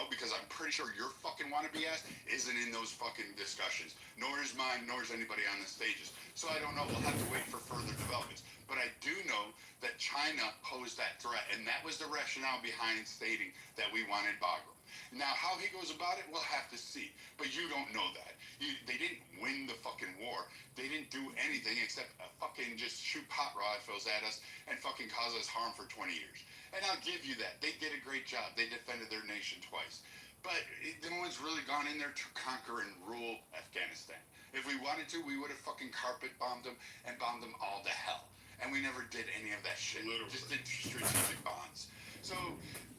know because I'm pretty sure your fucking wannabe ass isn't in those fucking discussions. Nor is mine, nor is anybody on the stages. So I don't know. We'll have to wait for further developments. But I do know that China posed that threat, and that was the rationale behind stating that we wanted Bagram. Now, how he goes about it, we'll have to see. But you don't know that. They didn't win the fucking war. They didn't do anything except fucking just shoot hot rifles at us and fucking cause us harm for 20 years. And I'll give you that. They did a great job. They defended their nation twice. But no one's really gone in there to conquer and rule Afghanistan. If we wanted to, we would have fucking carpet bombed them and bombed them all to hell. And we never did any of that shit. Literally. Just did strategic bonds. So,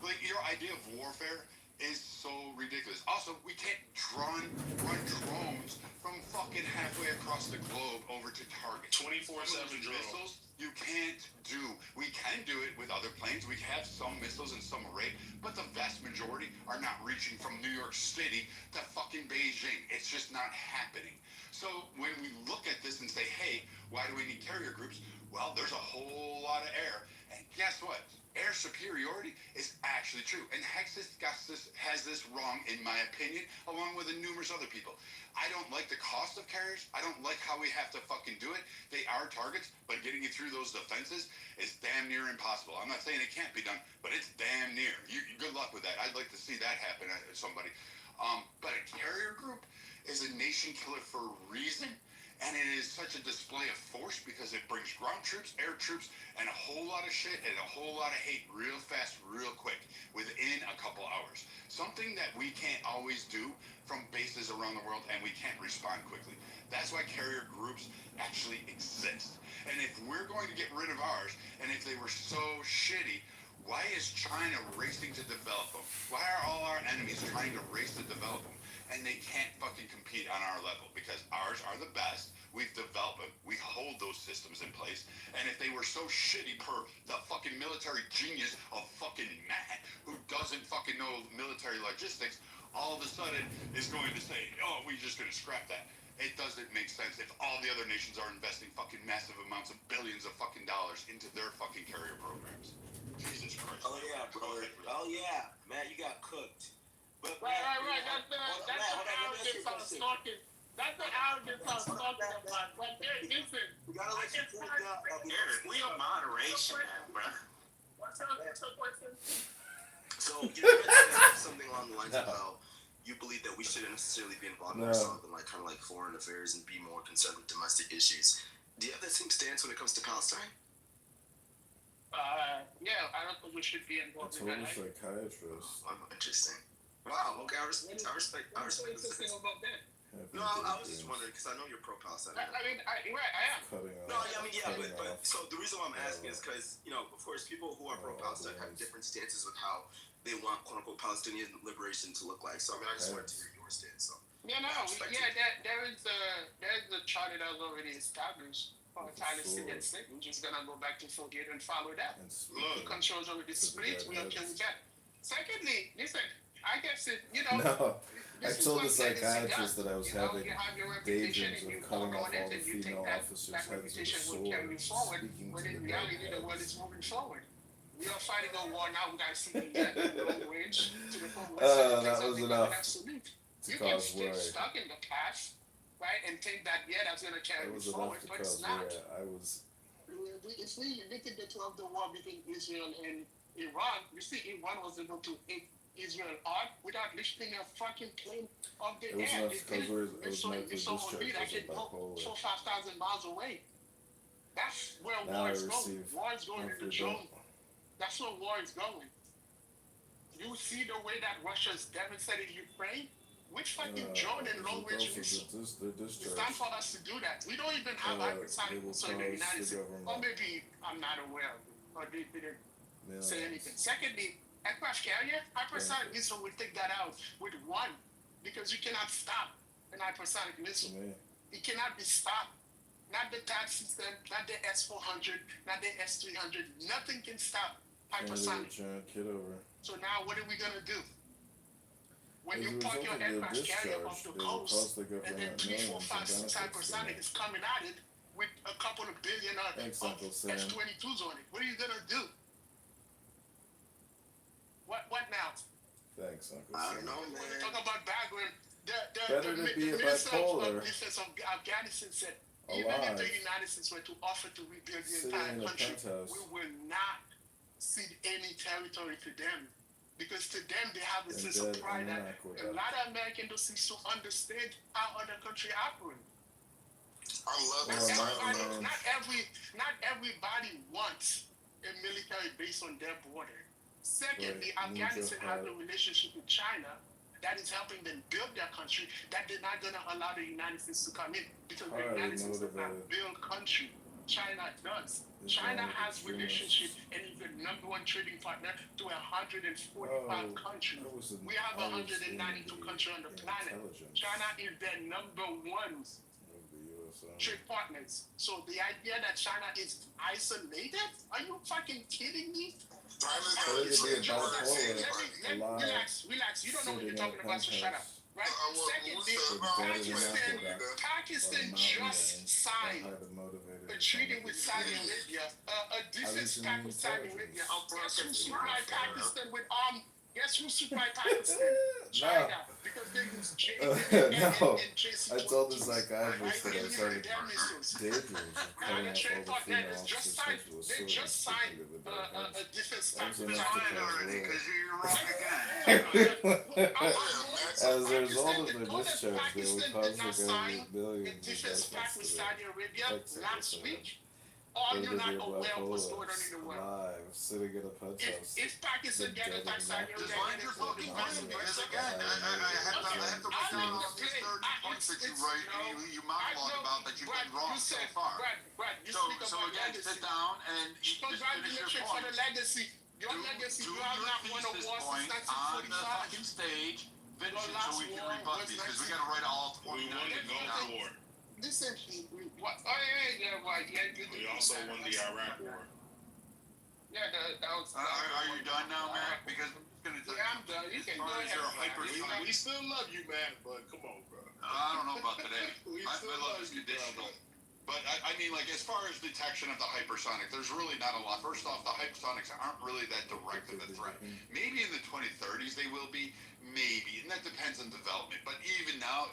like, your idea of warfare is so ridiculous. Also, we can't run drones from fucking halfway across the globe over to target. 24/7 drones. Missiles, you can't do. We can do it with other planes. We have some missiles and some array, but the vast majority are not reaching from New York City to fucking Beijing. It's just not happening. So when we look at this and say, hey, why do we need carrier groups? Well, there's a whole lot of air. And guess what? Air superiority is actually true. And Hexus has this wrong, in my opinion, along with numerous other people. I don't like the cost of carriers. I don't like how we have to fucking do it. They are targets, but getting you through those defenses is damn near impossible. I'm not saying it can't be done, but it's damn near. Good luck with that. I'd like to see that happen to somebody. But a carrier group is a nation killer for a reason. And it is such a display of force because it brings ground troops, air troops, and a whole lot of shit and a whole lot of hate real fast, real quick, within a couple hours. Something that we can't always do from bases around the world, and we can't respond quickly. That's why carrier groups actually exist. And if we're going to get rid of ours, and if they were so shitty, why is China racing to develop them? Why are all our enemies trying to race to develop them? And they can't fucking compete on our level because ours are the best. We've developed them. We hold those systems in place. And if they were so shitty per the fucking military genius of fucking Matt, who doesn't fucking know military logistics, all of a sudden is going to say, oh, we're just going to scrap that. It doesn't make sense if all the other nations are investing fucking massive amounts of billions of fucking dollars into their fucking carrier programs. Jesus Christ. Oh, yeah, brother. Oh, yeah. Matt, you got cooked. But right. That's the arrogance I was talking. That's the arrogance I was talking about. But listen, we gotta let you talk down. Eric, we are moderation, bro. What's up? So you mentioned something along the lines of how you believe that we shouldn't necessarily be involved in ourselves in like kind of like foreign affairs and be more concerned with domestic issues. Do you have that same stance when it comes to Palestine? Yeah, I don't think we should be involved in that. That's what a psychiatrist. Oh, interesting. Wow. Okay, I respect. What's interesting about that? No, I was just wondering because I know you're pro Palestine. I mean, I am. No, I mean, yeah, but so the reason why I'm asking is because of course, people who are pro Palestine have different stances with how they want quote unquote Palestinian liberation to look like. So I mean, I just wanted to hear your stance. So there is a charter that was already established for Palestinian state. We're just gonna go back to forget and follow that. The controls already split. We are okay with that. Secondly, listen. I guess No, I told the psychiatrist that I was having daydreams of cutting off all the female officers' heads with a sword and speaking to the dead reality, the world is moving forward. We are fighting a war now. We got to see the long range to the point where that was enough to you cause can worry. stay stuck in the past, right, and think that that's going to carry you forward, but it's not. If we look at the 12th war between Israel and Iran, you see Iran was able to hit Israel hard without lifting a fucking plane off the air. It was meant to discharge as a bipolar. 4,000-5,000 miles away. That's where war is going. War is going in the drone. That's where war is going. You see the way that Russia's devastated Ukraine? Which fucking drone and long range missile? It's time for us to do that. We don't even have hypersonic missile in the United States. Or maybe I'm not aware of it. Or they didn't say anything. Secondly, aircraft carrier, hypersonic missile will take that out with one because you cannot stop an hypersonic missile. It cannot be stopped. Not the TAD system, not the S-400, not the S-300. Nothing can stop hypersonic. Kitover. So now what are we going to do? When you park your aircraft carrier off the coast and then 3, 4, 5, 6 hypersonic is coming at it with a couple of billion of F-22s on it, what are you going to do? What now? Thanks, Uncle I Sam. don't know, When we man. talk about background, Better to be a Minister bipolar of Defense of Afghanistan said, even if the alive, United States were to offer to rebuild the sitting entire in a country, penthouse. we will not cede any territory to them. Because to them, they have a And sense of dead pride in an that a aqueduct. lot of Americans don't seem to understand how other countries operate. I love Or this a stuff, mountain though. ranch. Not everybody wants a military base on their border. Secondly, Right, need Afghanistan your has a help. relationship with China that is helping them build their country that they're not going to allow the United States to come in because the Highly United States does not motivated build country. China does. China Islamic has relationship extremists. and is the number one trading partner to 145 Oh, countries. I was in, We have I was 192 in countries on the the planet. intelligence China is their number one of the U.S. Army. trade partners. So the idea that China is isolated? Are you fucking kidding me? Better to be a bipolar alive, Relax. You don't know what sitting you're in a talking about, so shut up. penthouse, Right? Secondly, dead in an aqueduct, or a Pakistan mountain just range, signed or highly motivated a treaty Islamic with Saudi extremists. Arabia, a defense in pact the with Saudi intelligence. Arabia. Guess who of the supplied U.S. Army. Pakistan with arms? Guess who supplied Pakistan? No, China. Because they use no. and JC I told the 22s. psychiatrist that I was having Their missiles. daydreams of Now cutting the off trade all the partner female has just officers' signed. heads with a sword They and just stick signed them to their a heads. defense That pact was with enough to Fine cause already, war. because you're wrong again. As a result of their discharge, they would cause the government a billions of defense pact with decades Saudi today. Arabia Texas, last I week. said. Or Better you're to be not a aware of what's going on bipolar, in the world. alive, sitting in a penthouse. If Pakistan Been get dead attacked, in Saudi an Just Arabia mind get your attacked, fucking vice plane, because versa. again, I have to write down all these 30 points that you write, you monologue about that you've been wrong so far. Brad, you So, speak so about again, legacy. sit down and you just finish your Congratulations for point. the legacy. Your legacy, Do you have your not won a thesis war point since on the 1945. fucking stage. Finish Your it so last we can war rebut was these, because we gotta write all 29 We won the of these Gulf now. War. Listen, what? Oh yeah, well, yeah. We also won the Iraq War. Yeah, that was. Are you done now, Matt? Because I'm just gonna tell Yeah, I'm done. You can go Or is ahead. there a Brad. hyper- We still love you, man, but come on, bro. I don't know about today. We My still love love is you, conditional. bro. But I mean, like, as far as detection of the hypersonic, there's really not a lot. First off, the hypersonics aren't really that direct of a threat. Maybe in the 2030s they will be, maybe, and that depends on development. But even now,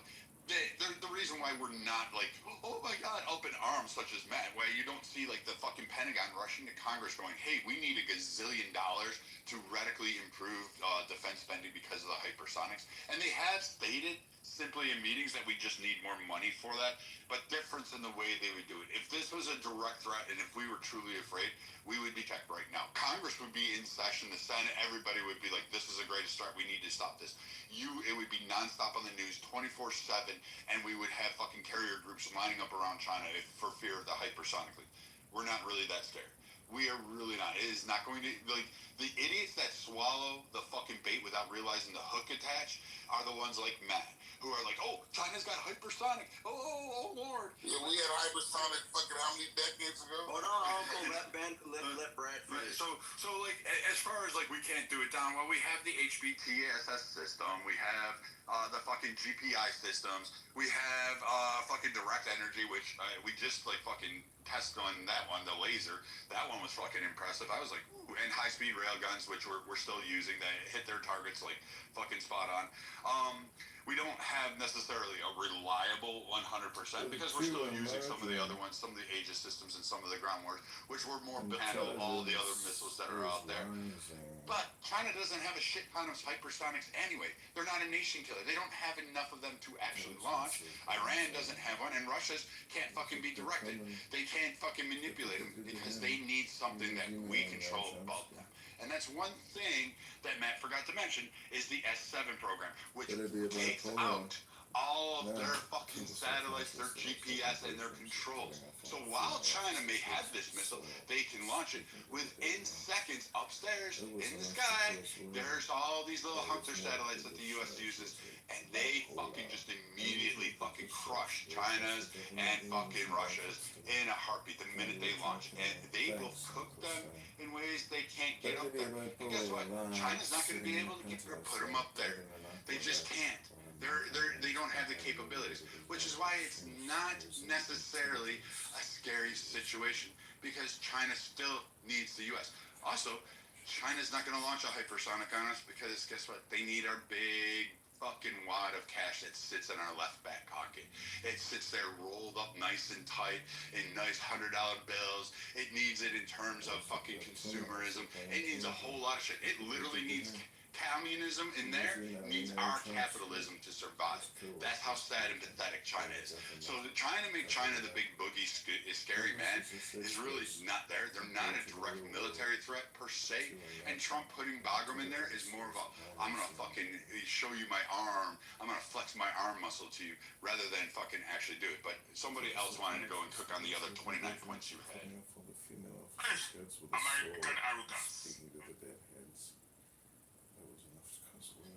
the reason why we're not like, oh my God, up in arms, such as Matt, why you don't see like the fucking Pentagon rushing to Congress going, hey, we need $1 gazillion to radically improve defense spending because of the hypersonics. And they have stated simply in meetings that we just need more money for that, but difference in the way they would do it. If this was a direct threat and if we were truly afraid, we would be checked right now. Congress would be in session, the Senate, everybody would be like, this is a great start, we need to stop this. It would be nonstop on the news 24/7, and we would have fucking carrier groups lining up around China for fear of the hypersonically. We're not really that scared. We are really not. It is not going to, like, the idiots that swallow the fucking bait without realizing the hook attached are the ones like Matt, who are like, oh, China's got hypersonic. Oh, Lord. Yeah, we had hypersonic fucking how many decades ago? Hold on, Uncle. Let Brad finish. So like, as far as like, we can't do it down, well, we have the HBTSS system, we have the fucking GPI systems, we have fucking direct energy, which we just like fucking test on that one, the laser. That one was fucking impressive. I was like, ooh. And high-speed rail guns, which we're still using, that hit their targets like fucking spot on. We don't have necessarily a reliable 100% because we're still using some of the other ones, some of the Aegis systems and some of the ground wars, which were more to handle all the other missiles that are out there. But China doesn't have a shit ton of hypersonics anyway. They're not a nation killer. They don't have enough of them to actually launch. Iran doesn't have one, and Russia's can't fucking be directed. They can't fucking manipulate them because they need something that we control above them. And that's one thing that Matt forgot to mention is the S7 program, which takes out all of their fucking satellites, their GPS, and their controls. So while China may have this missile, they can launch it within seconds upstairs in the sky. There's all these little hunter satellites that the U.S. uses, and they fucking just immediately fucking crush China's and fucking Russia's in a heartbeat the minute they launch. And they will cook them in ways they can't get up there. And guess what? China's not going to be able to put them up there. They just can't. They don't have the capabilities, which is why it's not necessarily a scary situation because China still needs the U.S. Also, China's not going to launch a hypersonic on us because guess what? They need our big fucking wad of cash that sits in our left back pocket. It sits there rolled up nice and tight in nice $100 bills. It needs it in terms of fucking consumerism. It needs a whole lot of shit. It literally needs communism in there, needs our capitalism to survive. That's how sad and pathetic China is. So trying to make China the big boogie scary man is really not there. They're not a direct military threat per se. And Trump putting Bagram in there is more of a, I'm gonna fucking show you my arm. I'm gonna flex my arm muscle to you rather than fucking actually do it. But somebody else wanted to go and cook on the other 29 points you had. American arrogance.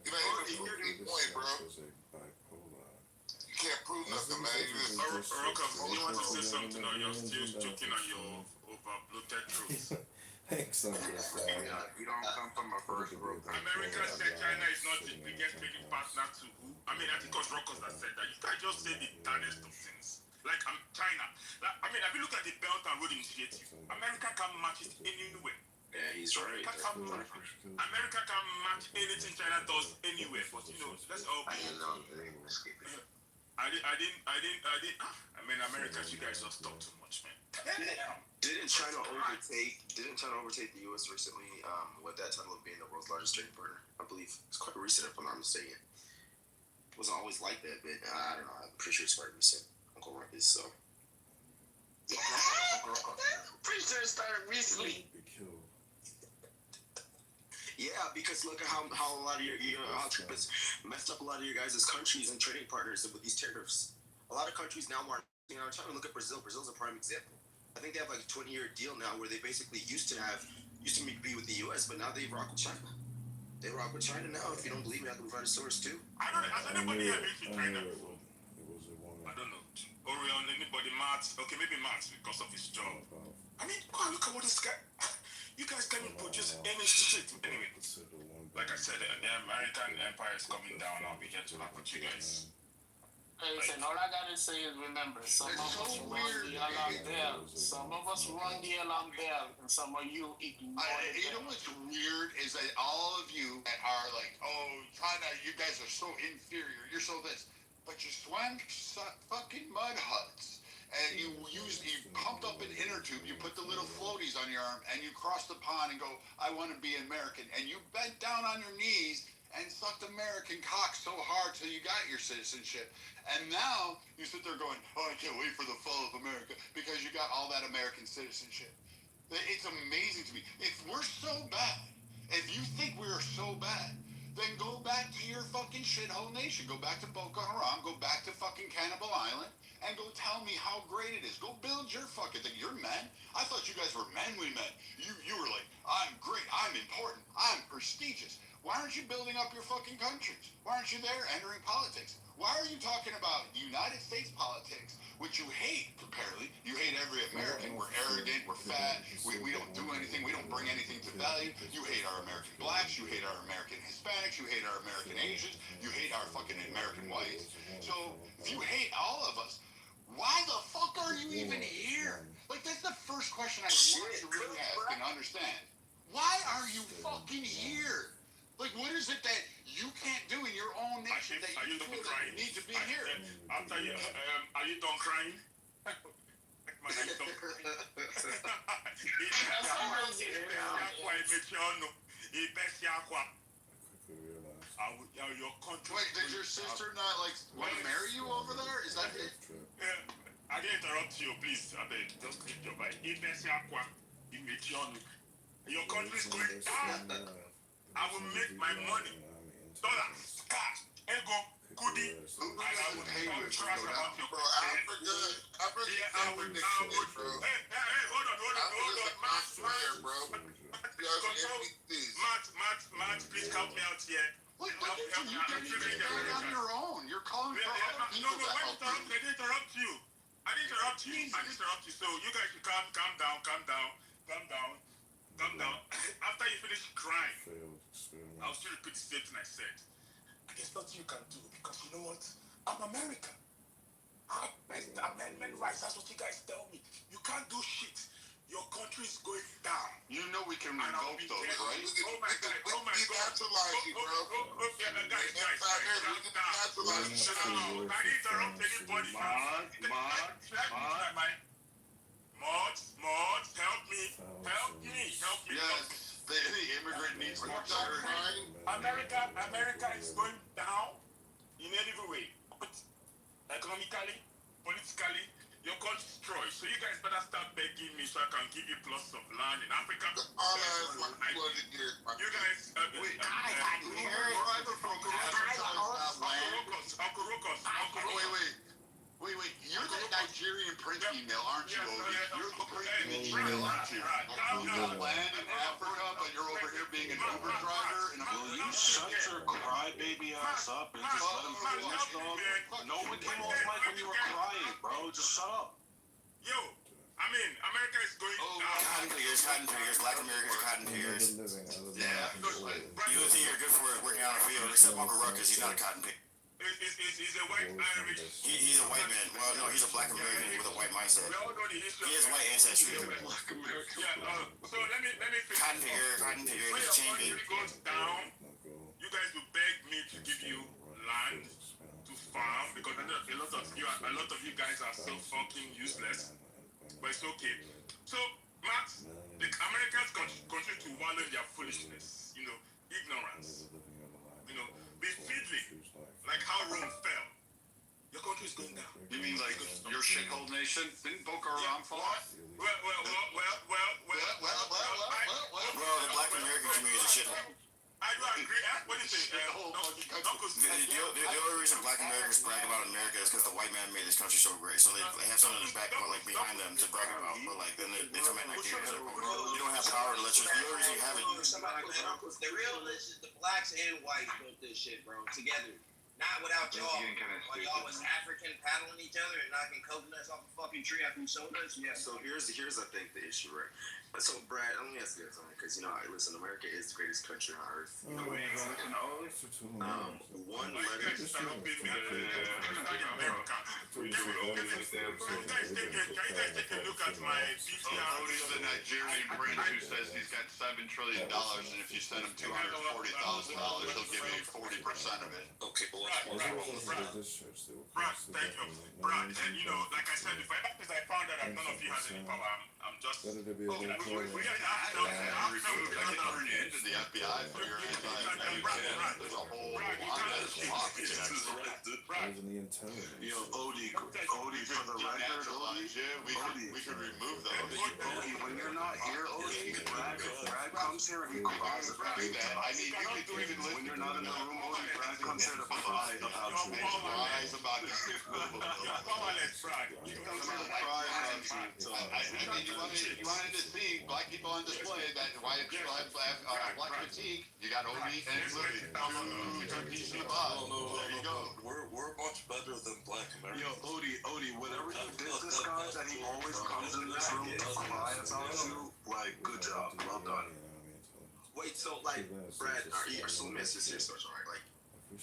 You know, you get the point, bro. You can't prove nothing, man. You just... Rokas, you want to say something or you're still joking on your over-bloated truth? Thanks, You don't come from a first world country. America said China is not the biggest trading partner to who? I mean, I think it was Rokas that said that. You can't just say the dullest of things. Like China. Like, I mean, if you look at the Belt and Road Initiative, America can match it anywhere. Yeah, he's right. America can match anything China does anywhere, but you know, let's all be. I mean, America, you guys just talk too much, man. Didn't China overtake the U.S. recently? With that title of being the world's largest trading partner, I believe it's quite recent, if I'm not mistaken. It wasn't always like that, but I don't know. I'm pretty sure it's quite recent. Uncle Ruckus, so. Pretty sure it started recently. Yeah, because look at how a lot of how Trump has messed up a lot of your guys' countries and trading partners with these tariffs. A lot of countries now are, trying to look at Brazil. Brazil's a prime example. I think they have like a 20-year deal now where they basically used to be with the U.S., but now they rock with China. They rock with China now. If you don't believe me, I can provide a source too. I don't know. Has anybody ever been to China before? I don't know. Orion, anybody, Matt? Okay, maybe Matt because of his job. I mean, wow, look at what this guy. You guys can't even produce any shit. Anyway, like I said, the American empire is coming down. I'll be here to laugh with you guys. Hey, listen, all I gotta say is remember, some of us run the alarm bell. Some of us run the alarm bell, and some of you ignore it. You know what's weird is that all of you that are like, oh, China, you guys are so inferior. You're so this. But you swam fucking mud huts. And you pumped up an inner tube, you put the little floaties on your arm, and you cross the pond and go, I want to be American. And you bent down on your knees and sucked American cock so hard till you got your citizenship. And now you sit there going, oh, I can't wait for the fall of America because you got all that American citizenship. It's amazing to me. If we're so bad, if you think we're so bad, then go back to your fucking shithole nation. Go back to Boko Haram. Go back to fucking Cannibal Island. And go tell me how great it is. Go build your fucking thing. You're men. I thought you guys were manly men. You were like, I'm great. I'm important. I'm prestigious. Why aren't you building up your fucking countries? Why aren't you there entering politics? Why are you talking about United States politics, which you hate, apparently? You hate every American. We're arrogant. We're fat. We don't do anything. We don't bring anything to value. You hate our American blacks. You hate our American Hispanics. You hate our American Asians. You hate our fucking American whites. So if you hate all of us, why the fuck are you even here? Like, that's the first question I want to really ask and understand. Why are you fucking here? Like, what is it that you can't do in your own nation that you feel that you need to be here? After you, are you done crying? Your country. Wait, did your sister not like want to marry you over there? Is that it? I didn't interrupt you, please. I beg, just keep your mind. Your country is going down. I will make my money. Dollars, cash, ego, goodie, and I will pay you. Trash about your Bro, Africa, I would. Hey, hold on, Matt, please help me out here. Look at you. You can do it on your own. You're calling for other people to help you. I didn't interrupt you. So you guys should calm down. After you finish crying, I'll still repeat the same thing I said. There's nothing you can do because you know what? I'm America. Amendment rights, that's what you guys tell me. You can't do shit. your country is going down. You know we can And I'll revoke be those, dead. right? Oh my God! Oh my God! Denaturalize you, bro. Guys, Inside there, we can denaturalize you. shut up! I didn't interrupt anybody. Mods, help me! Yes, the immigrant needs more time. America is going down in every way. Economically, politically, your country is destroyed. So you guys better start begging me so I can give you plots of land in Africa. All that is like You guys, Wait, I didn't hear it. Uncle Rokos. Wait. You're the Nigerian print email, aren't you, Obi? You're the print in the email, aren't you? You got land in Africa, but you're over here being an Uber driver. Will you shut your crybaby ass up and just let him finish, dog? No one came off mic when you were crying, bro. Just shut up. Yo, I mean, America is going down. Cotton pickers, black Americans are cotton pickers. Yeah. You would think you're good for working out in a field, except Uncle Ruckus, he's not a cotton picker. He's a white Irish. He's a white man. Well, no, he's a black American with a white mindset. We all know the history. He has white ancestry. Black American. So let me finish. Cotton picker, When he's your chain country baby. goes down, you guys will beg me to give you land to farm because I know a lot of you guys are so fucking useless. But it's okay. So, Max, the Americans continue to wallow in their foolishness, ignorance, be fiddling, like how Rome fell. Your country is going down. You mean like your shithole nation? Didn't Boko Haram fall? Well. Well, the black American community is a shithole. I do agree. What do you think? The only reason black Americans brag about America is because the white man made this country so great. So they have something in the back, like behind them to brag about. But like then they come at Nigeria. You don't have power to let your. The only reason you have it. The real is the blacks and whites built this shit, bro, together. Not without y'all. While y'all was African paddling each other and knocking coconuts off the fucking tree after you sold us. Yeah. So here's I think the issue, right? So Brad, let me ask you this, because listen, America is the greatest country on earth. One letter. Can you guys take a look at my PCR? Otis, the Nigerian prince who says he's got $7 trillion, and if you send him $240,000, he'll give you 40% of it. Okay, well, Brad, thank you. Brad, and like I said before, because I found out that none of you has any power, I'm just... I don't remove you into the FBI for your anti-American. There's a whole lot of politics. Yo, Odie, for the record, We could remove those. Odie, when you're not here, Odie, Brad comes here and he cries about it. I mean, you could even listen. When you're not in the room, Odie, Brad comes here to cry about you. Cries about it. You're powerless, Brad. I mean, you wanted to see black people on display, that why people have black fatigue. You got Odie and Louie. Piece of the bob. There you go. We're much better than black Americans. Yo, Odie, whenever you did this guy, that he always comes in this room to cry about you, like, good job, well done. Wait, so like, Brad, so let me ask you this question, right? Like,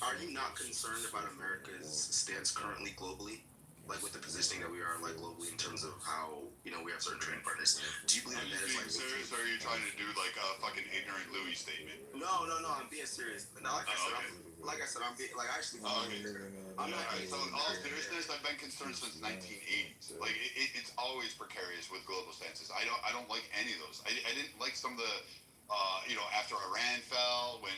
are you not concerned about America's stance currently globally? Like with the positioning that we are like globally in terms of how, we have certain trading partners. Do you believe Are you that is being like serious, or are you trying to do like a fucking ignorant Louis statement? No, I'm being serious. No, like I said, I'm being like actually. I'm not. So in all seriousness, I've been concerned since 1980s. Like it's always precarious with global stances. I don't like any of those. I didn't like some of the. After Iran fell, when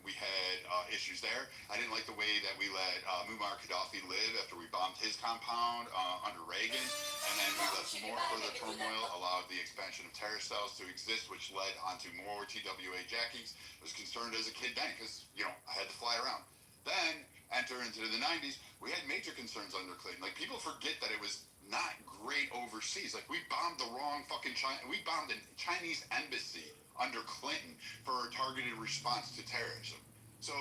we had issues there, I didn't like the way that we let Muammar Gaddafi live after we bombed his compound under Reagan, and then we let more further turmoil, allowed the expansion of terrorist cells to exist, which led onto more TWA jackings. I was concerned as a kid then because, I had to fly around. Then, enter into the 90s, we had major concerns under Clinton. Like, people forget that it was not great overseas. Like, we bombed the wrong fucking China. We bombed a Chinese embassy under Clinton for a targeted response to terrorism. So,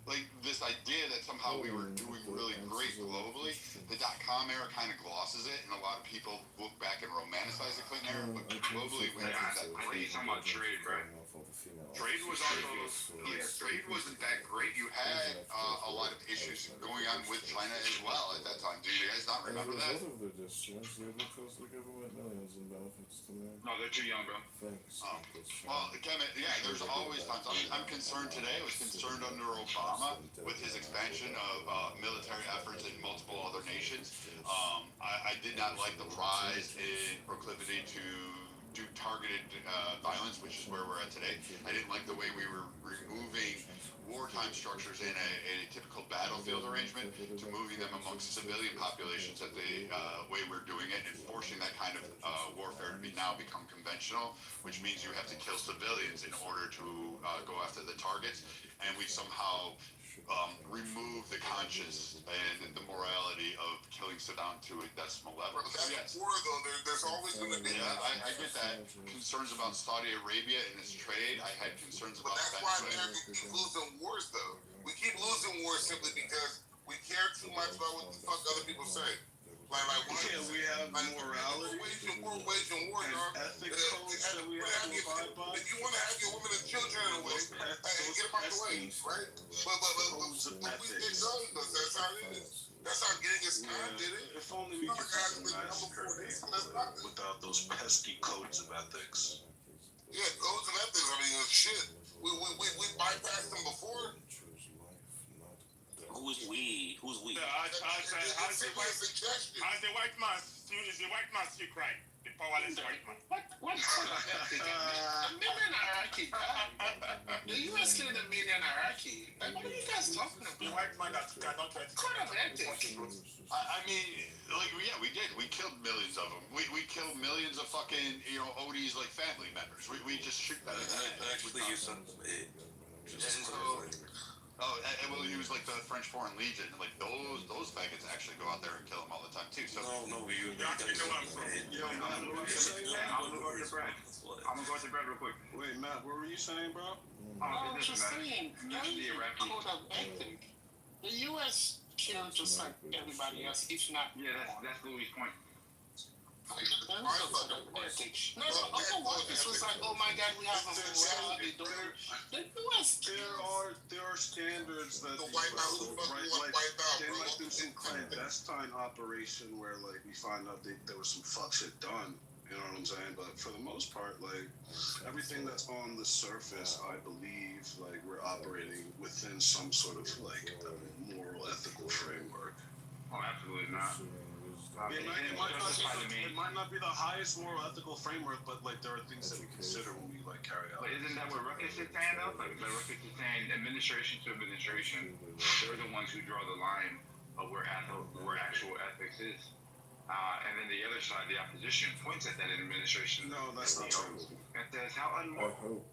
like, this idea that somehow we were doing really great globally, the .com era kind of glosses it, and a lot of people look back and romanticize the Clinton era, but globally we had that great. Trade, right? Trade was also, trade wasn't that great. You had a lot of issues issues going on with China as well at that time. Do you guys not remember that? Both of their decisions, they would cost the government millions in benefits to me. No, they're too young, bro. Thanks. Well, Kevin, yeah, there's always times. I'm concerned today. I was concerned under Obama with his expansion of military efforts in multiple other nations. I did not like the rise in proclivity to do targeted violence, which is where we're at today. I didn't like the way we were removing wartime structures in a typical battlefield arrangement to moving them amongst civilian populations at the way we're doing it and forcing that kind of warfare to now become conventional, which means you have to kill civilians in order to go after the targets. And we somehow remove the conscience and the morality of killing Saddam to a decimal level. But that's war, though. There's always going to be. Yeah, I get that. Concerns about Saudi Arabia and its trade. I had concerns But about that's why America keeps losing wars, though. We keep losing wars simply because we care too much about what the fuck other people say. Like we have morality we're waging war, and dog. ethic codes that we have to abide by. If you want to have your women and children away, get them out the way, right? But we did something, that's how it is. That's how Genghis Khan did it. If only we could massacre people without those pesky codes of ethics. Yeah, codes and ethics, I mean, shit. We bypassed them before. Who's we? Who's we? As the white man, is the white man still crying? The powerless white man. What? Million hierarchy. The U.S. killed a million hierarchy. Like, what are you guys talking about? The white man that cannot let Code of ethics. I mean, like, yeah, we did. We killed millions of them. We killed millions of fucking, Odie's, like, family members. We just shoot that. Actually, you son of a. Well, he was like the French Foreign Legion. Like, those faggots actually go out there and kill them all the time, too. So, No, you actually know what I'm saying. I'm gonna go to bed real quick. Wait, Matt, what were you saying, bro? I was just saying, code of ethics. The U.S. killed just like everybody else, if not. Yeah, that's Louis' point. No, other workers was like, oh my God, we have a morality. The U.S. There are standards that The white house, they might do some clandestine operation where like we find out there was some fuck shit done. You know what I'm saying? But for the most part, like everything that's on the surface, I believe like we're operating within some sort of like moral ethical framework. Oh, absolutely not. It might not be the highest moral ethical framework, but like there are things that we consider when we like carry out. But isn't that what Ruckus is saying though? Like Ruckus is saying, administration to administration, they're the ones who draw the line of where actual ethics is. And then the other side, the opposition, points at that administration. No, that's not true. And says how unmoral.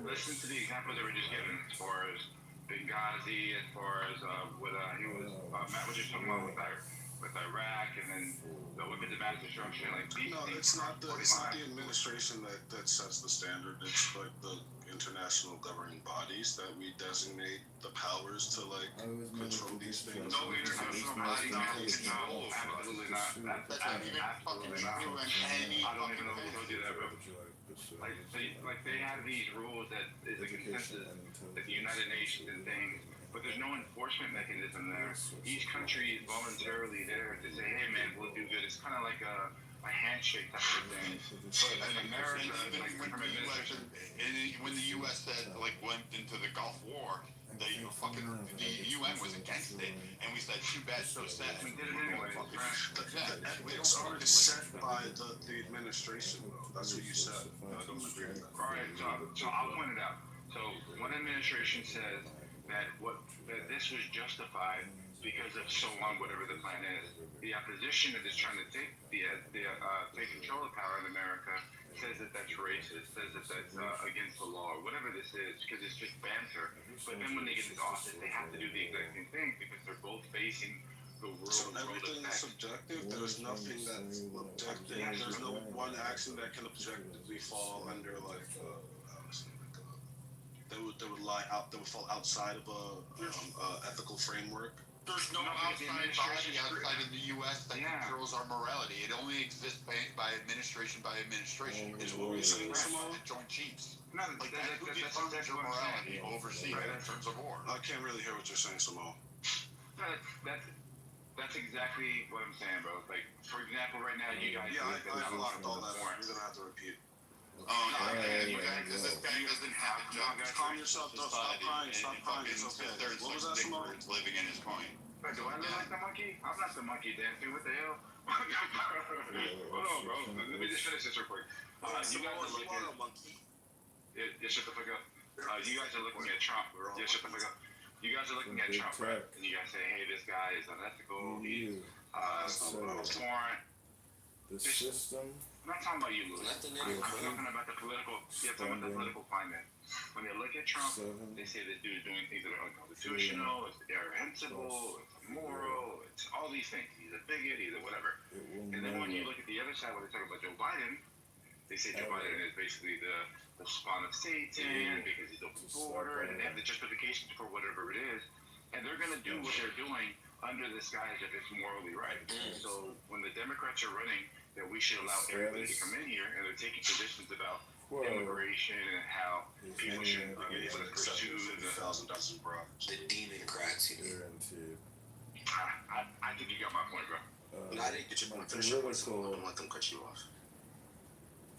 Listen to the example that we're just given as far as Benghazi, as far as what he was Matt was just talking about with Iraq, and then the weapons of mass destruction. Like these it's not the administration that sets the standard. It's like the international governing bodies that we designate the powers to like control these things. No international body, no, absolutely not. Absolutely not. I don't even know who told you that, bro. Like they have these rules that is a consensus that the United Nations and things, but there's no enforcement mechanism there. Each country is voluntarily there to say, hey man, we'll do good. It's kind of like a handshake type of thing. But in America, like from administration, when the U.S. went into the Gulf War, the UN was against it, and we said too bad, so sad. We did it anyway. It's already set by the administration, though. That's what you said. I don't agree with that. All right, so I'll point it out. So one administration says that this was justified because of so on, whatever the plan is. The opposition that is trying to take take control of power in America says that that's racist, says that that's against the law, or whatever this is, because it's just banter. But then when they get into office, they have to do the exact same thing because they're both facing the world. So everything is subjective. There's nothing that's objective. There's no one action that can objectively fall under like that would fall outside of a ethical framework. There's no outside body outside of the U.S. that controls our morality. It only exists by administration. It's who we select the Joint Chiefs. Like that, who determines your morality overseas in terms of war? I can't really hear what you're saying, Samo. That's exactly what I'm saying, bro. Like, for example, right now, you guys... Yeah, I locked all that. You're going to have to repeat. Oh, no, because this guy doesn't have a job. Calm yourself, though. Stop crying. Stop crying. It's okay. What was that, Samo? Living in his coin. Wait, do I look like the monkey? I'm not the monkey dancing. What the hell? Hold on, bro. Let me just finish this real quick. You guys are looking... Yeah, shut the fuck up. You guys are looking at Trump. Yeah, shut the fuck up. You guys are looking at Trump, right? And you guys say, hey, this guy is unethical. He's foreign. The system. I'm not talking about you, Louis. I'm talking about the political. Yeah, talking about the political climate. When they look at Trump, they say this dude is doing things that are unconstitutional, it's irreprehensible, it's immoral, it's all these things. He's a bigot, he's a whatever. And then when you look at the other side, when they talk about Joe Biden, they say Joe Biden is basically the spawn of Satan because he's open border, and they have the justification for whatever it is, and they're going to do what they're doing under the guise that it's morally right. So when the Democrats are running that we should allow everybody to come in here, and they're taking positions about immigration and how people should be able to pursue the Democrats. I think you got my point, bro. I didn't get your point. Finish your point, so I don't let them cut you off.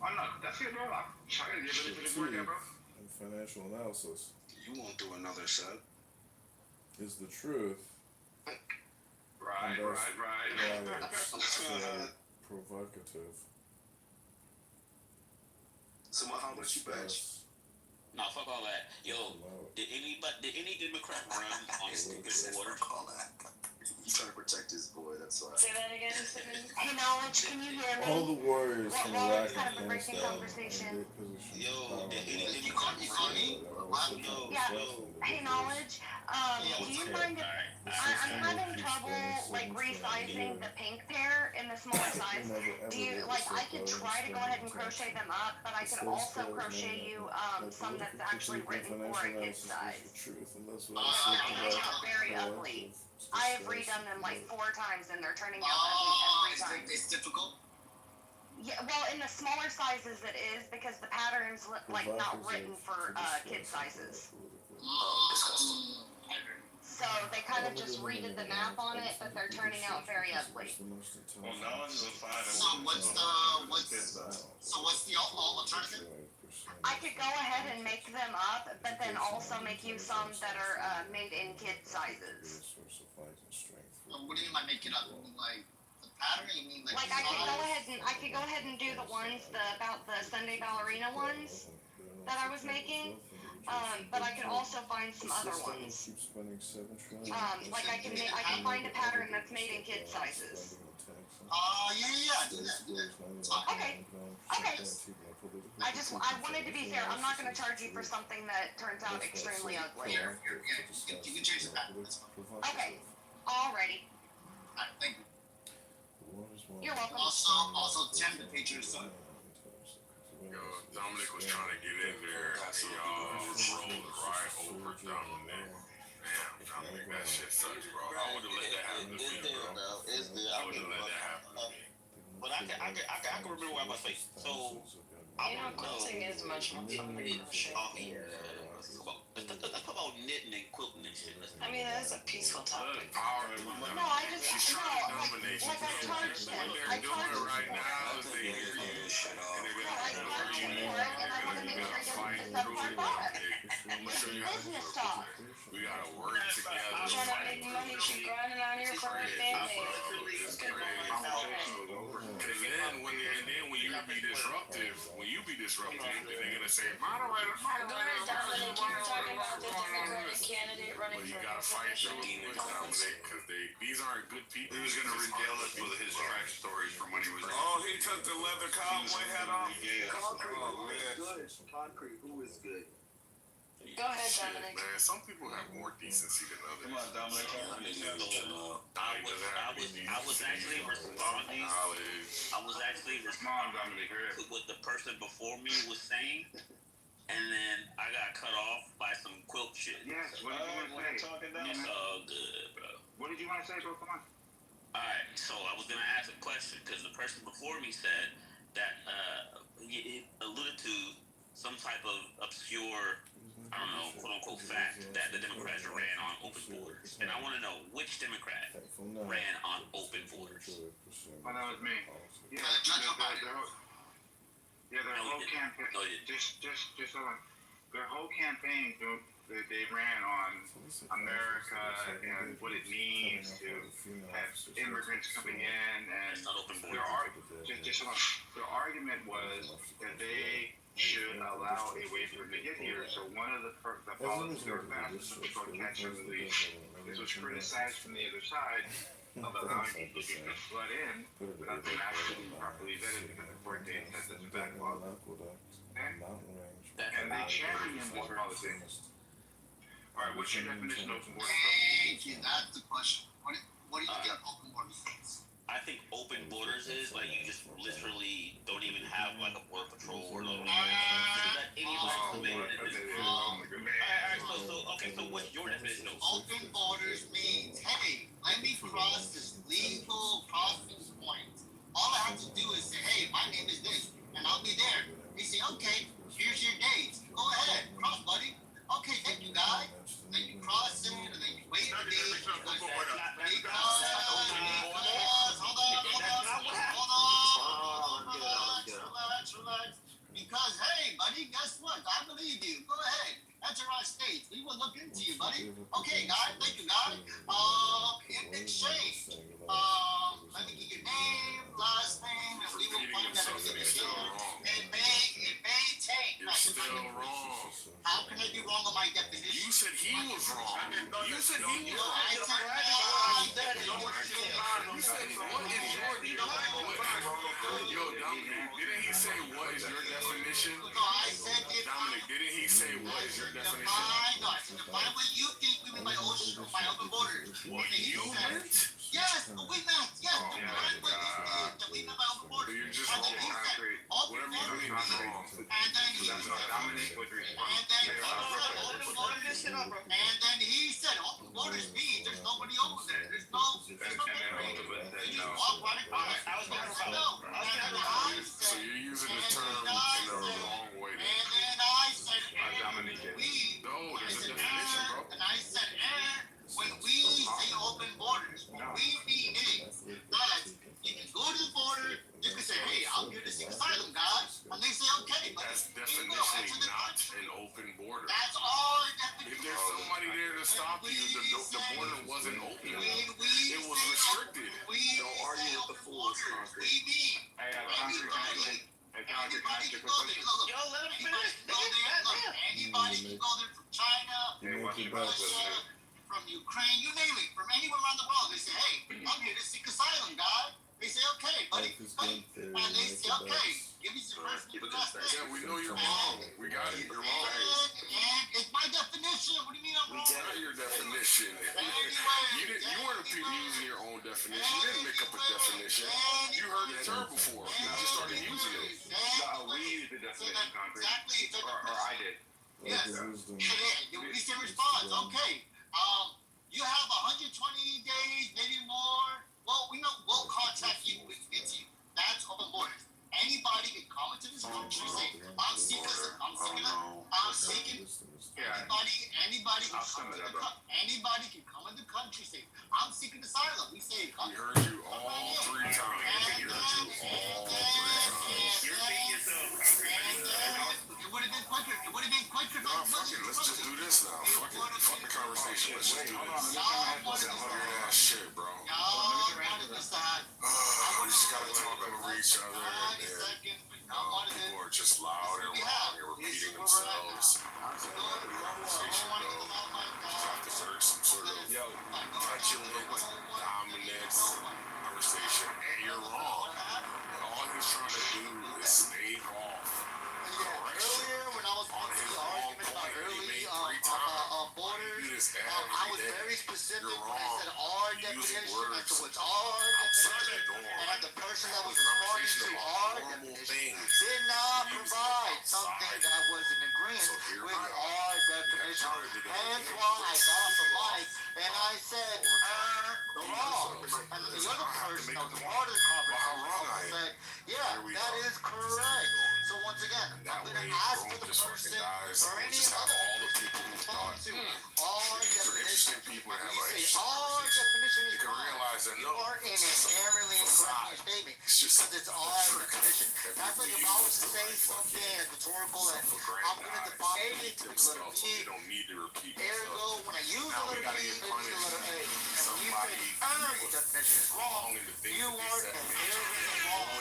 Oh no, that's it, bro. I'm trying to get ready for this workout, bro. And financial analysis. You won't do another set. Is the truth. Right. Provocative. So how much you bet? No, fuck all that. Yo, did any Democrat run on stupid water? He's trying to protect his boy, that's why. Say that again. Hey, Knowledge, can you hear me? All the warriors from Iraq and kind of a breaking conversation. Yo, did any You call me? Yeah. Hey, Knowledge, do you mind if I'm having trouble like resizing the pink pair in the smaller size? Do you I could try to go ahead and crochet them up, but I could also crochet you some that's actually written for a kid's size. They turn out very ugly. I have redone them like 4 times and they're turning out ugly every time. It's difficult. Yeah, well, in the smaller sizes it is because the pattern's like not written for kid sizes. Disgusting. So they kind of just redid the map on it, but they're turning out very ugly. Well, now it's a five. So what's the alternative? I could go ahead and make them up, but then also make you some that are made in kid sizes. What do you mean by make it up? Like the pattern? You mean like? I could go ahead and do the ones about the Sunday ballerina ones that I was making. But I could also find some other ones. I can find a pattern that's made in kid sizes. Yeah. Okay. I wanted to be fair. I'm not going to charge you for something that turns out extremely ugly. You can change the pattern. Okay. Alrighty. Alright, thank you. You're welcome. Also, Tim, the pictures. Yo, Dominic was trying to get in there. Y'all rolled right over Dominic. Damn, Dominic, that shit sucks, bro. I would have let that happen to me, bro. It's good. I would have let that happen to me. But I can remember what I was saying. So, I don't know. is much more Let's talk about knitting and quilting and shit. I mean, that's a peaceful topic. No, She's trying to dominate. What they're doing right now is they hear you, and they're gonna fight through it. I'm gonna show you how to do it. We gotta work together. I'm trying to make money. She's grinding out here for her family. And then when you be disruptive, they're gonna say, moderator. Well, you gotta fight through it, Dominic, because these aren't good people. He was gonna regale us with his trash stories from when he was. Oh, he took the leather cowboy hat off. Concrete, who is good? Go ahead, Dominic. Man, some people have more decency than others. Come on, Dominic. I was actually responding. I was actually responding to what the person before me was saying, and then I got cut off by some quilt shit. Yes, what are you talking about? It's all good, bro. What did you want to say, bro? Come on. Alright, so I was gonna ask a question because the person before me said that it alluded to some type of obscure, I don't know, quote unquote fact that the Democrats ran on open borders. And I want to know which Democrat ran on open borders. Oh, that was me. Yeah, their whole campaign. Just hold on. Their whole campaign, they ran on America and what it means to have immigrants coming in, and their argument was that they should allow a way for them to get here. So one of the policies they were passing was something called catch and release. This was criticized from the other side of allowing people to flood in without them actually being properly vetted because the court date says that's a backlog. And they championed this policy. All right, what's your definition of open borders? Thank you. That's the question. What do you think open borders is? I think open borders is like you just literally don't even have like a border patrol or no. Let anybody come in. So what's your definition of open borders? Means, hey, let me cross this legal crossing point. All I have to do is say, hey, my name is this, and I'll be there. They say, okay, here's your dates. Go ahead, cross, buddy. Okay, thank you, guy. Then you cross it, and then you wait a day. Relax. Because, hey, buddy, guess what? I believe you. Go ahead. Enter our states. We will look into you, buddy. Okay, guy. Thank you, guy. In exchange, let me get your name, last name, and we will find out everything is here. It may take. You're still wrong. How can I be wrong on my definition? You said he was wrong. You said he was wrong. I said, You said, what is your definition? Yo, Dominic, didn't he say what is your definition? No, I said Dominic, didn't he say what is your definition? Define what you think we mean by open borders. What you meant? Yes, we meant, yes. Define what you think that we meant by open borders. You're just wrong. Whatever you mean is wrong. And then he said, open borders means there's nobody over there. There's no you just walk right across. So you're using the term in the wrong way. And then I said, No, there's a definition, bro. and I said, when we say open borders, what we mean is that you can go to the border, you can say, hey, I'm here to seek asylum, guys. And they say, okay, but that's definitionally not an open border. That's our definition. If there's somebody there to stop you, the border wasn't open. It was restricted. Don't argue with the fools, Concrete. We mean anybody can go there. Look, anybody can go there from China, from Russia, from Ukraine, you name it, from anywhere around the world. They say, hey, I'm here to seek asylum, guy. They say, okay, buddy. And they say, okay, give me some first name, last name. Yeah, we know you're wrong. We got it. You're wrong. And it's my definition. What do you mean I'm wrong? Not your definition. You weren't using your own definition. You didn't make up a definition. You heard the term before. You just started using it. We used the definition, Concrete. Exactly. Or I did. Yes. You receive response. Okay. You have 120 days, maybe more. Well, we'll contact you. We'll get to you. That's open borders. Anybody can come into this country, say, I'm seeking. Anybody can come in the country, say, I'm seeking asylum. We say, we heard you all 3 times. It would have been quicker. It would have been quicker. No, fuck it. Let's just do this now. Fuck it. Fuck the conversation. Let's just do this. Weird ass shit, bro. We just gotta talk over each other. People are just loud and wrong and repeating themselves. Conversation though, have to start some sort of petulant, dominant conversation, and you're wrong. And all he's trying to do is stave off correction on his own point. He made 3 times. Borders, I was very specific you're when I wrong. said our Using definition. I words said what's our outside the definition. norm. And the person that was responding to our definition did not provide something that was in agreement with our definition. Hence why I got off the mic and I said, was a part of the conversation, said, yeah, that is correct. So once again, I'm going to ask for the person or any other all the people who thought our definition. people have When you say our definition is wrong, realize that you are inherently incorrect in your statement because it's our definition. That's like if I was to say something rhetorical and I'm going to define it to the letter B. You don't need to repeat Ergo, when I use the letter B, it means the letter A. And when you say our definition is wrong, you are inherently wrong.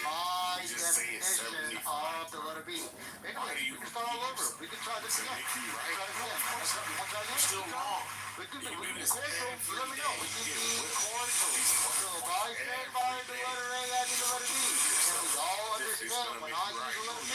My definition of the letter B. Anyway, we can start all over. We can try this again. Still wrong. We can be cordial. You let me know. We can be cordial. So if I stand by the letter A, I need the letter B. And we all understand when I use the letter B,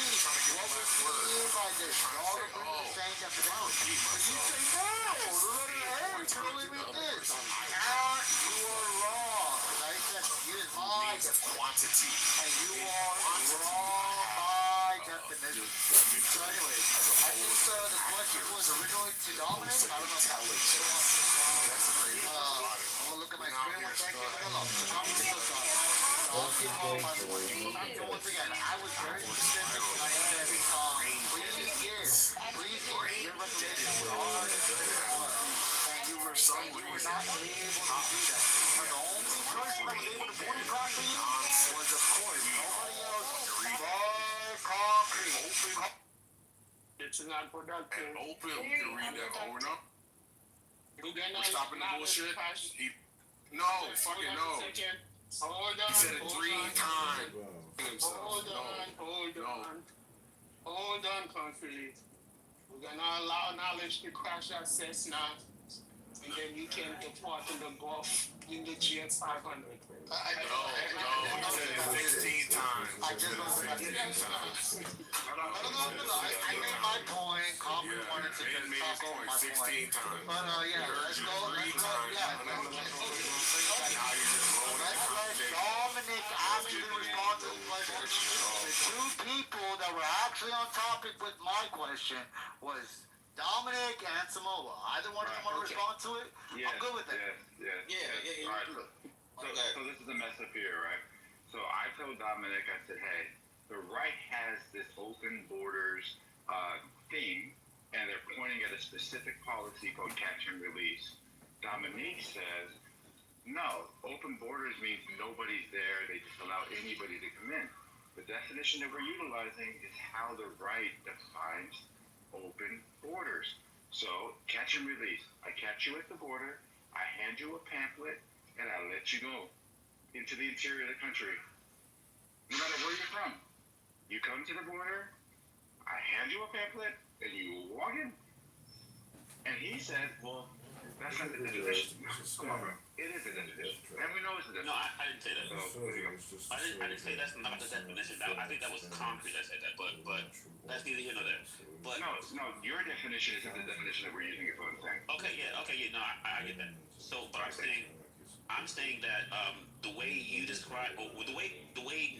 what we mean by this. We all agree with the same definition. But you say, no, the letter A totally means this. You are wrong. Because I said, use my quantity. and you are wrong by definition. So anyway, I think the question was originally to Dominic. I don't know if that was I'm gonna look at my screen one second. Once again, I was very specific when I said, please give your recommendation for our and you were not able to do that. But the only person that was able to point across to you was, of course, nobody else. Concrete. It's not productive. And open to read that over and up. We're stopping the bullshit. No, fucking no. Hold on. He said it 3 times. Hold on, Concrete. We're gonna allow knowledge to crash that Cessna, and then you can depart in the Gulf in the GX 500. No, he said it 16 times. I just want to I made my point. Concrete wanted to just talk over my 16 point. times. But let's go. Yeah, let's let Dominic actually respond to the question. The two people that were actually on topic with my question was Dominic and Samoa. Either one of them want to respond to it? I'm good with it. Yeah. All right, so this is a mess up here, right? So I told Dominic, I said, hey, the right has this open borders thing, and they're pointing at a specific policy called catch and release. Dominique says, no, open borders means nobody's there. They just allow anybody to come in. The definition that we're utilizing is how the right defines open borders. So catch and release. I catch you at the border. I hand you a pamphlet, and I let you go into the interior of the country. No matter where you're from. You come to the border, I hand you a pamphlet, and you walk in. And he said, well, that's not the definition. Come on, bro. It is a definition. And we know it's a definition. No, I didn't say that. I didn't say that's not the definition. I think that was Concrete that said that, but that's neither here nor there. But no, your definition isn't the definition that we're using it for. Okay, no, I get that. So, but I'm saying that the way you describe, or the way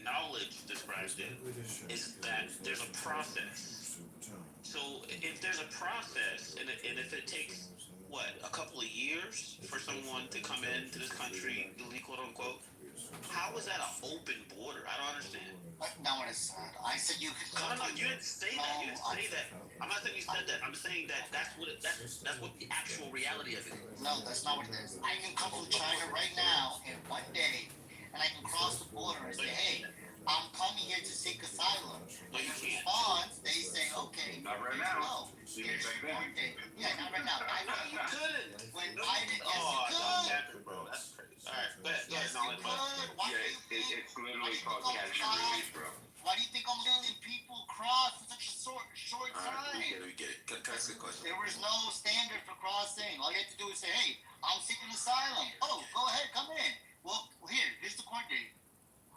knowledge describes it, is that there's a process. So if there's a process, and if it takes a couple of years for someone to come into this country, quote unquote, how is that an open border? I don't understand. Not what I said. I said you could come. No, you didn't say that. You didn't say that. I'm not saying you said that. I'm saying that that's what the actual reality of it is. No, that's not what it is. I can come from China right now in one day, and I can cross the border and say, hey, I'm coming here to seek asylum. No, you can't. Response, they say, okay. Not right now. Here's the court date. Yeah, not right now. I know you couldn't. When Biden, yes, Oh, you could. bro, that's crazy. All right, but Yes, you could. Why do you think? It's literally called catch and release, bro. Why do you think a million people cross in such a short time? We get it. Can I ask a question? There was no standard for crossing. All you had to do is say, hey, I'm seeking asylum. Oh, go ahead, come in. Well, here's the court date.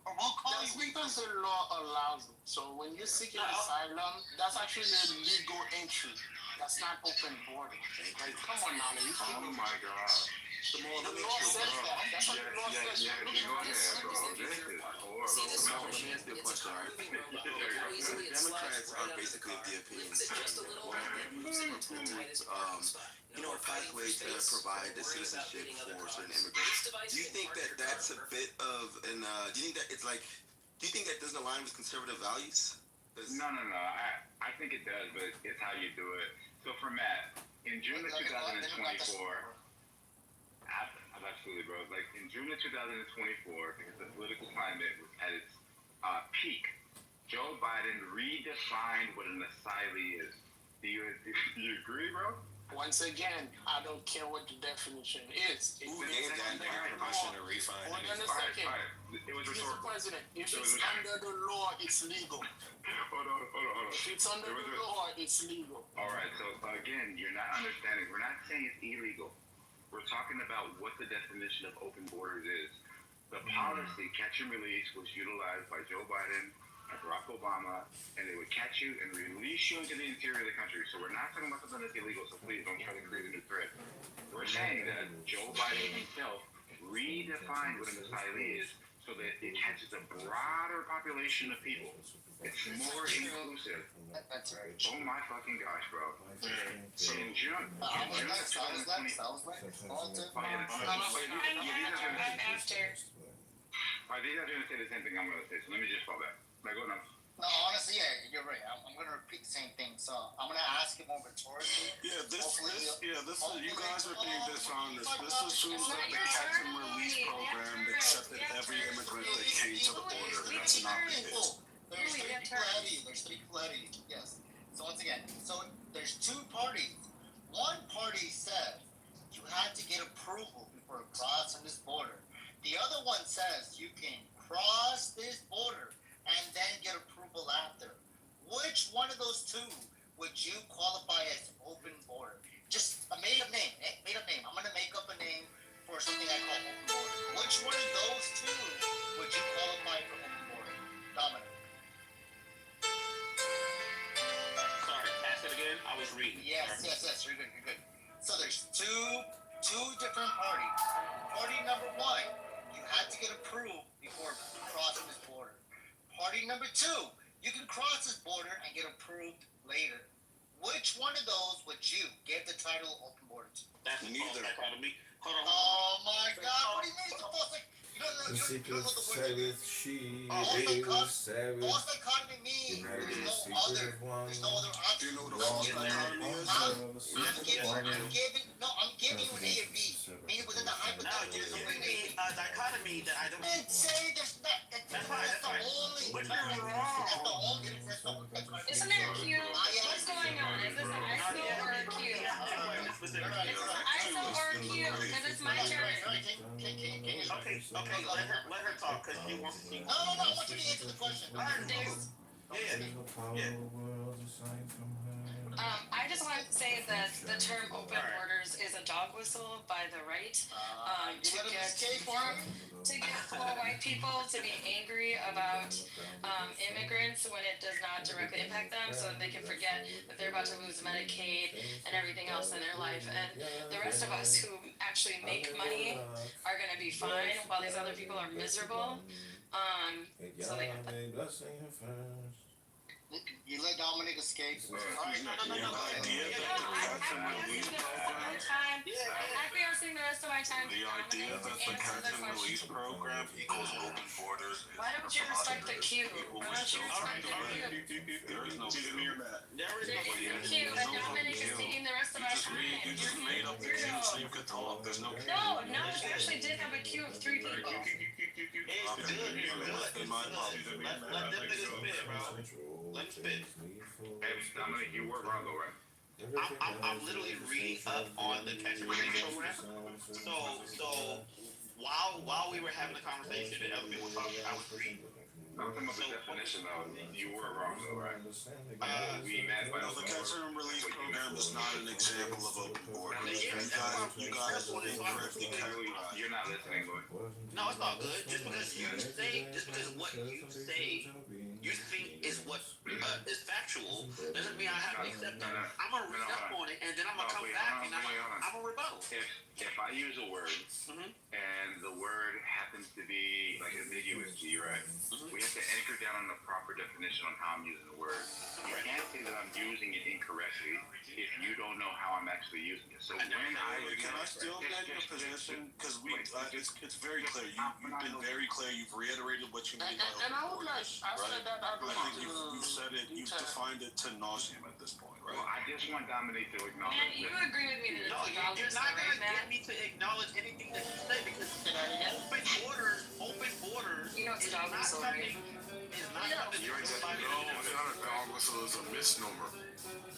Or we'll call That's you. because the law allows it. So when you're seeking asylum, that's actually a legal entry. That's not open border. Like, come on now, you Oh my God. the law says that. That's what the law says. Go ahead, bro. This is horrible. Let me ask you a question, all right? Democrats are basically of the opinion that whatever Congress approves pathways to provide the citizenship for certain immigrants. Do you think that that's a bit of an? Do you think that it's like? Do you think that doesn't align with conservative values? No. I think it does, but it's how you do it. So for Matt, in June of 2024. Absolutely, bro. Like in June of 2024, because the political climate was at its peak, Joe Biden redefined what an asylee is. Do you agree, bro? Once again, I don't care what the definition is. Who gave that permission to refine? Hold on a second. It was Mr. rhetorical. President, if it's under the law, it's legal. Hold on. If it's under the law, it's legal. All right. So again, you're not understanding. We're not saying it's illegal. We're talking about what the definition of open borders is. The policy, catch and release, was utilized by Joe Biden and Barack Obama, and they would catch you and release you into the interior of the country. So we're not talking about something that's illegal, so please don't try to create a new threat. We're saying that Joe Biden himself redefined what an asylee is so that it catches a broader population of people. It's more inclusive. That's right. Oh my fucking gosh, bro. So in June of 2020, I'm after. these are going to say the same thing I'm going to say, so let me just fall back. Like, go now. No, honestly, yeah, you're right. I'm going to repeat the same thing. So I'm going to ask it more rhetorically. This is, you guys are being dishonest. This assumes that the catch and release program accepted every immigrant that came to the border. That's not the case. There's three people ahead of you. Yes. So once again, there's two parties. One party said you had to get approval before crossing this border. The other one says you can cross this border and then get approval after. Which one of those two would you qualify as open border? Just a made-up name. I'm going to make up a name for something I call open border. Which one of those two would you qualify for open border? Dominic. Sorry, ask it again. I was reading. Yes. You're good. So there's two different parties. Party number one, you had to get approved before crossing this border. Party number two, you can cross this border and get approved later. Which one of those would you give the title open border to? That's neither. Hold on. Oh my God! What do you mean it's a false? You don't know the word. She False dichotomy means there's no other option. Do you know what a false dichotomy is? I'm giving you A and B. Meaning within the hypothetical. No, you're giving me a dichotomy that I don't. And say there's not. That's the only. But you're wrong. Isn't there a queue? What's going on? Is this an ISO or a queue? Is it an ISO or a queue? Because it's my turn. Okay, let her talk because she wants to. No, I want you to answer the question. I just wanted to say that the term open borders is a dog whistle by the right to get poor white people to be angry about immigrants when it does not directly impact them, so that they can forget that they're about to lose Medicaid and everything else in their life. And the rest of us who actually make money are going to be fine while these other people are miserable. So they have You let Dominic escape. I think the rest of my time. The idea that the catch and release program equals open borders. Why don't you respect the queue? Why don't you respect the queue? There is no Queue, and Dominic is taking the rest of our time. You just made up the queue so you could talk. There's no queue. No, we actually did have a queue of 3 people. Let them niggas spit, bro. Let them spit. Hey, Dominic, you were wrong, though, right? I'm literally reading up on the catch and release program. So while we were having a conversation and other people were talking, I was reading. I'm talking about the definition, though. You were wrong, though, right? We met by the catch and release program is not an example of open borders. You guys are incorrectly characterized. You're not listening, boy. No, it's all good. Just because what you say you think is what is factual doesn't mean I have to accept that. I'm gonna read up on it and then I'm gonna come back and I'm gonna rebuttal. if I use a word and the word happens to be like ambiguous to you, right? We have to anchor down on the proper definition on how I'm using the word. You can't say that I'm using it incorrectly if you don't know how I'm actually using it. So when can I still get your position? Because it's very clear. You've been very clear. You've reiterated what you mean by and I would like, I right? said that I'd I like think you've said it. You've defined it to nauseam at this point, right? Well, I just want Dominique to acknowledge Man, you that. agree with me that No, you're not gonna get me to acknowledge anything that you say because open borders. You know, is not something. Is not something. No, it's not a dog whistle. It's a misnomer.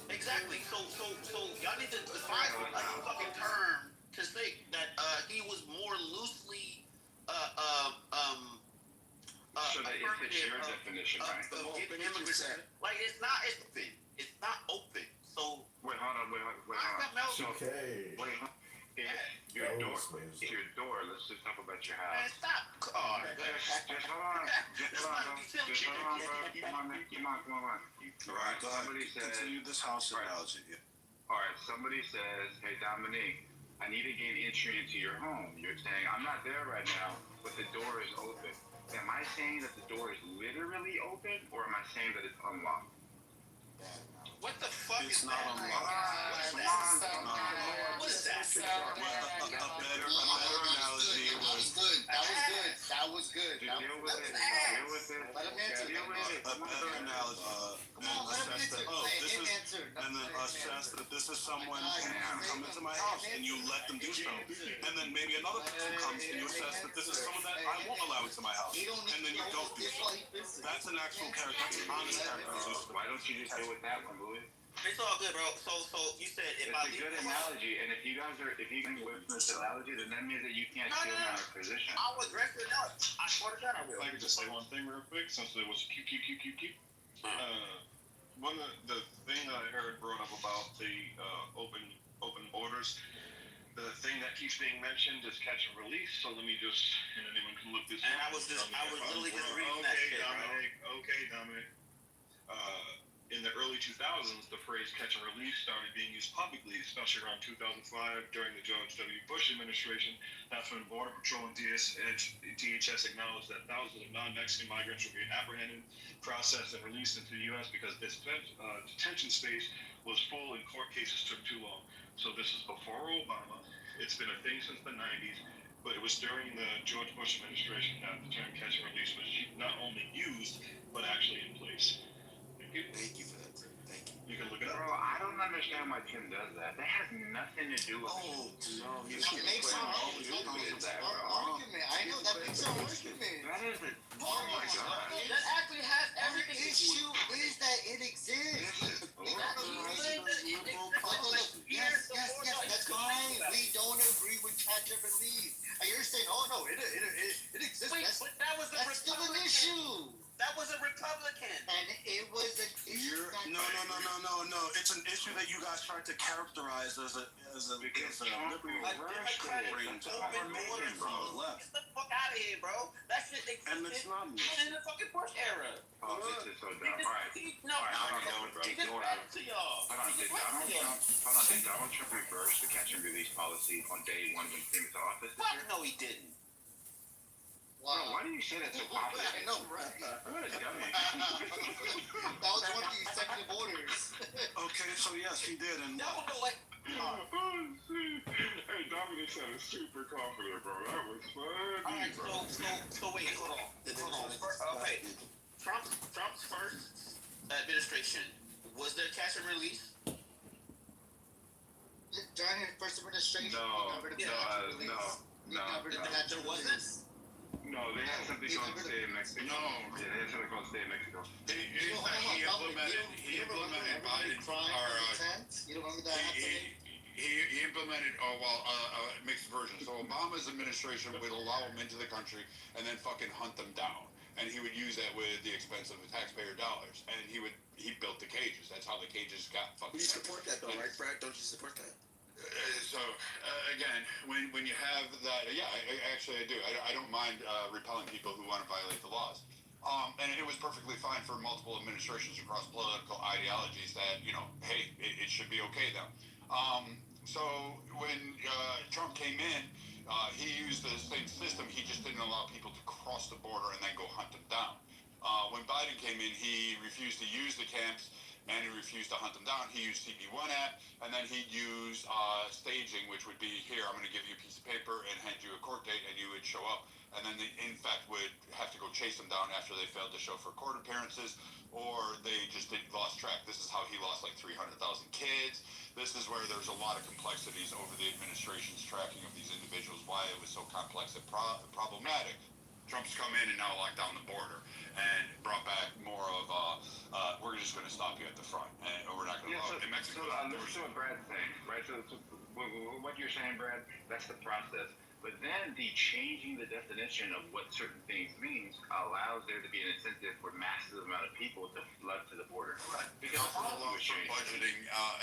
Exactly. So y'all need to define a fucking term to say that he was more loosely So that it fits your definition, right? Like it's not open. It's not open. So wait, hold on. So, if your door, let's just talk about your house. Man, stop. Oh, Just hold on. Come on. Right, go ahead. Somebody says, continue this house analogy. all right, somebody says, hey, Dominique, I need to gain entry into your home. You're saying, I'm not there right now, but the door is open. Am I saying that the door is literally open, or am I saying that it's unlocked? what the fuck It's is not that? unlocked. What is that? A better analogy was That was good. Deal with it. Let him answer. a better analogy. Assess that. Oh, this is, and then assess that this is someone who can come into my house, and you let them do so. And then maybe another person comes, and you assess that this is someone that I won't allow into my house, and then you don't do so. That's an actual character. That's an honest characterization. Why don't you just deal with that one, Louis? It's all good, bro. So you said if It's a good analogy, and if you can whip this analogy, then that means that you can't steal my position. I'll address it now. I swear to God, I will. If I could just say one thing real quick, since there was Q. One of the thing that I heard brought up about the open borders, the thing that keeps being mentioned is catch and release. So let me just, and anyone can look this And up. I was literally just reading that shit, bro. Okay, Dominic. In the early 2000s, the phrase catch and release started being used publicly, especially around 2005 during the George W. Bush administration. That's when Border Patrol and DHS acknowledged that thousands of non-Mexican migrants were being apprehended, processed, and released into the U.S. because this detention space was full and court cases took too long. So this is before Obama. It's been a thing since the 90s, but it was during the George Bush administration that the term catch and release was not only used, but actually in place. Thank you for that, Tim. Thank you. You can look it up. Bro, I don't understand why Tim does that. That has nothing to do with It makes an argument. I know that makes an argument. That is a... Oh my God. That actually has everything. The issue is that it exists. Yes, that's fine. We don't agree with catch and release. And you're saying, oh no, it exists. Wait, but that was a That's still an issue. That was a Republican. And it was an issue. No. It's an issue that you guys tried to characterize as a liberal brain to from the left. Get the fuck out of here, bro. That shit existed And it's not. in the fucking Bush era. Oh, this is so dumb. All right. He just read it to y'all. Did Donald Trump reverse the catch and release policy on day one when he came into office? Fuck no, he didn't. Bro, why do you say that so confident? I know, right? What a dummy. That was one of the executive orders. Okay, so yes, he did, and That was like. Hey, Dominic sounded super confident, bro. That was funny. Alright, so wait, hold on. Okay. Trump's first administration, was there catch and release? During his first administration, No. There wasn't? No, they had something called Stay in Mexico. No. Yeah, they had something called Stay in Mexico. He implemented Biden, You don't remember that? he implemented, mixed version. So Obama's administration would allow him into the country and then fucking hunt them down. And he would use that with the expense of the taxpayer dollars. And he built the cages. That's how the cages got fucking. You support that though, right, Brad? Don't you support that? Again, when you have that, yeah, I do. I don't mind repelling people who want to violate the laws. And it was perfectly fine for multiple administrations across political ideologies that, hey, it should be okay then. So when Trump came in, he used the same system. He just didn't allow people to cross the border and then go hunt them down. When Biden came in, he refused to use the camps and he refused to hunt them down. He used CB1 app, and then he'd use staging, which would be, here, I'm going to give you a piece of paper and hand you a court date, and you would show up. And then they, in fact, would have to go chase them down after they failed to show for court appearances, or they just lost track. This is how he lost like 300,000 kids. This is where there's a lot of complexities over the administration's tracking of these individuals, why it was so complex and problematic. Trump's come in and now locked down the border and brought back more of we're just going to stop you at the front, and we're not going to allow in Mexico. Listen to what Brad's saying, right? So what you're saying, Brad, that's the process. But then the changing the definition of what certain things means allows there to be an incentive for massive amount of people to flood to the border. Right. Because it allows for budgeting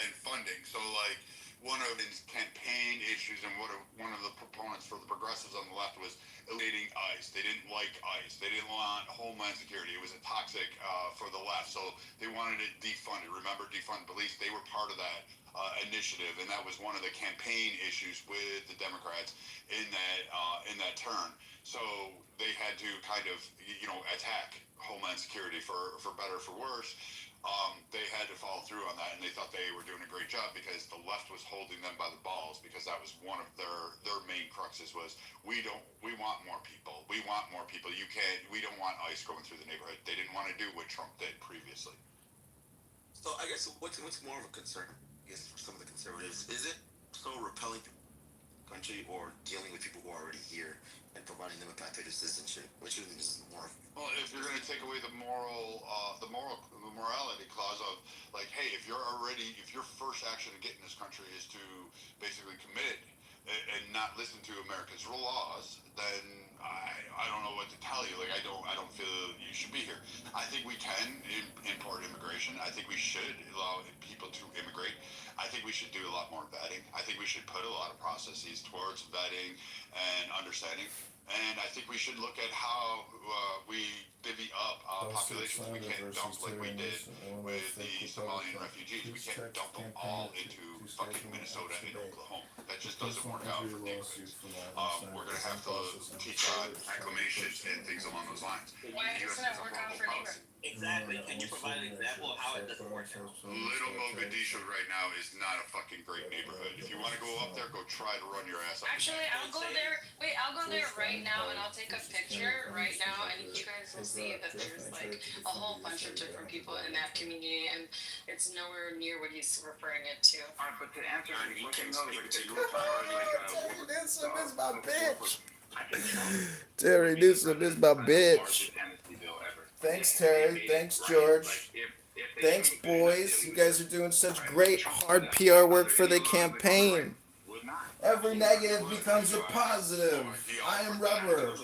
and funding. So, like, one of his campaign issues and one of the proponents for the progressives on the left was eliminating ICE. They didn't like ICE. They didn't want Homeland Security. It was a toxic for the left. So they wanted it defunded. Remember, defund police? They were part of that initiative, and that was one of the campaign issues with the Democrats in that turn. So they had to kind of, attack Homeland Security for better or for worse. They had to follow through on that, and they thought they were doing a great job because the left was holding them by the balls, because that was one of their main cruxes was we want more people. We want more people. We don't want ICE going through the neighborhood. They didn't want to do what Trump did previously. So I guess what's more of a concern, I guess, for some of the conservatives, is it so repelling the country or dealing with people who are already here and providing them a pathway to citizenship, which is more. Well, if you're going to take away the morality clause of, like, hey, if your first action to get in this country is to basically commit and not listen to America's laws, then I don't know what to tell you. Like, I don't feel you should be here. I think we can import immigration. I think we should allow people to immigrate. I think we should do a lot more vetting. I think we should put a lot of processes towards vetting and understanding. And I think we should look at how we divvy up populations. We can't dump like we did with the Somalian refugees. We can't dump them all into fucking Minnesota and Oklahoma. That just doesn't work out for neighborhoods. We're going to have to teach acclimations and things along those lines. Why doesn't it work out for neighborhoods? Exactly. Can you provide an example of how it doesn't work out? Little Mogadishu right now is not a fucking great neighborhood. If you want to go up there, go try to run your ass up. Actually, I'll go there. Wait, I'll go there right now, and I'll take a picture right now, and you guys will see that there's like a whole bunch of different people in that community, and it's nowhere near what he's referring it to. Alright, but to answer, looking over, you were talking Newsom is my bitch. Terry Newsom is my bitch. Thanks, Terry. Thanks, George. Thanks, boys. You guys are doing such great, hard PR work for the campaign. Every negative becomes a positive. I am rubber.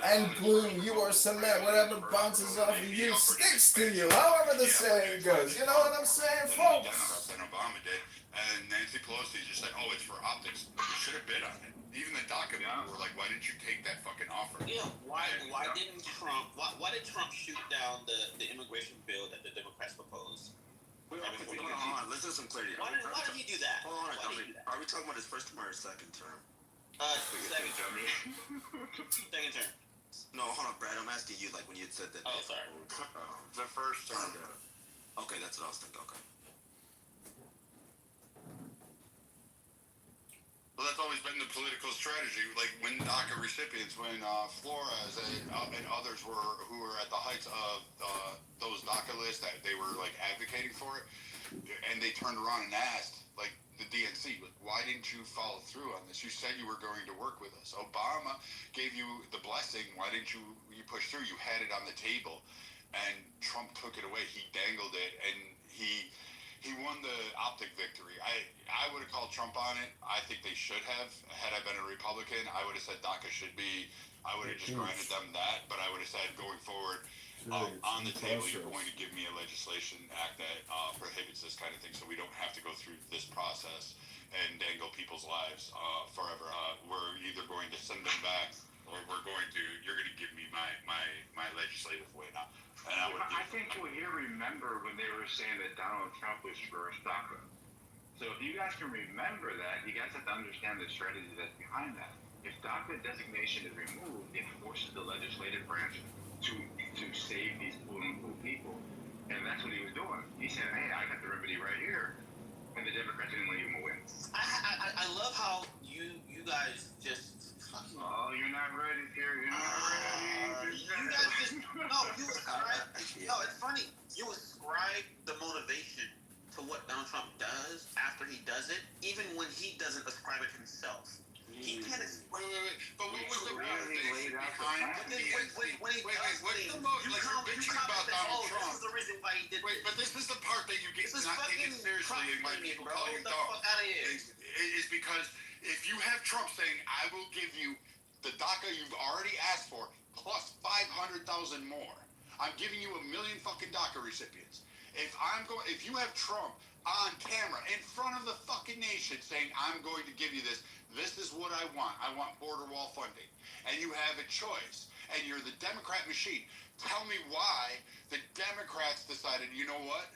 And glue, you are cement. Whatever bounces off of you sticks to you. However the saying goes. You know what I'm saying, folks? And Obama did. And Nancy Pelosi just said, oh, it's for optics. You should have bid on it. Even the DACA people were like, why didn't you take that fucking offer? Yeah, why did Trump shoot down the immigration bill that the Democrats proposed? Hold on, let's do some clarity. Why did he do that? Hold on, are we talking about his first term or his second term? Second term. Second term. No, hold on, Brad. I'm asking you, like, when you said that. Oh, sorry. The first term. Okay, that's what I was thinking. Okay. Well, that's always been the political strategy. Like when DACA recipients, when Flores and others who were at the heights of those DACA lists, that they were like advocating for it, and they turned around and asked, like the DNC, like, why didn't you follow through on this? You said you were going to work with us. Obama gave you the blessing. Why didn't you push through? You had it on the table, and Trump took it away. He dangled it, and he won the optic victory. I would have called Trump on it. I think they should have. Had I been a Republican, I would have said DACA should be, I would have just granted them that, but I would have said going forward, on the table, you're going to give me a legislation act that prohibits this kind of thing so we don't have to go through this process and dangle people's lives forever. We're either going to send them back or you're going to give me my legislative way now. I think what you remember when they were saying that Donald Trump was for DACA. So if you guys can remember that, you guys have to understand the strategy that's behind that. If DACA designation is removed, it forces the legislative branch to save these quote-unquote people. And that's what he was doing. He said, hey, I got the remedy right here. And the Democrats didn't let him win. I love how you guys just fucking... Oh, you're not ready, Terry. You're not ready. You guys just... No, you ascribe... No, it's funny. You ascribe the motivation to what Donald Trump does after he does it, even when he doesn't ascribe it himself. He can't... Wait. But what was the motivation behind the when he does what's the you come about Donald Trump? This is the reason why he did Wait, but this is the part that you get not taken seriously and why people call you dumb. Is because if you have Trump saying, I will give you the DACA you've already asked for, plus 500,000 more. I'm giving you 1 million fucking DACA recipients. If you have Trump on camera in front of the fucking nation saying, I'm going to give you this is what I want border wall funding, and you have a choice, and you're the Democrat machine, tell me why the Democrats decided, you know what,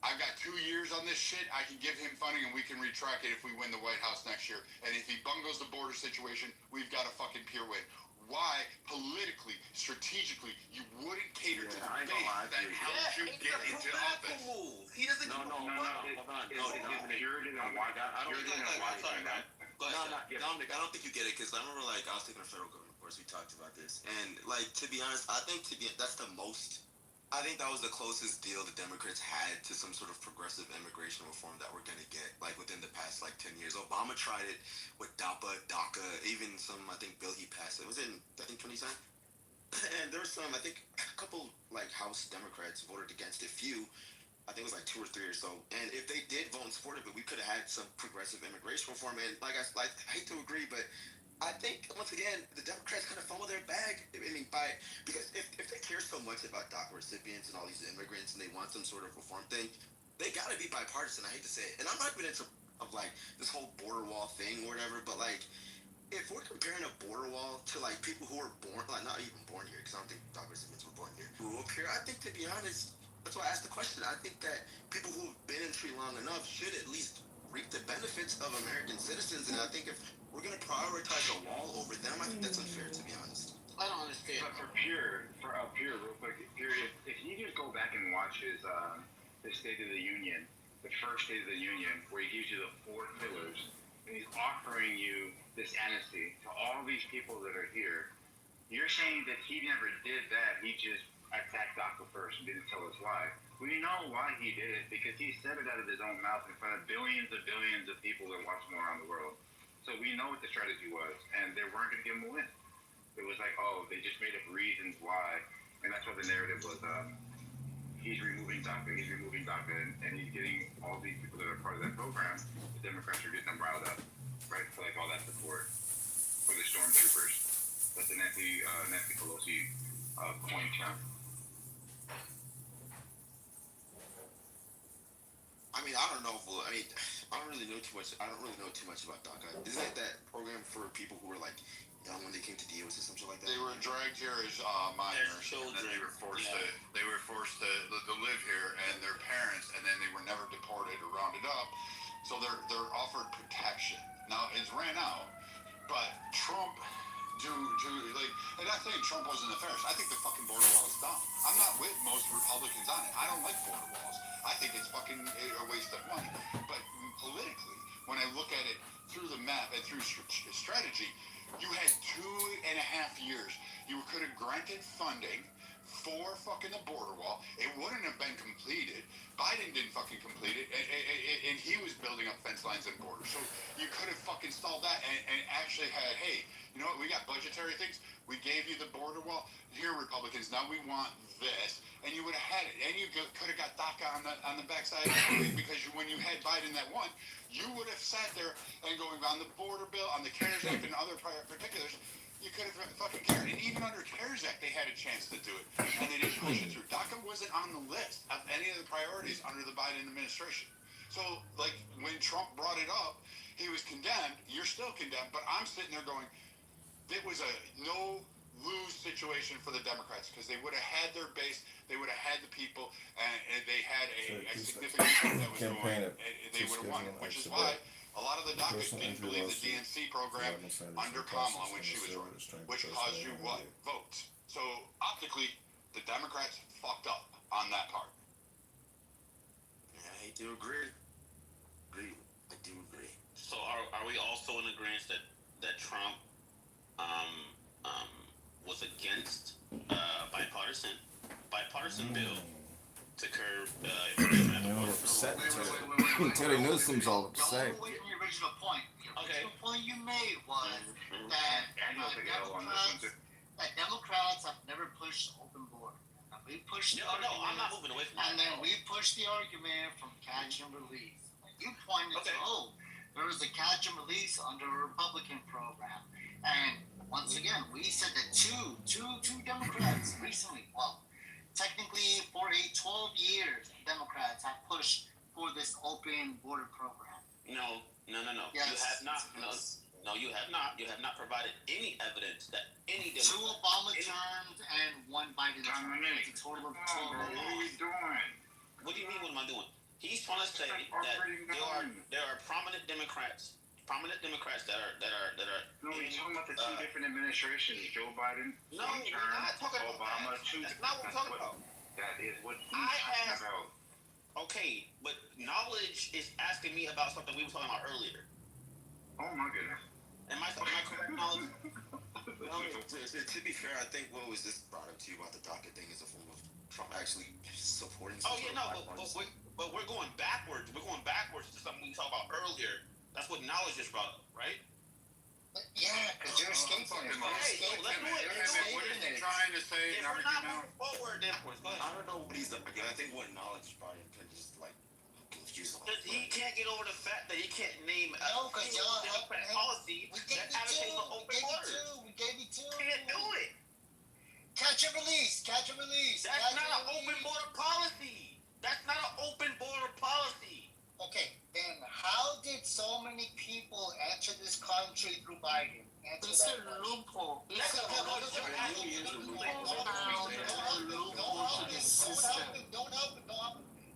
I've got 2 years on this shit, I can give him funding and we can retract it if we win the White House next year, and if he bungles the border situation, we've got a fucking pure win. Why, politically, strategically, you wouldn't cater to the base that helps you get into office? He doesn't... No, hold on. Dominic, I don't think you get it, because I remember, like, I was taking a federal government course, we talked about this, and, like, to be honest, I think that's the most... I think that was the closest deal the Democrats had to some sort of progressive immigration reform that we're going to get, like, within the past, like, 10 years. Obama tried it with DACA, even some, I think, bill he passed. It was in, I think, 2010. And there was some, I think, a couple, like, House Democrats voted against it. Few, I think it was, like, 2 or 3 or so. And if they did vote in support of it, we could have had some progressive immigration reform. And, I hate to agree, but I think, once again, the Democrats kind of fumble their bag. I mean, because if they care so much about DACA recipients and all these immigrants and they want some sort of reform thing, they got to be bipartisan, I hate to say it. And I'm not even into, like, this whole border wall thing or whatever, but, like, if we're comparing a border wall to, like, people who are born, like, not even born here, because I don't think DACA recipients were born here, who grew up here, I think, to be honest, that's why I asked the question. I think that people who have been in Sri long enough should at least reap the benefits of American citizens, and I think if we're going to prioritize a wall over them, I think that's unfair, to be honest. I don't understand. But for Pure, real quick, if you just go back and watch his State of the Union, the first State of the Union, where he gives you the 4 pillars, and he's offering you this amnesty to all these people that are here, you're saying that he never did that, he just attacked DACA first and didn't tell us why. We know why he did it, because he said it out of his own mouth in front of billions of people that watch him around the world. So we know what the strategy was, and they weren't going to give him a win. It was like, oh, they just made up reasons why, and that's what the narrative was. He's removing DACA, and he's getting all these people that are part of that program. The Democrats are getting them riled up, right, for like all that support for the stormtroopers. That's the Nancy Pelosi coin count. I mean, I don't know I don't really know too much. I don't really know too much about DACA. Isn't it that program for people who were like young when they came to the U.S. or something like that? They were dragged here as minors, and then they were forced to live here, and their parents, and then they were never deported or rounded up. So they're offered protection. Now it's ran out, but Trump. I'm not saying Trump wasn't nefarious. I think the fucking border wall is dumb. I'm not with most Republicans on it. I don't like border walls. I think it's fucking a waste of money. But politically, when I look at it through the map and through strategy, you had 2.5 years. You could have granted funding for fucking the border wall. It wouldn't have been completed. Biden didn't fucking complete it, and he was building up fence lines and borders. So you could have fucking stalled that and actually had, hey, you know what, we got budgetary things. We gave you the border wall. Here, Republicans, now we want this. And you would have had it. And you could have got DACA on the backside because when you had Biden that won, you would have sat there and going on the border bill, on the CARES Act and other particulars, you could have fucking cared. And even under CARES Act, they had a chance to do it. And they didn't push it through. DACA wasn't on the list of any of the priorities under the Biden administration. So, like, when Trump brought it up, he was condemned. You're still condemned. But I'm sitting there going, it was a no lose situation for the Democrats because they would have had their base, they would have had the people, and they had a significant vote that was going, and they would have won it. Which is why a lot of the dockets didn't believe the DNC program under Kamala when she was running, which caused you what? Votes. So optically, the Democrats fucked up on that part. Yeah, I do agree. I do agree. So are we also in agreement that Trump was against bipartisan bill to curb Terry Newsom's all upset. Don't wait from the original point. The original point you made was that Democrats have never pushed open border. We pushed the argument, I'm not moving away from that. and then we pushed the argument from catch and release. You pointed to, there was a catch and release under a Republican program. And once again, we said that two Democrats recently, well, technically for 12 years, Democrats have pushed for this open border program. No. Yes. You have not. No, you have not. You have not provided any evidence that any Two Obama terms and one Biden term. It's a total of 12. What are you doing? What do you mean? What am I doing? He's trying to say that there are prominent Democrats that are. No, we're talking about the two different administrations. Joe Biden. No, we're not talking about Obama. That's not what we're talking about. That is what he's talking about. Okay, but knowledge is asking me about something we were talking about earlier. Oh my goodness. Am I correct, knowledge? Well, to be fair, I think what was this brought up to you about the docket thing is a form of Trump actually supporting. But we're going backwards. We're going backwards to something we talked about earlier. That's what knowledge just brought up, right? Yeah, because you're escaping it. Okay, so let's do it. What is he trying to say? If we're not moving forward, then go ahead. I don't know what he's up against. I think what knowledge is probably just like confused. He can't get over the fact that he can't name a Democrat policy that advocates for open borders. We gave you two. Can't do it. Catch and release. That's not an open border policy. That's not an open border policy. Okay, then how did so many people enter this country through Biden? It's a loophole. Don't help me.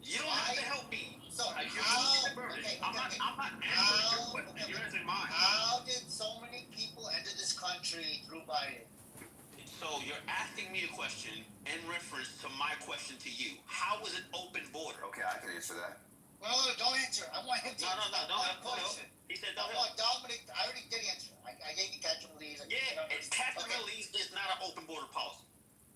You don't have to help me. So I'm not answering your question. You're answering mine. How did so many people enter this country through Biden? So you're asking me a question in reference to my question to you. How was it open border? Okay, I can answer that. No, don't answer. I want him to answer. Don't help. He said don't help. Dominic, I already did answer. I gave you catch and release. Catch and release is not an open border policy.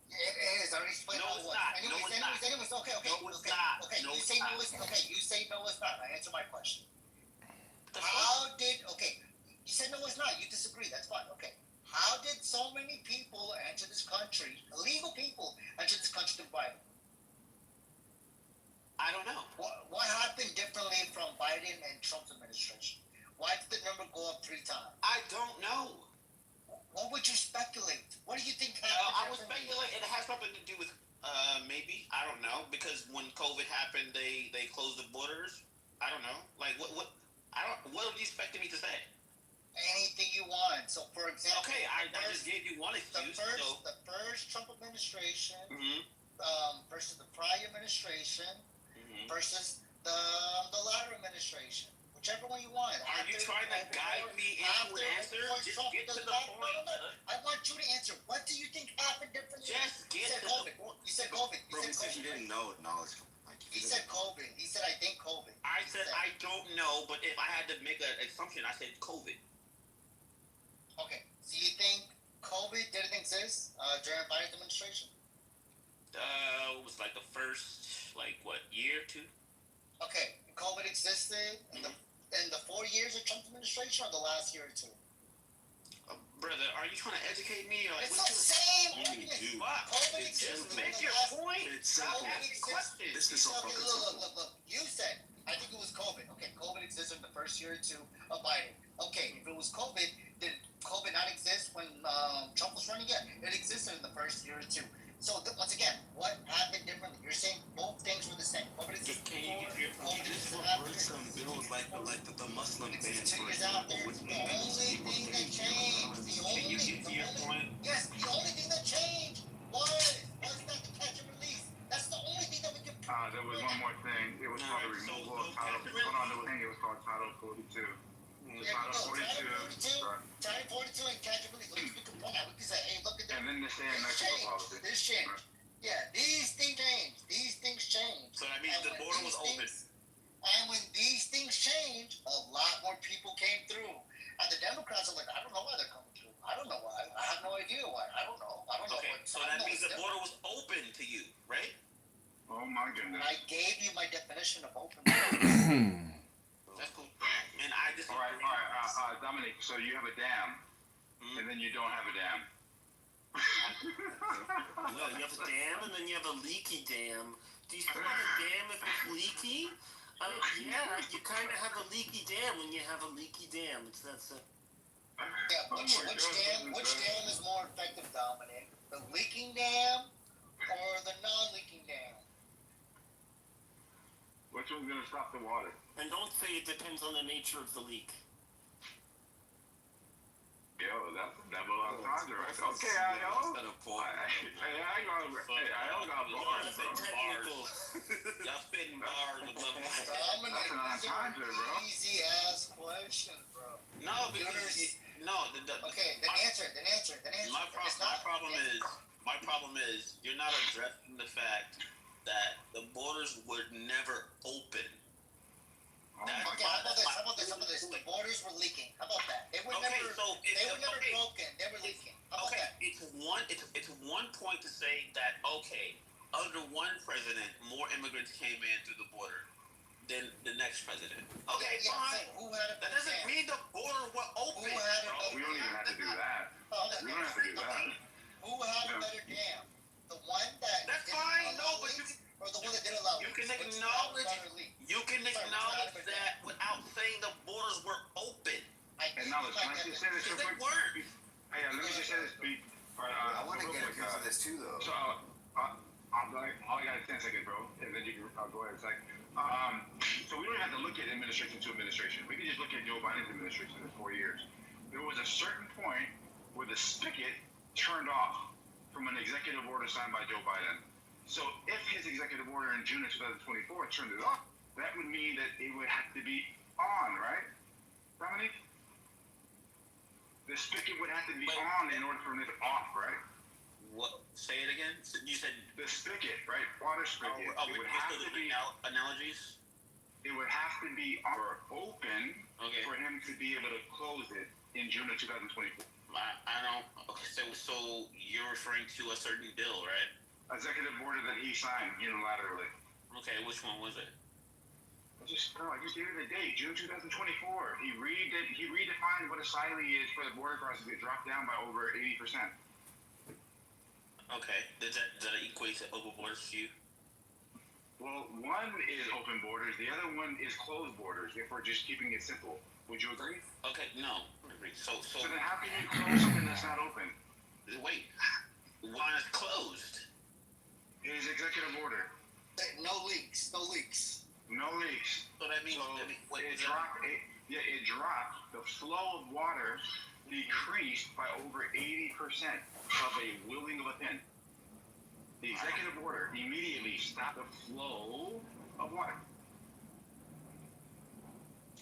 It is. I already explained No, it's not. Anyways, okay. No, it's not. Okay, No, you it's say not. no, it's okay. You say no, it's not. I answer my question. You said no, it's not. You disagree. That's fine. Okay. How did so many people enter this country, illegal people, enter this country through Biden? I don't know. What happened differently from Biden and Trump's administration? Why did the number go up 3 times? I don't know. What would you speculate? What do you think happened? I would speculate it has something to do with maybe, I don't know, because when COVID happened, they closed the borders. I don't know. Like what are you expecting me to say? Anything you want. So, for example, okay, I just gave you one excuse. The first Trump administration Mm-hmm. Versus the prior administration versus the latter administration. Whichever one you want. Are you trying to guide me into an answer? Just get to the point. I want you to answer. What do you think happened differently? Just get to the point. You said COVID. Bro, he said he didn't know knowledge. He said COVID. He said, I think COVID. I said I don't know, but if I had to make an assumption, I said COVID. Okay. So you think COVID didn't exist during Biden's administration? It was like the first, year or two. Okay. COVID existed in the 4 years of Trump's administration or the last year or two? Brother, are you trying to educate me? Or it's the same. COVID existed. Make your point. It's simple. This is so fucking simple. Look. You said, I think it was COVID. Okay, COVID existed in the first year or two of Biden. Okay, if it was COVID, did COVID not exist when Trump was running? Yeah, it existed in the first year or two. So once again, what happened differently? You're saying both things were the same. COVID existed before. COVID existed after. Some bills like the Muslim ban. The only thing that changed. Can you get to your point? Yes, the only thing things change. Yeah, these things change. These things change. So that means And the when border was these open. And when these things change, a lot more people came through. And the Democrats are like, I don't know why they're coming through. I don't know why. I have no idea why. I don't know. I don't know. Okay, so that means the border was open to you, right? Oh my goodness. I gave you my definition of open. That's cool. And I just. All right, Dominic. So you have a dam, and then you don't have a dam. No, you have a dam, and then you have a leaky dam. Do you still have a dam if it's leaky? Yeah, you kind of have a leaky dam when you have a leaky dam. That's it. Yeah, which dam is more effective, Dominic? The leaking dam or the non-leaking dam? Which one's gonna stop the water? And don't say it depends on the nature of the leak. Yo, that's a double entendre, right? Okay, I know. I don't got bars, bro. Y'all spitting bars above my head. That's an entendre, bro. Easy ass question, bro. No, because okay, then answer. My problem is you're not addressing the fact that the borders would never open. Okay, how about this? The borders were leaking. How about that? They were never broken. They were leaking. How about that? It's one point to say that under one president more immigrants came in through the border than the next president. Okay, yeah, fine. That doesn't mean the border was open. We don't even have to do that. We don't have to do that. Who had a better dam? The one that That's fine. No, but or the one that didn't allow you can acknowledge that without saying the borders were open. Acknowledge. Can I just say this real quick? Hey, let me just say this, Pete. I want to get into this too, though. So, I got 10 seconds, bro, and then you can go ahead and say. So we don't have to look at administration to administration. We can just look at Joe Biden's administration in 4 years. There was a certain point where the spigot turned off from an executive order signed by Joe Biden. So if his executive order in June of 2024 turned it off, that would mean that it would have to be on, right, Dominique? The spigot would have to be on in order for it off, right? What? Say it again. You said the spigot, right? Water spigot. It would have to be analogies. It would have to be open for him to be able to close it in June of 2024. I don't. Okay, so you're referring to a certain bill, right? Executive order that he signed unilaterally. Okay, which one was it? I just gave it a date, June 2024. He redefined what asylum is for the border crossings. It dropped down by over 80%. Okay, does that equate to open borders to you? Well, one is open borders, the other one is closed borders. If we're just keeping it simple, would you agree? Okay, no, I agree. So then how can you close something that's not open? Wait, why is closed? His executive order. No leaks. No leaks. So that means it dropped. It dropped. The flow of water decreased by over 80% of a willing of a pin. The executive order immediately stopped the flow of water.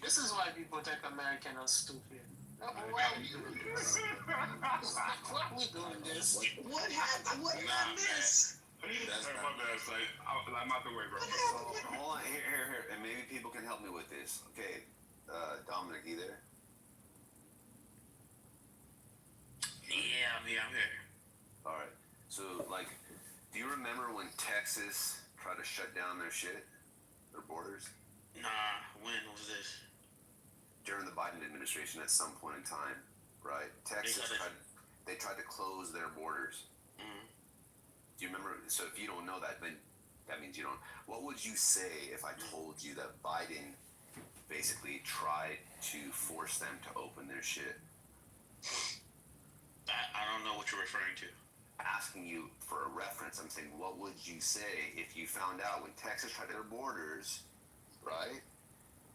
This is why people think Americans are stupid. Why are we doing this? Why are we doing this? What happened? What did I miss? I'm out the way, bro. Hold on, here, and maybe people can help me with this. Okay, Dominic, you there? Yeah, I'm here. All right. So, do you remember when Texas tried to shut down their borders? Nah, when was this? During the Biden administration at some point in time, right? Texas tried to close their borders. Mm-hmm. Do you remember? So if you don't know that, then that means you don't. What would you say if I told you that Biden basically tried to force them to open their shit? I don't know what you're referring to. Asking you for a reference, I'm saying, what would you say if you found out when Texas tried their borders, right?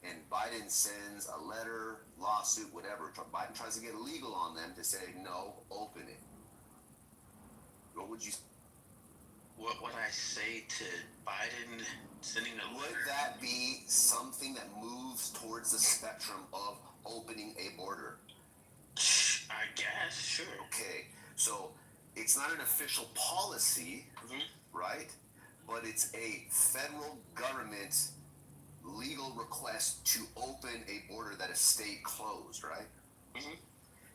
And Biden sends a letter, lawsuit, whatever. Biden tries to get legal on them to say, no, open it. What would you say? What would I say to Biden sending a letter? Would that be something that moves towards the spectrum of opening a border? I guess, sure. Okay, so it's not an official policy, right? But it's a federal government legal request to open a border that a state closed, right?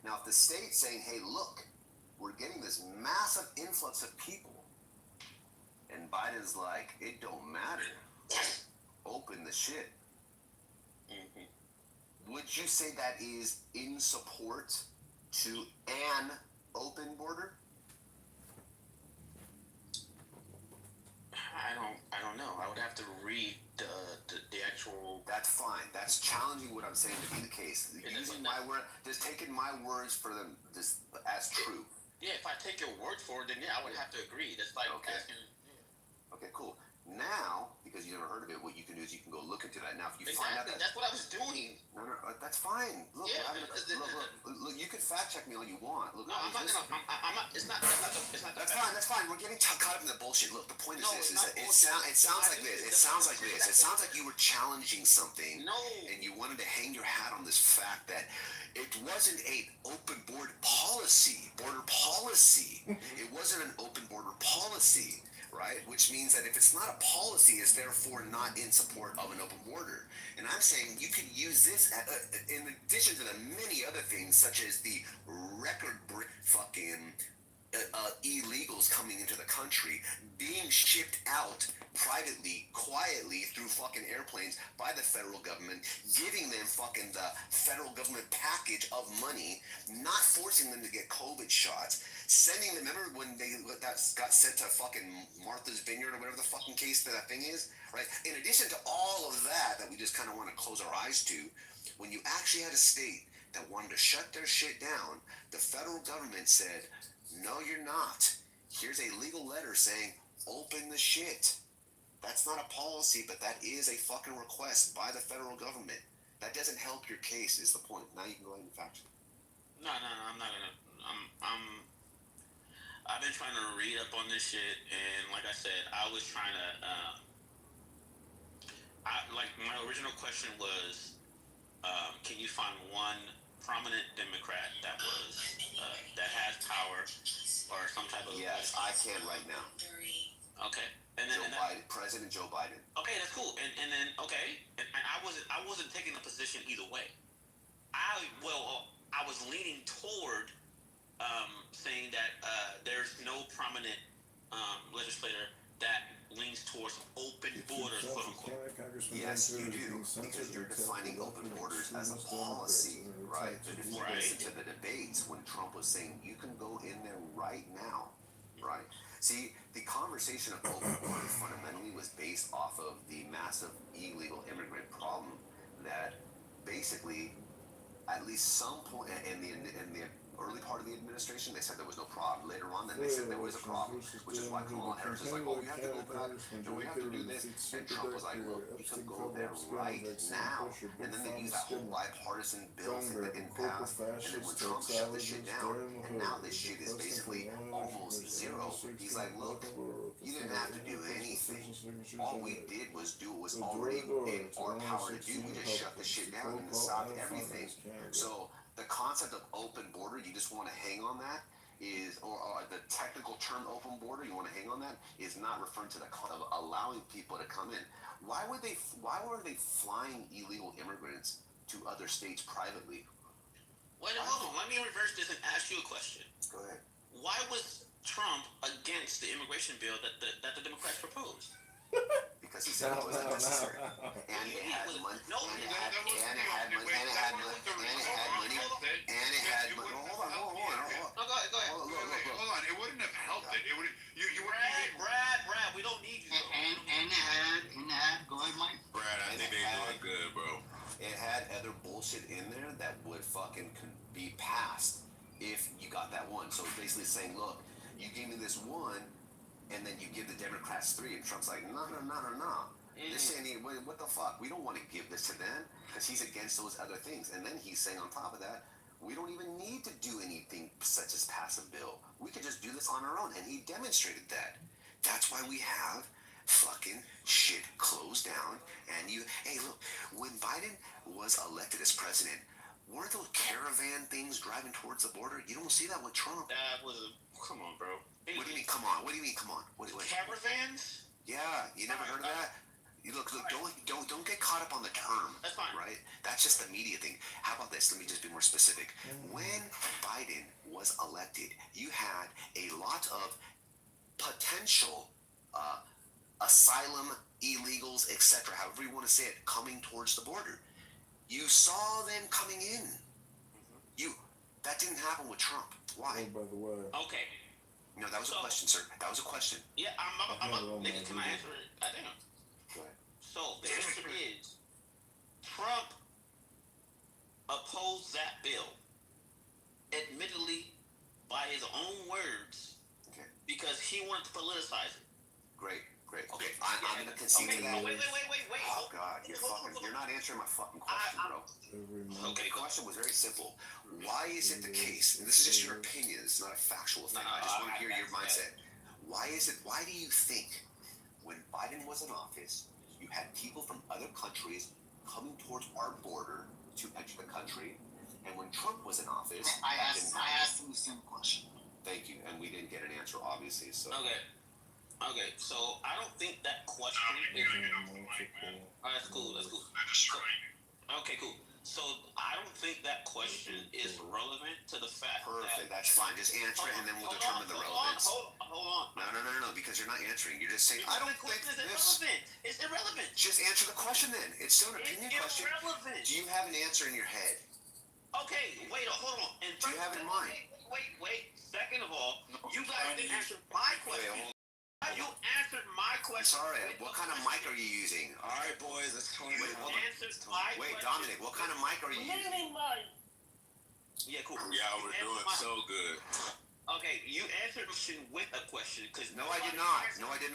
Now, if the state's saying, hey, look, we're getting this massive influx of people, and Biden's like, it don't matter, open the shit. Would you say that is in support to an open border? I don't know. I would have to read the actual. That's fine. That's challenging what I'm saying to be the case. Using my word, just taking my words for them just as true. Yeah, if I take your word for it, then yeah, I would have to agree. That's like asking. Okay, cool. Now, because you never heard of it, what you can do is you can go look into that. Now, if you find out that's what I was doing. No, that's fine. Look, look, you can fact check me all you want. Look, no, I'm not gonna. I'm not. It's not. That's fine. That's fine. We're getting caught up in the bullshit. Look, the point is this: is that it sounds like this. It sounds like this. It sounds like you were challenging something. No. And you wanted to hang your hat on this fact that it wasn't a open border policy. It wasn't an open border policy. Right? Which means that if it's not a policy, it's therefore not in support of an open border. And I'm saying you could use this in addition to the many other things, such as the record fucking illegals coming into the country, being shipped out privately, quietly through fucking airplanes by the federal government, giving them fucking the federal government package of money, not forcing them to get COVID shots, sending them, remember when they got sent to fucking Martha's Vineyard or whatever the fucking case that thing is, right? In addition to all of that we just kind of want to close our eyes to, when you actually had a state that wanted to shut their shit down, the federal government said, no, you're not. Here's a legal letter saying, open the shit. That's not a policy, but that is a fucking request by the federal government. That doesn't help your case, is the point. Now you can go ahead and fact check. No, I'm not gonna. I've been trying to read up on this shit, and like I said, I was trying to. Like my original question was, can you find one prominent Democrat that was that has power or some type of? Yes, I can right now. Okay, and then President Joe Biden. Okay, that's cool. And then and I wasn't taking a position either way. I was leaning toward saying that there's no prominent legislator that leans towards open borders, quote unquote. Yes, you do, because you're defining open borders as a policy, right? But if you listen to the debates when Trump was saying you can go in there right now, right? See, the conversation of open borders fundamentally was based off of the massive illegal immigrant problem that basically, at least some point in the early part of the administration, they said there was no problem. Later on, then they said there was a problem, which is why Kamala Harris is like, oh, we have to open up, and we have to do this. And Trump was like, look, we can go there right now. And then they used that whole bipartisan bill thing that didn't pass. And then when Trump shut this shit down, and now this shit is basically almost zero, he's like, look, you didn't have to do anything. All we did was do what was already in our power to do. We just shut the shit down and stopped everything. So the concept of open border, you just want to hang on that, is, or the technical term open border, you want to hang on that, is not referring to the concept of allowing people to come in. Why were they flying illegal immigrants to other states privately? Wait, hold on. Let me reverse this and ask you a question. Go ahead. Why was Trump against the immigration bill that the Democrats proposed? Because he said it wasn't necessary. And it had money. Hold on. It wouldn't have helped it. It would. You Brad, we don't need you. And it had. Go ahead, Mike. Brad, I think they doing good, bro. It had other bullshit in there that would fucking be passed if you got that one. So it's basically saying, look, you gave me this one, and then you give the Democrats 3, and Trump's like, no. They're saying, what the fuck? We don't want to give this to them, because he's against those other things. And then he's saying on top of that, we don't even need to do anything such as pass a bill. We could just do this on our own, and he demonstrated that. That's why we have fucking shit closed down. And hey, look, when Biden was elected as president, weren't those caravan things driving towards the border? You don't see that with Trump. That was come on, bro. What do you mean, come on? What do you mean, come on? What? Caravans? Yeah, you never heard of that? You look, don't get caught up on the term. That's fine. Right? That's just the media thing. How about this? Let me just be more specific. When Biden was elected, you had a lot of potential asylum illegals, etc., however you want to say it, coming towards the border. You saw them coming in. That didn't happen with Trump. Why? Oh, by the way. Okay. No, that was a question, sir. That was a question. Yeah, nigga, can I answer it? Damn. Go ahead. So the answer is Trump opposed that bill, admittedly by his own words, because he wanted to politicize it. Great. Okay, I'm going to concede to that. Wait. Oh, God, you're not answering my fucking question, bro. Okay, the question was very simple. Why is it the case, and this is just your opinion, it's not a factual thing, I just want to hear your mindset. Why do you think when Biden was in office, you had people from other countries coming towards our border to enter the country, and when Trump was in office... I asked him the same question. Thank you, and we didn't get an answer, obviously, so... Okay, so I don't think that question is... That's cool. Okay, cool. So I don't think that question is relevant to the fact Perfect, that's fine. Just answer it and then we'll determine the relevance. Hold on. No, because you're not answering. You're just saying, I don't think this... It's irrelevant. Just answer the question then. It's still an opinion question. Irrelevant. Do you have an answer in your head? Okay, wait, hold on. Do you have it in mind? Wait. Second of all, you guys didn't answer my question. You answered my question. Sorry, what kind of mic are you using? All right, boys, let's talk. Wait, Dominic, what kind of mic are you using? Yeah, cool. Yeah, we're doing so good. Okay, you answered the question with a question, because No, I did not. Hold on.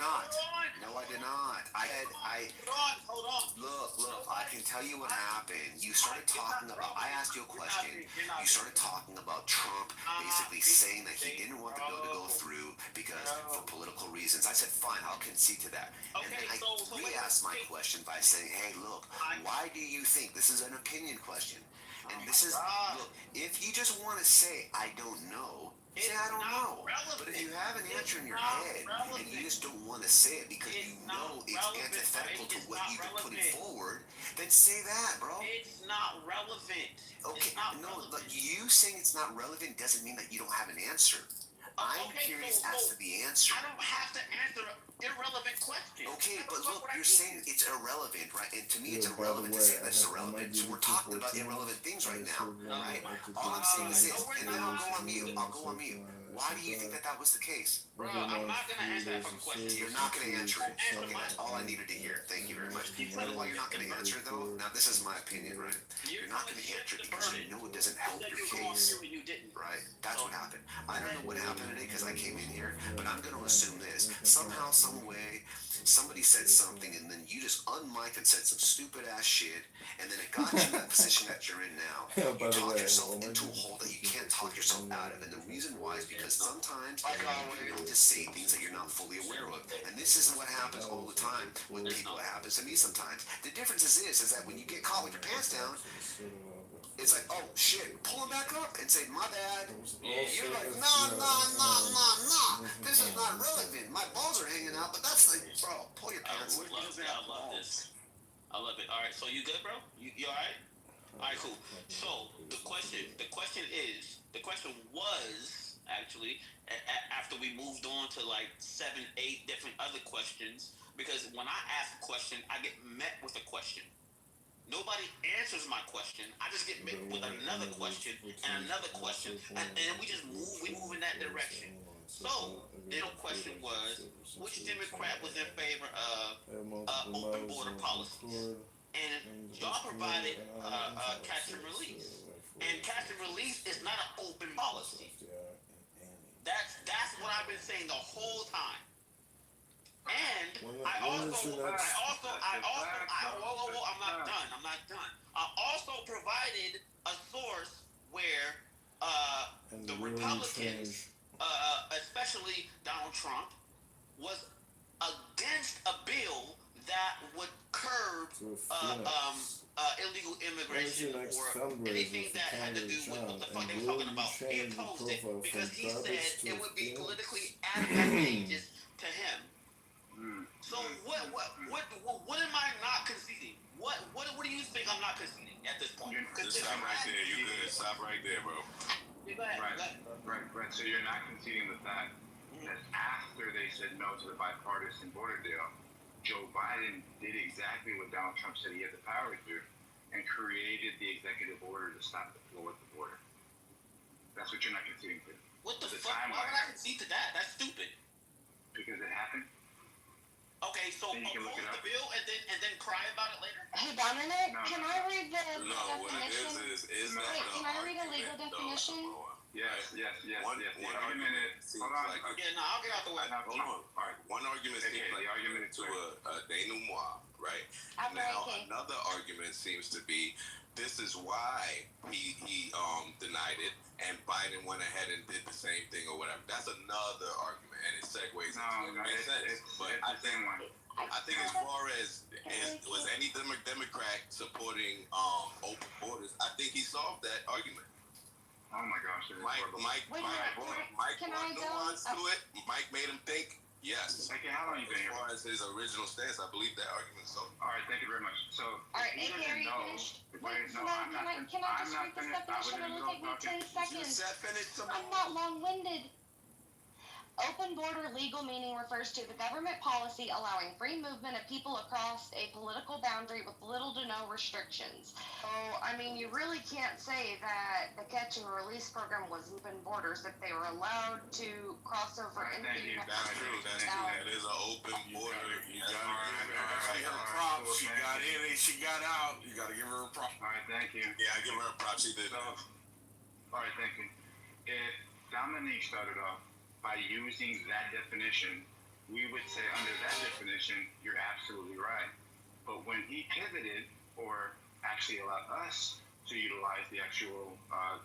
Hold on. Look, I can tell you what happened. You started talking about, I asked you a question. You started talking about Trump basically saying that he didn't want the bill to go through because for political reasons. I said, fine, I'll concede to that. And then I re-asked my question by saying, hey, look, why do you think, this is an opinion question, and this is, look, if you just want to say, I don't know, say I don't know. But if you have an answer in your head and you just don't want to say it because you know it's antithetical to what you've been putting forward, then say that, bro. It's not relevant. Okay, no, but you saying it's not relevant doesn't mean that you don't have an answer. I'm curious as to the answer. I don't have to answer an irrelevant question. Okay, but look, you're saying it's irrelevant, right? And to me, it's irrelevant to say that it's irrelevant. So we're talking about irrelevant things right now, right? All I'm saying is this, and then I'll go on mute. Why do you think that was the case? Bro, I'm not going to answer that fucking question. You're not going to answer it. Okay, that's all I needed to hear. Thank you very much. You know why you're not going to answer it, though? Now, this is my opinion, right? You're not going to answer it because you know it doesn't help your case, right? That's what happened. I don't know what happened today because I came in here, but I'm going to assume this. Somehow, some way, somebody said something, and then you just unmiked and said some stupid-ass shit, and then it got you in that position that you're in now. You talk yourself into a hole that you can't talk yourself out of, and the reason why is because sometimes you just say things that you're not fully aware of. And this isn't what happens all the time with people. It happens to me sometimes. The difference is this, is that when you get caught with your pants down, it's like, oh shit, pull them back up and say, my bad. You're like, nah, this is not relevant. My balls are hanging out, but that's like, bro, pull your pants up. I love this. I love it. All right, so you good, bro? You all right? All right, cool. So the question was actually after we moved on to like 7, 8 different other questions, because when I ask a question, I get met with a question. Nobody answers my question. I just get met with another question and another question, and we move in that direction. So the question was, which Democrat was in favor of open border policies? And y'all provided catch and release. And catch and release is not an open policy. That's what I've been saying the whole time. And I'm not done. I also provided a source where the Republicans, especially Donald Trump, was against a bill that would curb illegal immigration or anything that had to do with what the fuck they were talking about. He opposed it because he said it would be politically advantageous to him. So what am I not conceding? What do you think I'm not conceding at this point? Stop right there. You good? Stop right there, bro. Yeah, go ahead. Right. So you're not conceding the fact that after they said no to the bipartisan border deal, Joe Biden did exactly what Donald Trump said he had the power to do, and created the executive order to stop the flow at the border. That's what you're not conceding to. What the fuck? Why would I concede to that? That's stupid. Because it happened. Okay, so oppose the bill and then cry about it later? Hey, Dominic, can I read the No, what it definition? is not Wait, the can I read a legal argument, definition? Yes. One argument seems like I'll get out the way. hold on. All right, one argument seems like argument to a denouement, right? Now another argument seems to be this is why he denied it, and Biden went ahead and did the same thing or whatever. That's another argument, and it segues into it. It makes sense. But I think as far as was any Democrat supporting open borders, I think he solved that argument. Oh my gosh. Mike brought nuance to it. Mike made him think. Yes. Okay, how long you been here? As far as his original stance, I believe that argument is so. All right, thank you very much. So, all right, hey, Gary, can I just read this definition? It'll take me 10 seconds. I'm not long-winded. Open border legal meaning refers to the government policy allowing free movement of people across a political boundary with little to no restrictions. So, I mean, you really can't say that the catch and release program was open borders if they were allowed to cross over into the United States. That is an open border. You got to give her props. She got in and she got out. You got to give her a prop. All right, thank you. Yeah, I give her a prop. She did. All right, thank you. If Dominique started off by using that definition, we would say under that definition, you're absolutely right. But when he pivoted, or actually allowed us to utilize the actual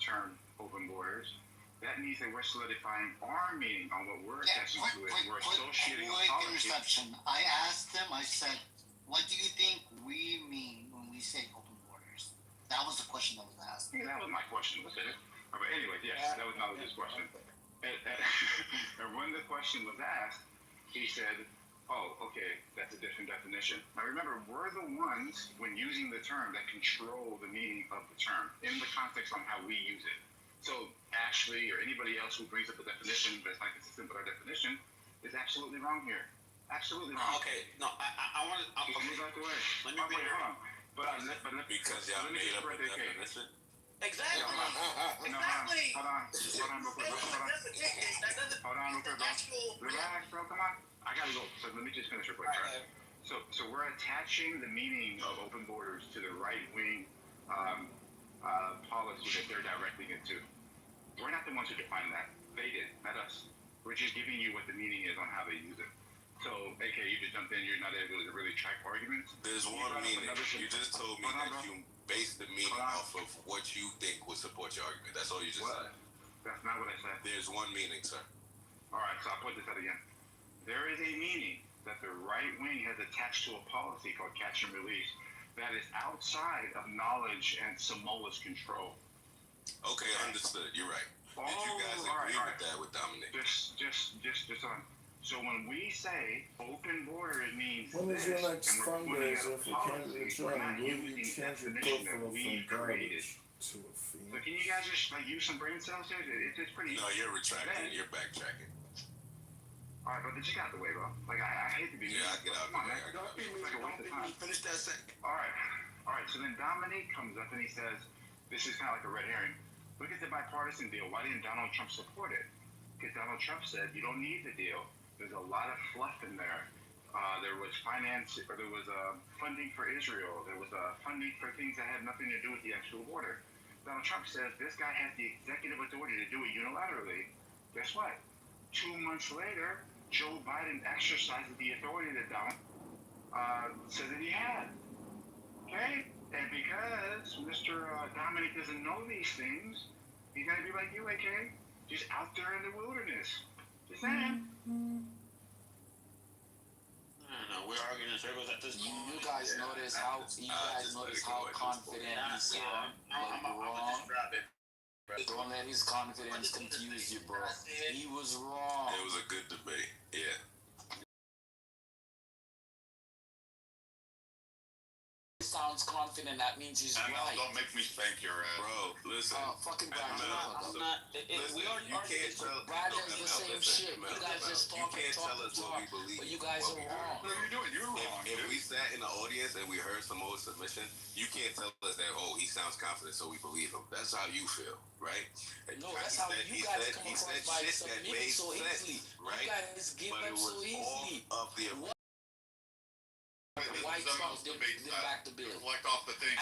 term open borders, that means that we're solidifying our meaning on what we're attaching to it. We're associating a policy. Interception. I asked him, I said, what do you think we mean when we say open borders? That was the question that was asked. Yeah, that was my question, wasn't it? But anyway, yes, that was not his question. And when the question was asked, he said, oh, okay, that's a different definition. Now remember, we're the ones, when using the term, that control the meaning of the term in the context on how we use it. So Ashley or anybody else who brings up a definition that's not consistent with our definition is absolutely wrong here. Absolutely wrong. Okay, no, I want to... Move out the way. Let me read it. Hold on. But because y'all made up a definition. Exactly. Exactly. Hold on real quick. Relax, bro. Come on. I gotta go. So let me just finish real quick. Right. So we're attaching the meaning of open borders to the right-wing policy that they're directing it to. We're not the ones who define that. They did, not us. We're just giving you what the meaning is on how they use it. So, AK, you just jumped in. You're not able to really track arguments. There's one meaning. You just told me that you base the meaning off of what you think would support your argument. That's all you just said. That's not what I said. There's one meaning, sir. All right, so I'll put this out again. There is a meaning that the right wing has attached to a policy called catch and release that is outside of knowledge and Samoa's control. Okay, understood. You're right. Did you guys agree with that with Dominic? Just on. So when we say open border, it means when is your next fundraiser for candidate Trump? Will you change your profile from garbage to a fiend? So can you guys just use some brain cells here? It's pretty. No, you're retracting. You're backtracking. All right, but just get out the way, bro. I hate to be. Yeah, I get out the way. Don't be me. Finish that second. All right. So then Dominique comes up and he says, "This is kind of like a red herring. Look at the bipartisan deal. Why didn't Donald Trump support it? Because Donald Trump said you don't need the deal. There's a lot of fluff in there. There was funding for Israel. There was funding for things that had nothing to do with the actual border. Donald Trump says this guy has the executive authority to do it unilaterally. Guess what? 2 months later, Joe Biden exercised the authority that Donald said that he had. Okay? And because Mr. Dominic doesn't know these things, he's going to be like you, AK, just out there in the wilderness. Just saying. I don't know. We're arguing in circles at this point. You guys notice how confident he sounds, but you're wrong. Don't let his confidence confuse you, bro. He was wrong. It was a good debate. Yeah. Sounds confident, that means he's right. Don't make me spank your ass. Bro, listen. Fucking Brad, listen, Brad does the same shit. You guys just talk and talk and talk, but you guys are wrong. What are you doing? You're wrong. If we sat in the audience and we heard Samoa's submission, you can't tell us that, oh, he sounds confident, so we believe him. That's how you feel, right? No, that's how you guys come across by submitting so easily. Right? You guys give up so easily. Why Trump did back the bill? Reflect off the thing.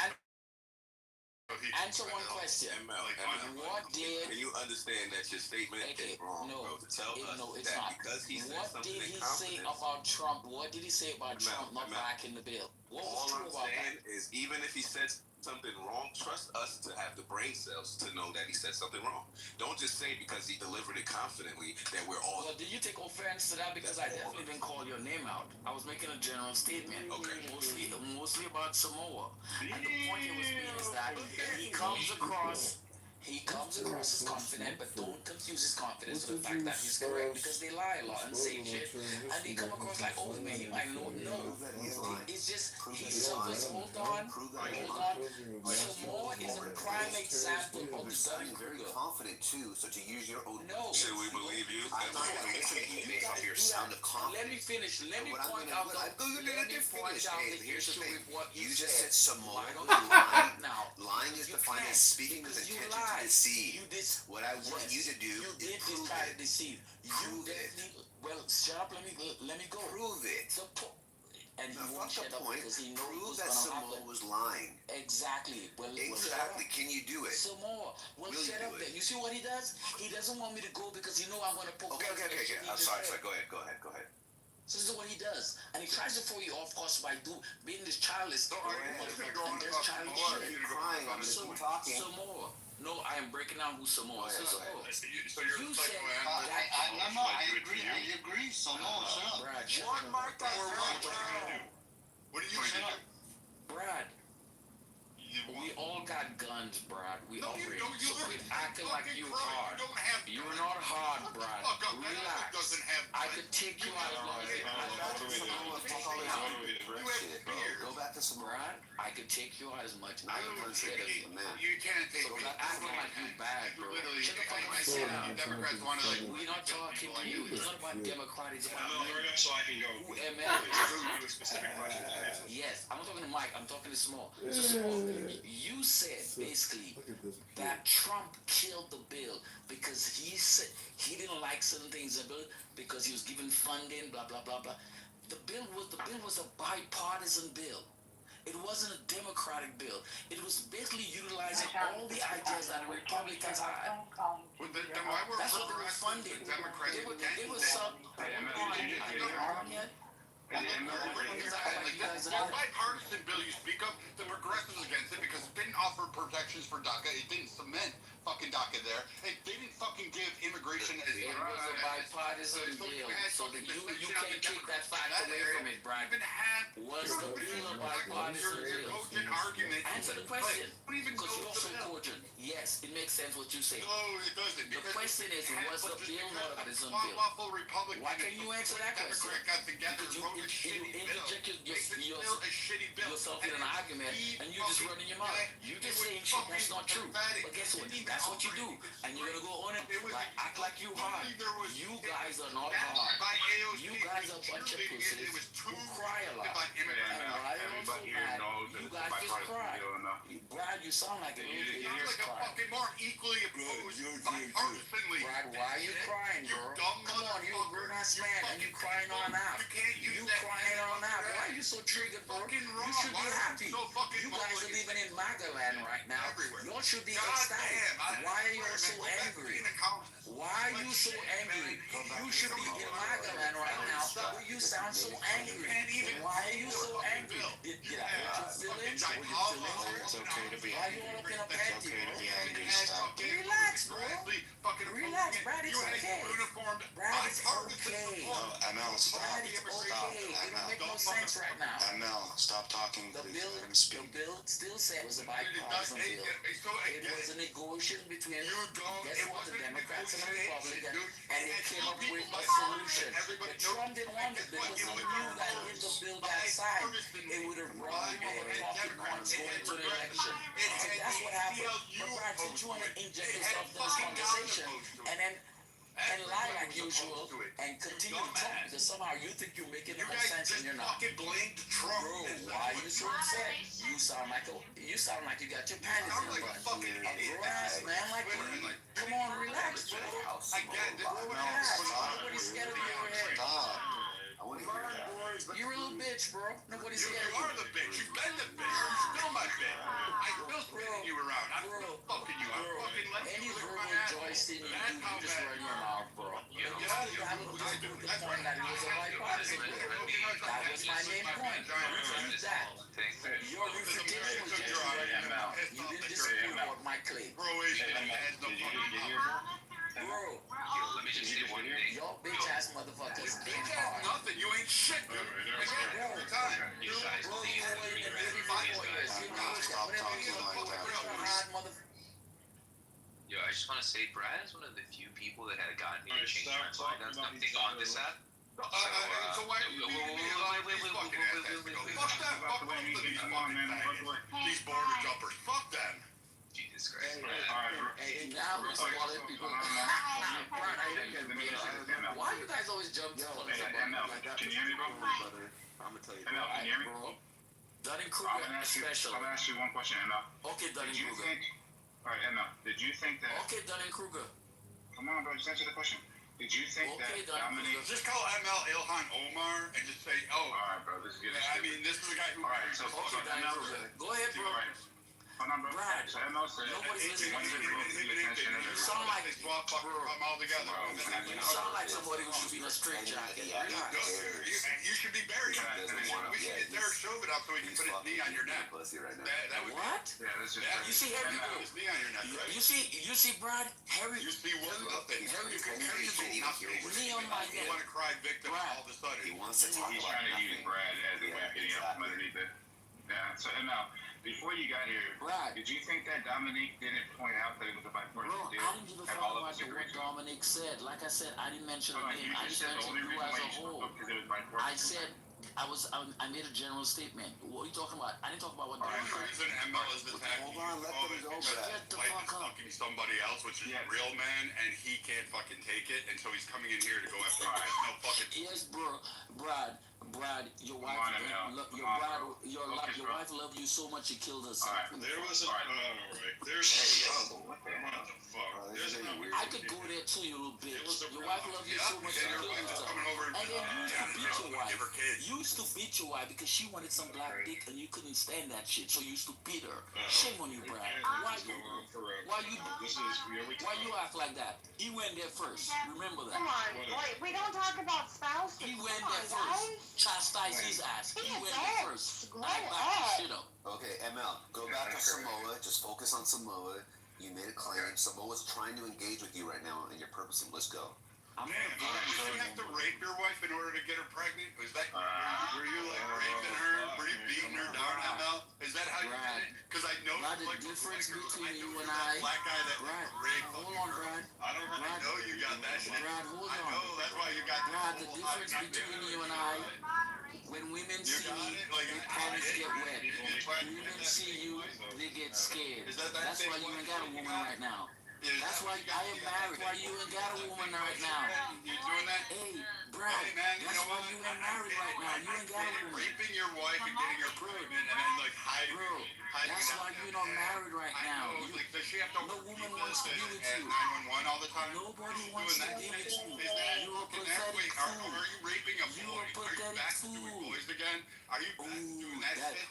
Answer one question. What did... Can you understand that your statement is wrong, bro? To tell us that because he said something in confidence... What did he say about Trump? What did he say about Trump not backing the bill? What was true about that? Is even if he said something wrong, trust us to have the brain cells to know that he said something wrong. Don't just say because he delivered it confidently that we're all... Well, did you take offense to that? Because I definitely didn't call your name out. I was making a general statement. Okay. Mostly about Samoa. And the point it was being is that he comes across as confident, but don't confuse his confidence with the fact that he's correct, because they lie a lot and say shit, and they come across like, oh man, you might know. No, it's just he suffers. Hold on. Samoa is a prime example of the sounding very confident too. So to use your own, should we believe you? I'm not going to listen to you based off your sound of confidence. Let me finish. Let me point out the issue with what you just said. Samoa lying. Lying is defined as speaking with intention to deceive. What I want you to do is prove it. Deceive. Prove it. Well, shut up. Let me go. Prove it. And he won't shut up because he knows prove that Samoa was lying. Exactly. Exactly. Can you do it? Samoa. Well, shut up then. You see what he does? He doesn't want me to go because he know I want to poke. Okay. I'm sorry. Go ahead. So this is what he does, and he tries to throw you off course by being this childless. And there's childish shit. Crying. I'm just talking. Samoa. No, I am breaking down who Samoa is. So you're you said I agree. Samoa, shut up. Brad, what do you say? Brad, we all got guns, Brad. We all quit acting like you hard. You're not hard, Brad. Relax. I could take you out of my Go back to some Brad. I could take you out as much instead of you. You can't take me. Acting like you bad, bro. Democrats want to like. We're not talking to you. It's not about Democrats. It's about so I can go. Yes, I'm not talking to Mike. I'm talking to Small. So Small, you said basically that Trump killed the bill because he said he didn't like certain things in the bill because he was given funding, blah blah blah blah. The bill was a bipartisan bill. It wasn't a Democratic bill. It was basically utilizing all the ideas that the Republicans had. That's what they were funding. It was some. The bipartisan bill you speak of, the progressives against it because it didn't offer protections for DACA. It didn't cement fucking DACA there. It didn't fucking give immigration as it was a bipartisan bill. So that you can't take that fact away from it, Brian. Was the bill a bipartisan bill? Answer the question. Because you're so cogent. Yes, it makes sense what you say. No, it doesn't. The question is, was the bill not a partisan bill? Why can't you answer that question? Because you interject yourself in an argument and you're just running your mouth. You're just saying shit that's not true. But guess what? That's what you do. And you're gonna go on and act like you hard. You guys are not hard. You guys are a bunch of pussies who cry a lot. And I also mad. You guys just cry. Brad, you sound like a little bit. You just cry. Brad, why are you crying, bro? Come on, you're a grown-ass man and you're crying on out. You crying on out. Why are you so triggered, bro? You should be happy. You guys are living in MAGA land right now. Y'all should be ecstatic. Why are you so angry? Why are you so angry? You should be in MAGA land right now, but you sound so angry. Why are you so angry? Did I hurt your feelings? Were your feelings hurt? It's okay to be Why are you all up in a panty, bro? Relax, bro. Relax, Brad. It's okay. Brad, it's okay. I know. stop. Brad, it's okay. It don't make no sense right now. ML, stop talking, please. Let him speak. The bill still said it was a bipartisan bill. It was a negotiation between the Democrats and the Republicans, and it came up with a solution. But Trump didn't want the bill because he knew that if the bill got signed, it would have brought more talking points going into the election. So that's what happened. But Brad, since you want to inject yourself in this conversation, and then lie like usual and continue to talk because somehow you think you're making enough sense and you're not. Bro, why are you so upset? You sound like you got your panties in a bunch. Relax, man. Come on, relax, bro. Nobody's scared of you over here. I want to hear that. You're a little bitch, bro. Nobody's scared of you. You are the bitch. You've been the bitch. You're still my bitch. I'm still spinning you around. I'm still fucking you. I'm fucking letting Any you lick verbal my ass. joysting you do, you just run your mouth, bro. You have a good point that it was a bipartisan bill. That was my main point. Refute that. Your refutation was just running your mouth. You didn't disagree with my claim. Croatia has no fucking mouth. Bro, let me just say one thing. y'all bitch ass motherfuckers ain't Bitch hard. ass nothing. You ain't shit, dude. I say it every time. You guys Bro, believe you that waited we 34 years. You know it's Stop whatever talking you like want. that, You're a please. hard motherfucker. Yo, I just want to say, Brad is one of the few people that had gotten me to change my Stop mind on talking something on this app. So why do you leave me alone? These fucking assholes go. Fuck them. Fuck both of these fucking faggots. These border jumpers. Fuck them. Jesus Christ. Hey, now we're swallowing people. Why you guys always jump to somebody? Can you hear me, bro? I'm gonna tell you. ML, can you hear me? Bro. I'm Dunning-Kruger gonna ask you. special. I'm gonna ask you one question, ML. Okay, Did you Dunning-Kruger. think? All right, ML. Did you think that? Okay, Dunning-Kruger. Come on, bro. Just answer the question. Did you think Okay, that Dominique? Just call ML Ilhan Omar and just say, All right, bro. This is getting I stupid. mean, this is the guy who. All right, so Okay, Dunning-Kruger. Go ahead, bro. Hold on, bro. Brad, So ML said, nobody's listening to you. You sound like- they swap fucking come all together. You sound like somebody who should be in a straitjacket. You should be buried. We should get Derek Chauvin up so he can put his knee on your neck. That would What? Yeah, that's just. You see Harry put go. his knee on your neck, right? You see Brad? Harry. You see what nothing. Harry go. Nothing. Knee on my You neck. want to cry victim Brad. all of a sudden. He wants to talk He's about trying to use nothing. Brad as a way of getting out from underneath it. Yeah. So ML, before you got here, Brad. did you think that Dominique didn't point out that it was a bipartisan Bro, deal? I didn't give a that fuck all of about us what agreed to? Dominic said. Like I said, I didn't mention the You name. I just just said the mentioned only you reason as why a you spoke whole. because it was bipartisan. I said I made a general statement. What are you talking about? I didn't talk about what The Dominic only reason ML is attacking Hold on, let them go, Brad. Get the Mike fuck is up. fucking somebody else, which is a real man, and he can't fucking take it, and so he's coming in here to go after him. There's no fucking. Yes, bro. Brad, your wife, on, ML. your wife loved you so much she killed herself. There was a. There's. What the hell? I could go there too, you little bitch. Your wife loved you so much she killed herself. And then you used to beat your wife. You used to beat your wife because she wanted some black dick and you couldn't stand that shit, so you used to beat her. Shame on you, Brad. Why you act like that? He went there first. Remember that. Come on, wait, we don't talk about spouses. He went Come there on, first. guys. Chastise his ass. He went there first. Grow Back up. that shit up. Okay, ML, go back to Samoa. Just focus on Samoa. You made a claim. Samoa's trying to engage with you right now, and you're purposing. Let's go. I'm Did you have to rape your wife in order to get her pregnant? Was that were you like raping her? Were you beating her down, ML? Is that how you did it? Because I know Brad, the like difference between you you're and that I. black guy that Brad, raped hold on, Brad. I know you got that shit. Brad, hold I on. know that's why you got Brad, the the whole difference high between goddamn you and I, when women see me, their panties get wet. When women see you, they get scared. That's why you ain't got a woman right now. That's why I am married. Why you ain't got a woman right now. You doing that? Hey, Brad, that's why you ain't married right now. You ain't got a woman. Raping your wife and getting her pregnant and then like hiding. That's why you're not married right now. Does she have to No woman wants to be with you. 911 all the time? Nobody wants to be with you. You're a Are pathetic fool. you raping a boy? You're a Are you back to doing fool. boys again? Are you back to doing that shit?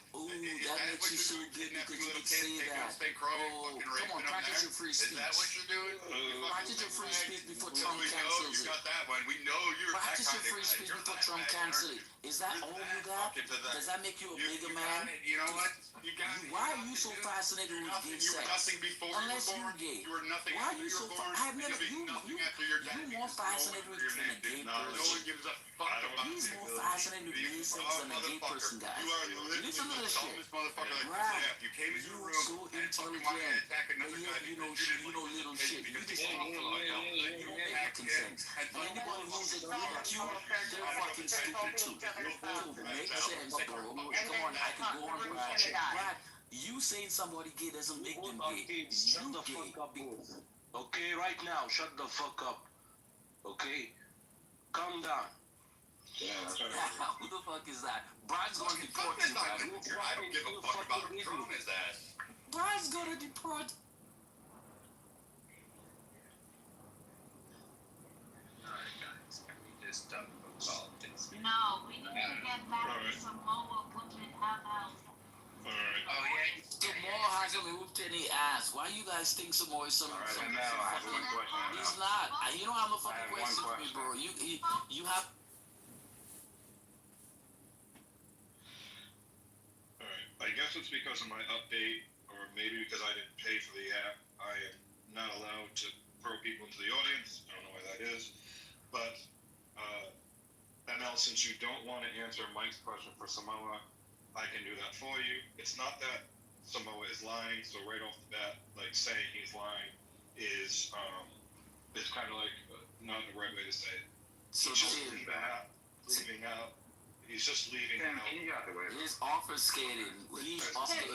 That makes you so good because you can say that. Come on, practice your free speech. Is that what you're doing? Practice your free speech before Trump We know cancels you it. got that one. We know you're that Practice kind your of free speech before Trump canceled it. Is that all you got? Does that make you a bigger man? You know what? Why are you so fascinated with gay sex? Unless you're gay. Why are you so fascinated? You're more fascinated with than a gay person. He's more fascinated with gay sex than a gay person, guys. Listen to this shit. Brad, you're so intelligent. You know little shit. You just don't make fucking sense. And anybody who's agreeing with you, they're fucking stupid too. It makes sense, bro. Come on, I can go on, Brad. You saying somebody gay doesn't make them gay. You gay. Okay, right now, shut the fuck up. Okay? Calm down. Who the fuck is that? Brad's gonna deport you, Brad. I don't give a fuck about throwing his ass. Brad's gonna deport. Alright, guys, can we just talk about politics? No, we need to get back to Samoa whooping out. Alright. Oh yeah, Samoa hasn't whooped any ass. Why you guys think Samoa is some? Alright, and now I have one question. He's not. You don't have a fucking question for me, bro. You have. Alright, I guess it's because of my update, or maybe because I didn't pay for the app. I am not allowed to throw people into the audience. I don't know why that is. But, ML, since you don't want to answer Mike's question for Samoa, I can do that for you. It's not that Samoa is lying, so right off the bat, like saying he's lying is kind of like not the right way to say it. So he's just leaving out. He's just leaving out. He's obfuscating.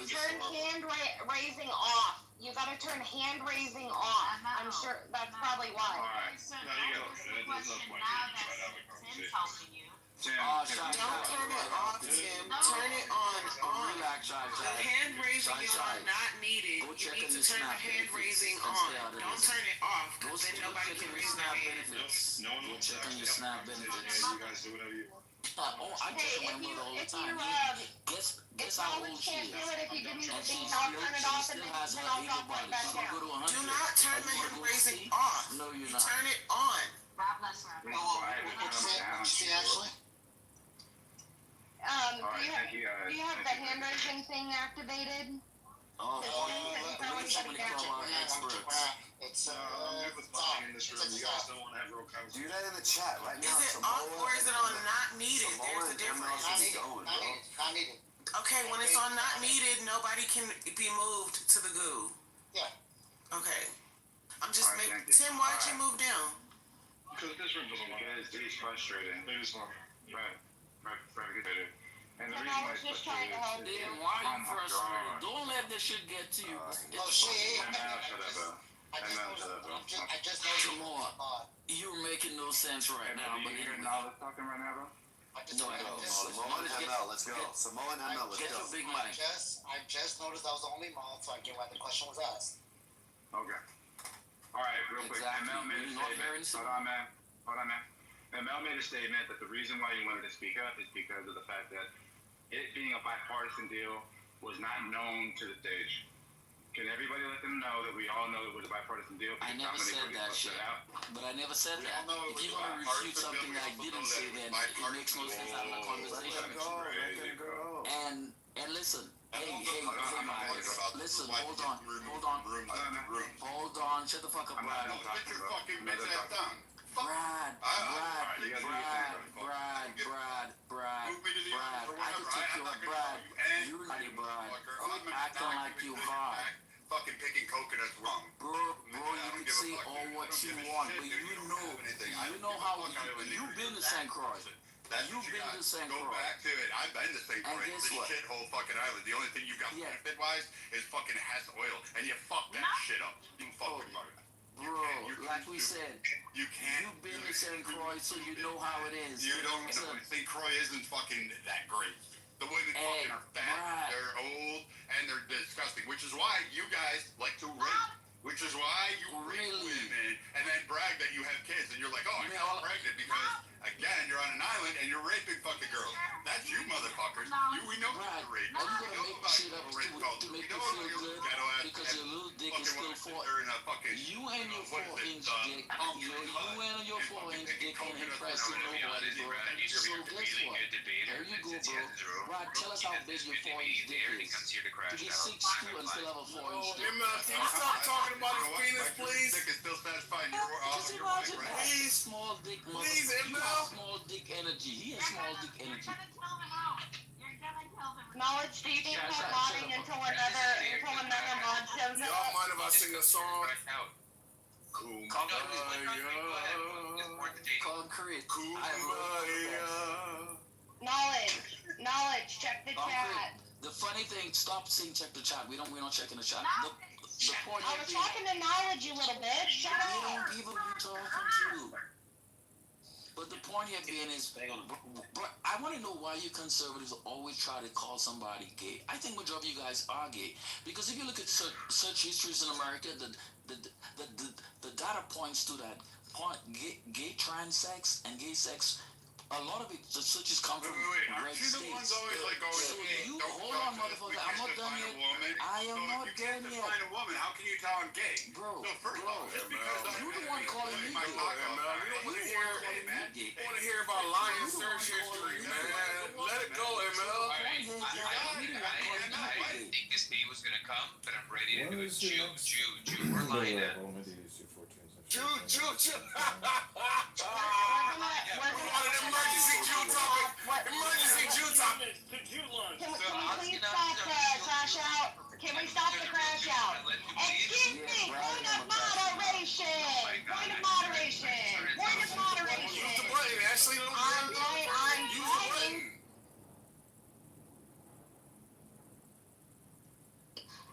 Turn hand raising off. You gotta turn hand raising off. I'm sure that's probably why. Alright, now you got it. There's no point in trying to have a conversation. Don't turn it off, Tim. Turn it on. The hand raising is not needed. You need to turn the hand raising on. Don't turn it off, because then nobody can raise their hand. No one will check your snap benefits. You guys do whatever you want. I just remember all the time. Guess how old she is. If you give me the thing, I'll turn it off and then I'll drop it back down. Do not turn the hand raising off. No, you're You not. turn it on. See, Ashley? Do you have the hand raising thing activated? Oh, somebody call our experts. It's I'm good with talking in this room. You guys don't want to have real conversation. Do that in the chat right now. Is it off or is it on not needed? There's a difference. not needed. Okay, when it's on not needed, nobody can be moved to the goo. Yeah. Okay. I'm just making. Tim, why'd you move down? Because this room doesn't want to. It's frustrating. It is fun. Right. Frustrating. And the And reason I why was it's just trying to help you. Why are you frustrated? Don't let this shit get to you. I just know Samoa, you're making no sense right now. But you hear Nala talking right now, bro? No, I don't. Samoa and ML, let's go. Samoa and ML, let's Get go. your big mic. I just noticed I was the only mod, so I get why the question was asked. Okay. Alright, real quick. Exactly. ML made a You're not hearing statement. Hold on, man. ML made a statement that the reason why he wanted to speak up is because of the fact that it being a bipartisan deal was not known to the stage. Can everybody let them know that we all know it was a bipartisan deal? I never said that shit. But I never said that. If you're going to refute something that I didn't say, then it makes no sense having a conversation. And listen. Hey, Myers. Listen, hold on. Shut the fuck up, Brad. Brad. I can take you up, Brad. You ready, Brad. Acting like you hard. Fucking picking coconuts wrong. Bro, you can say all what you want, but you know how you've been to St. Croix. You've been to St. Croix. Go back to it. I've been to St. Croix. This shithole fucking island. The only thing you got benefit-wise is fucking has oil, and you fuck that shit up. You fucking Bro, like we said, you can't. You've been to St. Croix, so you know how it is. You don't know. St. Croix isn't fucking that great. The women fucking are fat, they're old, and they're disgusting. Which is why you guys like to rape. Which is why you rape women and then brag that you have kids, and you're like, oh, I got pregnant because Again, you're on an island and you're raping fucking girls. That's you, motherfuckers. We know Right. you're raping. Are you gonna make shit up to make you feel good? Because your little dick is still 4. You and your 4-inch dick, you and your 4-inch dick ain't impressing nobody, bro. So guess what? There you go, bro. Rod, tell us how big your 4-inch dick is. To be 6'2" and still have a 4-inch dick. Can you stop talking about his penis, please? Dick is still satisfying Just your imagine right? that small dick mother. Please, You have small dick energy. He has small dick energy. Knowledge, do you think we're modding until another mod shows Y'all up? mind if I sing a song? Concrete. Knowledge, check the chat. The funny thing, stop saying check the chat. We're not checking the chat. The point I was talking to Knowledge, you little bitch. Shut up. We don't give a who talking to. But the point here being is, but I want to know why you conservatives always try to call somebody gay. I think majority of you guys are gay. Because if you look at search histories in America, the data points to that. Gay trans sex and gay sex, a lot of it, the searches come from red states. So you, hold on, motherfucker, I'm not done yet. I am not done yet. Find a woman, how can you tell I'm gay? Bro, just because you're the one calling me gay. We want to hear about lying search history, man. Let it go, ML. I didn't think this day was gonna come, but I'm ready to do it. Jew. We're lying at. Jew. We want an emergency Jew topic. Emergency Jew topic. Can we please stop the crash out? Can we stop the crash out? Excuse me, point of moderation. Point of moderation. Point of moderation. Use the button, Ashley. I'm trying.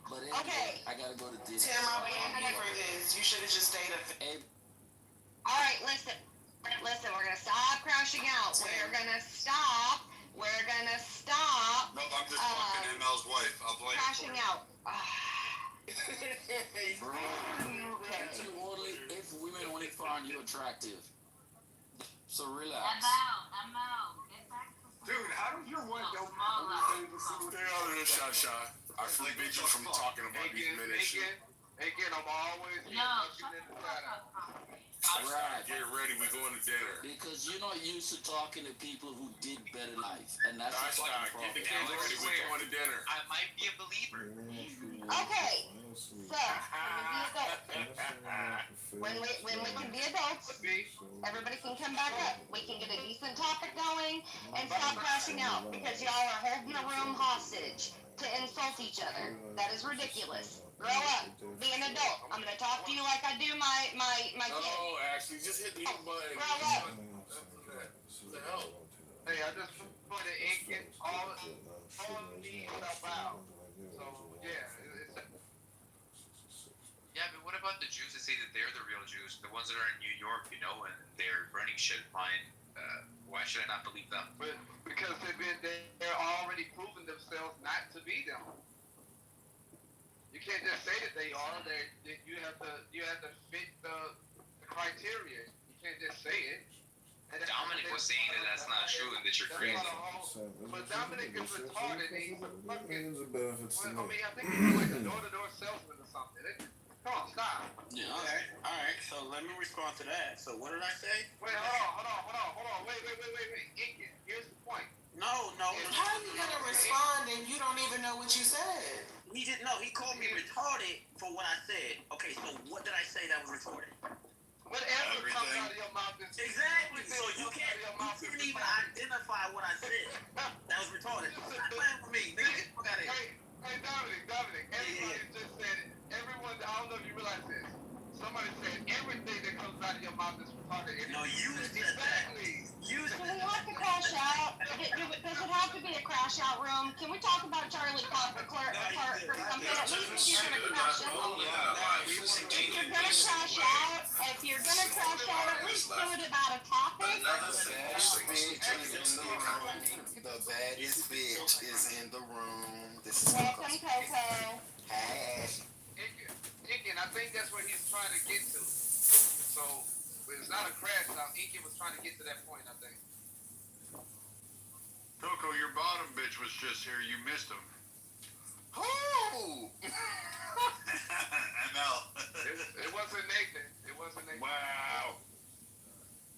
But anyway, I gotta go to this. Tim, I'll be happy for this. You should have just stayed up. All right, listen, we're gonna stop crashing out. We're gonna stop. No, I'm just fucking ML's wife. I'll blame Crashing out. Only if women only find you attractive. So relax. I'm out. Get back to Dude, how does your wife know Stay out of this, Shot. I forbid you from talking about these men and shit. Again, I'm always Right. Get ready, we going to dinner. Because you're not used to talking to people who did better life, and that's Get the fucking kids problem. ready, we're going to dinner. I might be a believer. Okay, so when we can be adults, everybody can come back up. We can get a decent topic going and stop crashing out because y'all are holding the room hostage to insult each other. That is ridiculous. Grow up. Be an adult. I'm gonna talk to you like I do my kid. Oh, Ashley, just hit the button. Grow up. Hey, I just put an ink in all the stuff out. So, Yeah, but what about the Jews that say that they're the real Jews? The ones that are in New York, and they're running shit fine. Why should I not believe them? But because they're already proven themselves not to be them. You can't just say that they are. You have to fit the criteria. You can't just say it. Dominic was saying that that's not true and that you're crazy. But Dominic is retarded. He's a fucking. I think he's like a door-to-door salesman or something. Come on, stop. Yeah. All right. So let me respond to that. So what did I say? Wait, hold on. Wait. Inkin, here's the point. No. How are you gonna respond and you don't even know what you said? He didn't know. He called me retarded for what I said. Okay, so what did I say that was retarded? Whatever comes out of your mouth is exactly. So you couldn't even identify what I said. That was retarded. Stop playing with me, nigga. Fuck out of here. Hey, Dominic. Everybody just said it. Everyone, I don't know if you realize this. Somebody said everything that comes out of your mouth is retarded. No, you said exactly. Do we have to crash out? Does it have to be a crash out room? Can we talk about Charlie Clark for something? At least if you're gonna crash out. If you're gonna crash out, at least do it about a topic. The baddest bitch is in the room. This is Welcome, Coco. Hey. Inkin, I think that's what he's trying to get to. So, It's not a crash out. Inky was trying to get to that point, I think. Coco, your bottom bitch was just here. You missed him. Oh! ML. It wasn't Nathan. It wasn't Nathan. Wow.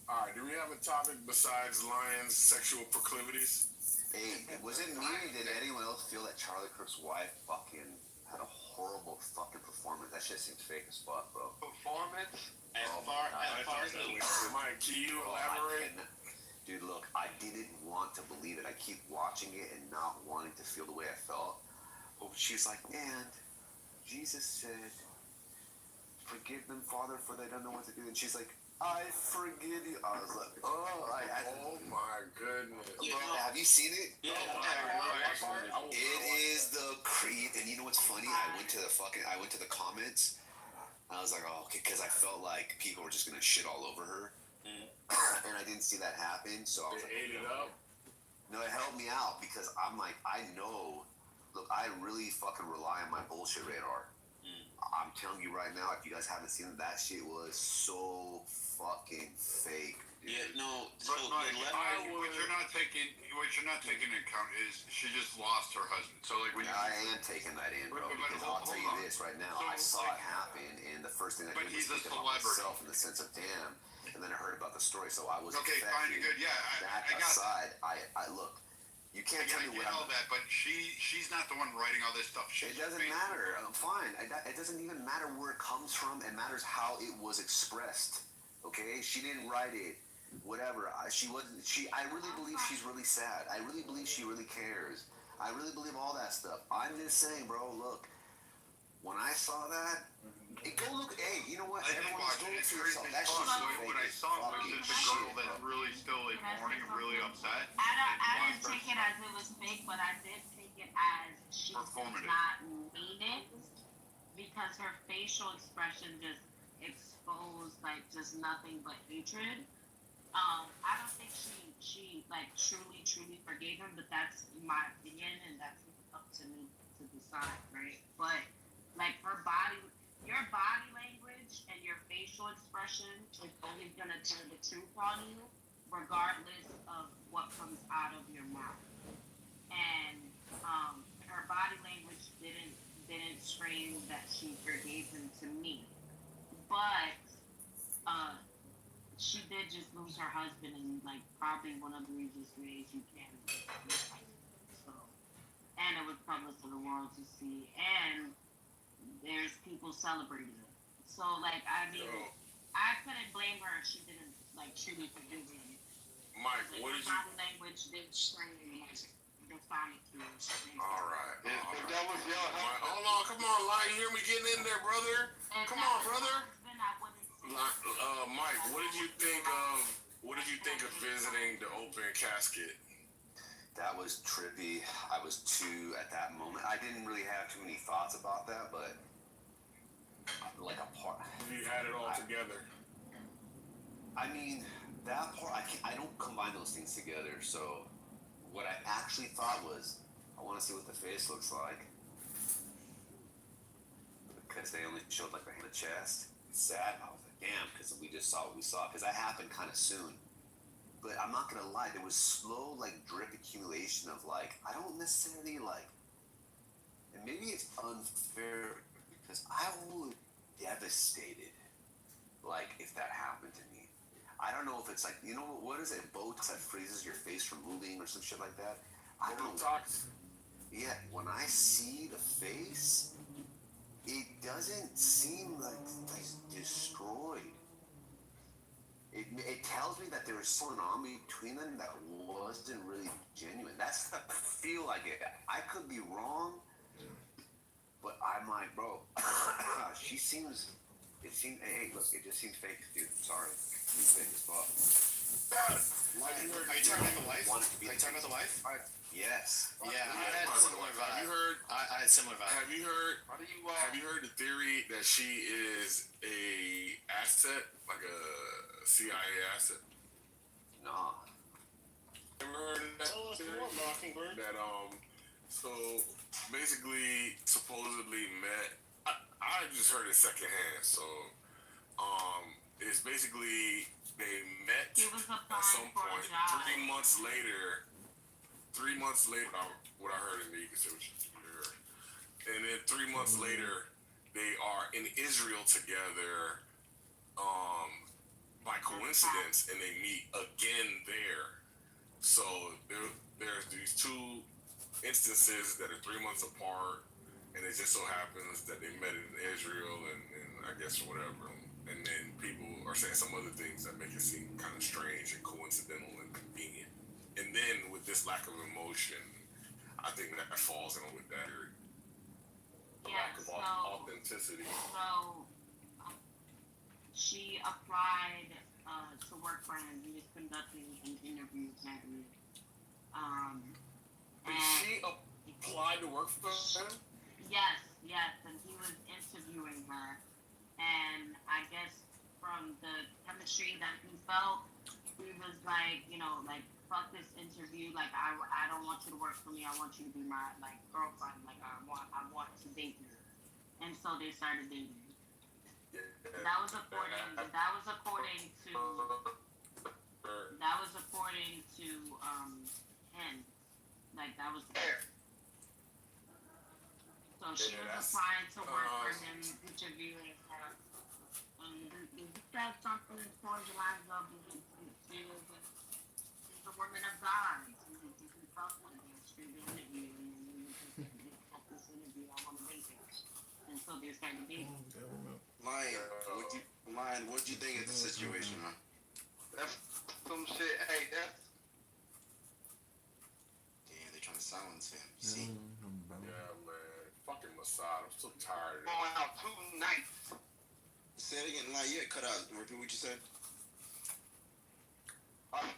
All right, do we have a topic besides Lions' sexual proclivities? Hey, was it me or did anyone else feel that Charlie Kirk's wife fucking had a horrible fucking performance? That shit seems fake as fuck, bro. Performance? As far as Mike, can you elaborate? Dude, look, I didn't want to believe it. I keep watching it and not wanting to feel the way I felt. But she's like, and Jesus said, forgive them, Father, for they don't know what to do. And she's like, I forgive you. I was like, oh my goodness. Bro, have you seen it? Yeah. It is the creep. And you know what's funny? I went to the comments. I was like, oh, okay, because I felt like people were just gonna shit all over her. And I didn't see that happen, so I was like, ate it up? No, it helped me out because I'm like, I know, look, I really fucking rely on my bullshit radar. I'm telling you right now, if you guys haven't seen it, that shit was so fucking fake, dude. Yeah, no. But what you're not taking into account is she just lost her husband. So like when I am taking that in, bro. Because I'll tell you this right now, I saw it happen, and the first thing I did was think about myself in the sense of damn. And then I heard about the story, so I was okay. Fine, good, yeah. That aside, I look. You can't tell me what all that, but she's not the one writing all this stuff. It doesn't matter. Fine. It doesn't even matter where it comes from. It matters how it was expressed. Okay, she didn't write it. Whatever. She wasn't. I really believe she's really sad. I really believe she really cares. I really believe all that stuff. I'm just saying, bro. Look, when I saw that. Go look. Hey, you know what? Everyone's going to yourself. That shit's fake. What I saw was just a girl that's really still like mourning and really upset. I didn't take it as it was fake, but I did take it as she does not mean it because her facial expression just exposed like just nothing but hatred. I don't think she like truly forgave him, but that's my opinion and that's up to me to decide, right? But like your body language and your facial expression is always going to tell the truth on you, regardless of what comes out of your mouth. And her body language didn't scream that she forgave him to me, but she did just lose her husband in like probably one of the easiest ways you can. So, and it was public for the world to see, and there's people celebrating it. So, like, I mean, I couldn't blame her if she didn't, like, truly forgive him. Mike, what did you... Body language did scream, like, defiantly. All right. If that was your husband... Hold on, come on, Lion, you hear me getting in there, brother? Come on, brother. Mike, what did you think of visiting the open casket? That was trippy. I was too, at that moment, I didn't really have too many thoughts about that, but like a part. You had it all together. I mean, that part, I don't combine those things together, so what I actually thought was, I want to see what the face looks like. Because they only showed like the chest. It's sad. I was like, damn, because we just saw what we saw, because that happened kind of soon. But I'm not gonna lie, there was slow, like, drip accumulation of, like, I don't necessarily, like, and maybe it's unfair, because I would be devastated, like, if that happened to me. I don't know if it's, like, you know, what is it, Botox that freezes your face from moving or some shit like that? I don't know. Yeah, when I see the face, it doesn't seem like it's destroyed. It tells me that there was something on between them that wasn't really genuine. That's the feel I get. I could be wrong, but I'm like, bro, she seems. Hey, look, it just seems fake, dude. Sorry, it's fake as fuck. Are you talking about the wife? Are you talking about the wife? Yes. Yeah, I had a similar vibe. Have you heard? I had a similar vibe. Have you heard the theory that she is a asset, like a CIA asset? No. Ever heard of that theory? Mockingbird. That so basically, supposedly met. I just heard it secondhand. So is basically they met He was at applying some for a point. job. 3 months later, what I heard in me, you can say what you heard. And then 3 months later, they are in Israel together, by coincidence, and they meet again there. So there's these two instances that are 3 months apart, and it just so happens that they met in Israel, and I guess whatever. And then people are saying some other things that make it seem kind of strange and coincidental and convenient. And then with this lack of emotion, I think that falls in with that lack of authenticity. So she applied to work for him. He was conducting an interview that week. She applied to work for him? Yes, and he was interviewing her. And I guess from the chemistry that he felt, he was like, fuck this interview. Like, I don't want you to work for me. I want you to be my, girlfriend. Like, I want to date you. And so they started dating. That was according to him. Like, that was so she was applying to work for him, interviewing her. He said something for July ago. She's a woman of God. He felt one day through the interview, and at this interview, I want to date her. And so they started dating. Lion, what'd you think of the situation, man? That's some shit. Hey, that's. Damn, they're trying to silence him. See? Yeah, man. Fucking Mossad. I'm so tired. Going out 2 nights. Say it again, Lion. Yeah, cut out. Repeat what you said. Lion,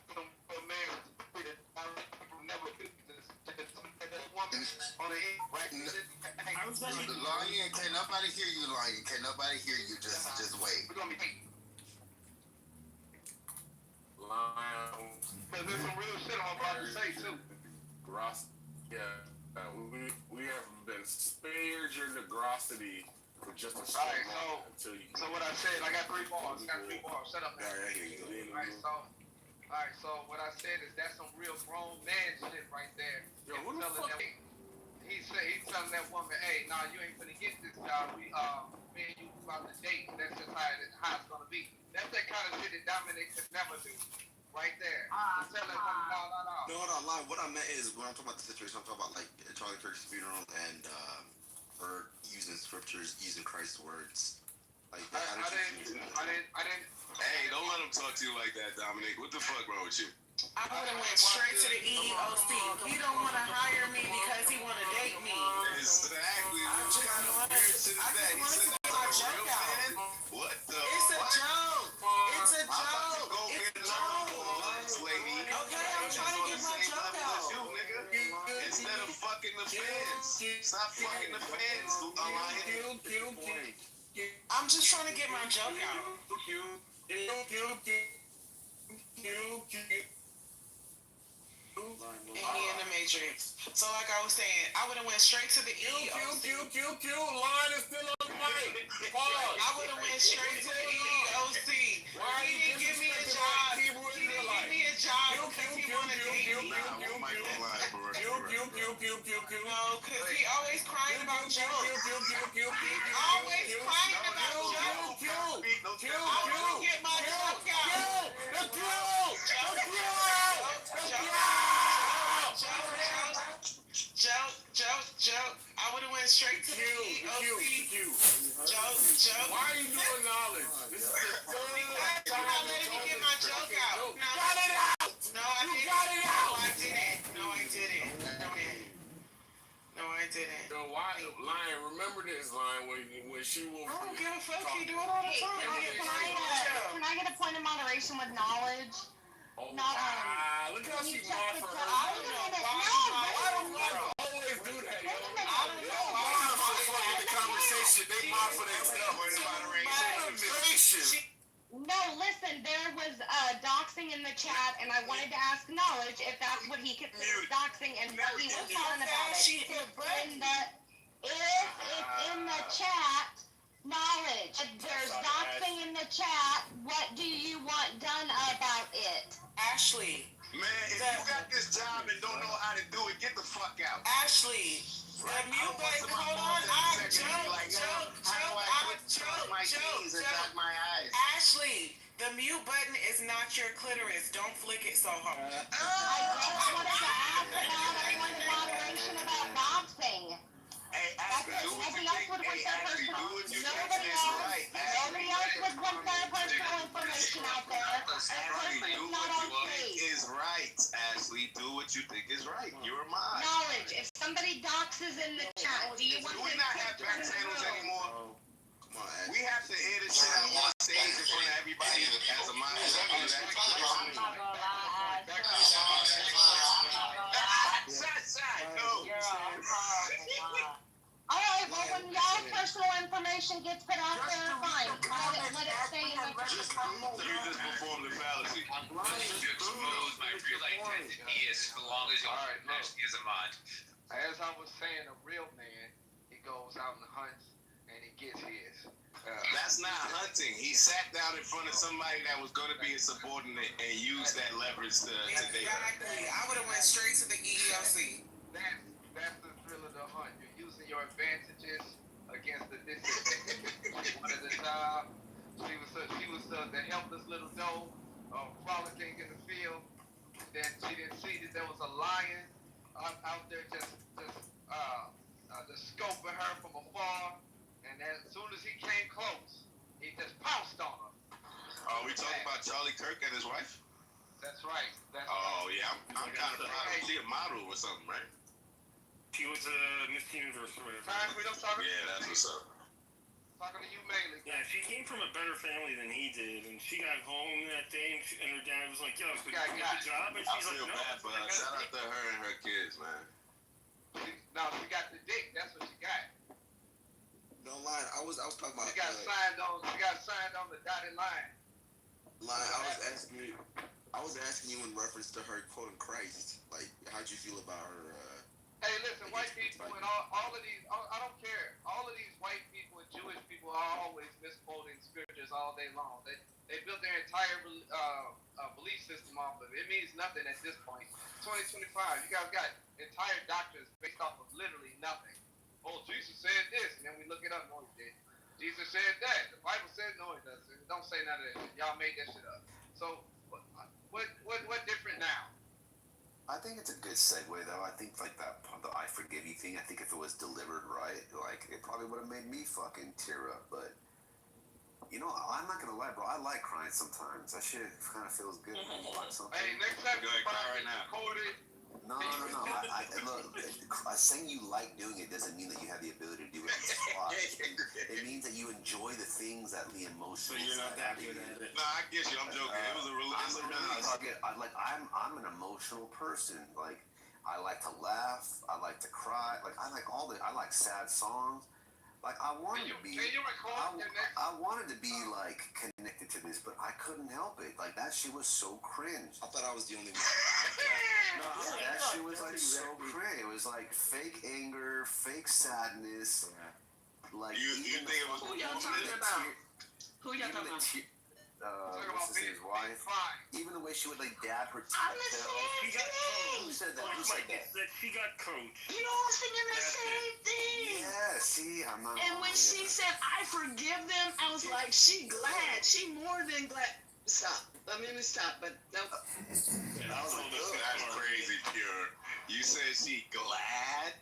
can't nobody hear you, Lion. Can't nobody hear you. Just wait. We're gonna be Lion. There's some real shit I'm about to say too. We have been spared your negrosity for just a so what I said, I got 3 bars. Shut up, man. Alright, so what I said is that's some real grown man shit right there. He's telling that woman, hey, nah, you ain't finna get this job. Me and you about to date. That's just how it's gonna be. That's that kind of shit that Dominic could never do. Right there. Tell that woman, no. No, hold on, Lion. What I meant is, when I'm talking about the situation, I'm talking about, like, Charlie Kirk's funeral and her using scriptures, using Christ's words. Like, I didn't. Hey, don't let him talk to you like that, Dominic. What the fuck wrong with you? I would have went straight to the EEOC. He don't want to hire me because he want to date me. Exactly. What kind of weird shit is that? He said that to a real fan? What the It's a joke. It's a joke. It's a joke. Lady. Okay, I'm trying to get my joke out. Instead of fucking the fans. Stop fucking the fans. I'm just trying to get my joke out. In the Matrix. So like I was saying, I would have went straight to the EEOC. Line is still on the mic. I would have went straight to the EEOC. He didn't give me a job. He didn't give me a job because he wanted to date me. No, because he always crying about jokes. Always crying about jokes. I want to get my joke out. Joke. I would have went straight to the EEOC. Joke. Why are you doing knowledge? This is the third time. You're not letting me get my joke out. Got it out. No, I didn't. No, I didn't. Yo, why, Lion, remember this, Lion, when she will... I don't give a fuck, he do it all the time. Can I get a point of moderation with knowledge? Oh, Look how she mod for her. I don't know why always do that, yo. I don't know why the conversation, they mod for themselves. No, listen, there was doxing in the chat, and I wanted to ask Knowledge if that's what he considers doxing and what he was calling about it. If it's in the chat, Knowledge. If there's doxing in the chat, what do you want done about it? Ashley. Man, if you got this job and don't know how to do it, get the fuck out. Ashley. The mute button, hold on. Ashley, the mute button is not your clitoris. Don't flick it so hard. I just wanted to ask about anyone in moderation about doxing. Hey, Ashley, Nobody else would want their personal information out there. It's not on stage. Is right, Ashley. Do what you think is right. You're mine. Knowledge. If somebody doxes in the chat, do you want Do we not have back channels anymore? Come on, Ashley. We have to air this shit out on stage in front of everybody as a mind. I'm not gonna lie. Alright, well when y'all's personal information gets put out there, fine. Let it stay in the You just performed the fallacy. You expose my real identity as long as you're nasty as a mod. As I was saying, a real man, he goes out and hunts and he gets his. That's not hunting. He sat down in front of somebody that was going to be a subordinate and used that leverage to date her. Exactly. I would have went straight to the EEOC. That's the thrill of the hunt. You're using your advantages against the disadvantages. One at a time. She was the helpless little doe frolicking in the field. Then she didn't see that there was a lion out there just scoping her from afar. And as soon as he came close, he just pounced on her. Are we talking about Charlie Kirk and his wife? That's right. Yeah, I'm kind of proud of her. She a model or something, right? She was Miss Universe or whatever. Yeah, that's what's up. Talking to you mainly. Yeah, she came from a better family than he did, and she got home that day, and her dad was like, "Yo, good job," and she's like, "No." Bad, but shout out to her and her kids, man. She got the dick. That's what she got. Don't lie. I was talking about. She got signed on the dotted line. I was asking you in reference to her quoting Christ. Like, how'd you feel about her? Hey, listen, white people and all of these. I don't care. All of these white people and Jewish people are always misquoting scriptures all day long. They built their entire belief system off of it. It means nothing at this point. 2025. You guys got entire doctrines based off of literally nothing. Oh, Jesus said this, and then we look it up. No, he did. Jesus said that. The Bible said no, it doesn't. Don't say none of that shit. Y'all made that shit up. So, what different now? I think it's a good segue, though. I think like the "I forgive you" thing. I think if it was delivered right, like it probably would have made me fucking tear up. But you know, I'm not gonna lie, bro. I like crying sometimes. That shit kind of feels good. Hey, next time you cry right now. No. Look, saying you like doing it doesn't mean that you have the ability to do it on the spot. It means that you enjoy the things that the emotions. So you're not that good at it. No, I get you. I'm joking. It was a I'm an emotional person. Like, I like to laugh. I like to cry. Like, I like sad songs. Like, I wanted to be like connected to this, but I couldn't help it. Like, that shit was so cringe. I thought I was the only one. That shit was like so cringe. It was like fake anger, fake sadness. Like, you think it was who y'all talking about? Who y'all talking about? His wife. Even the way she would like dab her I'm the same thing. Who said that? She got coached. You know, I was thinking the same thing. Yeah, see, I'm not. And when she said, "I forgive them," I was like, she glad. She more than glad. Stop. Let me stop. But no. That's crazy, pure. You said she glad?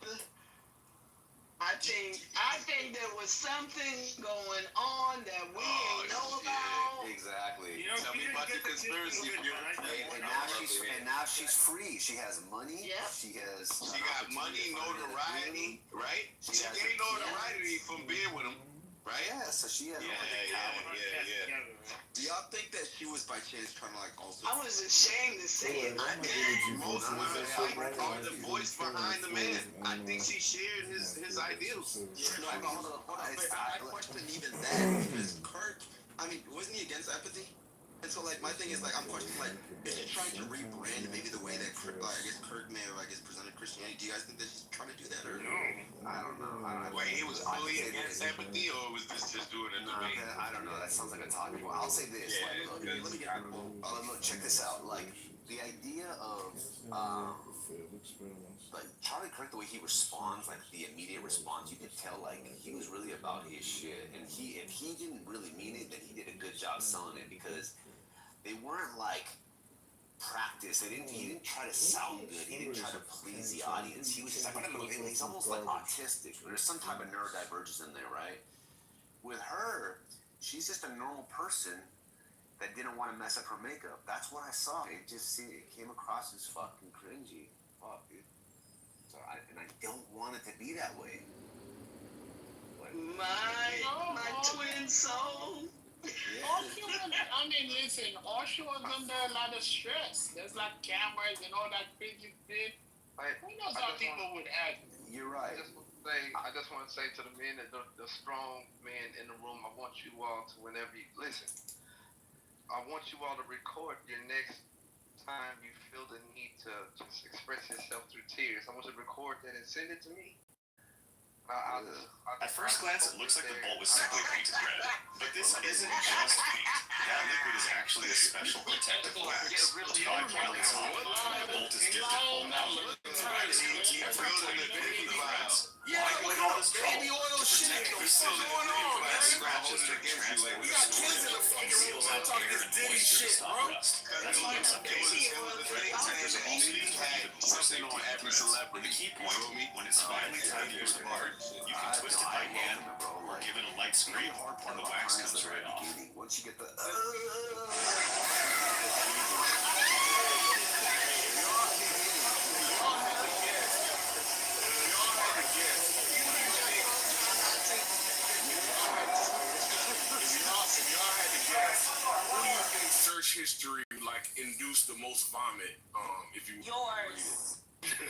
I think there was something going on that we didn't know about. Exactly. You know, tell me about the conspiracy theory. And now she's free. She has money. Yep. She got money, notoriety, right? She gained notoriety from being with him, right? Yeah, so she has Yeah. Do y'all think that she was by chance trying to like also? I was ashamed to say it. I did. Most women are the voice behind the man. I think she shared his ideals. Yeah, no, hold on. I question even that because Kirk, I mean, wasn't he against empathy? And so like my thing is like I'm questioning like trying to rebrand maybe the way that Kirkman presented Christianity? Do you guys think that he's trying to do that, or I don't know. Wait, he was fully against empathy, or was this just doing it? I don't know. That sounds like a talking point. I'll say this. Look, check this out. Like the idea of like Charlie Kirk, the way he responds, like the immediate response, you could tell like he was really about his shit, and if he didn't really mean it, then he did a good job selling it, because they weren't like practice. He didn't try to sound good. He didn't try to please the audience. He was just like, he's almost like autistic. There's some type of neurodivergence in there, right? With her, she's just a normal person that didn't want to mess up her makeup. That's what I saw. It came across as fucking cringy. Fuck, dude. So I don't want it to be that way. My twin soul. I mean, listen, Osho was under a lot of stress. There's like cameras and all that crazy shit. Who knows how people would act? You're right. I just want to say to the men, that the strong men in the room, I want you all to, whenever you listen, I want you all to record your next time you feel the need to just express yourself through tears. I want you to record that and send it to me. At first glance, it looks like the bolt was simply painted red, but this isn't just paint. That liquid is actually a special protective wax. Applied while it's hot, the bolt is dipped in whole milk, providing every tiny grain of glass. Yeah, Like with all this baby oil shit. What's going on, man? scratches during transport, We got kids in the fucking room talking this Diddy shit, bro. That's why in some cases, the protectors are also used for even more safety than the threads. The key point, when it's finally time to use the part, you can twist it by hand or give it a light scrape and the wax comes right off. Once you get the search history like induced the most vomit? If you Yours. read it.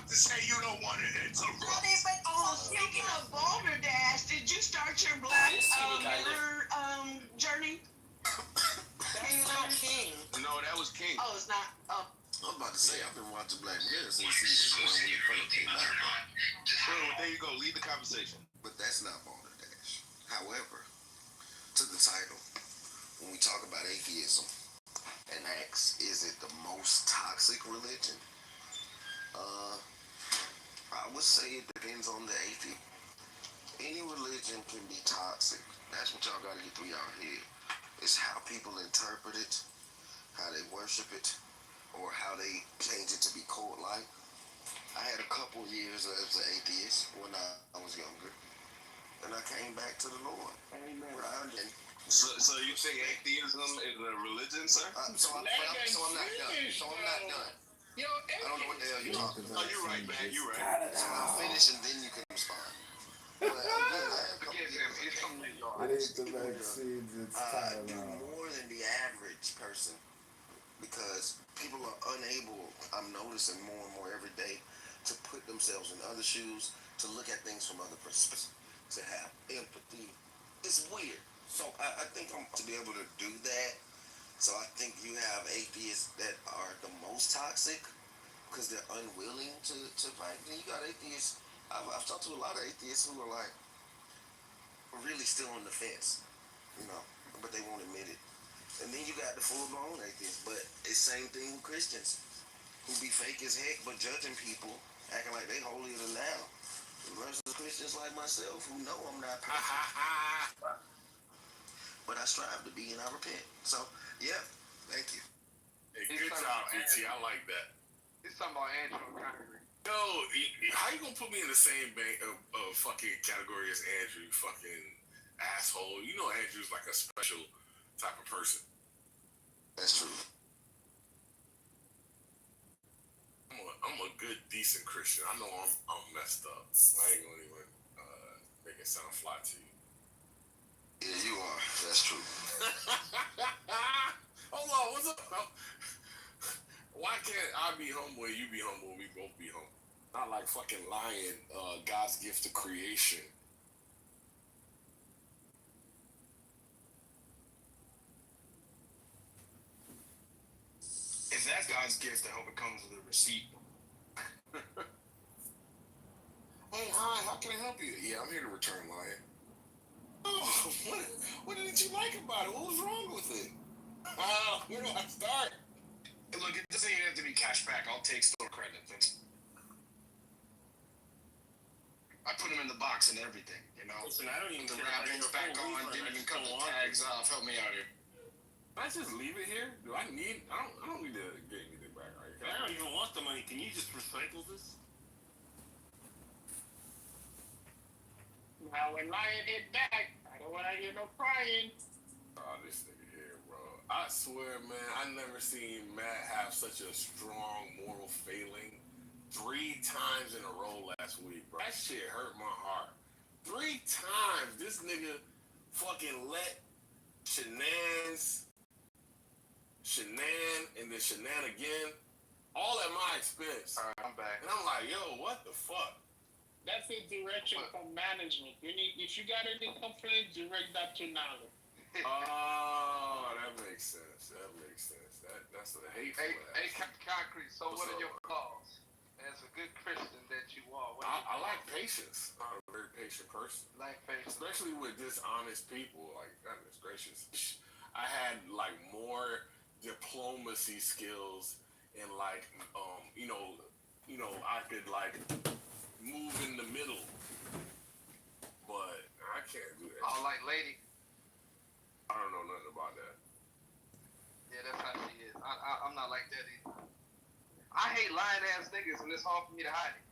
Say you don't want to interrupt. Speaking of Balderdash, did you start your black mirror journey? That's not King. No, that was King. Oh, it's not. Oh. I was about to say, I've been watching Black Mirror since season 1 when it first came out. Well, there you go. Lead the conversation. But that's not Balderdash. However, to the title, when we talk about atheism and ask, is it the most toxic religion? I would say it depends on the atheist. Any religion can be toxic. That's what y'all gotta get through y'all head. It's how people interpret it, how they worship it, or how they change it to be cult-like. I had a couple years as an atheist when I was younger, and I came back to the Lord. Amen. Right? So you think atheism is a religion, sir? So I'm not done. Yo, I don't know what the hell you're talking about. Oh, you're right, man. You're right. So I'll finish and then you can respond. But again, I had a couple years as an atheist. It ain't the vaccines, it's Do more than the average person, because people are unable, I'm noticing more and more every day, to put themselves in other shoes, to look at things from other perspectives, to have empathy. It's weird. So I think I'm to be able to do that. So I think you have atheists that are the most toxic because they're unwilling to fight. Then you got atheists. I've talked to a lot of atheists who are like really still on the fence, but they won't admit it. And then you got the full-blown atheists. But it's the same thing with Christians who be fake as heck but judging people, acting like they holier than thou. Versus Christians like myself who know I'm not perfect. But I strive to be and I repent. So, yeah, thank you. Hey, good job, BT. I like that. He's talking about Andrew Congressman. Yo, how you gonna put me in the same bank of fucking category as Andrew, you fucking asshole? You know Andrew's like a special type of person. That's true. I'm a good, decent Christian. I know I'm messed up. I ain't gonna even make it sound fly to you. Yeah, you are. That's true. Hold on, what's up? Why can't I be humble and you be humble and we both be humble? Not like fucking lying, God's gift to creation. If that's God's gift, I hope it comes with a receipt. Hey, hi, how can I help you? Yeah, I'm here to return lying. Oh, what did you like about it? What was wrong with it? Where do I start? Look, it doesn't even have to be cash back. I'll take store credit. I put them in the box and everything, you know? Listen, I don't even the care wrappings about back on, didn't even cut the tags off. Help me out here. Can I just leave it here? I don't need to get anything back, right? I don't even want the money. Can you just recycle this? Now when Lion hit back, I don't want to hear no crying. Oh, this nigga here, bro. I swear, man, I never seen Matt have such a strong moral failing 3 times in a row last week, bro. That shit hurt my heart. 3 times this nigga fucking let Shenan, and then Shenan again, all at my expense. All right, I'm back. And I'm like, yo, what the fuck? That's a direction from management. If you got any complaints, direct that to Nala. Oh, that makes sense. That's a hateful ass. Hey, Concrete, so what are your flaws? As a good Christian that you are. I like patience. I'm a very patient person. Like patience. Especially with dishonest people. Like, goodness gracious. I had, like, more diplomacy skills and, like, I could, like, move in the middle. But I can't do that. Oh, like lady? I don't know nothing about that. Yeah, that's how she is. I'm not like that either. I hate lying ass niggas, and it's hard for me to hide it.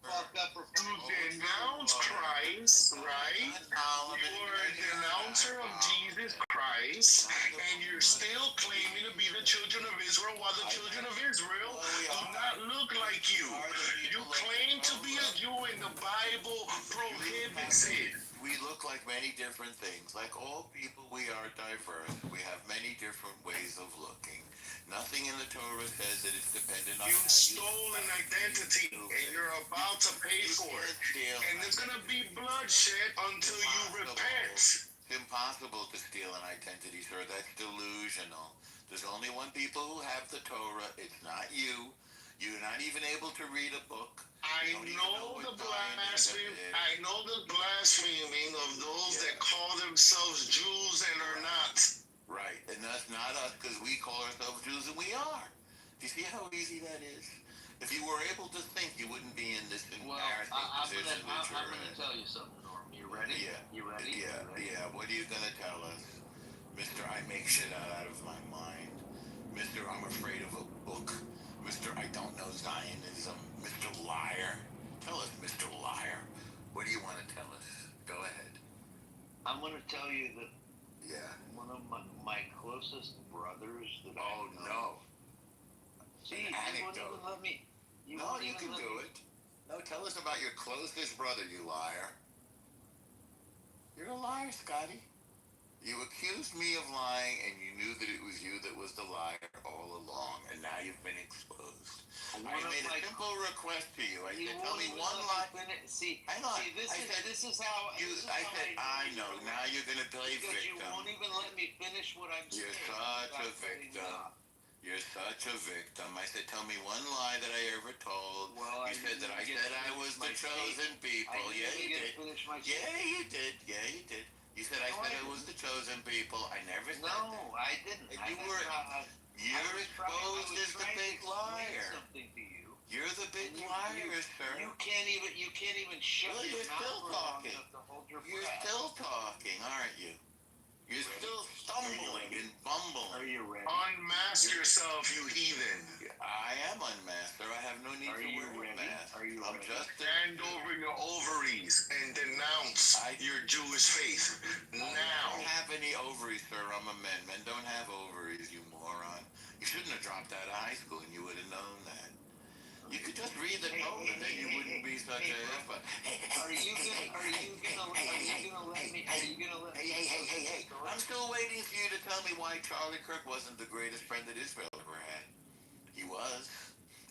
Fucked up You denounce Christ, right? You're a denouncer of Jesus Christ, and you're still claiming to be the children of Israel, while the children of Israel do not look like you. You claim to be a Jew, and the Bible prohibits it. We look like many different things. Like all people, we are diverse. We have many different ways of looking. Nothing in the Torah says that it's dependent on You stole an identity, and you're about to pay for it. And there's going to be bloodshed until you repent. It's impossible to steal an identity, sir. That's delusional. There's only one people who have the Torah. It's not you. You're not even able to read a book. I know the blaspheming of those that call themselves Jews and are not. Right, and that's not us, because we call ourselves Jews, and we are. Do you see how easy that is? If you were able to think, you wouldn't be in this embarrassing position that you're in. I'm going to tell you something, Norm. You ready? Yeah. You ready? Yeah. What are you going to tell us? Mister, I make shit out of my mind. Mister, I'm afraid of a book. Mister, I don't know Zionism. Mr. Liar. Tell us, Mr. Liar. What do you want to tell us? Go ahead. I'm going to tell you that one of my closest brothers that I know. See, you won't even let me. You can do it. No, tell us about your closest brother, you liar. You're a liar, Scotty. You accused me of lying, and you knew that it was you that was the liar all along, and now you've been exposed. I made a simple request to you. I said, tell me one lie. Hang on. This is how. I know. Now you're going to play victim. You won't even let me finish what I'm saying. You're such a victim. You're such a victim. I said, tell me one lie that I ever told. You said that I said I was the chosen people. Yeah, you did. Yeah, you did. You said I said I was the chosen people. I never said that. No, I didn't. You're exposed as the big liar. You're the big liar, sir. You can't even shut your mouth long enough to hold your breath. You're still talking, aren't you? You're still stumbling and bumbling. Are you ready? Unmask yourself, you heathen. I am unmasked, sir. I have no need need to wear a mask. I'm just Hand over your ovaries and denounce your Jewish faith now. I don't have any ovaries, sir. I'm a man. Men don't have ovaries, you moron. You shouldn't have dropped out of high school, and you would have known that. You could just read the code, and then you wouldn't be such a hipper. Are you gonna let me? Hey. I'm still waiting for you to tell me why Charlie Kirk wasn't the greatest friend that Israel ever had. He was.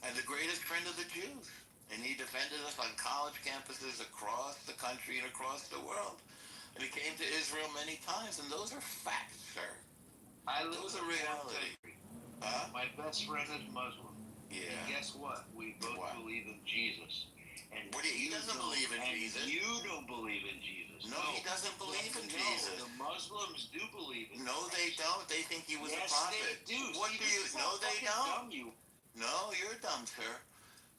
And the greatest friend of the Jews. And he defended us on college campuses across the country and across the world. And he came to Israel many times, and those are facts, sir. Those are reality. Huh? My best friend is Muslim. Yeah. And guess what? We both believe in Jesus. And he doesn't believe in Jesus. You don't believe in Jesus. No, he doesn't believe in Jesus. The Muslims do believe in No, they don't. They think he was a Yes, prophet. they do. What See, do you? this is No, how they fucking don't. dumb you. No, you're dumb, sir.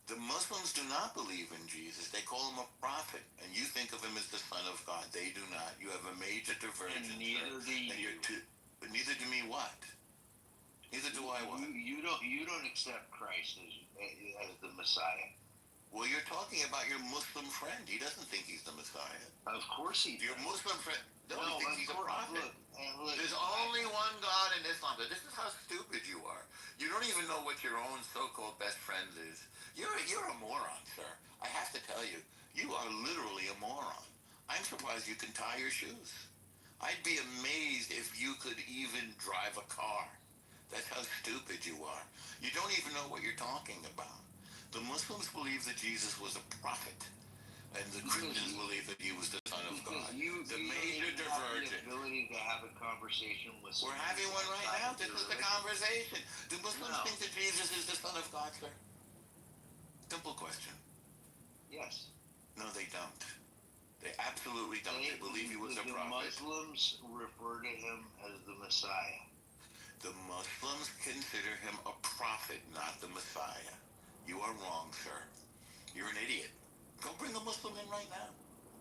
The Muslims do not believe in Jesus. They call him a prophet, and you think of him as the Son of God. They do not. You have a major divergence. And neither do you. And but neither do me what? Neither do I what? You don't accept Christ as the Messiah. Well, you're talking about your Muslim friend. He doesn't think he's the Messiah. Of course he does. Your Muslim friend. No, he thinks he's a course, prophet. Look, There's only one God in Islam. But this is how stupid you are. You don't even know what your own so-called best friend is. You're a moron, sir. I have to tell you, you are literally a moron. I'm surprised you can tie your shoes. I'd be amazed if you could even drive a car. That's how stupid you are. You don't even know what you're talking about. The Muslims believe that Jesus was a prophet, and the Christians believe that he was the Son of God. The major divergence. The ability to have a conversation with. We're having one right now. This is the conversation. Do Muslims think that Jesus is the Son of God, sir? Simple question. Yes. No, they don't. They absolutely don't. They believe he was a prophet. The Muslims refer to him as the Messiah. The Muslims consider him a prophet, not the Messiah. You are wrong, sir. You're an idiot. Go bring a Muslim in right now.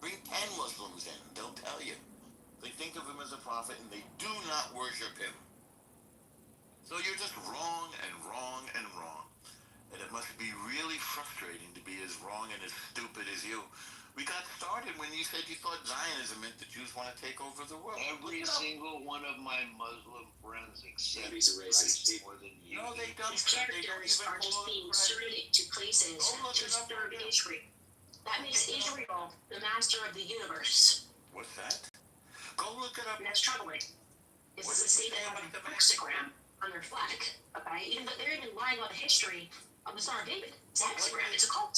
Bring 10 Muslims in. They'll tell you. They think of him as a prophet, and they do not worship him. So you're just wrong and wrong and wrong. And it must be really frustrating to be as wrong and as stupid as you. We got started when you said you thought Zionism meant the Jews want to take over the world. Every single one of my Muslim friends accepts Christ more than you. No, they don't. These characters are just being inserted to places to serve Israel. That makes Israel the master of the universe. What's that? Go look it up. And that's troubling. This is the same thing about the hexagram on their flag. Okay? They're even lying about the history of the Star of David. It's a hexagram. It's a cult.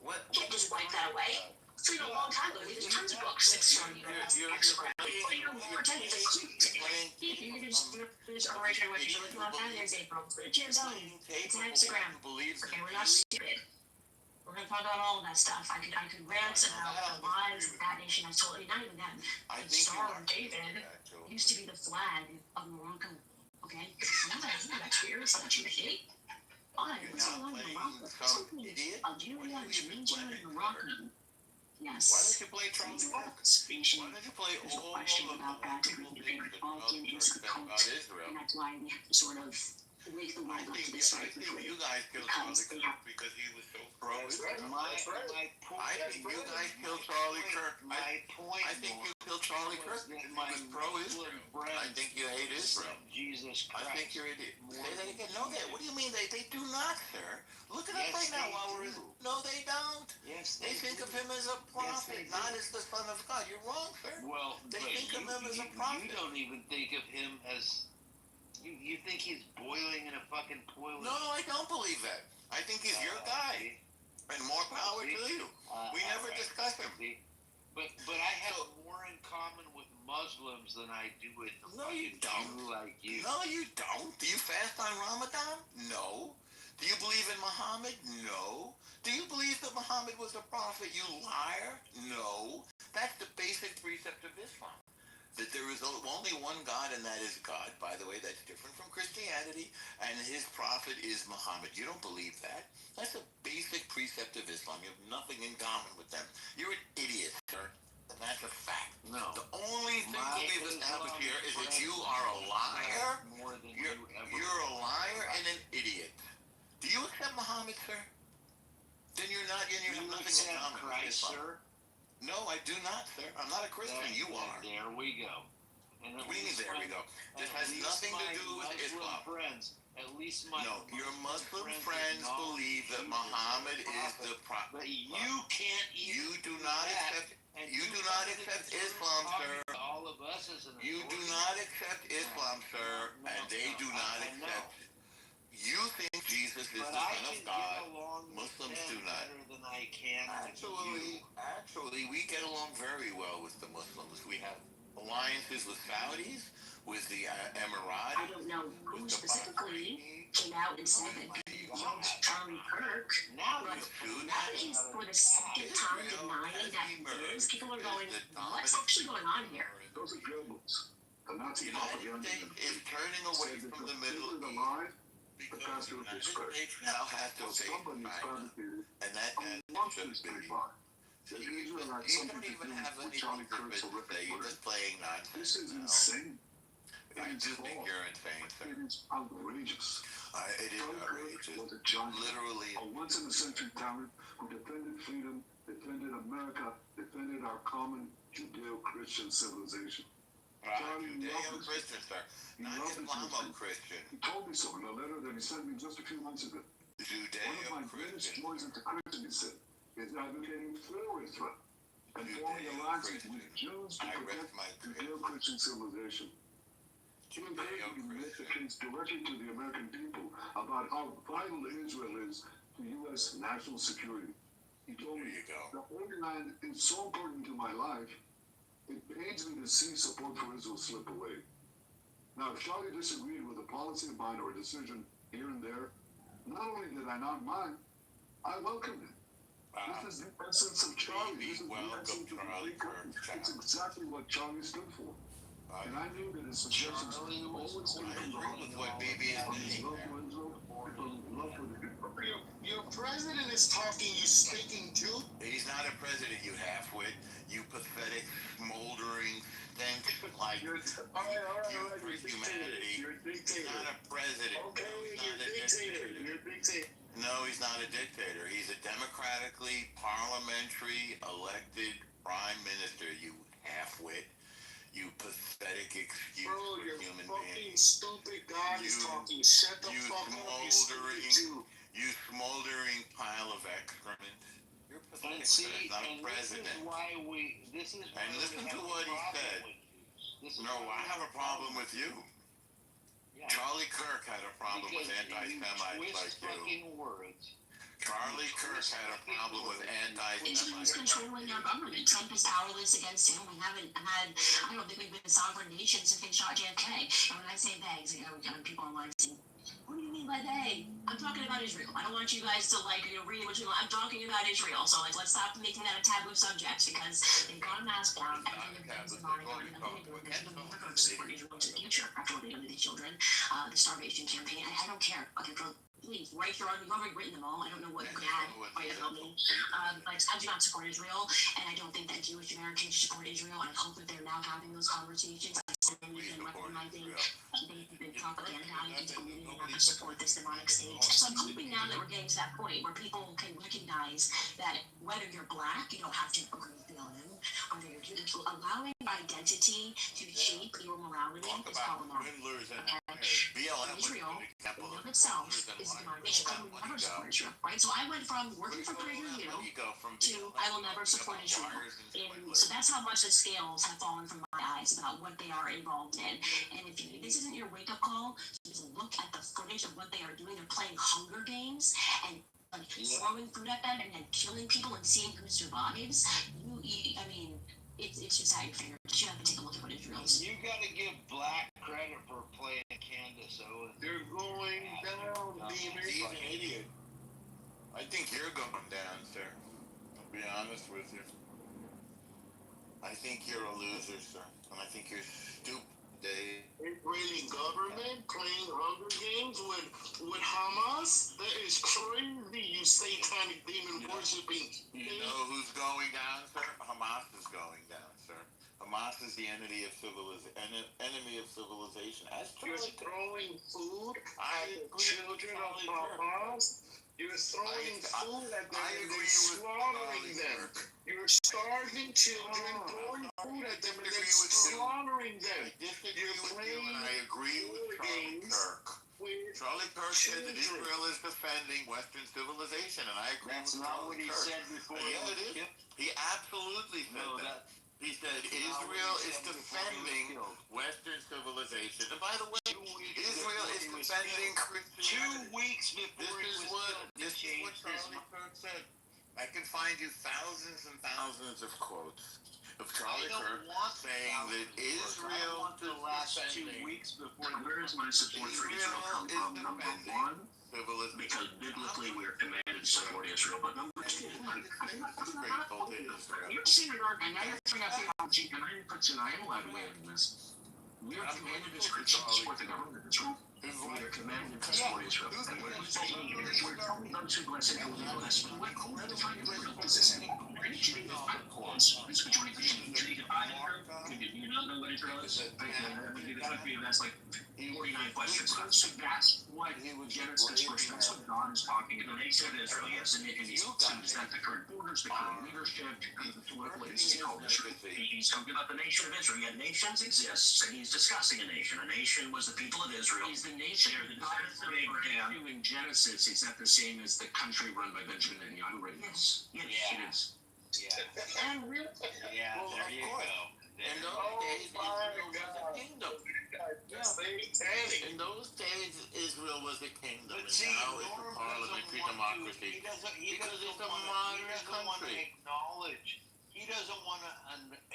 What? You can't just wipe that away. It's been a long time ago. There's tons of books that show you that hexagram. Pretend it's a clue today. You can just Operation Witch. You look up and there's April. It's your zone. It's an hexagram. Okay, we're not stupid. We're gonna talk about all of that stuff. I could rant about the lies that that nation has told. Not even them. The Star of David used to be the flag of Morocco. Okay? That's weird. It's not you hate. Fine. What's going on in Morocco? Algeria, Tunisia, and Morocco. Yes. Why don't you play Charlie Kirk? Why don't you play There's all a question of about that. the Because they're involved in things this cult. about Israel? And that's why we have to sort of wake the world up to this I think you guys killed Charlie Kirk because he was so pro-Israel. My point. I think you guys killed Charlie Kirk. My point. I think you killed Charlie Kirk because he was pro-Israel. I think you hate Israel. Jesus Christ. I think you're idiot. Say that again. No, what do you mean? They do not, sir. Look it up right now while we're in. No, they don't. Yes, they think of him as a prophet, not as the Son of God. You're wrong, sir. Well, they think of him as a prophet. You don't even think of him as. You think he's boiling in a fucking toilet? No, I don't believe that. I think he's your guy, and more power to you. We never discuss him. But I have more in common with Muslims than I do with no, you don't. Jew like you. No, you don't. Do you fast on Ramadan? No. Do you believe in Muhammad? No. Do you believe that Muhammad was a prophet? You liar? No. That's the basic precept of Islam. That there is only one God, and that is God. By the way, that's different from Christianity, and his prophet is Muhammad. You don't believe that? That's a basic precept of Islam. You have nothing in common with them. You're an idiot, sir. And that's a fact. No. The only thing we've established here is that you are a liar. More than you're a liar and an idiot. Do you accept Muhammad, sir? Then you're not, and you have nothing in common with Christ, Islam. sir? No, I do not, sir. I'm not a Christian. You are. There we go. And What do you mean, there we go? This has nothing to do with Islam. Friends, at least my No, your Muslim friends believe that Muhammad is the prophet. But you can't even. You do not accept. You do not accept Islam, sir. All of us as an You do not accept Islam, sir, and they do not accept. You think Jesus is the Son of God. Muslims do not. Than I can. Actually, we get along very well with the Muslims. We have alliances with Saudis, with the Emiratis. I don't know who specifically came out and said that Charlie Kirk, but that is for the second time denying that he is. People are going, what's actually going on here? Those are dribbles. The Nazi propaganda is turning away from the Middle East. Because the United States now has to pay China, and that should be. So you don't even have anything to say. You're just playing nonsense. This is insane. I do think you're insane, sir. It is outrageous. It is outrageous. Literally. A once-in-a-century talent who defended freedom, defended America, defended our common Judeo-Christian civilization. Judeo-Christian, sir. Not Islamo-Christian. He told me so in a letter that he sent me just a few months ago. Judeo-Christian. One of my greatest joys into Christian, he said, is advocating for Israel and forming alliances with Jews to protect Judeo-Christian civilization. He encouraged me to make the case directly to the American people about how vital Israel is to U.S. national security. He told me, the Holy Land is so important to my life, it pains me to see support for Israel slip away. Now, if Charlie disagreed with a policy of mine or a decision here and there, not only did I not mind, I welcomed it. This is the essence of Charlie. This is the essence of Charlie. It's exactly what Charlie stood for. And I knew that his suggestions always came from the heart of what BB is Your president is talking, you speaking too? He's not a president, you half-wit. You pathetic, smoldering stench like you for humanity. He's not a president. Okay, you're a dictator. No, he's not a dictator. He's a democratically, parliamentary, elected prime minister, you half-wit. You pathetic excuse for human beings. Stupid God is talking. Shut the fuck up, you stupid Jew. You smoldering pile of excrement. You're pathetic. Not a president. This is and listen to what he said. No, I have a problem with you. Yeah. Charlie Kirk had a problem with anti-Semites like you. Charlie Kirk had a problem with anti-Semites. He's controlling our government. Trump is powerless against him. We haven't had, I don't think we've been a sovereign nation since they shot JFK. And when I say they, people online saying, what do you mean by they? I'm talking about Israel. I don't want you guys to read what I'm talking about Israel. So let's stop making that a taboo subject because they've got a mask down and they're demonic and nothing to do with this. But we're going to support Israel into the future after what they done to these children. The starvation campaign. I don't care. Okay, please, write your own. You've already written them all. I don't know what you can add or you help me. But I do not support Israel, and I don't think that Jewish Americans support Israel. And I hope that they're now having those conversations. And recognizing they've been propagandized into believing not to support this demonic state. So I'm hoping now that we're getting to that point where people can recognize that whether you're black, you don't have to agree with BLM, whether you're Jewish, allowing identity to shape your morality is problematic. BLM Israel, in of itself, is demonic. I will never support Israel, right? So I went from working for PragerU to I will never support Israel. And so that's how much the scales have fallen from my eyes about what they are involved in. And if this isn't your wake-up call, just look at the footage of what they are doing. They're playing Hunger Games and throwing food at them and then killing people and seeing who survives. I mean, it's just how you figure. You have to take a look at what Israel's. You got to give Black credit for playing Candace Owens. They're going down, baby. He's an idiot. I think you're going down, sir. I'll be honest with you. I think you're a loser, sir. And I think you're stupid. Israeli government playing Hunger Games with Hamas? That is crazy, you satanic demon worshipping. You know who's going down, sir? Hamas is going down, sir. Hamas is the enemy of civilization. As you're throwing food at the children of Hamas? You're throwing food at them and then agree with slaughtering them. You're starving children, throwing food at them and then slaughtering them. You're playing I agree with Charlie Kirk. Charlie Kirk said that Israel is defending Western civilization, and I agree with Charlie Kirk. That's not what he said before. Yeah, it is. He absolutely said that. He said Israel is defending Western civilization. And by the way, Israel is defending Christianity. 2 weeks before This is what Charlie Kirk said. I can find you thousands and thousands of quotes of Charlie Kirk saying that Israel is the last 2 defending. weeks before. Where does my support for Israel come from? Number one, because biblically we are commanded to support Israel. But number two, you're seeing it on, and now you're throwing out theology, and I'm allowed to weigh in this. We are commanded as Christians to support the government of Israel. We are commanded to support Israel. And we're telling those who bless it, who will bless it. We're called to find Israel. Is this any cause? This could join the Christian League. Do you not know what Israel is? That's like 49 questions. So that's what Genesis first. That's what God is talking about. The nation of Israel, yes, and he's sent the current borders, the current leadership, the political he's called Israel. He's talking about the nation of Israel. Yet nations exist, and he's discussing a nation. A nation was the people of Israel. He's the nation. The descendants of Abraham. In Genesis, is that the same as the country run by Benjamin Netanyahu? Yes, it is. Yeah. And really? Yeah, well, there you go. In those days, Israel was a kingdom. In those days, Israel was a kingdom, and now it's a parliamentary democracy. Because it's a modern country. He doesn't want to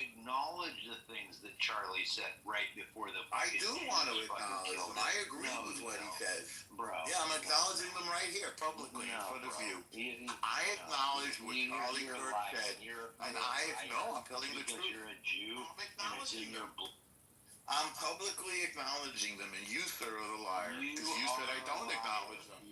acknowledge the things that Charlie said right before the. I do want to acknowledge them. I agree with what he says. Bro. Yeah, I'm acknowledging them right here, publicly, in front of you. I acknowledge what Charlie Kirk said, and I'm telling the truth. You're a Jew. I'm acknowledging them. I'm publicly acknowledging them, and you, sir, are the liar. Because you said I don't acknowledge them.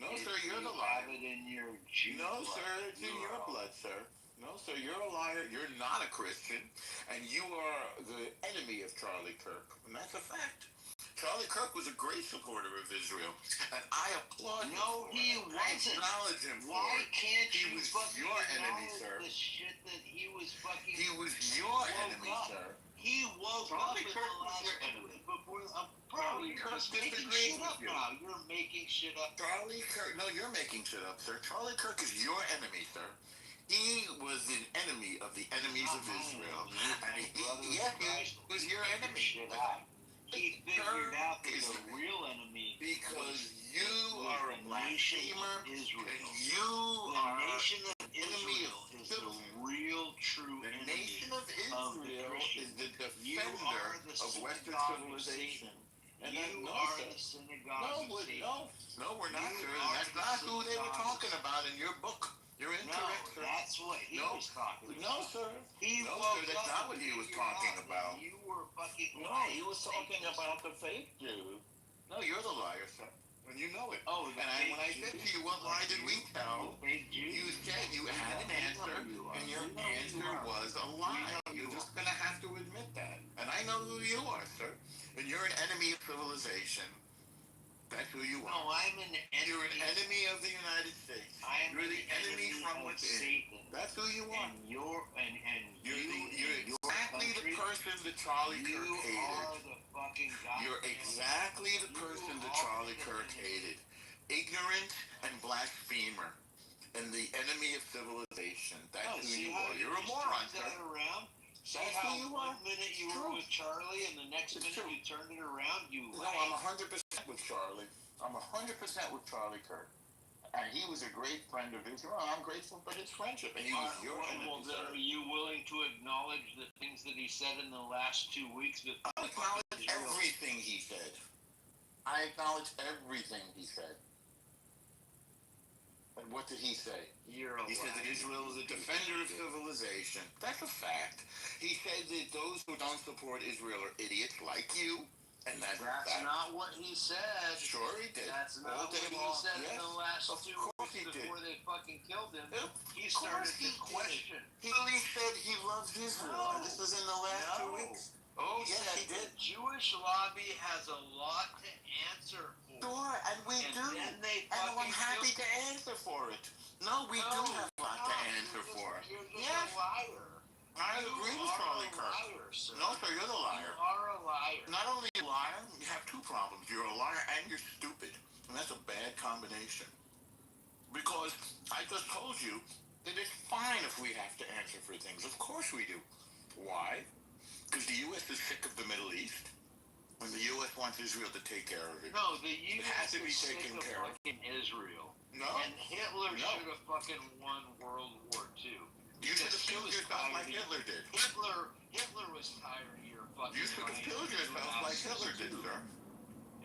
No, sir, you're the liar. No, sir, it's in your blood, sir. No, sir, you're a liar. You're not a Christian, and you are the enemy of Charlie Kirk, and that's a fact. Charlie Kirk was a great supporter of Israel, and I applaud him. No, he wasn't. I acknowledge him for Why it. can't He you was fucking your enemy, sir. the shit that he was fucking. He was your enemy, sir. He woke up in the last enemy before. Charlie Kirk disagrees with you. Now you're making shit up. Charlie Kirk, no, you're making shit up, sir. Charlie Kirk is your enemy, sir. He was an enemy of the enemies of Israel. And he was your enemy. He figured out that the real enemy because you are a blasphemer, Israel. And you the are nation of enemy Israel of is the real, true the enemy. nation of Israel is the defender of Western civilization. And you are the synagogue. No, we're not, sir. That's not who they were talking about in your book. You're incorrect, sir. That's what he was talking about. No, sir. That's not what he was talking about. You were fucking he was talking about the fake Jew. No, you're the liar, sir. And you know it. And when I said to you, what lie did we tell? You said you had an answer, and your answer was a lie. You're just going to have to admit that. And I know who you are, sir. And you're an enemy of civilization. That's who you are. No, I'm an enemy. You're an enemy of the United States. You're the enemy from within. Satan. That's who you are. And you're exactly the person that Charlie Kirk hated. You are the fucking guy. You're exactly the person that Charlie Kirk hated. Ignorant and blasphemer. And the enemy of civilization. That's who you are. You're a moron, sir. See how one minute you were with Charlie and the next minute you turned it around? No, I'm 100% with Charlie. I'm 100% with Charlie Kirk. And he was a great friend of Israel. I'm grateful for his friendship. And he was your enemy, sir. Are you willing to acknowledge the things that he said in the last 2 weeks? I acknowledge everything he said. I acknowledge everything he said. And what did he say? He said that Israel is a defender of civilization. That's a fact. He said that those who don't support Israel are idiots like you. And that's not what he said. Sure he did. That's not what he said in the last 2 weeks before they fucking killed him. He started to question. He really said he loves Israel. This was in the last 2 weeks. Oh, He yes, said he did. the Jewish lobby has a lot to answer for. Sure, and we do. Then they And I'm happy killed. to answer for it. No, we do have a lot to answer for. You're just Yes. a liar. I You agree with are Charlie a Kirk. liar, sir. No, sir, you're the liar. You are a liar. Not only a liar, you have two problems. You're a liar and you're stupid. And that's a bad combination. Because I just told you that it's fine if we have to answer for things. Of course we do. Why? Because the U.S. is sick of the Middle East. And the U.S. wants Israel to take care of it. No, the It U.S. has to be is sick taken of care of. fucking Israel. No. And Hitler No. should have fucking won World War II. You should have killed yourself like Hitler did. Hitler was tired of your fucking. You should have killed yourself like Hitler did, sir.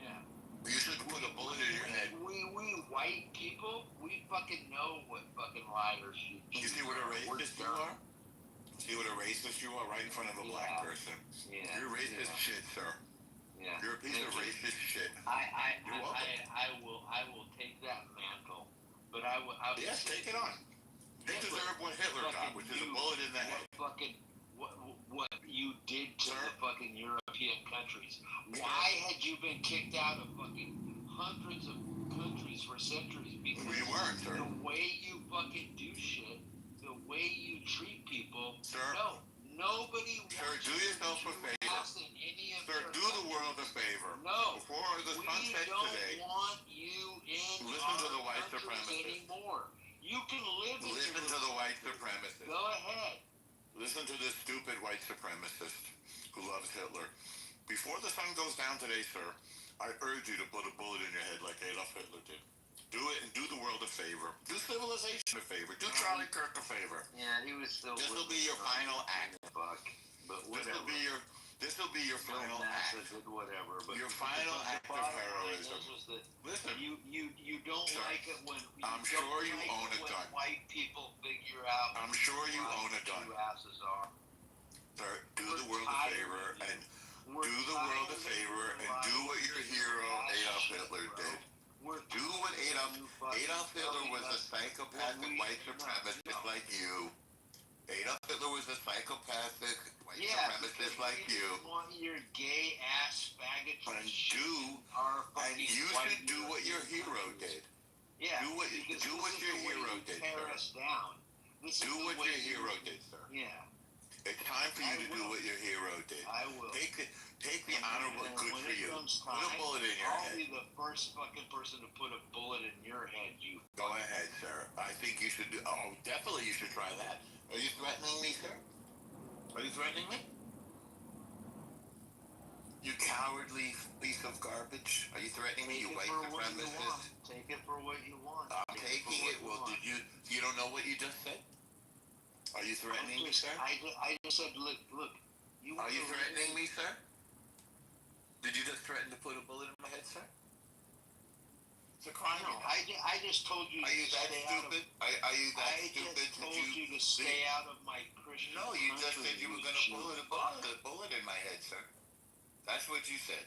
Yeah. You should have put a bullet in your head. We white people, we fucking know what fucking liars You see what a racist you are? See what a racist you are right in front of a black person? Yeah. You're racist shit, sir. Yeah. You're a piece of racist shit. I You're welcome. will take that mantle, but I will. Yes, take it on. You deserve what Hitler got, which is a bullet in the head. What you did to the fucking European countries. Why had you been kicked out of fucking hundreds of countries for centuries? Because we weren't, sir. The way you fucking do shit, the way you treat people. Sir. No, nobody. Sir, do yourself a favor. Sir, do the world a favor. No. Before the sun sets today. We don't want you in Listen to the white countries supremacists. anymore. You can live in Listen to the white supremacists. Go ahead. Listen to this stupid white supremacist who loves Hitler. Before the sun goes down today, sir, I urge you to put a bullet in your head like Adolf Hitler did. Do it and do the world a favor. Do civilization a favor. Do Charlie Kirk a favor. Yeah, he was still. This will be your final act. Fuck. But whatever. This will be your final act. Whatever. But your final act of heroism. Listen, you don't sir, like it when. I'm sure you own a gun. White people figure out. I'm sure you own a gun. Two asses are. Sir, do the world a favor and do the world a favor and do what your hero Adolf Hitler did. Do what Adolf Hitler was a psychopathic white supremacist like you. Adolf Hitler was a psychopathic white supremacist like you. Want your gay ass faggot and you should do what your hero did. Yeah. Do what your hero did, sir. Do what your hero did, sir. Yeah. It's time for you to do what your hero did. I will. Take the honorable good for you. Put a bullet in your head. I'll be the first fucking person to put a bullet in your head, you. Go ahead, sir. I think you should do. Oh, definitely you should try that. Are you threatening me, sir? Are you threatening me? You cowardly piece of garbage. Are you threatening me, you white supremacist? Take it for what you want. I'm taking it. Well, you don't know what you just said? Are you threatening me, sir? I just said, look. Are you threatening me, sir? Did you just threaten to put a bullet in my head, sir? It's a crime. No, I just told you. Are you that stupid? Are you that stupid? I just told you to stay out of my Christian. No, you just said you were going to put a bullet in my head, sir. That's what you said.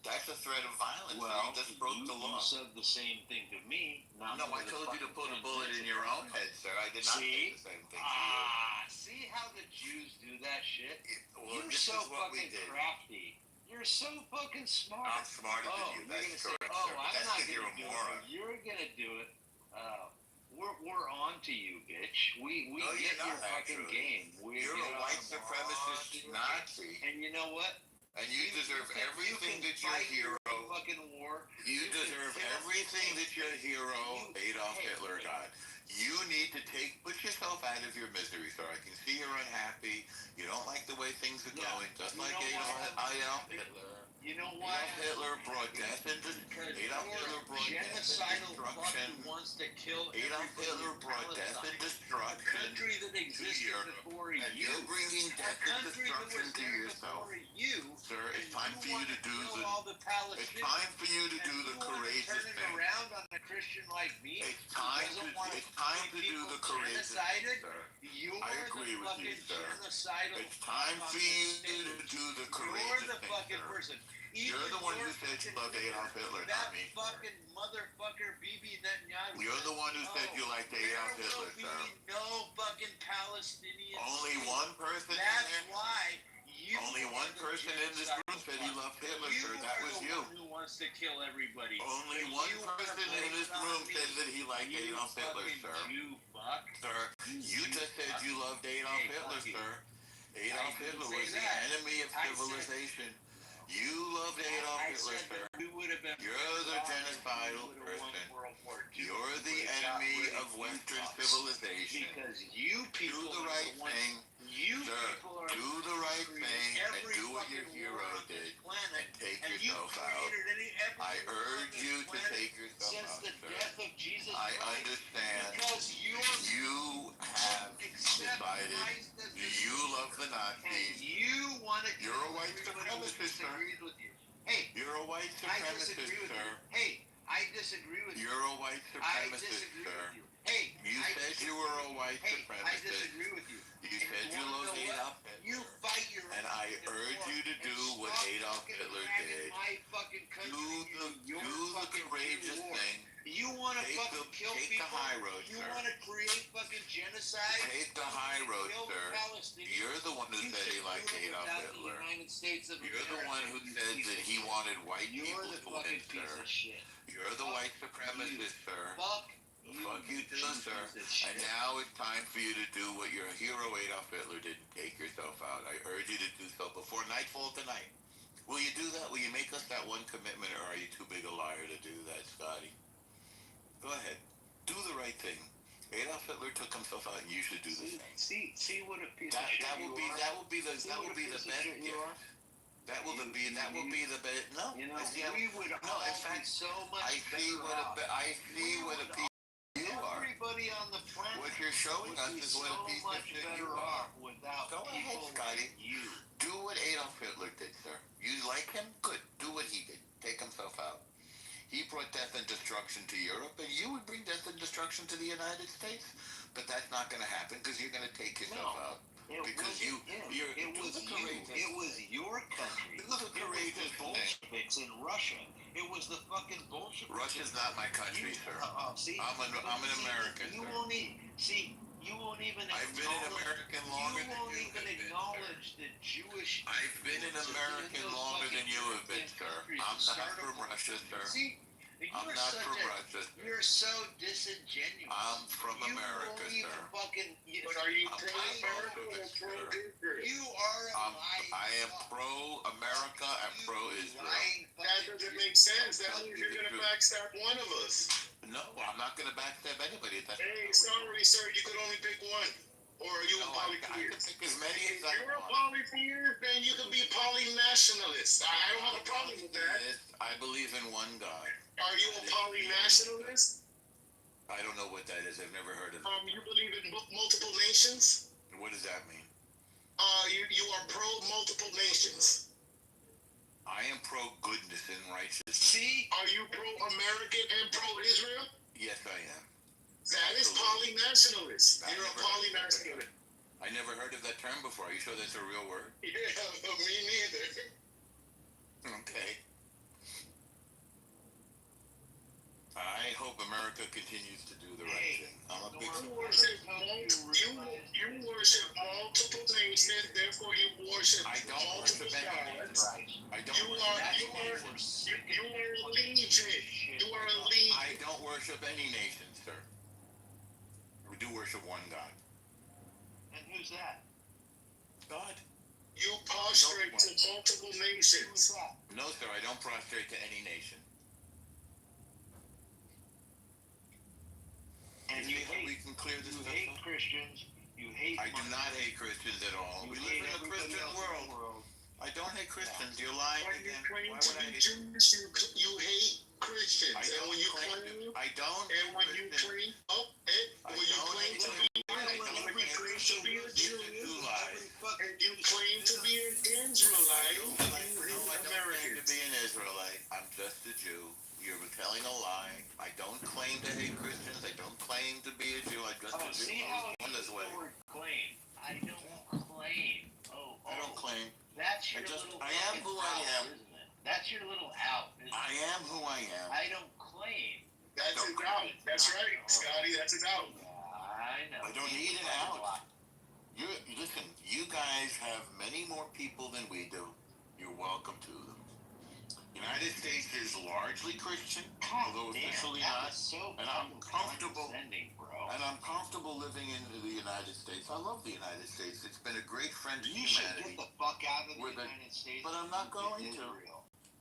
That's a threat of violence. Well, you just broke the law. You said the same thing to me. No, I told you to put a bullet in your own head, sir. I did not say the same thing to you. See how the Jews do that shit? Well, You're this so is what we fucking did. crafty. You're so fucking smart. I'm smarter than you. That's correct, sir. I'm not you're a gonna do moron. it. You're gonna do it. We're on to you, bitch. We No, get you're your not, fucking actually. game. You're a white supremacist Nazi. And you know what? And you deserve everything that your hero. Fucking war. You deserve everything that your hero Adolf Hitler got. You need to put yourself out of your misery, sir. I can see you're unhappy. You don't like the way things are going, just like Adolf Hitler. You know what? Adolf Hitler brought death and destruction. Genocidal fucking wants to kill Adolf Hitler brought death and destruction. Country that existed before you. And you're bringing death and destruction to yourself. Sir, it's time for you to do It's time for you to do the courageous thing. Around on a Christian like me. It's time to do the courageous thing, sir. I agree with you, sir. It's time for you to do the courageous You're the thing, fucking sir. person. You're the one who said you loved Adolf Hitler, not me. That fucking motherfucker, Bibi Netanyahu. You're the one who said you liked Adolf Hitler, sir. No fucking Palestinian. Only one person in That's there? why you. Only one person in this room said he loved Hitler, sir. That was you. Who wants to kill everybody? Only one person in this room said that he liked Adolf Hitler, sir. You fuck. Sir, you just said you loved Adolf Hitler, sir. Adolf Hitler was the enemy of civilization. You loved Adolf Hitler, sir. You're the genocidal person. You're the enemy of Western civilization. Because you people do the right thing. Sir, do the right thing and do what your hero did and take yourself out. I urge you to take yourself out, sir. I understand you have decided you love the Nazis. You're a white supremacist, sir. Hey, you're a white supremacist, sir. Hey, I disagree with you. You're a white supremacist, sir. Hey, you said you were a white supremacist. I disagree with you. You said you loved Adolf Hitler. You fight your and I urge you to do what Adolf Hitler did. Do the courageous thing. You want to fucking kill people? Take the high road, you sir. want to create fucking genocide? Take the high road, sir. You're the one who said he liked Adolf Hitler. You're the one who said that he wanted white people to win, sir. You're the white supremacist, sir. Fuck you too, sir. And now it's time for you to do what your hero Adolf Hitler did and take yourself out. I urge you to do so before nightfall tonight. Will you do that? Will you make us that one commitment, or are you too big a liar to do that, Scotty? Go ahead. Do the right thing. Adolf Hitler took himself out, and you should do the same. See what a piece of shit that will be the best gift. That will be the best. No, you know, we would in fact, so much I see what a piece you are. Everybody on the planet. What you're showing us is what a piece of shit you are. Without go ahead, Scotty. Do what Adolf Hitler did, sir. You like him? Good. Do what he did. Take himself out. He brought death and destruction to Europe, and you would bring death and destruction to the United States. But that's not going to happen because you're going to take yourself out. Because it was your country. It was the courageous Bolsheviks in Russia. It was the fucking Bolsheviks. Russia's not my country, sir. I'm an American. You won't even. I've been an American longer than you have been. You won't even acknowledge the Jewish. I've been an American longer than you have been, sir. I'm not from Russia, sir. I'm not from Russia, sir. You're so disingenuous. I'm from America, sir. But are you pro-America or pro-Israel? You are a liar. I am pro-America and pro-Israel. That doesn't make sense. That means you're going to backstab one of us. No, I'm not going to backstab anybody. Hey, sorry, sir. You could only pick one. Or are you a polytheist? I can pick as many as I want. If you're a polytheist, then you can be polynationalist. I don't have a problem with that. I believe in one God. Are you a polynationalist? I don't know what that is. I've never heard of it. You believe in multiple nations? What does that mean? You are pro-multiple nations. I am pro-goodness and righteousness. See? Are you pro-American and pro-Israel? Yes, I am. That is polynationalist. You're a polynationalist. I never heard of that term before. Are you sure that's a real word? Yeah, me neither. Okay. I hope America continues to do the right thing. I'm a big You worship multiple nations, therefore you worship multiple gods. You are a legion. You are a legion. I don't worship any nation, sir. We do worship one God. And who's that? God. You prostrate to multiple nations. No, sir, I don't prostrate to any nation. And we can clear this up. You hate Christians. You hate. I do not hate Christians at all. We live in a Christian world. I don't hate Christians. You're lying again. Why would I hate Jewish? You hate Christians. And when you claim to be a Jew, and you claim to be an Israelite, you hate Americans. To be an Israelite, I'm just a Jew. You're telling a lie. I don't claim to hate Christians. I don't claim to be a Jew. I'm just a Jew. See how I was born this way. Claim. I don't claim. I don't claim. That's your little. I am who I am. Isn't it? That's your little out. I am who I am. I don't claim. That's a doubt. That's right, Scotty. That's a doubt. I know. I don't need an out. Listen, you guys have many more people than we do. you're welcome to them. United States is largely Christian, although officially not. And I'm comfortable. And I'm comfortable living in the United States. I love the United States. It's been a great friend to You humanity. should get the fuck out of the United States. But I'm not going to.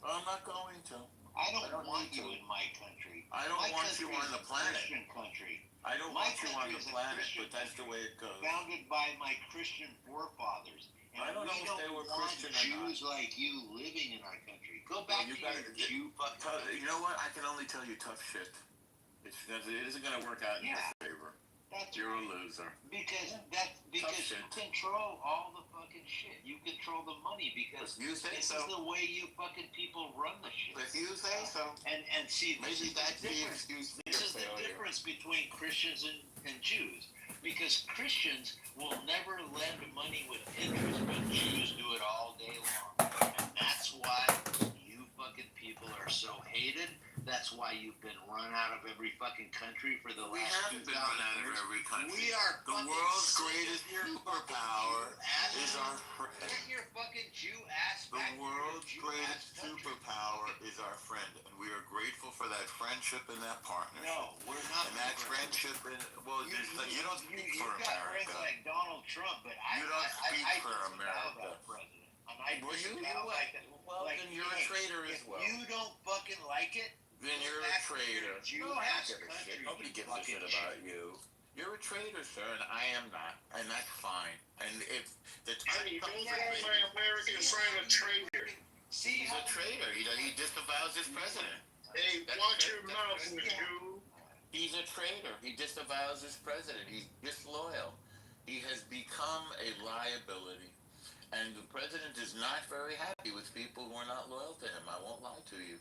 I'm not going to. I don't want you in my country. I don't want you on the planet. Christian country. I don't want you on the planet, but that's the way it goes. Founded by my Christian forefathers. And I don't know if they were Christian or not. Jews like you living in our country. Go back to your Jew fucking country. You know what? I can only tell you tough shit. It isn't going to work out in your favor. You're a loser. Because you control all the fucking shit. You control the money because this is the way you fucking people run the shit. If you say so. And see, maybe that's the excuse for your failure. This is the difference between Christians and Jews. Because Christians will never lend money with interest, but Jews do it all day long. And that's why you fucking people are so hated. That's why you've been run out of every fucking country for the last 2,000 years. We haven't been run out of every country. We are the world's greatest superpower is our friend. Get your fucking Jew ass back. The world's greatest superpower is our friend, and we are grateful for that friendship and that partnership. No, we're not. And that friendship, you don't speak for America. Got friends like Donald Trump, but you don't speak for America. Well, then you're a traitor as well. If you don't fucking like it, then you're a traitor. Nobody gives a shit about you. You're a traitor, sir, and I am not, and that's fine. And if the time comes, my American friend a traitor. He's a traitor. He disavows his president. Hey, watch your mouth, Jew. He's a traitor. He disavows his president. He's disloyal. He has become a liability. And the president is not very happy with people who are not loyal to him. I won't lie to you.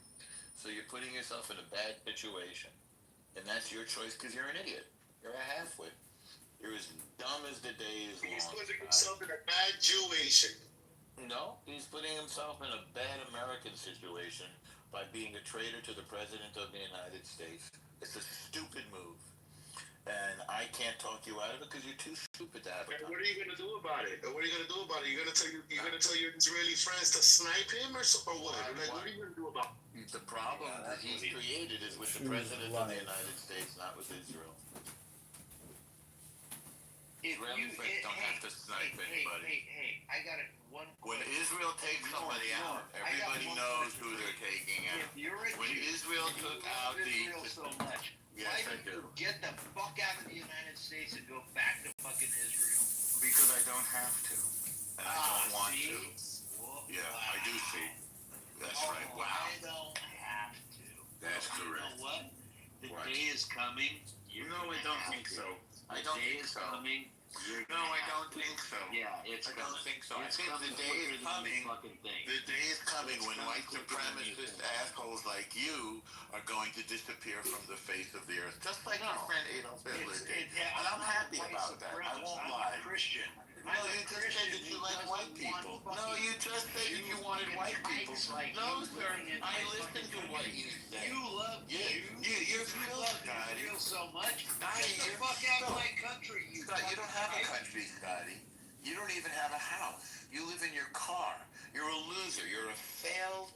So you're putting yourself in a bad situation. And that's your choice because you're an idiot. You're a halfwit. You're as dumb as the day is long. He's putting himself in a bad situation. No, he's putting himself in a bad American situation by being a traitor to the President of the United States. It's a stupid move. And I can't talk you out of it because you're too stupid to have it. And what are you gonna do about it? What are you gonna do about it? You're gonna tell your Israeli friends to snipe him or what? What are you gonna do about it? The problem that he's created is with the President of the United States, not with Israel. Israeli friends don't have to snipe anybody. Hey, I got it. When Israel takes somebody out, everybody knows who they're taking out. When Israel took out Why did you get the fuck out of the United States and go back to fucking Israel? Because I don't have to. And I don't want to. Yeah, I do see. That's right. Wow. I don't have to. That's correct. You know what? The day is coming. No, I don't think so. I don't think so. No, I don't think so. Yeah, I don't think so. I think the day is coming. The day is coming when white supremacist assholes like you are going to disappear from the face of the earth, just like your friend Adolf Hitler did. And I'm happy about that. I won't lie. Christian. No, you just said that you like white people. No, you just said that you wanted white people. No, sir. I listened to what you said. You love you're filth, Scotty. You so much. Scotty, get the fuck out of my country, you. Scott, you don't have a country, Scotty. You don't even have a house. You live in your car. You're a loser. You're a failed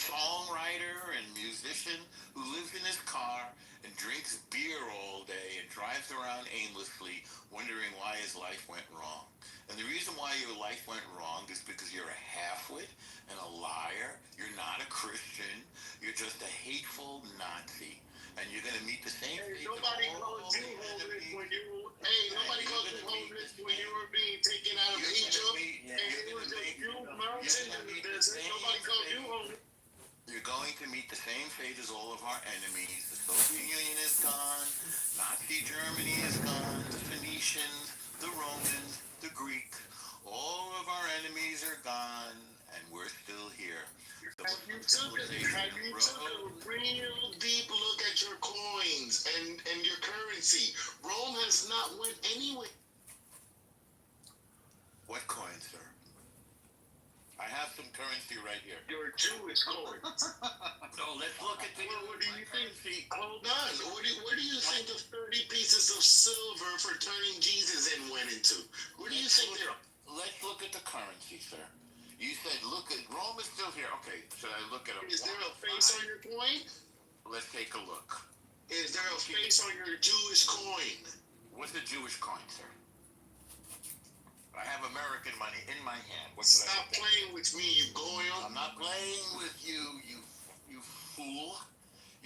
songwriter and musician who lives in his car and drinks beer all day and drives around aimlessly wondering why his life went wrong. And the reason why your life went wrong is because you're a halfwit and a liar. You're not a Christian. You're just a hateful Nazi. And you're going to meet the same fate. Nobody called you homeless when you when you were being taken out of Egypt. And it was a few mountains in the desert. Nobody called you homeless. You're going to meet the same fate as all of our enemies. The Soviet Union is gone. Nazi Germany is gone. The Phoenicians, the Romans, the Greeks. All of our enemies are gone, and we're still here. Have you took a real deep look at your coins and your currency? Rome has not went anywhere. What coins, sir? I have some currency right here. Your Jewish coins. So let's look at the. What do you think? Hold on. What do you think the 30 pieces of silver for turning Jesus in went into? What do you think they're? Let's look at the currency, sir. You said, look at Rome is still here. Okay, should I look at a? Is there a face on your coin? Let's take a look. Is there a face on your Jewish coin? What's a Jewish coin, sir? I have American money in my hand. What should Stop playing with me, you goyim. I'm not playing with you, you fool.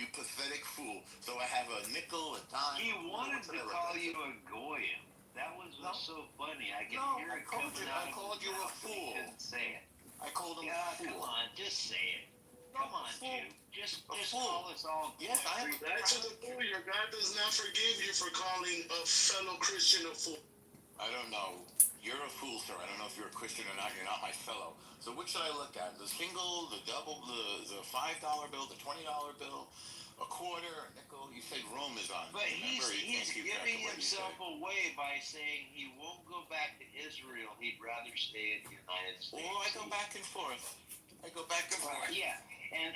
You pathetic fool. So I have a nickel, a dime. He wanted to call you a goyim. That was so funny. I can hear it coming out. I called you a fool. He couldn't say it. I called him a fool. Come on, just say it. Come on, Jew. Just call us all. Yes, I am. That's a fool. Your God does not forgive you for calling a fellow Christian a fool. I don't know. You're a fool, sir. I don't know if you're a Christian or not. You're not my fellow. So which should I look at? The single, the double, the $5 bill, the $20 bill, a quarter, a nickel? You said Rome is on. But Remember, he's giving himself away by saying he won't go back to Israel. He'd rather stay in the United States. Oh, I go back and forth. I go back and forth. Yeah, and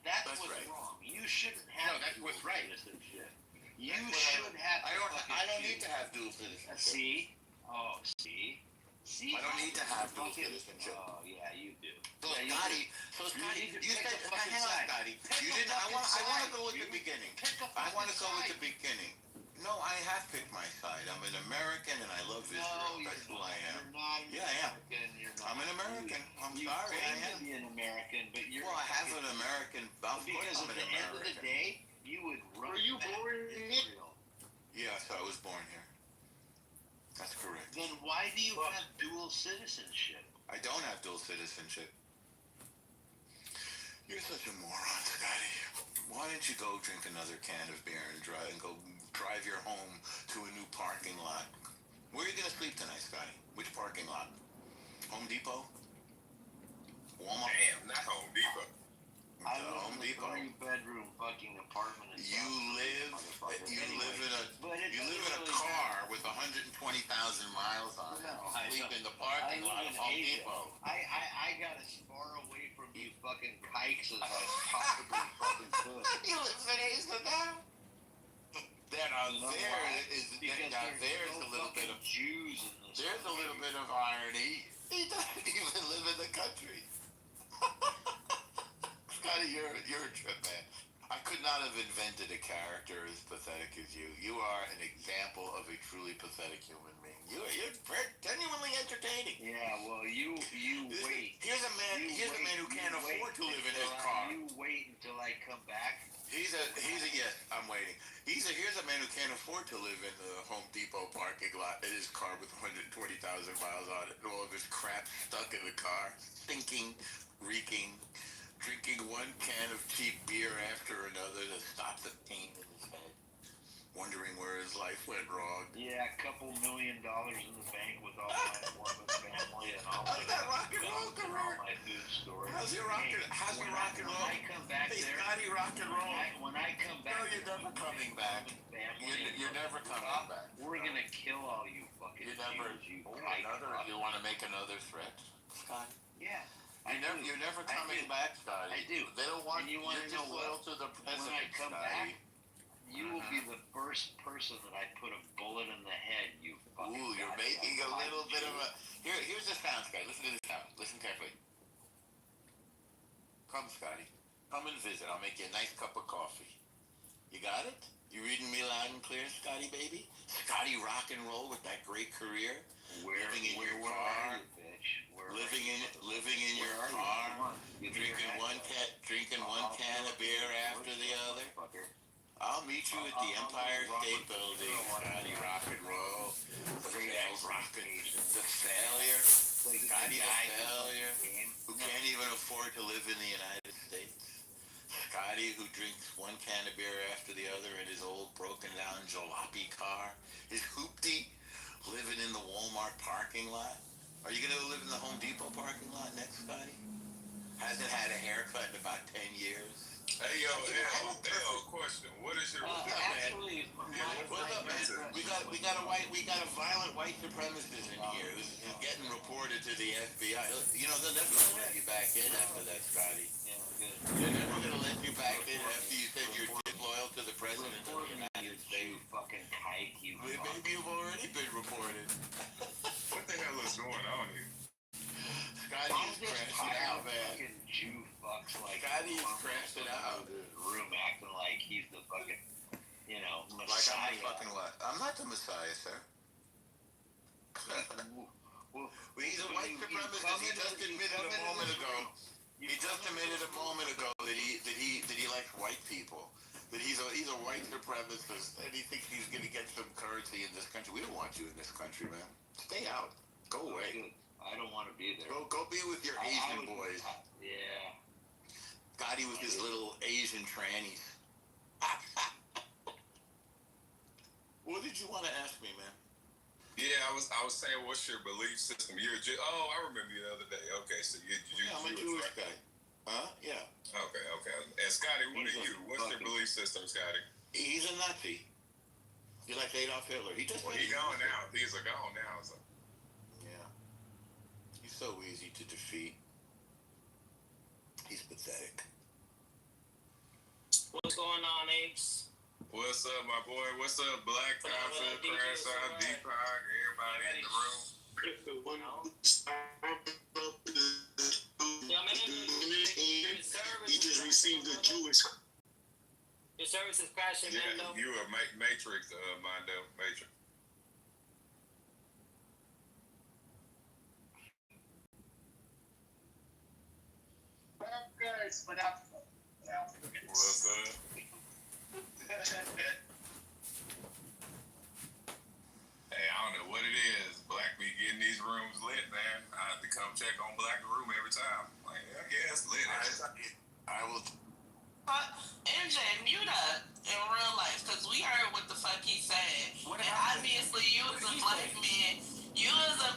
that's what's right. wrong. You shouldn't have that's what's right. citizenship. You should have. I don't need to have dual citizenship. See? Oh, see? I don't need to have dual citizenship. Oh, yeah, you do. So, Scotty, you said, hang on, Scotty. You didn't. I want to go with the beginning. I want to go with the beginning. No, I have picked my side. I'm an American and I love Israel. That's who I am. You're not an American. You're not. I'm an American. I'm you sorry, I claim am. to be an American, but you're. Well, I have an American. Of because course, I'm at an the end of the American. day, you would run. Were you born in Israel? Yes, I was born here. That's correct. Then why do you have dual citizenship? I don't have dual citizenship. You're such a moron, Scotty. Why don't you go drink another can of beer and go drive your home to a new parking lot? Where are you gonna sleep tonight, Scotty? Which parking lot? Home Depot? Walmart? Damn, not Home Depot. I live Home in a Depot. 3-bedroom fucking apartment. You live in a car with 120,000 miles on it. Sleep in the parking lot of Home Depot. I got as far away from you fucking kikes as I possibly fucking could. You live in Asia now? There's a little bit of Jews in this. There's a little bit of irony. He doesn't even live in the country. Scotty, you're a trip, man. I could not have invented a character as pathetic as you. You are an example of a truly pathetic human being. You're genuinely entertaining. Yeah, well, you wait. Here's a man who can't afford to live in his car. You wait until I come back. Here's I'm waiting. Here's a man who can't afford to live in the Home Depot parking lot in his car with 120,000 miles on it and all of his crap stuck in the car, stinking, reeking, drinking one can of cheap beer after another to stop the pain in his head, wondering where his life went wrong. Yeah, a couple $1 million in the bank with all my Mormon family and all How's that rock and roll career? my food story. How's your rock and roll? When I come back hey, there, Scotty, rock and roll. when I come back, No, you're never coming back. You're never coming back. We're gonna kill all you fucking Jews, You want to make another threat, Scotty? Yeah. You're never coming back, Scotty. I do. They don't want you want to know loyal what? to the president, When I come Scotty. back, you will be the first person that I put a bullet in the head. You fucking. Ooh, you're making a little bit of a. Here's the sound, Scotty. Listen to the sound. Listen carefully. Come, Scotty. Come and visit. I'll make you a nice cup of coffee. You got it? You reading me loud and clear, Scotty, baby? Scotty rock and roll with that great career. Living in your car. Living in your car. Drinking one can of beer after the other. I'll meet you at the Empire State Building, Scotty rock and roll. The failure. Scotty the failure. Who can't even afford to live in the United States. Scotty who drinks one can of beer after the other in his old broken down jalopy car. His hoopty living in the Walmart parking lot. Are you going to live in the Home Depot parking lot next, Scotty? Hasn't had a haircut in about 10 years. Hey, yo, question. What is your... Actually, what's up, man? We got a violent white supremacist in here who's getting reported to the FBI. You know, they're never going to let you back in after that, Scotty. They're never going to let you back in after you said you're disloyal to the president of the United States. You fucking kike, you. Maybe you've already been reported. What the hell is going on here? Scotty is it out, man. Fucking Jew fucks like. Scotty has crashed it out. Room acting like he's the fucking, Messiah. Like I'm the fucking what? I'm not the Messiah, sir. Well, he's a white supremacist. He just admitted a moment ago. He just admitted a moment ago that he likes white people. That he's a white supremacist, and he thinks he's gonna get some currency in this country. We don't want you in this country, man. Stay out. Go away. I don't want to be there. Go be with your Asian boys. Yeah. Scotty with his little Asian trannies. What did you want to ask me, man? Yeah, I was saying, what's your belief system? You're a Jew. Oh, I remember you the other day. Okay, so I'm a Jewish guy. Huh? Yeah. Okay. And Scotty, what are you? What's your belief system, Scotty? He's a Nazi. He likes Adolf Hitler. He just. Well, he's gone now. He's gone now. So. Yeah. He's so easy to defeat. He's pathetic. What's going on, Apes? What's up, my boy? What's up, Black Coffee, Crash Out, Deepak, everybody in the room? He just received a Jewish. Your service is crashing, yeah, Mando. You a Matrix, Mondo, Matrix. What's up? Hey, I don't know what it is. Black be getting these rooms lit, man. I have to come check on Black Room every time. Like, I guess lit. I will. MJ, mute up in real life, because we heard what the fuck he said. And obviously, you as a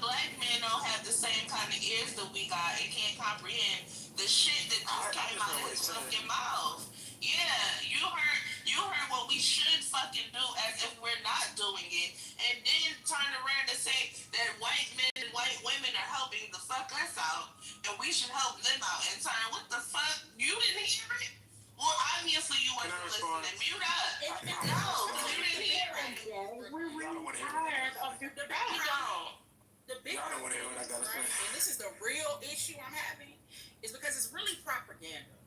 black man don't have the same kind of ears that we got and can't comprehend the shit that just came out of his fucking mouth. Yeah, you heard what we should fucking do as if we're not doing it, and then turn around and say that white men and white women are helping the fuck us out, and we should help them out in turn. What the fuck? You didn't hear it? Well, obviously you wasn't listening. Mute up. No, you didn't hear it. We're really tired of the debate. The big and this is the real issue I'm having, is because it's really propaganda.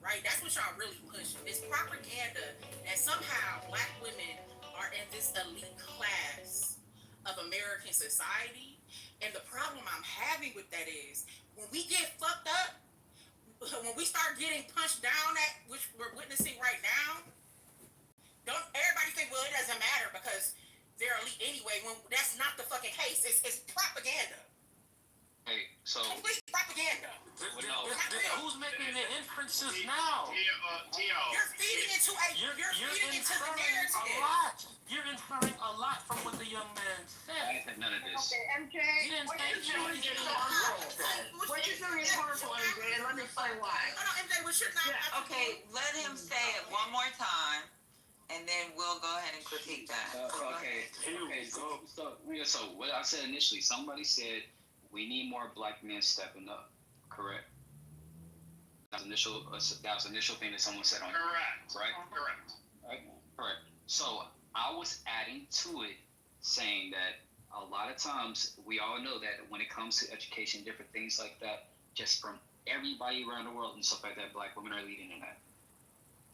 Right? That's what y'all really pushing. It's propaganda that somehow black women are in this elite class of American society. And the problem I'm having with that is when we get fucked up, when we start getting punched down at, which we're witnessing right now, don't everybody think, well, it doesn't matter because they're elite anyway, when that's not the fucking case. It's propaganda. Hey, so complete propaganda. Who's making the inferences now? You're feeding into the narrative. A lot. You're inferring a lot from what the young man said. I ain't none of this. Okay, MJ. You didn't what say you're doing is harmful. What you're doing is harmful, MJ, and let me explain why. Hold on, MJ, we should not. Okay, let him say it one more time, and then we'll go ahead and critique that. So what I said initially, somebody said we need more black men stepping up. Correct. That was initial thing that someone said on. Correct. Right. Correct. Right. Correct. So I was adding to it, saying that a lot of times we all know that when it comes to education, different things like that, just from everybody around the world and stuff like that, black women are leading in that.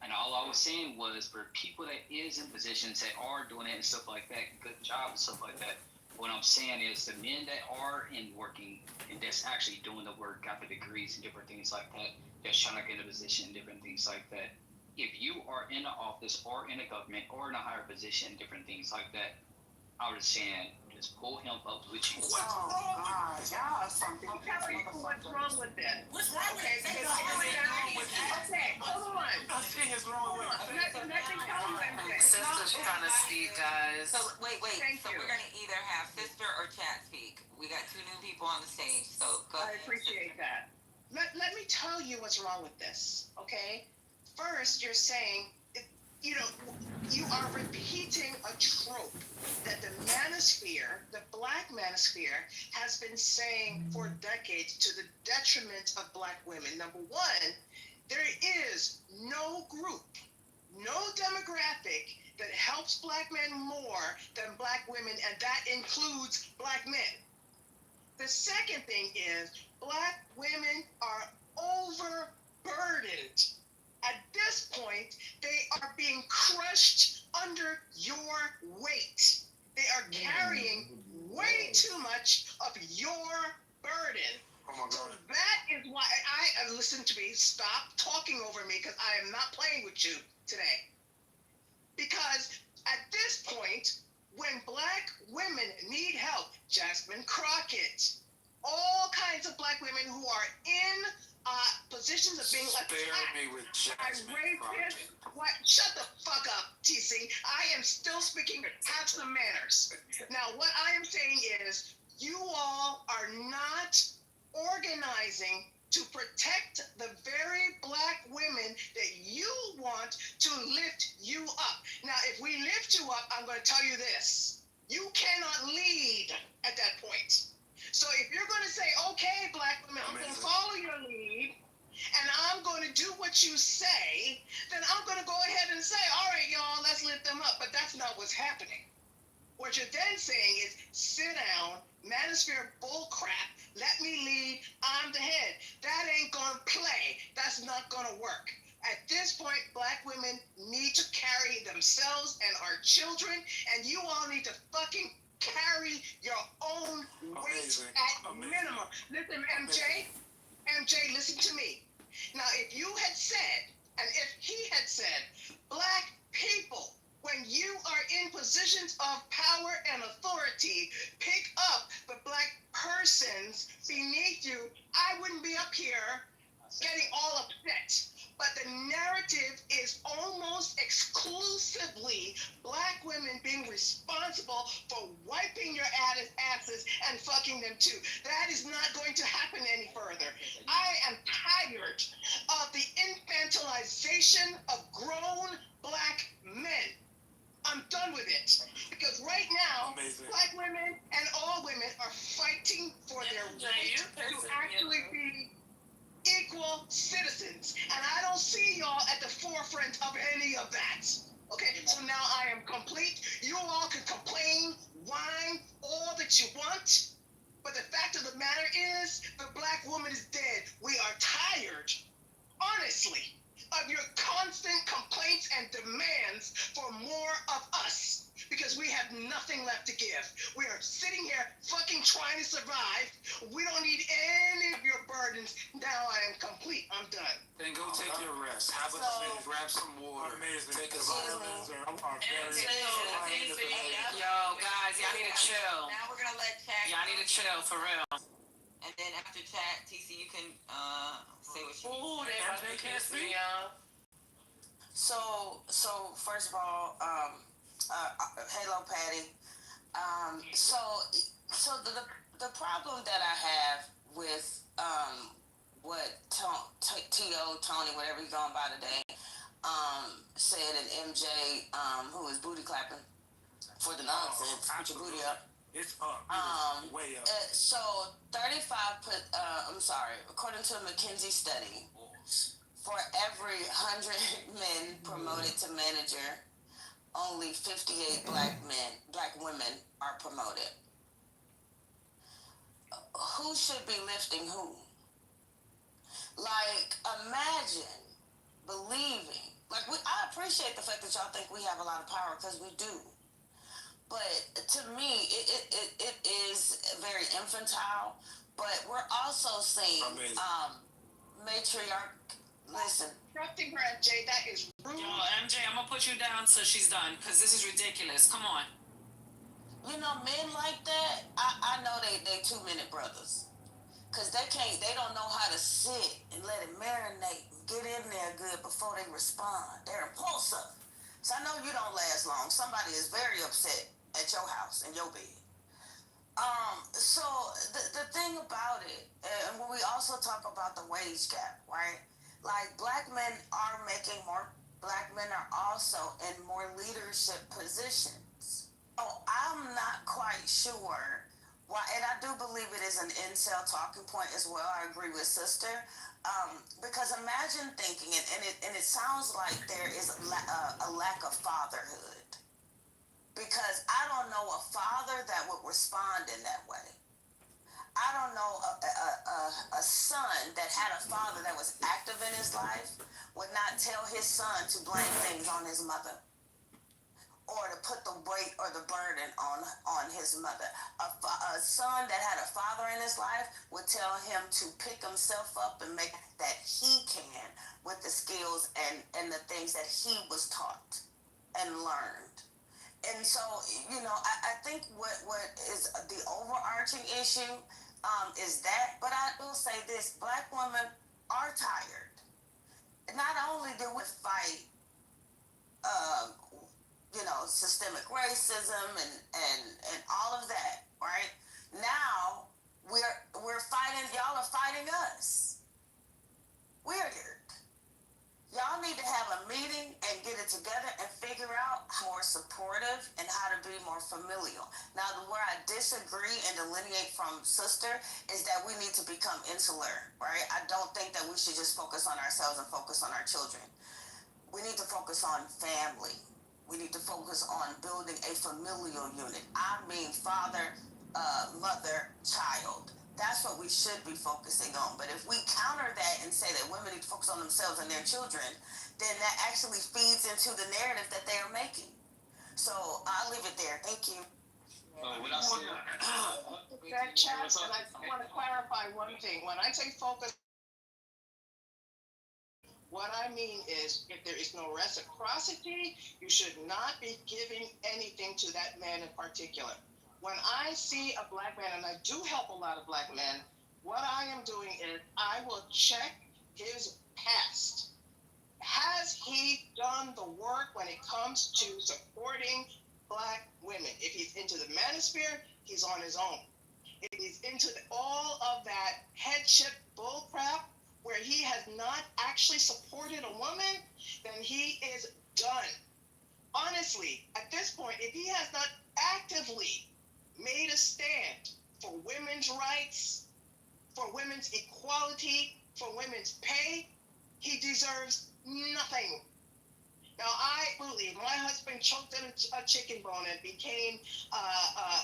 And all I was saying was for people that is in positions that are doing it and stuff like that, good job and stuff like that. What I'm saying is the men that are in working and that's actually doing the work, got the degrees and different things like that, that's trying to get a position and different things like that. If you are in an office or in a government or in a higher position, different things like that, I was saying just pull him up with you. What's wrong with y'all? Something. Tell me what's wrong with that. What's wrong with it? Okay, hold on. Nothing is wrong with it. Nothing tell you anything. Sister's trying to speak, guys. So wait. Thank so you. we're gonna either have sister or chat speak. We got two new people on the stage, so go I ahead. appreciate that. Let me tell you what's wrong with this, okay? First, you're saying, you are repeating a trope that the manosphere, the black manosphere, has been saying for decades to the detriment of black women. Number one, there is no group, no demographic that helps black men more than black women, and that includes black men. The second thing is black women stop talking over me because I am not playing with you today. Because at this point, when black women need help, Jasmine Crockett, all kinds of black women who are in positions of being attacked by rapists. What? Shut the fuck up, TC. I am still speaking. Have some manners. Now, what I am saying is, you all are not organizing to protect the very black women that you want to lift you up. Now, if we lift you up, I'm going to tell you this. You cannot lead at that point. So if you're going to say, okay, black women, I'm going to follow your lead, and I'm going to do what you say, then I'm going to go ahead and say, all right, y'all, let's lift them up. But that's not what's happening. What you're then saying is, sit down, manosphere bull crap, let me lead, I'm the head. That ain't going to play. That's not going to work. At this point, black women need to carry themselves and our children, and you all need to fucking carry your own weight at minimum. Listen, MJ, listen to me. Now, if you had said, and if he had said, black people, when you are in positions of power and authority, pick up the black persons beneath you, I wouldn't be up here getting all upset. But the narrative is almost exclusively black women being responsible for wiping your asses and fucking them too. That is not going to happen any further. I am tired of the infantilization of grown black men. I'm done with it. Because right now, black women and all women are fighting for their right to actually be equal citizens. And I don't see y'all at the forefront of any of that. Okay, so now I am complete. You all can complain, whine, all that you want. But the fact of the matter is, the black woman is dead. We are tired, honestly, of your constant complaints and demands for more of us. Because we have nothing left to give. We are sitting here fucking trying to survive. We don't need any of your burdens. Now I am complete. I'm done. Then go take your rest. Have a drink, grab some water. Amazing. Take a vitamin. Yo, guys, y'all need to chill. Now we're gonna let chat. Y'all need to chill for real. And then after chat, TC, you can say what you. Ooh, they can't speak. So first of all, hello, Patty. So the problem that I have with what Tony, whatever he's going by today, said, and MJ, who is booty clapping for the nonsense, put your booty up. It's up. Way up. So 35 according to a McKinsey study, for every 100 men promoted to manager, only 58 black women are promoted. Who should be lifting who? Like, imagine believing. Like, I appreciate the fact that y'all think we have a lot of power, because we do. But to me, it is very infantile. But we're also seeing matriarch. Listen. Interrupting her, MJ, that is rude. Yo, MJ, I'm gonna put you down so she's done, because this is ridiculous. Come on. You know, men like that, I know they 2-minute brothers. Because they don't know how to sit and let it marinate and get in there good before they respond. They're impulsive. So I know you don't last long. Somebody is very upset at your house, in your bed. So the thing about it, and when we also talk about the wage gap, right? Like, black men are making more. Black men are also in more leadership positions. Oh, I'm not quite sure why, and I do believe it is an incel talking point as well. I agree with sister, because imagine thinking, and it sounds like there is a lack of fatherhood. Because I don't know a father that would respond in that way. I don't know a son that had a father that was active in his life would not tell his son to blame things on his mother. or to put the weight or the burden on his mother. A son that had a father in his life would tell him to pick himself up and make that he can with the skills and the things that he was taught and learned. And so, I think what is the overarching issue is that, but I will say this, Black women are tired. Not only do we fight systemic racism and all of that, right? Now we're fighting, y'all are fighting us. Weird. Y'all need to have a meeting and get it together and figure out how more supportive and how to be more familial. Now, where I disagree and delineate from sister is that we need to become insular, right? I don't think that we should just focus on ourselves and focus on our children. We need to focus on family. We need to focus on building a familial unit. I mean father, mother, child. That's what we should be focusing on. But if we counter that and say that women need to focus on themselves and their children, then that actually feeds into the narrative that they are making. So I'll leave it there. Thank you. What I say, that chat, and I want to clarify one thing. When I say focus, what I mean is, if there is no reciprocity, you should not be giving anything to that man in particular. When I see a Black man, and I do help a lot of Black men, what I am doing is I will check his past. Has he done the work when it comes to supporting Black women? If he's into the manosphere, he's on his own. If he's into all of that headship bullcrap, where he has not actually supported a woman, then he is done. Honestly, at this point, if he has not actively made a stand for women's rights, for women's equality, for women's pay, he deserves nothing. Now, I believe my husband choked on a chicken bone and became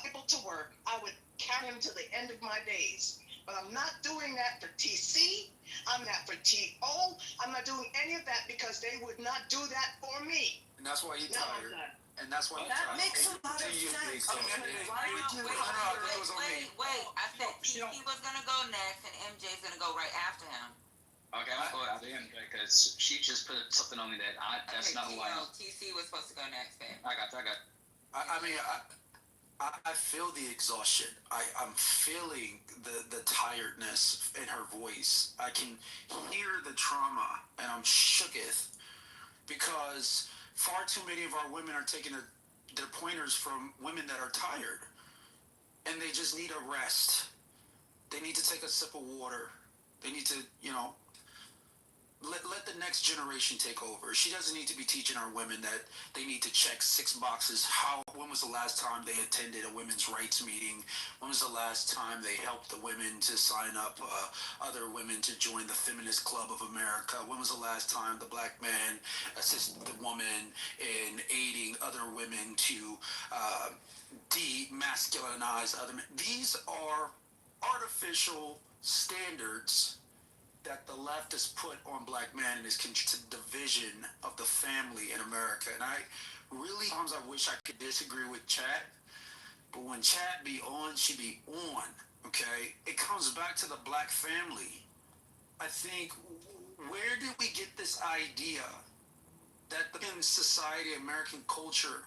able to work. I would count him to the end of my days. But I'm not doing that for TC. I'm not for TO. I'm not doing any of that because they would not do that for me. And that's why you're tired. And that's why you're That tired. makes a lot of sense. Why would you? Wait. I said TC was gonna go next, and MJ's gonna go right after him. Okay, I'll go at the end because she just put something on me that that's not who I am. TC was supposed to go next, babe. I got you. I mean, I feel the exhaustion. I'm feeling the tiredness in her voice. I can hear the trauma, and I'm shooketh because far too many of our women are taking their pointers from women that are tired, and they just need a rest. They need to take a sip of water. They need to, let the next generation take over. She doesn't need to be teaching our women that they need to check 6 boxes. When was the last time they attended a women's rights meeting? When was the last time they helped the women to sign up other women to join the Feminist Club of America? When was the last time the Black man assisted the woman in aiding other women to demasculinize other men? These are artificial standards that the left has put on Black men, and is contributed to the division of the family in America. And I really, sometimes I wish I could disagree with Chat, but when Chat be on, she be on, okay? It comes back to the Black family. I think, where did we get this idea that the society, American culture,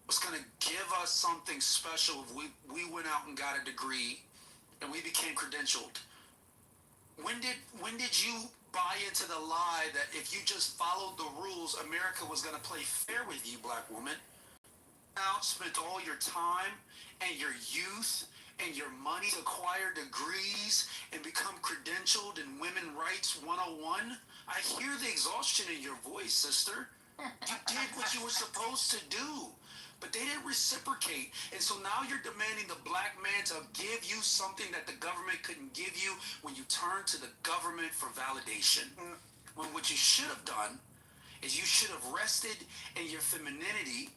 was going to give us something special if we went out and got a degree and we became credentialed? When did you buy into the lie that if you just followed the rules, America was going to play fair with you, Black woman? Now spent all your time and your youth and your money to acquire degrees and become credentialed in Women Rights 101? I hear the exhaustion in your voice, sister. You did what you were supposed to do, but they didn't reciprocate. And so now you're demanding the Black man to give you something that the government couldn't give you when you turn to the government for validation. When what you should have done is you should have rested in your femininity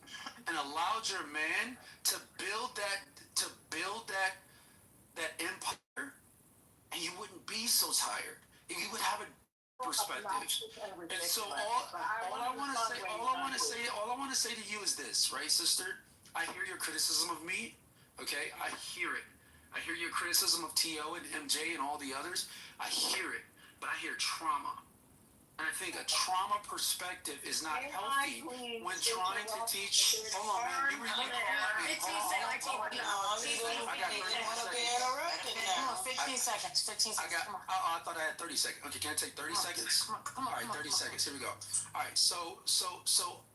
and allowed your man to build that empire, and you wouldn't be so tired. You would have a perspective. And so all I want to say to you is this, right, sister? I hear your criticism of me. Okay, I hear it. I hear your criticism of T.O. and MJ and all the others. I hear it, but I hear trauma. And I think a trauma perspective is not healthy when trying to teach. Hold on, man. You were I got 15 seconds. 15 seconds. I thought I had 30 seconds. Okay, can I take 30 seconds? Come on. All right, 30 seconds. Here we go. All right, so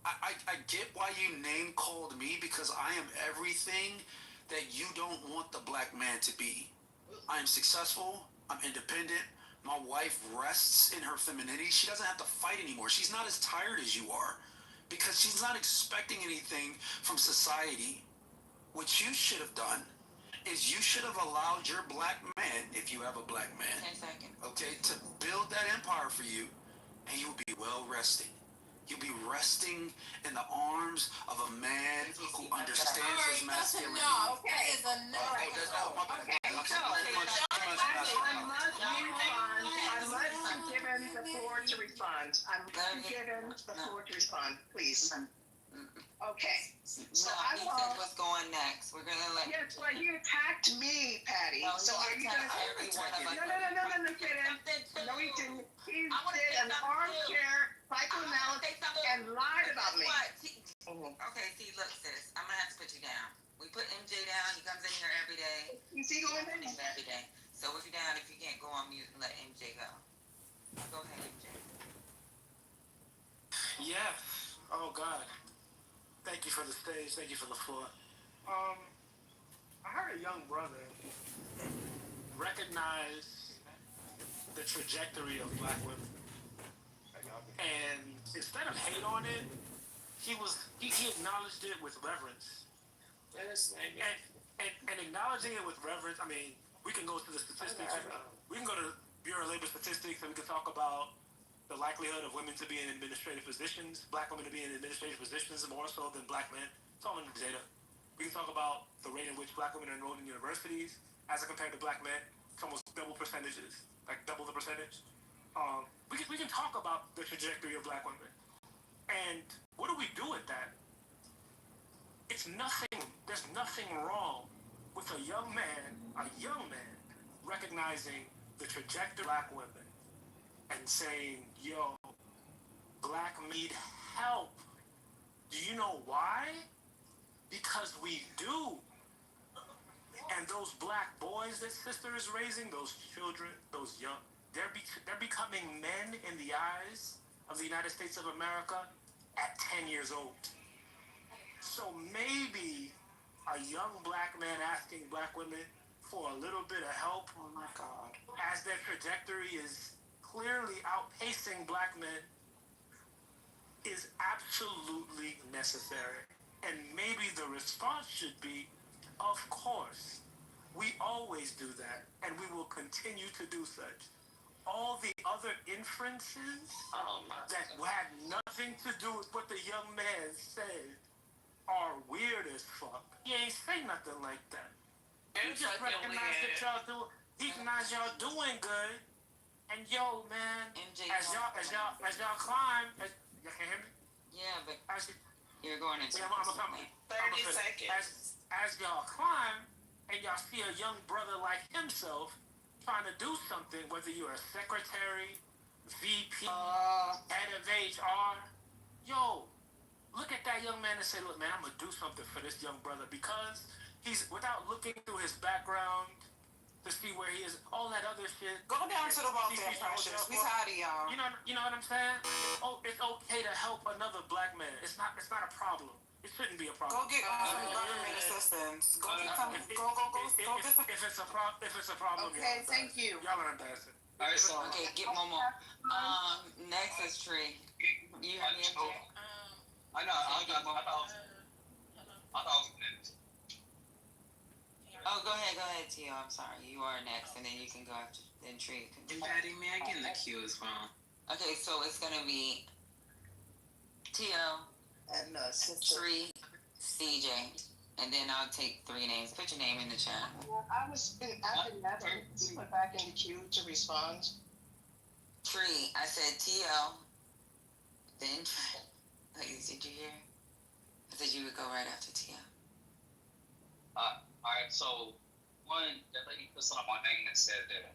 I get why you name called me, because I am everything that you don't want the black man to be. I am successful. I'm independent. My wife rests in her femininity. She doesn't have to fight anymore. She's not as tired as you are, because she's not expecting anything from society. What you should have done is you should have allowed your black man, if you have a black man, okay, to build that empire for you, and you'll be well rested. You'll be resting in the arms of a man who understands his masculinity. That is enough. I'm given the floor to respond. Please. Okay. So I he will. said what's going next. We're gonna let. Yes, but he attacked me, Patty. No, So are you gonna? No, kidding. No, he didn't. He did an armchair psychoanalysis and lied about me. Okay, see, look, sis, I'm gonna have to put you down. We put MJ down. He comes in here every day. You see going in? Every day. So if you're down, if you can't go on mute and let MJ go. Go ahead, MJ. Yeah. Oh God. Thank you for the stage. Thank you for the floor. I heard a young brother recognize the trajectory of black women, and instead of hate on it, he acknowledged it with reverence. And acknowledging it with reverence, I mean, we can go to the statistics. We can go to Bureau of Labor Statistics, and we can talk about the likelihood of women to be in administrative positions, black women to be in administrative positions more so than black men. It's all in the data. We can talk about the rate in which black women are enrolled in universities as compared to black men. It's almost double percentages, like double the percentage. We can talk about the trajectory of black women. And what do we do with that? It's nothing. There's nothing wrong with a young man, recognizing the trajectory of black women and saying, yo, black need help. Do you know why? Because we do. And those black boys that sister is raising, those children, those young, they're becoming men in the eyes of the United States of America at 10 years old. So maybe a young black man asking black women for a little bit of help, oh my God, as their trajectory is clearly outpacing black men, is absolutely necessary. And maybe the response should be, of course, we always do that, and we will continue to do such. All the other inferences that had nothing to do with what the young man said are weird as fuck. He ain't say nothing like that. He just recognized that y'all doing good. And yo, man, as y'all climb, y'all can hear me? Yeah, but you're going into 30 seconds. As y'all climb, and y'all see a young brother like himself trying to do something, whether you're a secretary, VP, head of HR, yo, look at that young man and say, look, man, I'm going to do something for this young brother, because he's, without looking through his background, to see where he is, all that other shit. Go down to the welfare pressures. We tired of y'all. You know what I'm saying? Oh, it's okay to help another black man. It's not a problem. It shouldn't be a problem. Go get government assistance. Go get some. If it's a problem. Okay, thank you. Y'all are embarrassing. Alright, so okay, get Momo. Next is Tree. You have the I thought. Oh, go ahead, Tio. I'm sorry. You are next, and then you can go after. Then Tree can do. Patty, may I get in the queue as well? Okay, so it's gonna be Tio and Tree, CJ, and then I'll take 3 names. Put your name in the chat. I've been never put back in the queue to respond. Tree, I said T.O., then Trey. Did you hear? I said you would go right after T.O. Alright, so one, that lady put something on my name and said that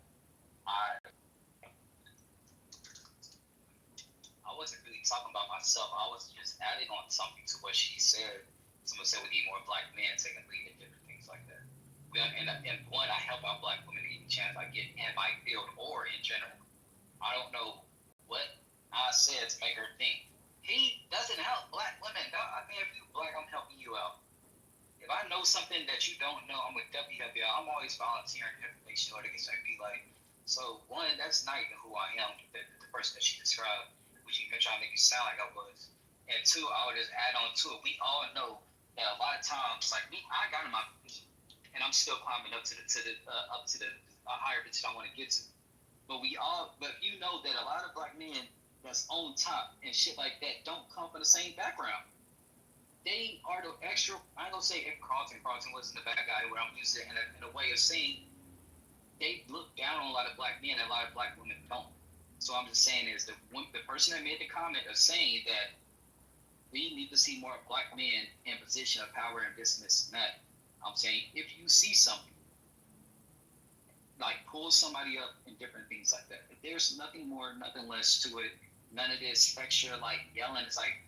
I wasn't really talking about myself. I was just adding on something to what she said. Someone said we need more black men taking lead in different things like that. And one, I help out black women any chance I get in my field or in general. I don't know what I said to make her think he doesn't help black women. No, I mean, if you're black, I'm helping you out. If I know something that you don't know, I'm with WWL. I'm always volunteering information or they can be like, so one, that's not even who I am, the person that she described, which you can try to make you sound like I was. And two, I would just add on to it. We all know that a lot of times, like me, I got in my position, and I'm still climbing up to the higher position I want to get to. But you know that a lot of black men that's on top and shit like that don't come from the same background. They are the extra. I ain't gonna say if Carlton wasn't the bad guy, where I'm using it in a way of saying they look down on a lot of black men and a lot of black women don't. So I'm just saying is the person that made the comment of saying that we need to see more black men in position of power and this and that. I'm saying if you see something, like pull somebody up and different things like that. If there's nothing more, nothing less to it, none of this extra like yelling. It's like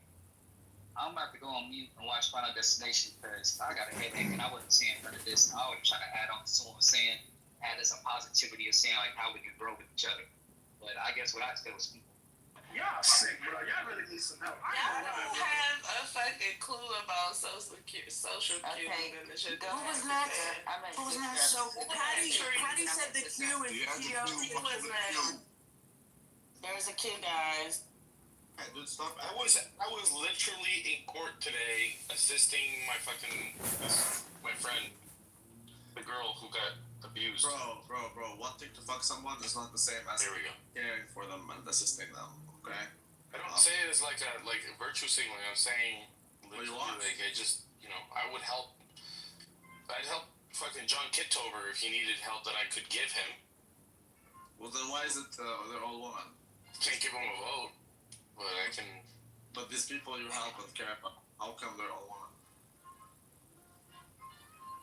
I'm about to go on mute and watch Final Destination because I got a headache and I wasn't saying none of this. I was trying to add on to someone was saying, add some positivity of saying like how we can grow with each other. But I guess what I said was people. Y'all sick, bro. Y'all really need some help. Y'all don't have a fucking clue about social Q and the shit. Who was next? Who was next? So how do you set the Q and T.O.? Who was next? There's a kid, guys. Dude, stop. I was literally in court today assisting my friend, the girl who got abused. Bro. Wanting to fuck someone is not the same as caring for them and assisting them. Okay. I don't say it as like a virtue signaling. I'm saying literally, like I just I would help. I'd help fucking John Kitover if he needed help that I could give him. Well, then why is it they're all women? Can't give him a vote, but I can. But these people you help and care about, how come they're all women?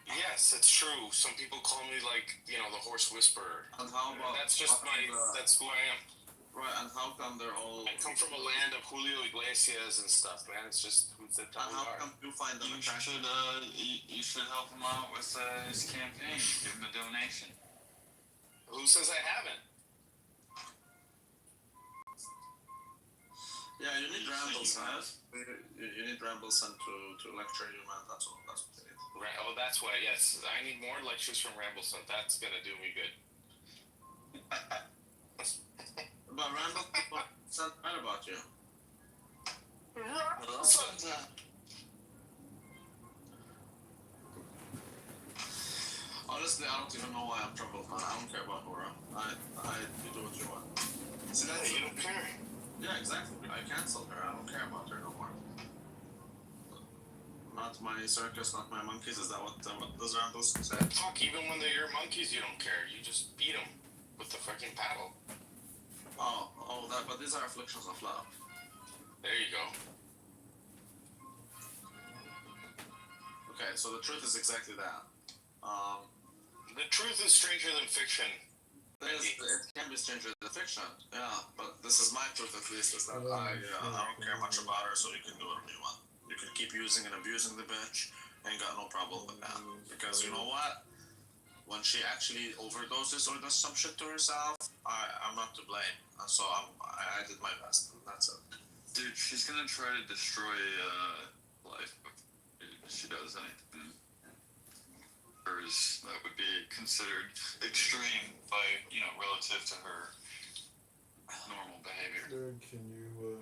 Yes, it's true. Some people call me like the horse whisperer. And how about that's just that's who I am. Right, and how come they're all? I come from a land of Julio Iglesias and stuff, man. It's just who the and how come you find them attractive? You should help him out with his campaign. Give him a donation. Who says I haven't? Yeah, you need Rambleson. You need Rambleson to lecture you, man. That's all. That's what they need. Right. Oh, that's why. Yes, I need more lectures from Rambleson. That's gonna do me good. But Randall said bad about you. Honestly, I don't even know why I'm troubled, man. I don't care about Hora. You do what you want. See, you don't care. Yeah, exactly. I canceled her. I don't care about her no more. Not my circus, not my monkeys. Is that what those Randalls say? Fuck, even when they're your monkeys, you don't care. You just beat them with the fucking paddle. But these are afflictions of love. There you go. Okay, so the truth is exactly that. The truth is stranger than fiction. It can be stranger than fiction, yeah. But this is my truth, at least, is that I don't care much about her, so you can do whatever you want. You can keep using and abusing the bitch. Ain't got no problem with that. Because you know what? When she actually overdoses or does some shit to herself, I'm not to blame. So I did my best, and that's it. Dude, she's gonna try to destroy life if she does anything. That would be considered extreme by, relative to her normal behavior. Dude, can you,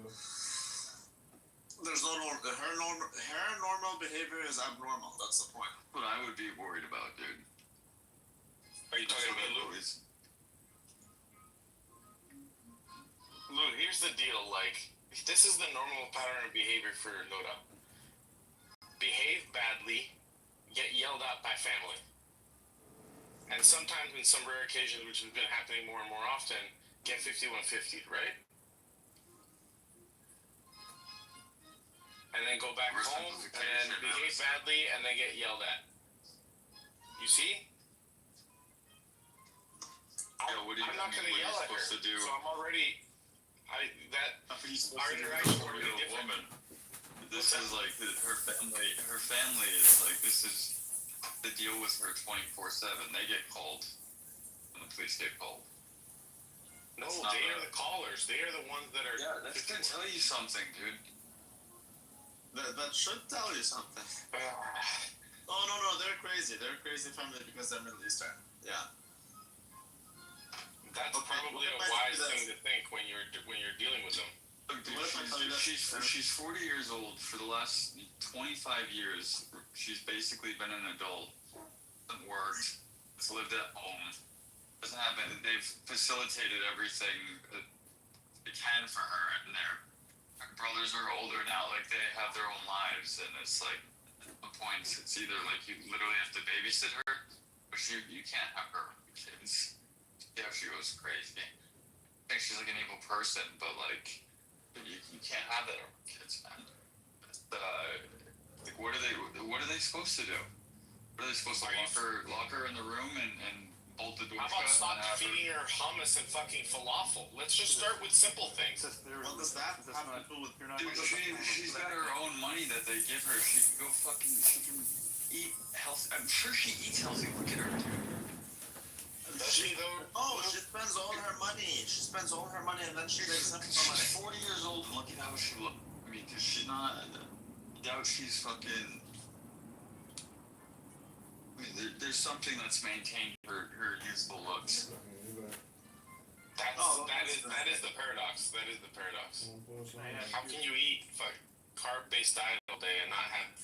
There's no her normal behavior is abnormal, that's the point. What I would be worried about, dude. Are you talking about Louis? Lou, here's the deal, this is the normal pattern of behavior for Noda. Behave badly, get yelled at by family. And sometimes in some rare occasions, which has been happening more and more often, get 5150, right? And then go back home and behave badly and then get yelled at. You see? I'm not going to yell at her. So I'm already... woman. This is like her family. Her family is like, this is the deal with her 24/7. They get called when the police get called. No, they are the callers. They are the ones that are. Yeah, that should tell you something, dude. That should tell you something. Oh no, they're crazy. They're a crazy family because they're Middle Eastern. Yeah. That's probably a wise thing to think when you're dealing with them. Look, dude, she's 40 years old. For the last 25 years, she's basically been an adult. Hasn't worked. Has lived at home. Doesn't have it. They've facilitated everything that they can for her, and their brothers are older now. Like, they have their own lives, and it's like, at the point, it's either like you literally have to babysit her, or you can't have her kids. Yeah, she goes crazy. I think she's like an evil person, but like, you can't have that over kids, man. Like, what are they supposed to do? What are they supposed to lock her in the room and bolt the door How about shut? stop feeding her hummus and fucking falafel? Let's just start with simple things. What does that have to do with? Dude, she's got her own money that they give her. She can go she can eat healthy. I'm sure she eats healthy. Look at her, dude. She spends all her money. She spends all her money and then she makes some money. She's 40 years old and look at how she looks. I mean, cause she's not. I doubt she's fucking. I mean, there's something that's maintained her youthful looks. That is the paradox. That is the paradox. How can you eat carb-based diet all day and not have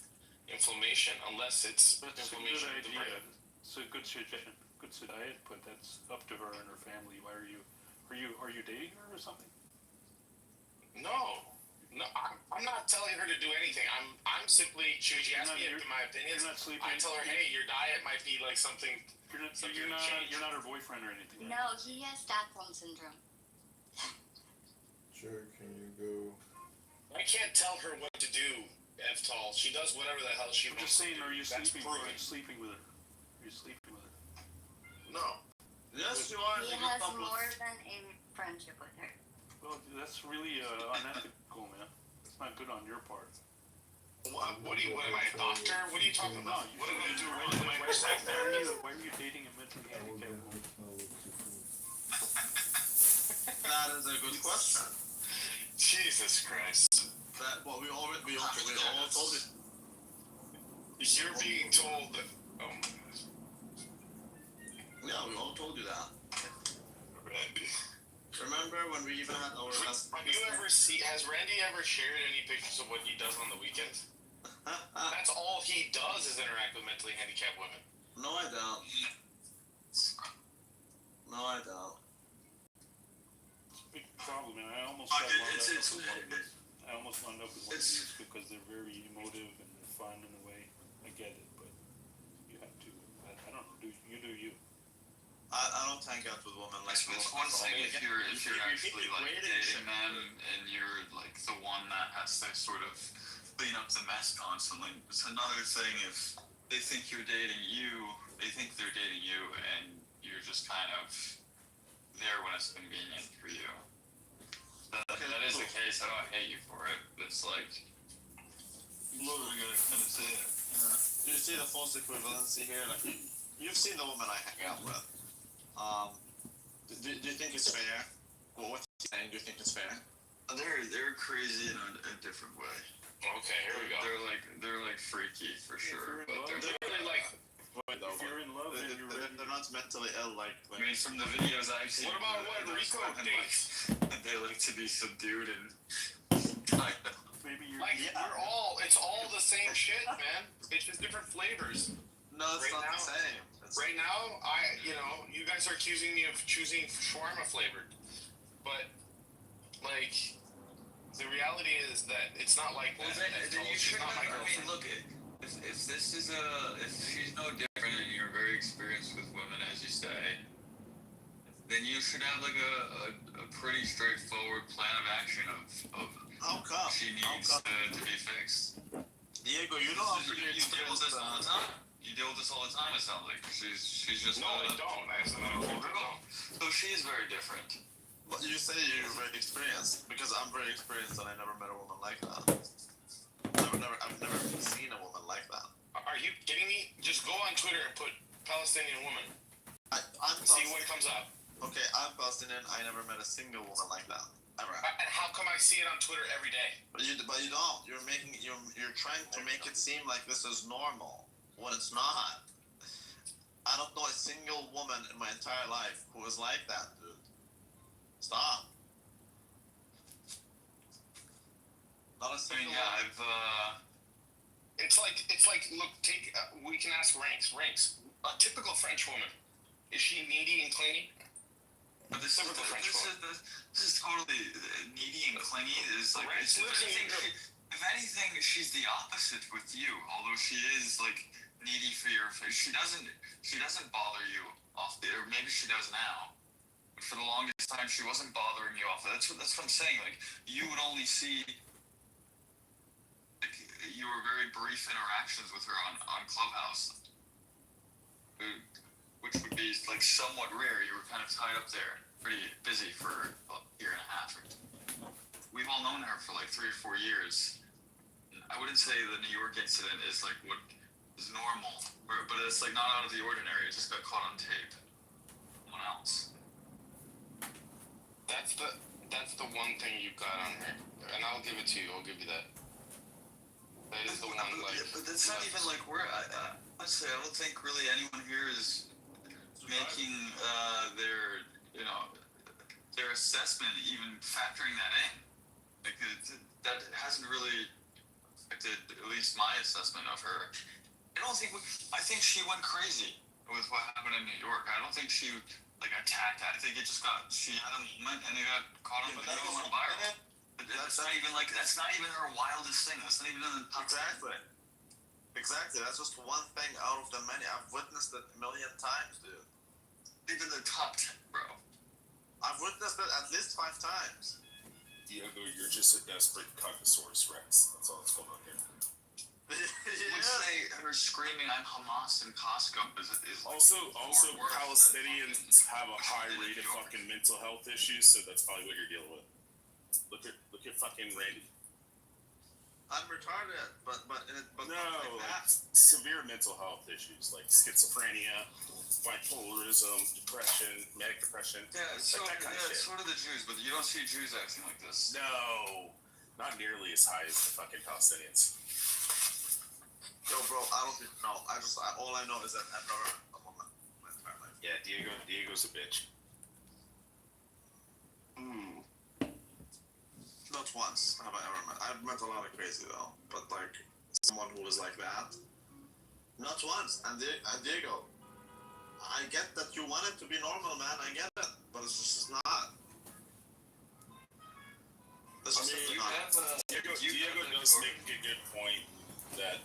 inflammation unless it's inflammation of the brain? It's a good suggestion. Good diet, but that's up to her and her family. Why are you dating her or something? No, I'm not telling her to do anything. I'm simply. She asked me my opinions. I tell her, hey, your diet might be like something. You're not her boyfriend or anything. No, he has Stockholm syndrome. Sure, can you go? I can't tell her what to do, Eftol. She does whatever the hell she wants. Just saying, are you sleeping with her? Are you sleeping with her? No. Yes, you are. He has more than a friendship with her. Well, that's really unethical, man. It's not good on your part. What am I, a doctor? What are you talking about? What am I doing wrong with my website therapy? Why are you dating a mentally handicapped woman? That is a good question. Jesus Christ. We all told you. You're being told that. Oh my God. Yeah, we all told you that. Randy. Remember when we even had our last... Has Randy ever shared any pictures of what he does on the weekends? That's all he does is interact with mentally handicapped women. No, I don't. It's a big problem, and I almost wound up with one of these because they're very emotive and they're fun in a way. I get it, but you have to. I don't know. You do you. I don't hang out with women like It's one thing if you're actually like dating them and you're like the one that has to sort of clean up the mess constantly. It's another thing if they think they're dating you, and you're just kind of there when it's convenient for you. That is the case. I don't hate you for it. It's like you gotta kind of say it. Do you see the false equivalency here? Like, you've seen the woman I hang out with. Do you think it's fair? Well, what's he saying? Do you think it's fair? They're crazy in a different way. Okay, here we go. They're like freaky for sure, but they're really like. If you're in love, then you're ready. They're not mentally ill like. I mean, from the videos I've seen. What about what Rico thinks? They like to be subdued and. Maybe you're. It's all the same shit, man. It's just different flavors. No, it's not the same. Right now, you guys are accusing me of choosing shawarma flavored, but like, the reality is that it's not like that. Then you should not. I mean, look, if she's no different and you're very experienced with women, as you say, then you should have like a pretty straightforward plan of action of how come she needs to be fixed. Diego, you know how pretty you deal with this all the time. You deal with this all the time. It sounds like she's just no, I don't. So she's very different. But you say you're very experienced because I'm very experienced and I never met a woman like that. I've never seen a woman like that. Are you kidding me? Just go on Twitter and put Palestinian woman. See what comes up. Okay, I'm Palestinian. I never met a single woman like that ever. And how come I see it on Twitter every day? But you don't. You're trying to make it seem like this is normal when it's not. I don't know a single woman in my entire life who is like that, dude. Stop. Not a single. It's like look. We can ask Ranks. A typical French woman. Is she needy and clingy? But this is totally needy and clingy. Is like if anything, she's the opposite with you. Although she is like needy for your. She doesn't bother you off the. Or maybe she does now. But for the longest time, she wasn't bothering you off. That's what I'm saying. Like you would only see. Like you were very brief interactions with her on Clubhouse. Which would be like somewhat rare. You were kind of tied up there, pretty busy for a year and a half. We've all known her for like 3 or 4 years. I wouldn't say the New York incident is like what is normal, but it's like not out of the ordinary. It just got caught on tape. Someone else. That's the one thing you got on her, and I'll give it to you. I'll give you that. That is the one. But that's not even like where I'd say I don't think really anyone here is making their assessment, even factoring that in. Like that hasn't really affected at least my assessment of her. I think she went crazy with what happened in New York. I don't think she like attacked. I think she had a moment and it got caught on video and went viral. That's not even her wildest thing. That's not even in the top 10. Exactly. That's just one thing out of the many. I've witnessed it a million times, dude. Even the top 10, bro. I've witnessed it at least 5 times. Diego, you're just a desperate Caucasaurus Rex. That's all that's going on here. I would say her screaming "I'm Hamas" in Costco is also Palestinians have a high rate of fucking mental health issues, so that's probably what you're dealing with. Look at fucking Randy. I'm retarded, but no, like that. Severe mental health issues like schizophrenia, bipolarism, depression, manic depression. Yeah, so of sort of the Jews, but you don't see Jews acting like this. No, not nearly as high as the fucking Palestinians. Yo, bro, I don't know. All I know is that I've never met a woman my entire life. Yeah, Diego's a bitch. Not once have I ever met. I've met a lot of crazy though, but like someone who was like that, not once. And Diego, I get that you want it to be normal, man. I get it, but it's just not. Diego does make a good point that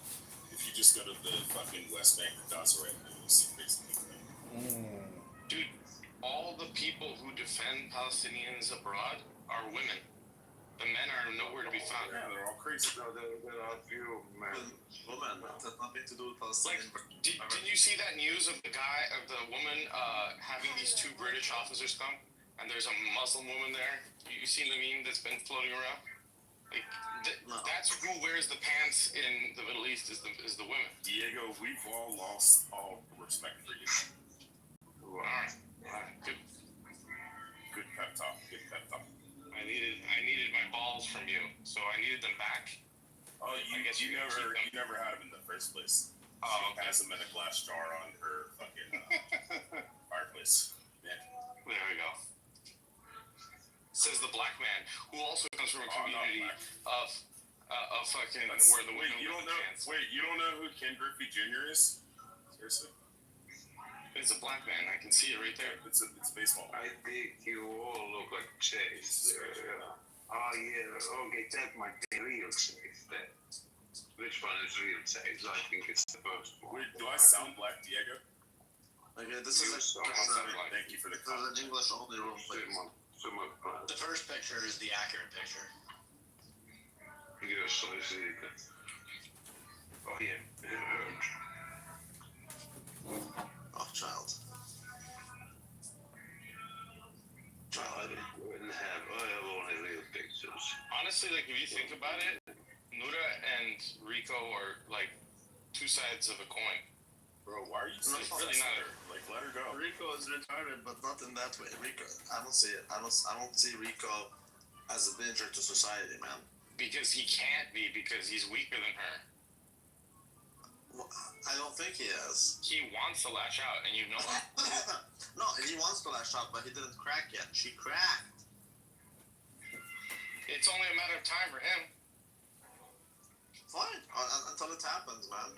if you just go to the fucking West Bank or Gaza right now, you see crazy things. Dude, all the people who defend Palestinians abroad are women. The men are nowhere to be found. Yeah, they're all crazy. No, there are few men. Women, that has nothing to do with Palestinian. Didn't you see that news of the woman having these 2 British officers come, and there's a Muslim woman there? You seen the meme that's been floating around? Like, that's who wears the pants in the Middle East is the women. Diego, we've all lost all respect for you. All right. Good pep talk. I needed my balls from you, so I needed them back. Oh, you never had them in the first place. She has them in a glass jar on her fucking fireplace. Yeah. There we go. Says the black man, who also comes from a community of fucking where the women you don't know who Ken Griffey Jr. is? Seriously? It's a black man. I can see it right there. It's baseball. I think you all look like Chase. Okay, that's my real Chase. Which one is real Chase? I think it's the first one. Wait, do I sound black, Diego? Okay, this is Thank you for the an English only room, please. The first picture is the accurate picture. Yes, I see it. Oh, yeah. Oh, child. I have only real pictures. Honestly, like if you think about it, Nura and Rico are like two sides of a coin. Bro, why are you saying really not? Like, let her go. Rico is retarded, but not in that way. Rico, I don't see it. I don't see Rico as a danger to society, man. Because he can't be, because he's weaker than her. Well, I don't think he is. He wants to lash out, and you know it. No, he wants to lash out, but he didn't crack yet. She cracked. It's only a matter of time for him. Fine, until it happens, man.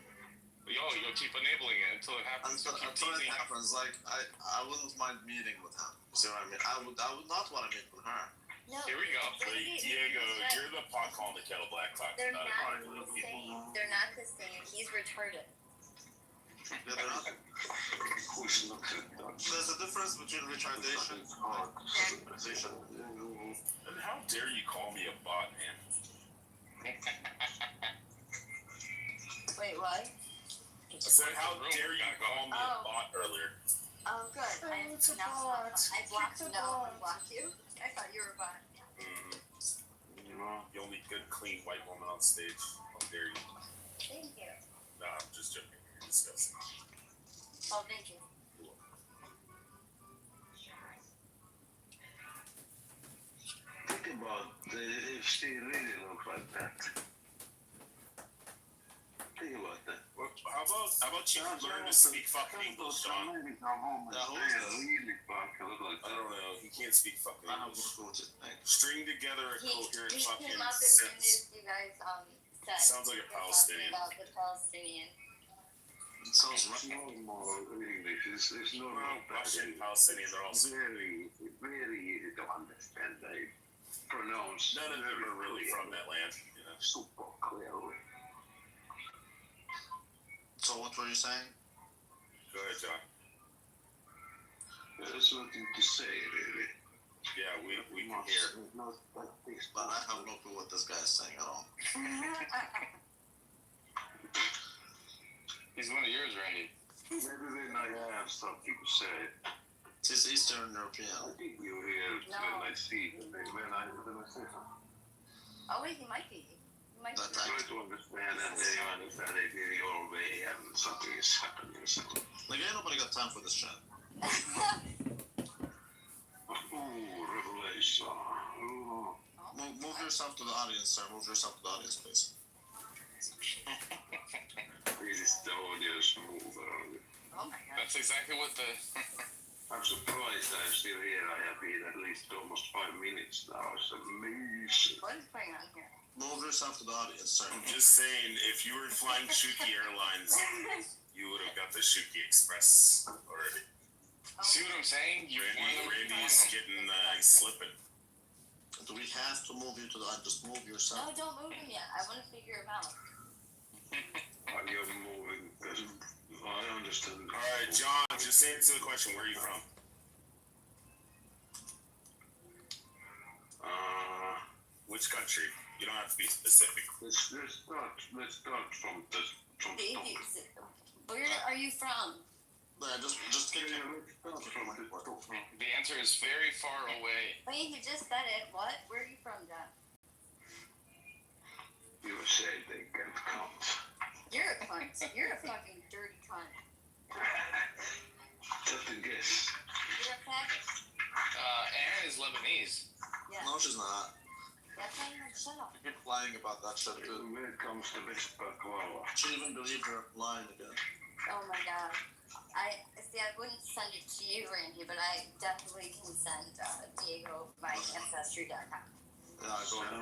You'll keep enabling it until it happens. Until it happens, like I wouldn't mind meeting with him. You see what I mean? I would not want to meet with her. No, Here we go. Diego, you're the pot calling the kettle black. They're not the same. They're not the same. He's retarded. Yeah, they're not. There's a difference between retardation and position. And how dare you call me a bot, man? Wait, what? I said, how dare you call me a bot earlier? Oh, good. I blocked you. No, I blocked you. I thought you were a bot. The only good, clean white woman on stage. How dare you? Thank you. No, I'm just joking. You're disgusting. Oh, thank you. Think about if she really looks like that. Think about that. Well, how about you learn to speak fucking English, John? Really fucking look like I don't know. He can't speak fucking English. String together a coherent He fucking came up as soon sentence. as you guys said. Sounds like a Palestinian. About the Palestinian. It sounds normal English. It's normal. Russian, Palestinian, they're all very easy to understand. They pronounce. None of them are really from that land. You know? Super clearly. So what were you saying? Go ahead, John. There's nothing to say, really. Yeah, we can hear. But I have no clue what this guy is saying at all. He's one of yours, Randy. Maybe they might have something to say. He's Eastern European. I think you hear when I see them, when I say something. Oh, wait, he might be. I try to understand and they understand it in your way and something is happening. So. Like, ain't nobody got time for this shit. Revelation. Move yourself to the audience, sir. Move yourself to the audience, please. This is the audience move. Oh my god. That's exactly what the... I'm surprised I'm still here. I have been at least almost 5 minutes now. It's amazing. What is going on here? Move yourself to the audience, sir. I'm just saying, if you were flying Shuki Airlines, you would have got the Shuki Express already. See what I'm saying? Randy's getting slipping. Do we have to move you to the? Just move yourself. No, don't move him yet. I want to figure him out. You're moving. I understand. All right, John, just answer the question. Where are you from? Which country? You don't have to be specific. Let's start from the top. Where are you from? Yeah, just get your. The answer is very far away. Wait, you just said it. What? Where are you from, John? You say they can't count. You're a cunt. You're a fucking dirty cunt. Just a guess. You're a faggot. Anne is Lebanese. Yeah. No, she's not. That's not even shut up. You keep lying about that shit too. When it comes to this baklava. She even believed her lying again. Oh my god. I wouldn't send it to you, Randy, but I definitely can send Diego my ancestry.com. Yeah, go ahead.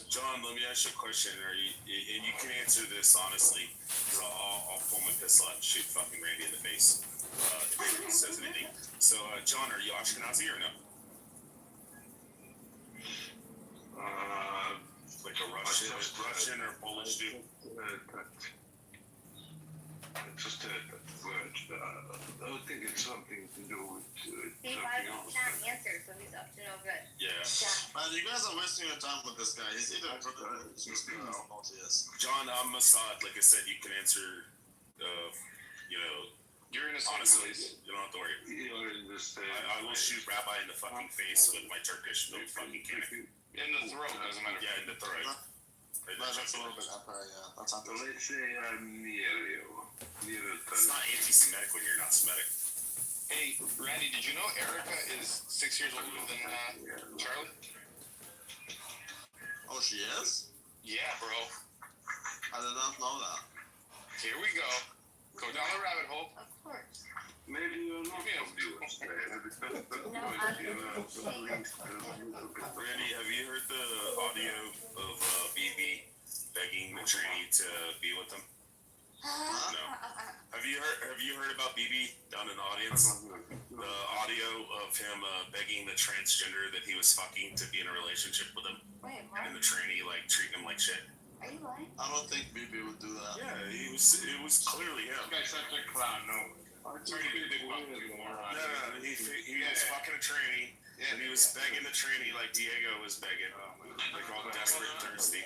John, let me ask you a question. And you can answer this honestly, because I'll pull my pistol out and shoot fucking Randy in the face if anybody says anything. So, John, are you Ashkenazi or no? Like a Russian or Polish dude? Just but I think it's something to do with He can't answer, so he's up to no good. Yeah. Man, you guys are wasting your time with this guy. He's either I don't know what he is. John, I'm Mossad. Like I said, you can answer. You know. You're in a honestly, place. you don't have to worry. You're in the same I will shoot Rabbi in the fucking face with my Turkish no fucking cannon. In the throat, doesn't matter. Yeah, in the throat. That's a little bit yeah. That's not let's say I'm near you. It's not anti-Semitic when you're not Semitic. Hey, Randy, did you know Erica is 6 years older than Charlie? Oh, she is? Yeah, bro. I did not know that. Here we go. Go down the rabbit hole. Of course. Maybe you're not Randy, have you heard the audio of BB begging the trainee to be with him? No. Have you heard about BB down in the audience? The audio of him begging the transgender that he was fucking to be in a relationship with him. Wait, what? And the trainee like treating him like shit. Are you lying? I don't think BB would do that. Yeah, it was clearly him. This guy's such a clown, no. Sorry to be a big fuck you, moron. No, he was fucking a tranny, and he was begging the tranny like Diego was begging, like all desperate and thirsty.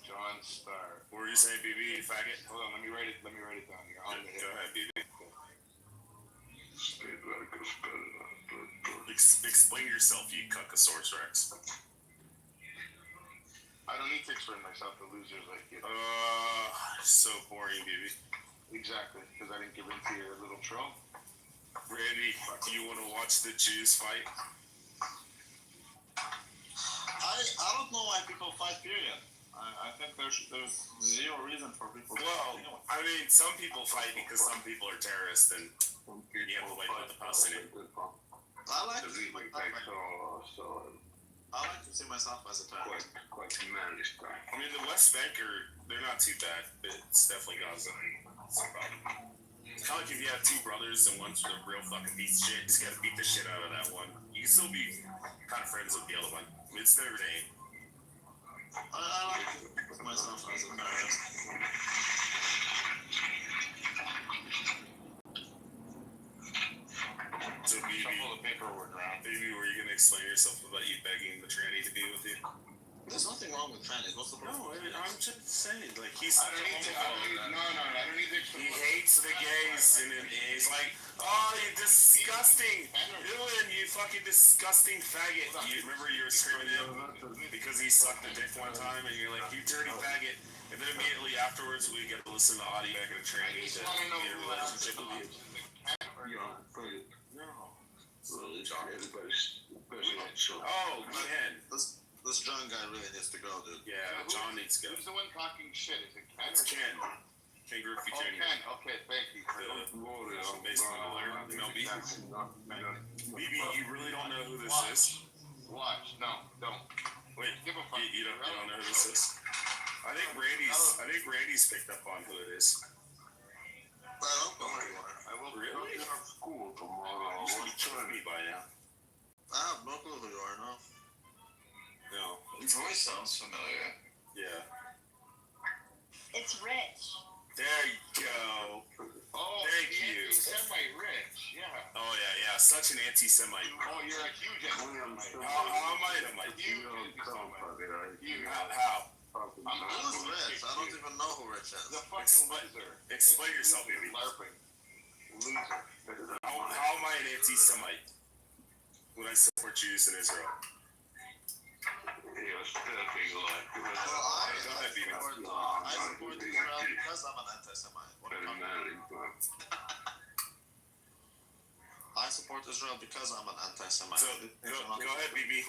John Starr. What were you saying, BB, you faggot? Hold on, let me write it down here. Go ahead, BB. Explain yourself, you cuckosaurus Rex. I don't need to explain myself to losers like you. So boring, BB. Exactly, because I didn't give in to your little troll. Randy, do you want to watch the Jews fight? I don't know why people fight, period. I think there's zero reason for people to fight. Well, I mean, some people fight because some people are terrorists and you have to wait for the Palestinian. I like to see myself as a terrorist. I mean, the West Bank they're not too bad. It's definitely Gaza. It's no problem. It's kind of like if you have two brothers and one's a real fucking piece of shit, you just gotta beat the shit out of that one. You can still be kind of friends with the other one. I mean, it's Notre Dame. I like to think of myself as a terrorist. So, BB, were you gonna explain yourself about you begging the tranny to be with you? There's nothing wrong with trannies. What's the problem? No, I'm just saying, like, he's I don't need to explain. He hates the gays, and he's like, oh, you disgusting, Dylan, you fucking disgusting faggot. You remember you were screaming at him because he sucked a dick one time, and you're like, you dirty faggot. And then immediately afterwards, we get to listen to audio back of the tranny to be in a relationship with you. No. Oh, man. This John guy really needs to go, dude. Yeah, John needs to go. Who's the one talking shit? Is it Ken? It's Ken. Ken Griffey Jr. Ken. Okay, thank you. Baseball player. MLB. BB, you really don't know who this is? Watch. No, don't. Wait, you don't know who this is? I think Randy's picked up on who it is. I don't know who you are. I will really have school tomorrow. You should be killing me by now. I have no clue who you are now. No. His voice sounds familiar. Yeah. It's Rich. There you go. Oh, thank you. Semi-rich, yeah. Oh yeah. Such an anti-Semite. Oh, you're a huge anti-Semite. How am I Semite? How? Who's Rich? I don't even know who Rich is. The fucking loser. Explain yourself, baby. LARPing. Loser. How am I an anti-Semite when I support Jews in Israel? I support Israel because I'm an anti-Semite. What are you talking about? I support Israel because I'm an anti-Semite. So, go ahead, BB.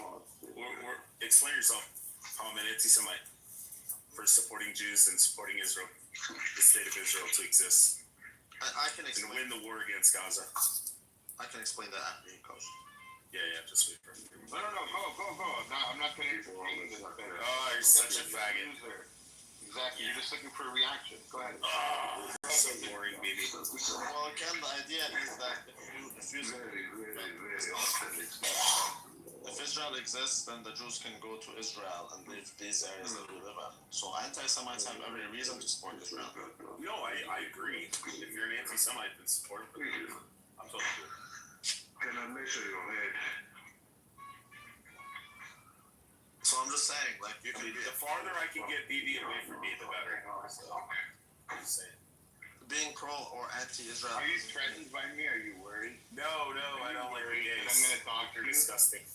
Explain yourself. How I'm an anti-Semite for supporting Jews and supporting Israel, the state of Israel to exist. I can explain. And win the war against Gaza. I can explain that after you, Coach. Yeah, just wait for it. No, go. I'm not going to explain this. Oh, you're such a faggot. Exactly, you're just looking for a reaction. Go ahead. Oh, so boring, baby. Well, again, the idea is that if Israel Israel exists, then the Jews can go to Israel and leave these areas that we live in. So anti-Semites have every reason to support Israel. No, I agree. If you're an anti-Semite, then support it. I'm totally good. Can I measure your head? So I'm just saying, like, you can be... The farther I can get BB away from me, the better. So, I'm just saying. Being pro or anti-Israel... Are you threatened by me? Are you worried? No, I don't like the gays. I'm gonna dox you. They're disgusting.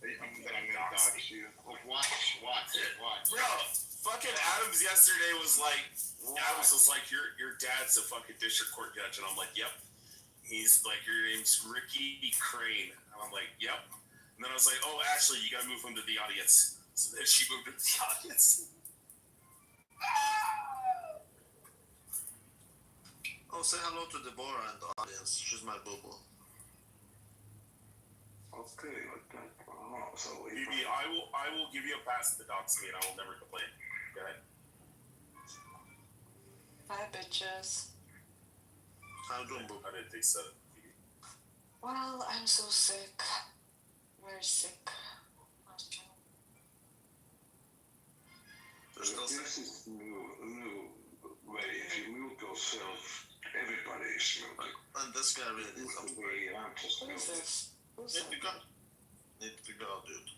I'm gonna dox you. Watch. Bro, fucking Adams yesterday was like, your dad's a fucking district court judge, and I'm like, yep. He's like, your name's Ricky Crane, and I'm like, yep. And then I was like, oh, Ashley, you gotta move him to the audience. So then she moved him to the audience. Oh, say hello to Deborah in the audience. She's my boo-boo. Okay, so BB, I will give you a pass to dox me, and I will never complain. Go ahead. Hi, bitches. How you doing, boo? I didn't think so. Well, I'm so sick. Very sick. This is new way. If you mute yourself, everybody is muted. And this guy really needs help. Who is this? Who's that? Need to go, dude.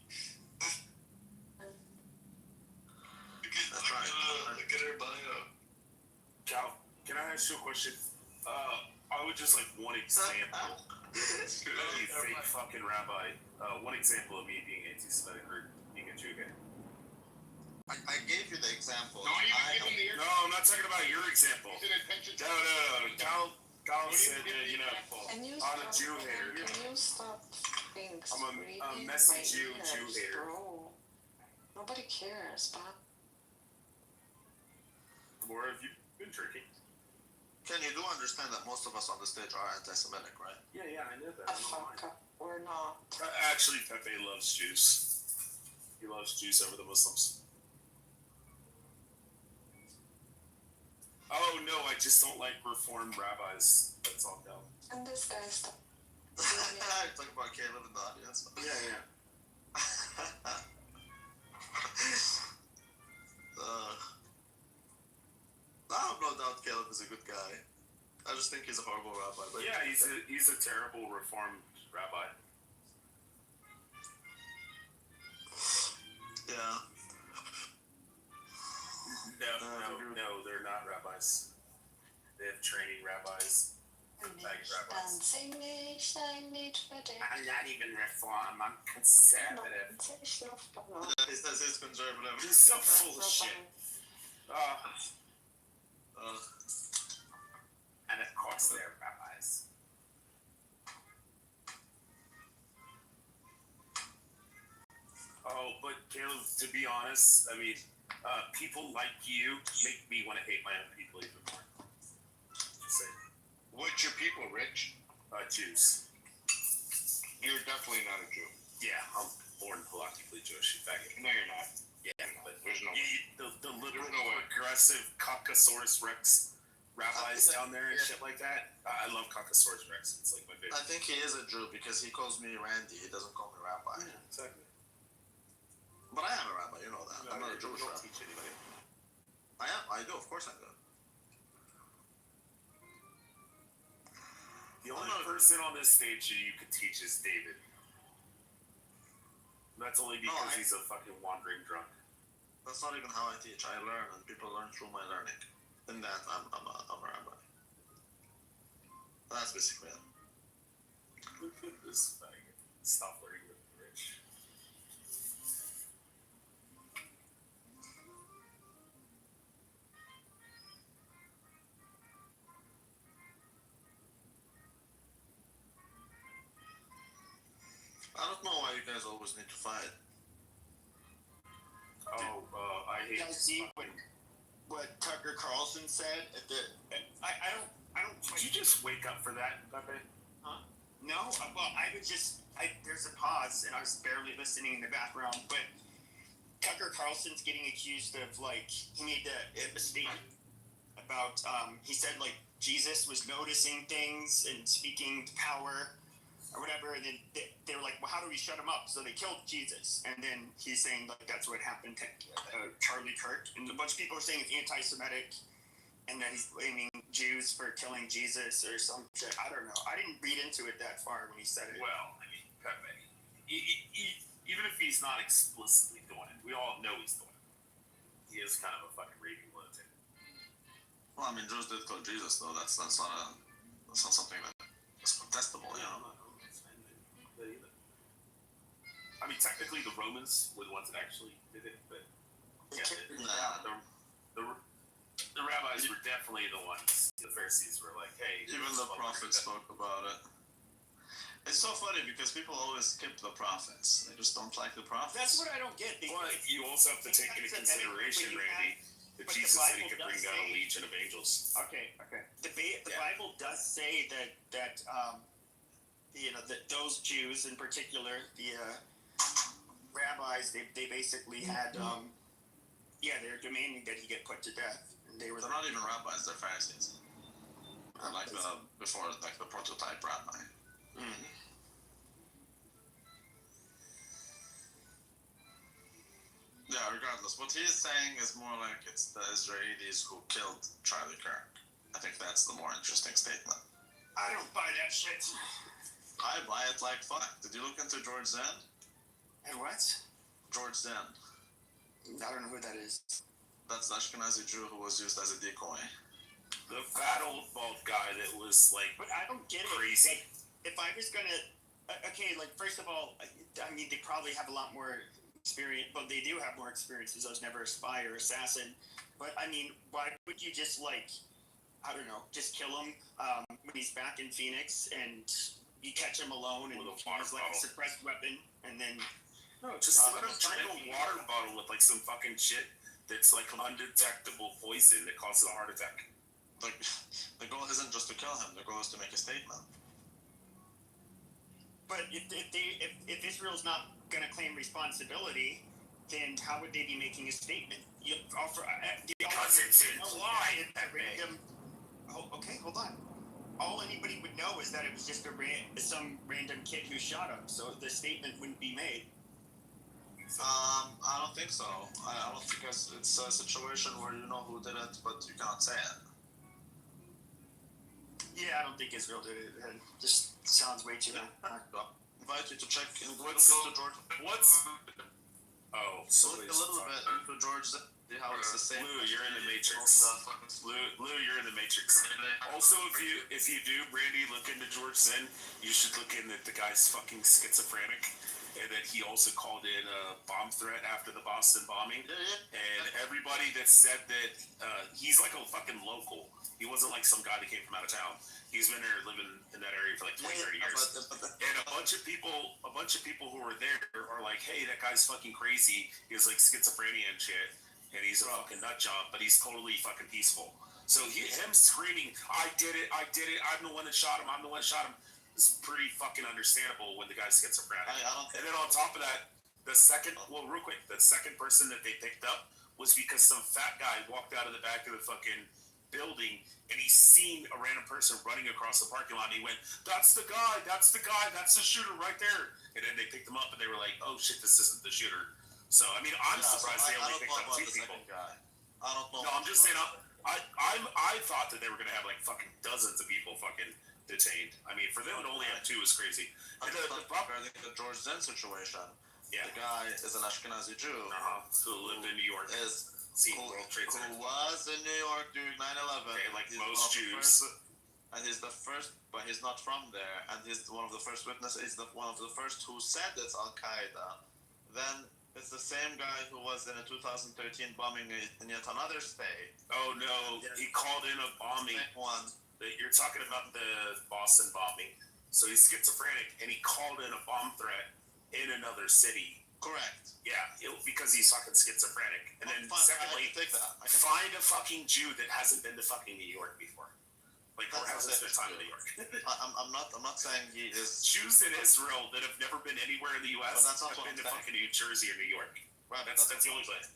That's right. Look at her bio. Cal, can I ask you a question? I would just like one example of you fake fucking rabbi. One example of me being anti-Semitic or being a Jew guy. I gave you the example. No, I'm not talking about your example. No. Cal said that, you know, I'm a Jew hater. Can you stop being I'm screaming a messy my Jew ears, hater. bro? Nobody cares, but... Where have you been drinking? Ken, you do understand that most of us on the stage are anti-Semitic, right? Yeah, I know that. Fuck up. We're not. Actually, Pepe loves Jews. He loves Jews over the Muslims. Oh no, I just don't like Reformed rabbis. That's all dumb. And this guy's Talk about Caleb in the audience. Yeah. I have no doubt Caleb is a good guy. I just think he's a horrible rabbi. But Yeah, he's a terrible Reformed rabbi. Yeah. No, they're not rabbis. They have training rabbis. Like rabbis. I'm not even Reform, I'm conservative. He says he's conservative. He's so full of shit. And of course they're rabbis. Oh, but Caleb, to be honest, I mean, people like you make me want to hate my own people even more. Just saying. What's your people, Rich? Jews. You're definitely not a Jew. Yeah, I'm born halachically Jewish. In fact, No, you're not. yeah, but There's no way. the liberal, no way. progressive Caucasaurus Rex rabbis down there and shit like that. I love Caucasaurus Rex. It's like my favorite. I think he is a Jew because he calls me Randy. He doesn't call me rabbi. Yeah, exactly. But I am a rabbi, you know that. I'm not a Jewish don't rabbi. teach anybody. I am. I do. Of course I do. The only person on this stage that you could teach is David. That's only because he's a fucking wandering drunk. That's not even how I teach. I learn, and people learn through my learning. In that, I'm a rabbi. That's basically it. Look at this thing. Stop learning with Rich. I don't know why you guys always need to fight. I hate. Guys, see what Tucker Carlson said at the? I don't. Did you just wake up for that, Pepe? Huh? No. Well, there's a pause, and I was barely listening in the background. But Tucker Carlson's getting accused of he made a statement about he said Jesus was noticing things and speaking to power or whatever, and then they were like, well, how do we shut him up. So they killed Jesus, and then he's saying like that's what happened to Charlie Kirk, and a bunch of people are saying it's anti-Semitic, and that he's blaming Jews for killing Jesus or some shit. I don't know. I didn't read into it that far when he said it. Well, I mean, Pepe, even if he's not explicitly doing it, we all know he's doing it. He is kind of a fucking raving lunatic. Well, I mean, Jews did kill Jesus, though. That's not something that's contestable, you know. I mean, technically, the Romans were the ones that actually did it, but yeah, the rabbis were definitely the ones. The Pharisees were like, "Hey." Even the prophets spoke about it. It's so funny because people always skip the prophets. They just don't like the prophets. That's what I don't get. But you also have to take into consideration, Randy, that Jesus said he could bring down a legion of angels. Okay. The Bible does say that that those Jews in particular, the rabbis, they basically had they're demanding that he get put to death. And they're not even rabbis; they're Pharisees. Like the prototype rabbi. Mm. Yeah, regardless, what he's saying is more like it's the Israelis who killed Charlie Kirk. I think that's the more interesting statement. I don't buy that shit. I buy it like fuck. Did you look into George Zend? And what? George Zend. I don't know who that is. That's the Ashkenazi Jew who was used as a decoy. The fat old bald guy that was like, but I don't get crazy. Like, if I was gonna, first of all, I mean, they probably have a lot more experience, but they do have more experiences. I was never a spy or assassin, but I mean, why would you just just kill him when he's back in Phoenix and you catch him alone and he's like a suppressed weapon, and then just let him drink a water bottle with like some fucking shit that's like undetectable poison that causes a heart attack. Like, the goal isn't just to kill him. The goal is to make a statement. But if Israel's not going to claim responsibility, then how would they be making a statement? Because it's implied that okay, hold on. All anybody would know is that it was just some random kid who shot him, so the statement wouldn't be made. I don't think so. I don't think it's a situation where you know who did it, but you can't say it. Yeah, I don't think Israel did it. It just sounds way too. Invite you to check in. What's So look a little bit into George. How it's the same. Lou, you're in the Matrix. Lou, you're in the Matrix. Also, if you do, Randy, look into George Zinn. You should look in that the guy's fucking schizophrenic, and that he also called in a bomb threat after the Boston bombing. And everybody that said that he's like a fucking local. He wasn't like some guy that came from out of town. He's been there living in that area for like 20, 30 years. And a bunch of people who were there are like, hey, that guy's fucking crazy. He has like schizophrenia and shit. And he's a fucking nut job, but he's totally fucking peaceful. So him screaming, I did it, I'm the one that shot him, is pretty fucking understandable when the guy's schizophrenic. And then on top of that, the second person that they picked up was because some fat guy walked out of the back of the fucking building and he seen a random person running across the parking lot and he went, that's the guy, that's the shooter right there. And then they picked him up and they were like, oh shit, this isn't the shooter. So, I mean, I'm surprised they only picked up 2 people. I don't know. No, I'm just saying, I thought that they were going to have like fucking dozens of people fucking detained. I mean, for them to only have 2 is crazy. I think the George Zinn situation, the guy is an Ashkenazi Jew who lived in New York. Who was in New York during 9/11. Okay, like most Jews. And he's the first, but he's not from there. And he's one of the first witnesses. He's one of the first who said it's Al Qaeda. Then it's the same guy who was in a 2013 bombing in yet another state. Oh no, he called in a bombing. You're talking about the Boston bombing. So he's schizophrenic and he called in a bomb threat in another city. Correct. Yeah, because he's fucking schizophrenic. And then secondly, find a fucking Jew that hasn't been to fucking New York before. Like, or hasn't spent time in New York. I'm not saying he is. Jews in Israel that have never been anywhere in the U.S. have been to fucking New Jersey or New York. Right, that's the only place.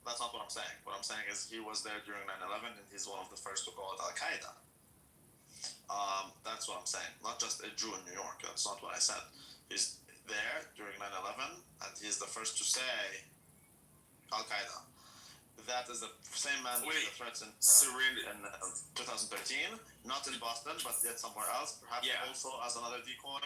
That's not what I'm saying. What I'm saying is he was there during 9/11 and he's one of the first to call it Al Qaeda. That's what I'm saying. Not just a Jew in New York. That's not what I said. He's there during is the first to say Al Qaeda. That is the same man that threatened in 2013, not in Boston, but yet somewhere else, perhaps also as another decoy.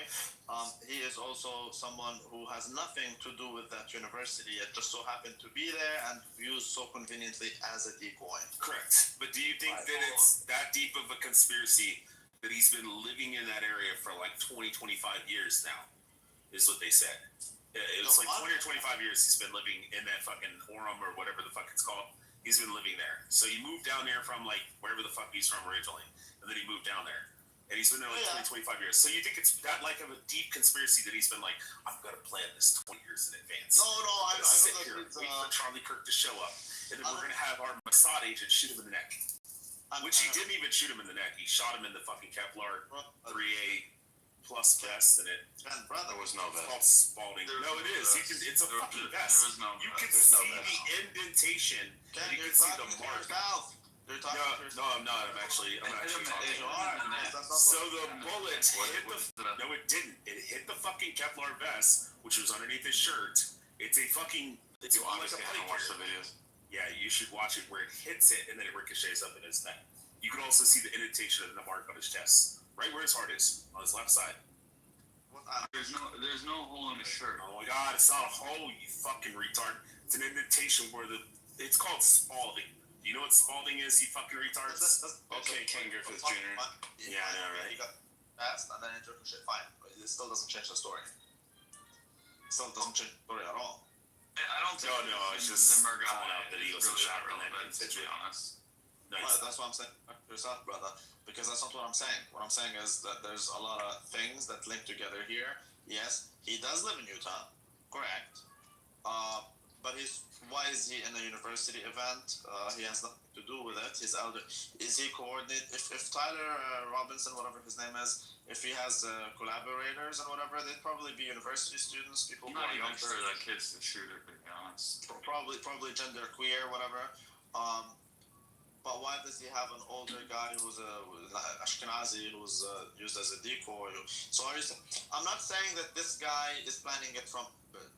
He is also someone who has nothing to do with that university. It just so happened to be there and used so conveniently as a decoy. Correct. But do you think that it's that deep of a conspiracy that he's been living in that area for like 20, 25 years now, is what they said? It's like 20 or 25 years he's been living in that fucking Orem or whatever the fuck it's called. He's been living there. So he moved down there from like wherever the fuck he's from originally. And then he moved down there. And he's been there like 20, 25 years. So you think it's that like of a deep conspiracy that he's been like, I've got to plan this 20 years in advance. No, I sit know here that and wait for Charlie Kirk to show up. And then we're going to have our Mossad agent shoot him in the neck. Which he didn't even shoot him in the neck. He shot him in the fucking Kevlar 3A plus vest, and and brother was no vest. It's called Spalding. No, it is. It's a fucking vest. You can see the indentation. And you can see the mark. No, I'm not. I'm actually talking. So the bullet hit the. No, it didn't. It hit the fucking Kevlar vest, which was underneath his shirt. It's a fucking. It's like a plate watch the videos. Yeah, you should watch it where it hits it and then it ricochets up in his neck. You can also see the indentation and the mark on his chest, right where his heart is, on his left side. There's no hole in his shirt. Oh my god, it's not a hole, you fucking retard. It's an indentation where it's called Spalding. Do you know what Spalding is, you fucking retards? Okay, Ken Griffith Jr. Yeah, I know, right? He got fast and then it ricocheted. Fine, but it still doesn't change the story. It still doesn't change the story at all. I don't think. No, it's just calling out that he was really shot that in that relevant, to be incident. honest. Well, that's what I'm saying. Yourself, brother, because that's not what I'm saying. What I'm saying is that there's a lot of things that link together here. Yes, he does live in Utah, correct. But why is he in a university event? He has nothing to do with it. He's elder. Is he coordinate? If Tyler Robinson, whatever his name is, if he has collaborators and whatever, they'd probably be university students, people I'm who not are even younger. sure that kid's the shooter, to be honest. Probably gender queer, whatever. But why does he have an older guy who's Ashkenazi who's used as a decoy? So I'm not saying that this guy is planning it from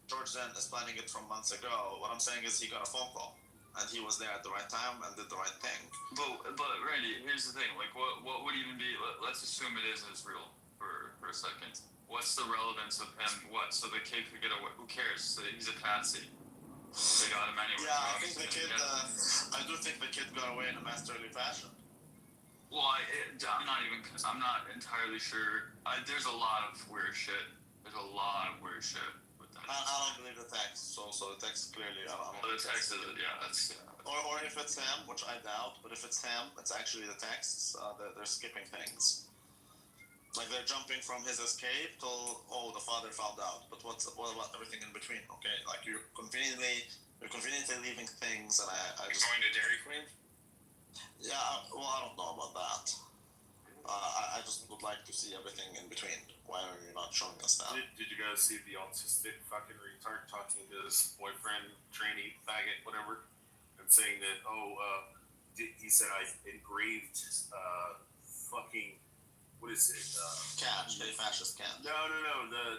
George Zen is planning it from months ago. What I'm saying is he got a phone call and he was there at the right time and did the right thing. But Randy, here's the thing. Like, what would even be? Let's assume it is Israel for a second. What's the relevance of him? So the kid could get away. Who cares? He's a patsy. They got him anyway. Yeah, I think the kid. I do think the kid got away in a masterly fashion. Well, I'm not entirely sure. There's a lot of weird shit. There's a lot of weird shit with that. I don't believe the text. So the text clearly. The text is that's. Or if it's him, which I doubt, but if it's him, it's actually the texts. They're skipping things. Like they're jumping from his escape till the father found out. But what about everything in between? Okay, like you're conveniently leaving things, and I just going to Dairy Queen. Yeah, well, I don't know about that. I just would like to see everything in between. Why are you not showing us that? Did you guys see the autistic fucking retard talking to his boyfriend, trainee, faggot, whatever, and saying that he said I engraved fucking. What is it? Catch, the fascist camp. No,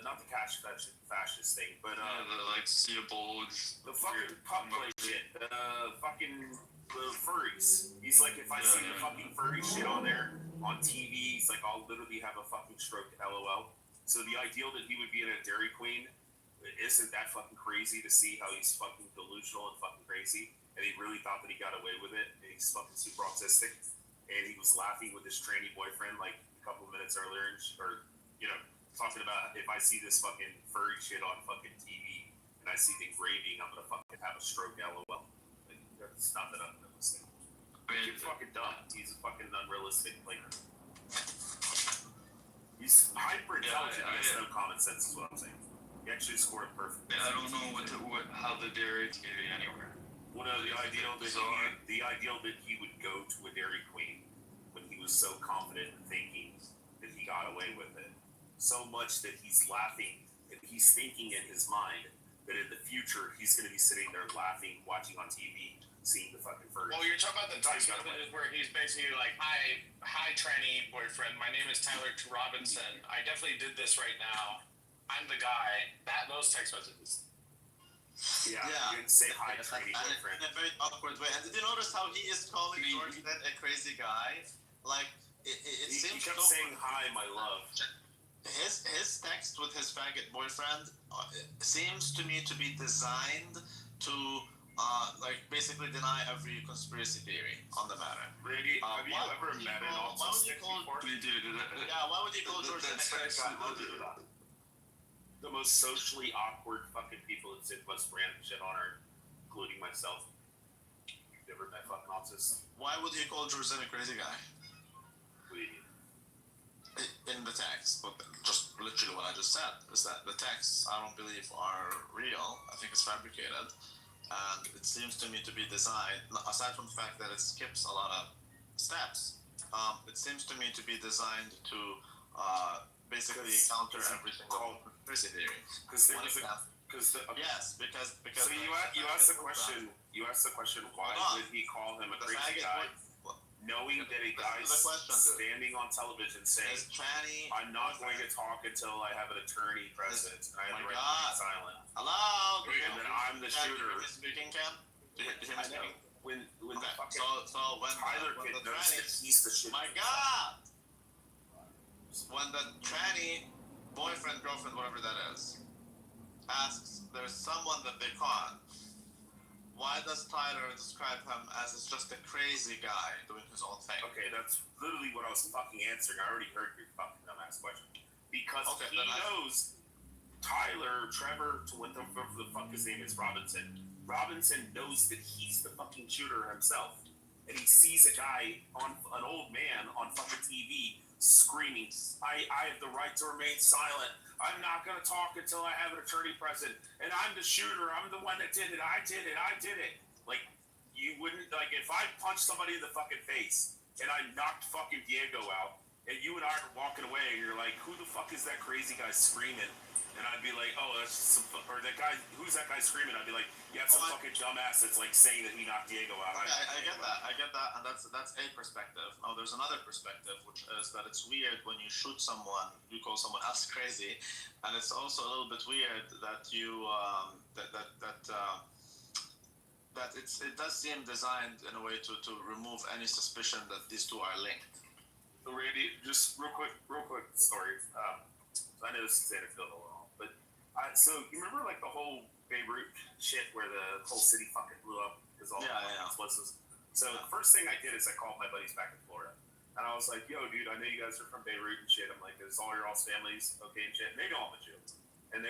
not the catch fascist thing, but the see a bulge. The fucking pup play shit. Fucking the furries. He's like, if I see the fucking furry shit on there on TV, he's like, I'll literally have a fucking stroke. LOL. So the ideal that he would be in a Dairy Queen isn't that fucking crazy to see how he's fucking delusional and fucking crazy, and he really thought that he got away with it, and he's fucking super autistic, and he was laughing with his tranny boyfriend like couple of minutes earlier, talking about if I see this fucking furry shit on fucking TV and I see the engraving, I'm gonna fucking have a stroke. LOL. Like, it's not that unrealistic. He's fucking dumb. He's fucking unrealistic. Like, he's hyper intelligent. He has no common sense. Is what I'm saying. He actually scored perfect. Yeah, I don't know how the Dairy TV anywhere. Well, no, the ideal that he would go to a Dairy Queen when he was so confident and thinking that he got away with it. So much that he's laughing and he's thinking in his mind that in the future he's going to be sitting there laughing, watching on TV, seeing the fucking furry. Well, you're talking about the text messages where he's basically like, hi, tranny boyfriend. My name is Tyler Robinson. I definitely did this right now. I'm the guy. Those text messages. Yeah, you didn't say hi, trainee boyfriend. In a very awkward way. And did you notice how he is calling George then a crazy guy? Like, it seems he kept so saying hi, my love. His text with his faggot boyfriend seems to me to be designed to like basically deny every conspiracy theory on the matter. Really? Have you ever met an autistic before? Yeah, why would you call George a crazy guy? How would you do that? The most socially awkward fucking people that Sid must brand shit on are, including myself. You've never met fucking autists. Why would he call George a crazy guy? What do you mean? In the text, but just literally what I just said is that the texts I don't believe are real. I think it's fabricated, and it seems to me to be designed. Aside from the fact that it skips a lot of steps, it seems to me to be designed to basically counter every single conspiracy theory. Because there was yes, because. So you asked the question. You asked the question. Why would he call him a crazy guy? Knowing that a guy's standing on television saying, "I'm not going to talk until I have an attorney present, and I have the right to be silent." Hello. And then I'm the shooter. Speaking, Cam. I know. When the fucking when Tyler kid knows that he's the shooter. My God. When the tranny boyfriend, girlfriend, whatever that is, asks, there's someone that they caught. Why does Tyler describe him as just a crazy guy doing his own thing? Okay, that's literally what I was fucking answering. I already heard your fucking dumbass question. Because he knows Trevor, whatever the fuck his name is, Robinson. Robinson knows that he's the fucking shooter himself. And he sees a guy, an old man on fucking TV screaming, I have the right to remain silent. I'm not going to talk until I have an attorney present. And I'm the shooter. I'm the one that did it. I did it. Like, you wouldn't, like, if I punched somebody in the fucking face and I knocked fucking Diego out and you and I are walking away and you're like, who the fuck is that crazy guy screaming? And I'd be like, oh, that's just some, or that guy, who's that guy screaming? I'd be like, yeah, it's some fucking dumbass that's like saying that he knocked Diego out. I get that, and that's a perspective. Now, there's another perspective, which is that it's weird when you shoot someone, you call someone else crazy, and it's also a little bit weird that you that it does seem designed in a way to remove any suspicion that these two are linked. So Randy, just real quick story. I know this is anecdotal and all, but so you remember like the whole Beirut shit where the whole city fucking blew up because all the explosives. So the first thing I did is I called my buddies back in Florida, and I was like, "Yo, dude, I know you guys are from Beirut and shit." I'm like, "Is all your families okay and shit?" And they know I'm a Jew, and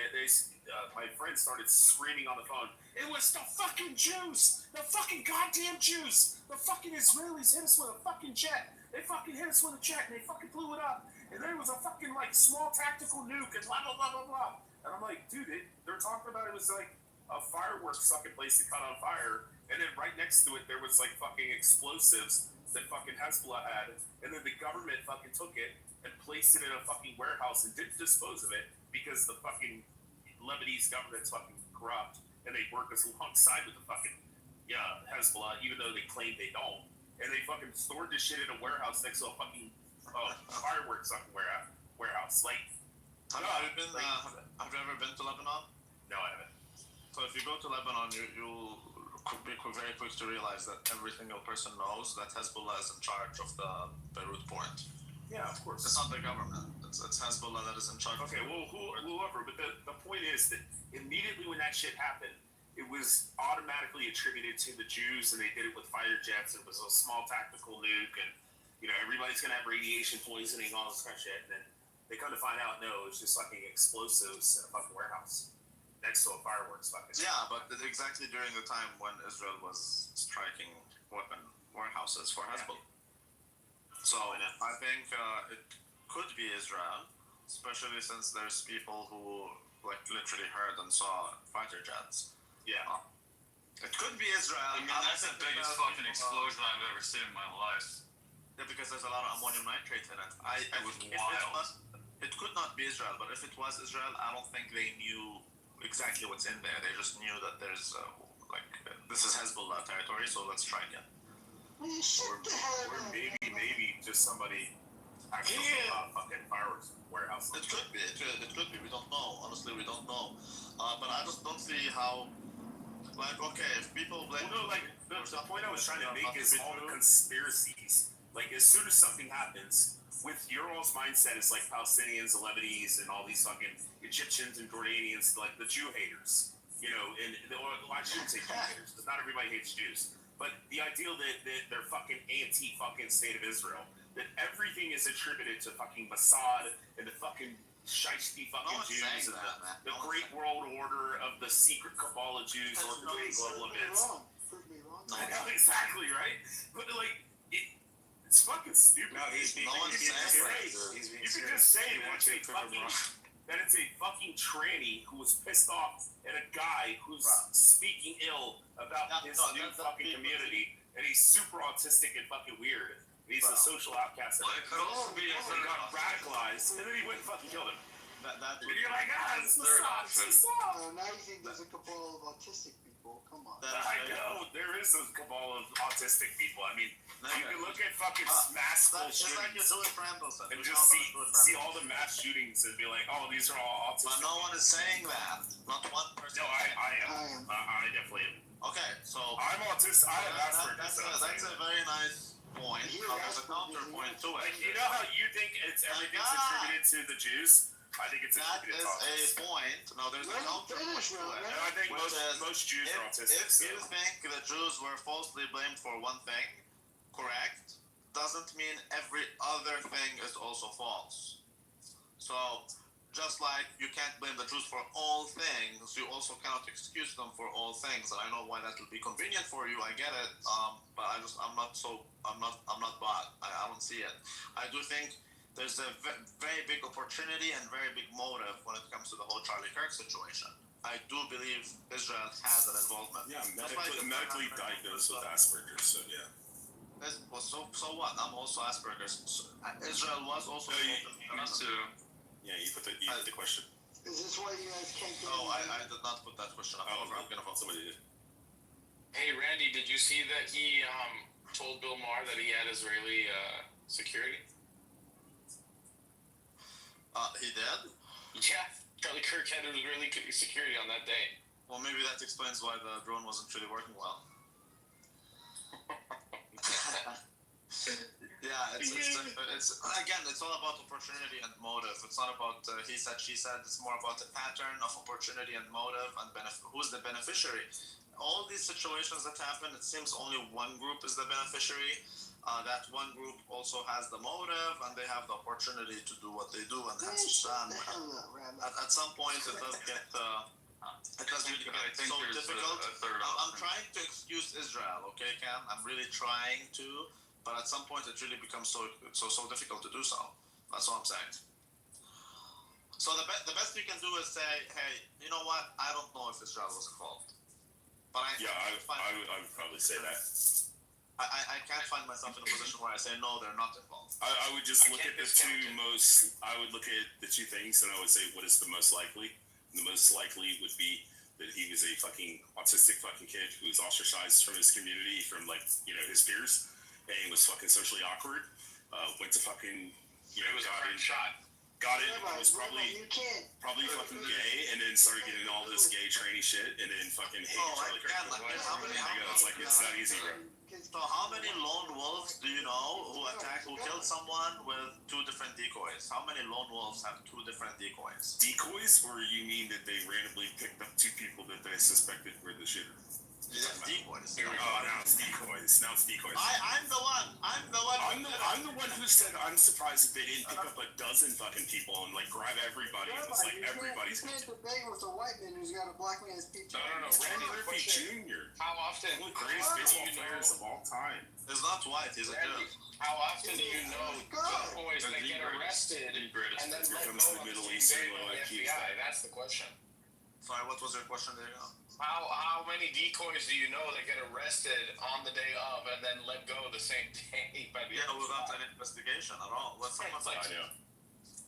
my friends started screaming on the phone. It was the fucking Jews, the fucking goddamn Jews, the fucking Israelis hit us with a fucking jet. They fucking hit us with a jet and they fucking blew it up. And there was a fucking like small tactical nuke and blah blah blah blah blah. And I'm like, dude, they're talking about it was like a fireworks fucking place that caught on fire, and then right next to it there was like fucking explosives that fucking Hezbollah had, and then the government fucking took it and placed it in a fucking warehouse and didn't dispose of it because the fucking Lebanese government's fucking corrupt and they work alongside with the fucking Hezbollah, even though they claim they don't. And they fucking stored this shit in a warehouse next to a fucking fireworks fucking warehouse. Like, have you ever been to Lebanon? No, I haven't. So if you go to Lebanon, you'll be very quick to realize that every single person knows that Hezbollah is in charge of the Beirut port. Yeah, of course. It's not the government. It's Hezbollah that is in charge. Okay, well, whoever. But the point is that immediately when that shit happened, it was automatically attributed to the Jews, and they did it with fighter jets. It was a small tactical nuke, and everybody's gonna have radiation poisoning, all this kind of shit. And then they come to find out, no, it's just fucking explosives in a fucking warehouse next to a fireworks fucking. Yeah, but exactly during the time when Israel was striking weapon warehouses for Hezbollah. So I think it could be Israel, especially since there's people who like literally heard and saw fighter jets. Yeah. It could be Israel. I mean, that's the biggest fucking explosion I've ever seen in my life. Yeah, because there's a lot of ammonium nitrate in it. It was wild. It could not be Israel, but if it was Israel, I don't think they knew exactly what's in there. They just knew that there's this is Hezbollah territory, so let's try again. Or maybe just somebody actually fucking fireworks warehouse. It could be. We don't know. Honestly, we don't know. But I just don't see how Like, okay, if people blame... Well, no, like, the point I was trying to make is all the conspiracies. Like, as soon as something happens, with your all's mindset, it's like Palestinians, the Lebanese, and all these fucking Egyptians and Jordanians, like the Jew haters. You know, I shouldn't say Jew haters, because not everybody hates Jews. But the ideal that they're fucking anti-fucking state of Israel. That everything is attributed to fucking Mossad and the fucking shiesty fucking Jews and the Great World Order of the secret cabal of Jews orchestrating global events. Prove me wrong. I know, exactly, right? But like, it's fucking stupid. No, he's being You could just say that it's a fucking tranny who was pissed off at a guy who's speaking ill about his new fucking community, and he's super autistic and fucking weird. And he's a social outcast. Well, it could also be a he got radicalized, and then he went and fucking killed him. That and you're like, this is Mossad. Now you think there's a cabal of autistic people? Come on. I know there is a cabal of autistic people. I mean, you can look at fucking mass school shootings and just see all the mass shootings and be like, oh, these are all autistic. But no one is saying that. Not one person. No, I am. I definitely am. Okay, so I'm autistic. I have Asperger's. That's a very nice point. There's a counterpoint to it. Like, you know how you think everything's attributed to the Jews? I think it's attributed to autism. That is a point. No, there's a counterpoint to it. And I think most Jews are autistic. If you think the Jews were falsely blamed for one thing, correct, doesn't mean every other thing is also false. So, just like you can't blame the Jews for all things, you also cannot excuse them for all things. And I know why that will be convenient for you. I get it. But I'm not bought. I don't see it. I do think there's a very big opportunity and very big motive when it comes to the whole Charlie Kirk situation. I do believe Israel has an involvement. Yeah, medically diagnosed with Asperger's, so yeah. So what? I'm also Asperger's. Israel was also... Yeah, you put the question. Is this why you guys can't get... Oh, I did not put that question up. I'm going to find somebody did. Hey, Randy, did you see that he told Bill Maher that he had Israeli security? He did? Yeah, Charlie Kirk had Israeli security on that day. Well, maybe that explains why the drone wasn't really working well. Yeah, it's again, it's all about opportunity and motive. It's not about he said, she said. It's more about the pattern of opportunity and motive and who's the beneficiary. All these situations that happen, it seems only one group is the beneficiary. That one group also has the motive and they have the opportunity to do what they do, and that's at some point it does get so difficult. I'm trying to excuse Israel, okay, Cam? I'm really trying to. But at some point, it really becomes so difficult to do so. That's all I'm saying. So the best we can do is say, hey, you know what? I don't know if Israel was involved. But I would probably say that. I can't find myself in a position where I say no, they're not involved. I would just look at the two most. I would look at the two things, and I would say, what is the most likely? And the most likely would be that he was a fucking autistic fucking kid who was ostracized from his community, from his peers. And he was fucking socially awkward. Went to fucking, got it. Was probably fucking gay, and then started getting all this gay tranny shit, and then fucking hated Charlie Kirk. It's like it's that easy, bro. So how many lone wolves do you know who killed someone with two different decoys? How many lone wolves have two different decoys? Decoys, or you mean that they randomly picked up two people that they suspected were the shooter? Decoys. Oh, now it's decoys. I'm the one. I'm the one who said I'm surprised that they didn't pick up a dozen fucking people and like grab everybody. It was like everybody's. You can't debate with a white man who's got a black man's picture. No. Randy Murphy Jr. How often? One of the greatest baseball players of all time. He's not white. He's a dude. How often do you know boys that get arrested and then let go of the FBI? That's the question. Sorry, what was your question there? How many decoys do you know that get arrested on the day of and then let go the same day by the FBI? Without an investigation at all. Someone's like,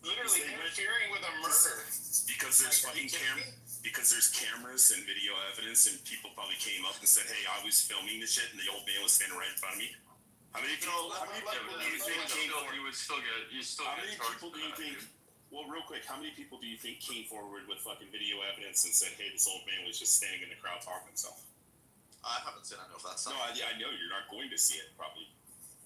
literally interfering with a murder. Because there's fucking because there's cameras and video evidence, and people probably came up and said, "Hey, I was filming this shit," and the old man was standing right in front of me. How many people do you think came forward? You still get How many people do you think? Well, real quick, how many people do you think came forward with fucking video evidence and said, "Hey, this old man was just standing in the crowd talking to himself"? I haven't seen any of that stuff. No, I know you're not going to see it probably,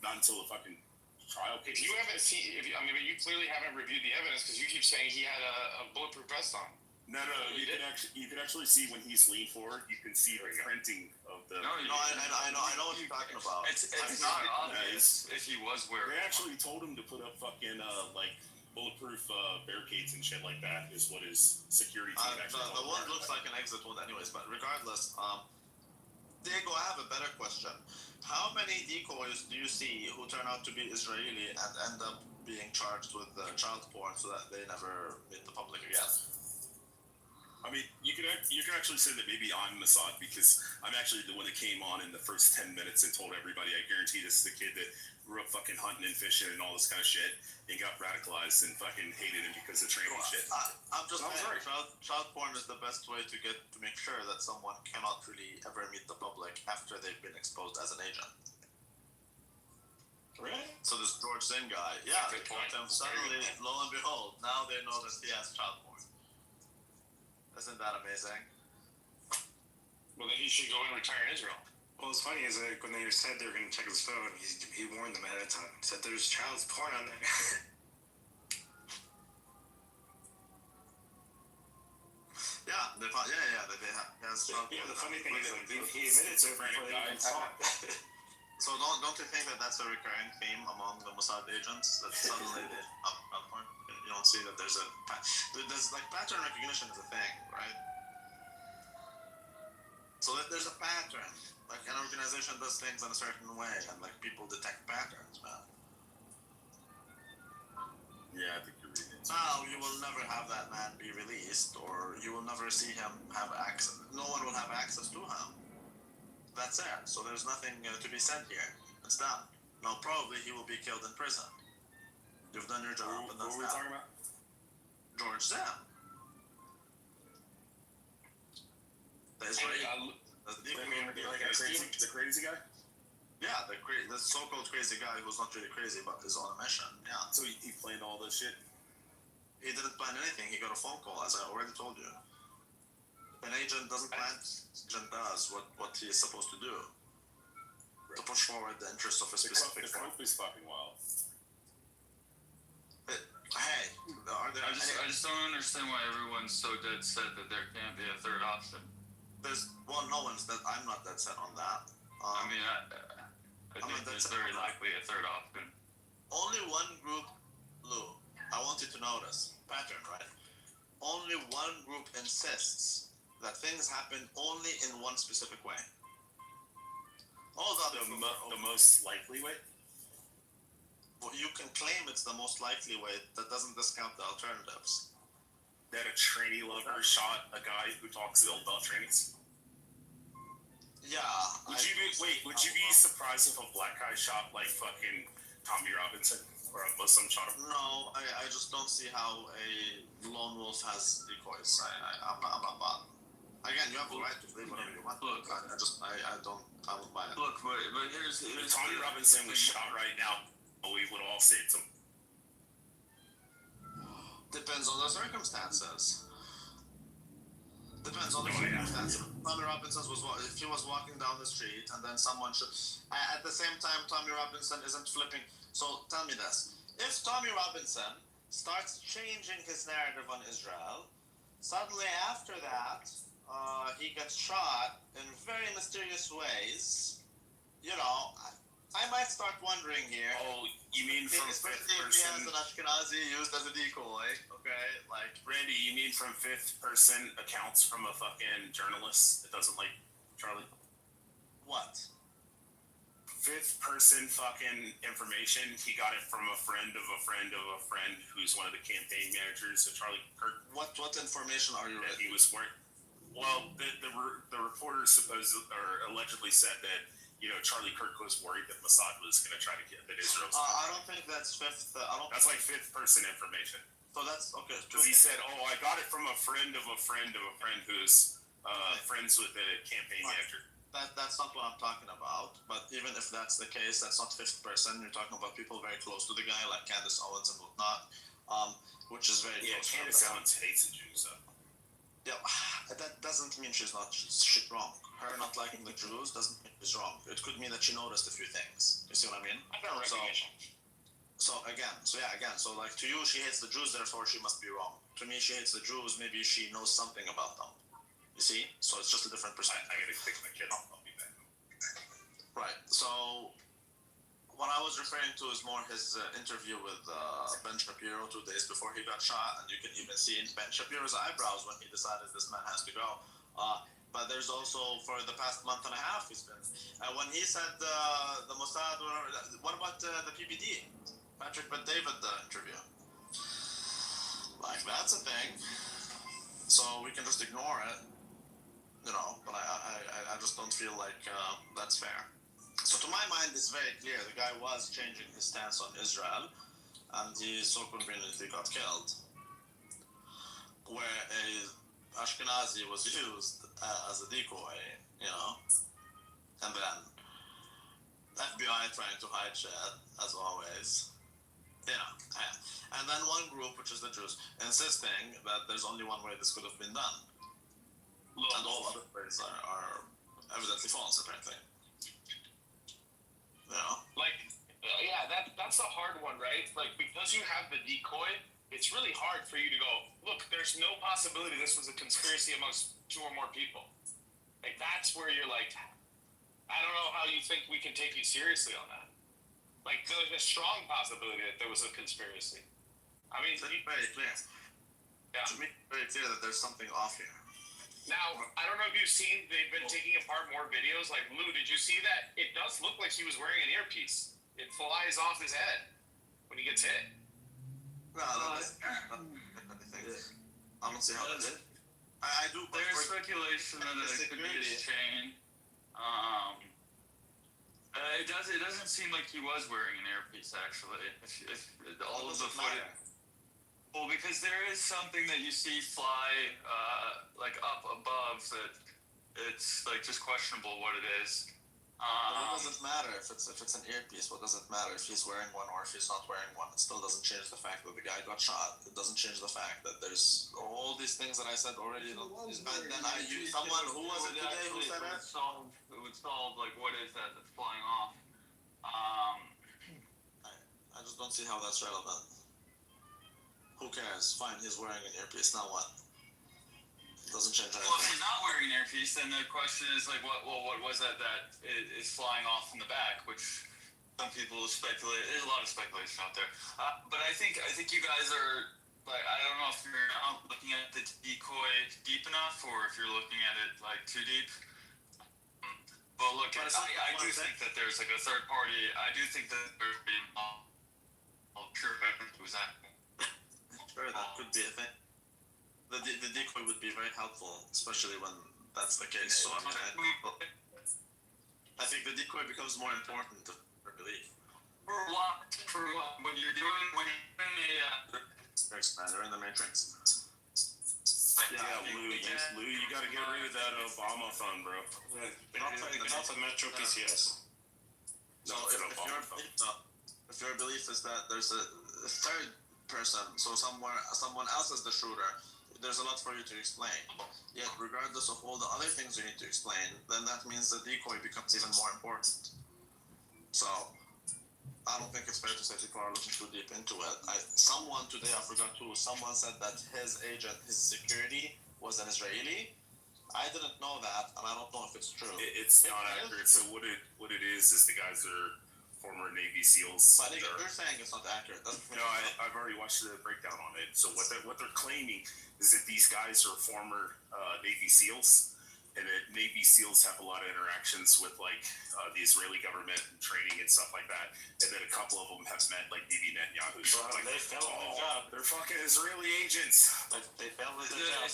not until the fucking trial. If you haven't seen, but you clearly haven't reviewed the evidence because you keep saying he had a bulletproof vest on. No, you can actually see when he's leaned forward. You can see the printing of the. No, I know what you're talking about. It's not obvious if he was wearing. They actually told him to put up fucking like bulletproof barricades and shit like that. Is what his security team actually. The one looks like an exit wound, anyways. But regardless, Diego, I have a better question. How many decoys do you see who turn out to be Israeli and end up being charged with child porn so that they never meet the public again? I mean, you can actually say that maybe I'm Mossad because I'm actually the one that came on in the first 10 minutes and told everybody, I guarantee this is the kid that grew up fucking hunting and fishing and all this kind of shit and got radicalized and fucking hated him because of training shit. I'm just saying, child porn is the best way to make sure that someone cannot really ever meet the public after they've been exposed as an agent. Really? So this George Zinn guy, yeah, they caught him suddenly, lo and behold, now they know that he has child porn. Isn't that amazing? Well, then he should go and retire in Israel. Well, what's funny is that when they said they were going to check his phone, he warned them ahead of time. Said there's child's porn on there. Yeah, they found, they have. Yeah, the funny thing is, he admitted to it before they even saw it. So don't you think that that's a recurring theme among the Mossad agents? That suddenly they you don't see that there's like pattern recognition is a thing, right? So that there's a pattern. Like an organization does things in a certain way, and like people detect patterns, man. Yeah, I think you're reading it. Now you will never have that man be released, or you will never see him have access. No one will have access to him. That's it. So there's nothing to be said here. It's done. Now probably he will be killed in prison. You've done your job, and that's what are we talking about? George Zinn. The Israeli. The crazy guy? Yeah, the so-called crazy guy who's not really crazy but is on a mission. Yeah. So he planned all this shit? He didn't plan anything. He got a phone call, as I already told you. An agent doesn't plan. An agent does what he is supposed to do. Right. To push forward the interests of a specific. The group is fucking wild. Hey, I just don't understand why everyone's so dead set that there can't be a third option. I'm not dead set on that. I think there's very likely a third option. Only one group, Lou, I want you to notice, pattern, right? Only one group insists that things happen only in one specific way. All the other the most likely way? Well, you can claim it's the most likely way. That doesn't discount the alternatives. That a trainee lover shot a guy who talks ill about trainees? Yeah. Would you be surprised if a black guy shot like fucking Tommy Robinson or a Muslim shot him? No, I just don't see how a lone wolf has decoys. I'm not. Again, you have the right to believe whatever you want. Look, I don't buy it. Look, but here's if Tommy Robinson was shot right now, we would all say it's him. Depends on the circumstances. Depends on the circumstances. Tommy Robinson if he was walking down the street and then someone should. At the same time, Tommy Robinson isn't flipping. So tell me this: if Tommy Robinson starts changing his narrative on Israel, suddenly after that, he gets shot in very mysterious ways. You know, I might start wondering here. Oh, you mean from fifth person? He has an Ashkenazi used as a decoy, okay? Like, Randy, you mean from fifth person accounts from a fucking journalist that doesn't like Charlie? What? Fifth person fucking information. He got it from a friend of a friend of a friend who's one of the campaign managers of Charlie Kirk. What information are you reading? He was wearing. Well, the reporter allegedly said that, you know, Charlie Kirk was worried that Mossad was going to try to get that Israel. I don't think that's fifth. That's like fifth person information. So that's okay. Because he said, "Oh, I got it from a friend of a friend of a friend who's friends with the campaign manager." That's not what I'm talking about. But even if that's the case, that's not fifth person. You're talking about people very close to the guy, like Candace Owens and whatnot, which is very close. Candace Owens hates the Jews, though. Yeah, that doesn't mean she's wrong. Her not liking the Jews doesn't mean she's wrong. It could mean that she noticed a few things. You see what I mean? I don't recognition. So like to you, she hates the Jews, therefore she must be wrong. To me, she hates the Jews, maybe she knows something about them. You see? So it's just a different perspective. I gotta fix my kid. I'll be back. Right. So what I was referring to is more his interview with Ben Shapiro 2 days before he got shot, and you can even see in Ben Shapiro's eyebrows when he decided this man has to go. But there's also for the past month and a half he's been when he said the Mossad. What about the PBD? Patrick Bet David interview. Like that's a thing. So we can just ignore it, you know. But I just don't feel like that's fair. So to my mind, it's very clear the guy was changing his stance on Israel, and he so conveniently got killed. Where a Ashkenazi was used as a decoy, you know, and then FBI trying to hide shit as always. And then one group, which is the Jews, insisting that there's only one way this could have been done. And all other ways are evidently false, apparently. You know? Like, yeah, that's the hard one, right? Like, because you have the decoy, it's really hard for you to go, look, there's no possibility this was a conspiracy amongst 2 or more people. Like, that's where you're like, I don't know how you think we can take you seriously on that. Like, there's a strong possibility that there was a conspiracy. I mean, it's very clear. Yeah. To me, it's very clear that there's something off here. Now, I don't know if you've seen, they've been taking apart more videos. Like, Lou, did you see that? It does look like he was wearing an earpiece. It flies off his head when he gets hit. No, I don't see how that is. I do. There's speculation that it could be his chain. It doesn't seem like he was wearing an earpiece, actually. If all of the footage. Well, because there is something that you see fly like up above that it's like just questionable what it is. What does it matter if it's an earpiece? What does it matter if he's wearing one or if he's not wearing one? It still doesn't change the fact that the guy got shot. It doesn't change the fact that there's all these things that I said already. Someone who was it today who said it? It would solve like what is that that's flying off. I just don't see how that's relevant. Who cares? Fine, he's wearing an earpiece. Now what? Doesn't change anything. Well, if he's not wearing an earpiece, then the question is like, what was that is flying off in the back? Which some people speculate. There's a lot of speculation out there. But I think you guys are like, I don't know if you're not looking at the decoy deep enough, or if you're looking at it like too deep. But look, I do think that there's like a third party. I do think that there's being sure who's that. Sure, that could be a thing. The decoy would be very helpful, especially when that's the case. So I think the decoy becomes more important for belief. For when you're doing a They're in the Matrix. Yeah, Lou, you gotta get rid of that Obama fund, bro. Not the Metro PCS. So if your belief is that there's a third person, so someone else is the shooter, there's a lot for you to explain. Yet, regardless of all the other things you need to explain, then that means the decoy becomes even more important. So, I don't think it's fair to say people are looking too deep into it. Someone today, I forgot who, someone said that his agent, his security, was an Israeli. I didn't know that, and I don't know if it's true. It's not accurate. So what it is the guys are former Navy SEALs. But you're saying it's not accurate. No, I've already watched the breakdown on it. So what they're claiming is that these guys are former Navy SEALs, and that Navy SEALs have a lot of interactions with like the Israeli government and training and stuff like that, and then a couple of them have met like Bibi Netanyahu. Like, they failed their job. They're fucking Israeli agents. Like, they failed their job.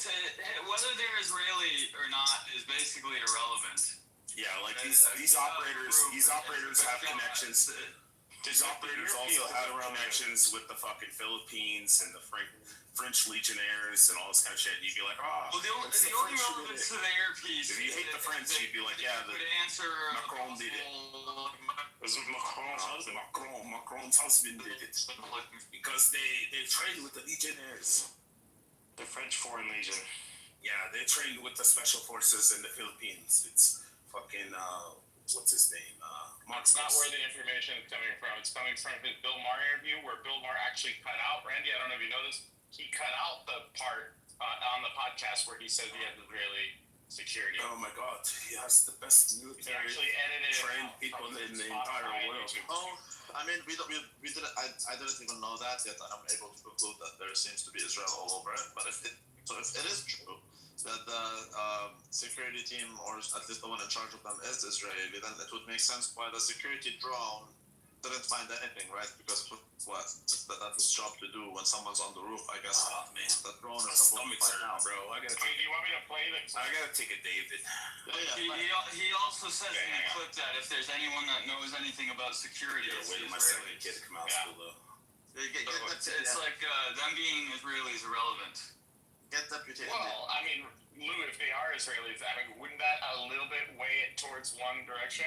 Whether they're Israeli or not is basically irrelevant. Yeah, like these operators have connections. These operators also have connections with the fucking Philippines and the French Legionnaires and all this kind of shit. And you'd be like, oh, well, the only relevance to the earpiece. If you hate the French, you'd be like, yeah, the Macron did it. Macron's husband did it because they trained with the Legionnaires. The French Foreign Legion. Yeah, they trained with the special forces in the Philippines. It's fucking what's his name? It's not where the information is coming from. It's coming from his Bill Maher interview, where Bill Maher actually cut out, Randy, I don't know if you know this, he cut out the part on the podcast where he said he had Israeli security. Oh my god, he has the best military actually edited trained people in the entire world. Oh, I mean, we didn't. I didn't even know that yet. I'm able to conclude that there seems to be Israel all over it. But if it is true that the security team, or at least the one in charge of them, is Israeli, then it would make sense why the security drone didn't find anything, right? Because that's his job to do when someone's on the roof, I guess. Oh man, the drone is supposed to find out. bro. I gotta. Do you want me to play the? I gotta take a David. He also says in the clip that if there's anyone that knows anything about security, it's Wait the till my second Israelis. kid to come out of school though. It's like them being Israeli is irrelevant. Get deputy. Well, I mean, Lou, if they are Israelis, I mean, wouldn't that a little bit weigh it towards one direction?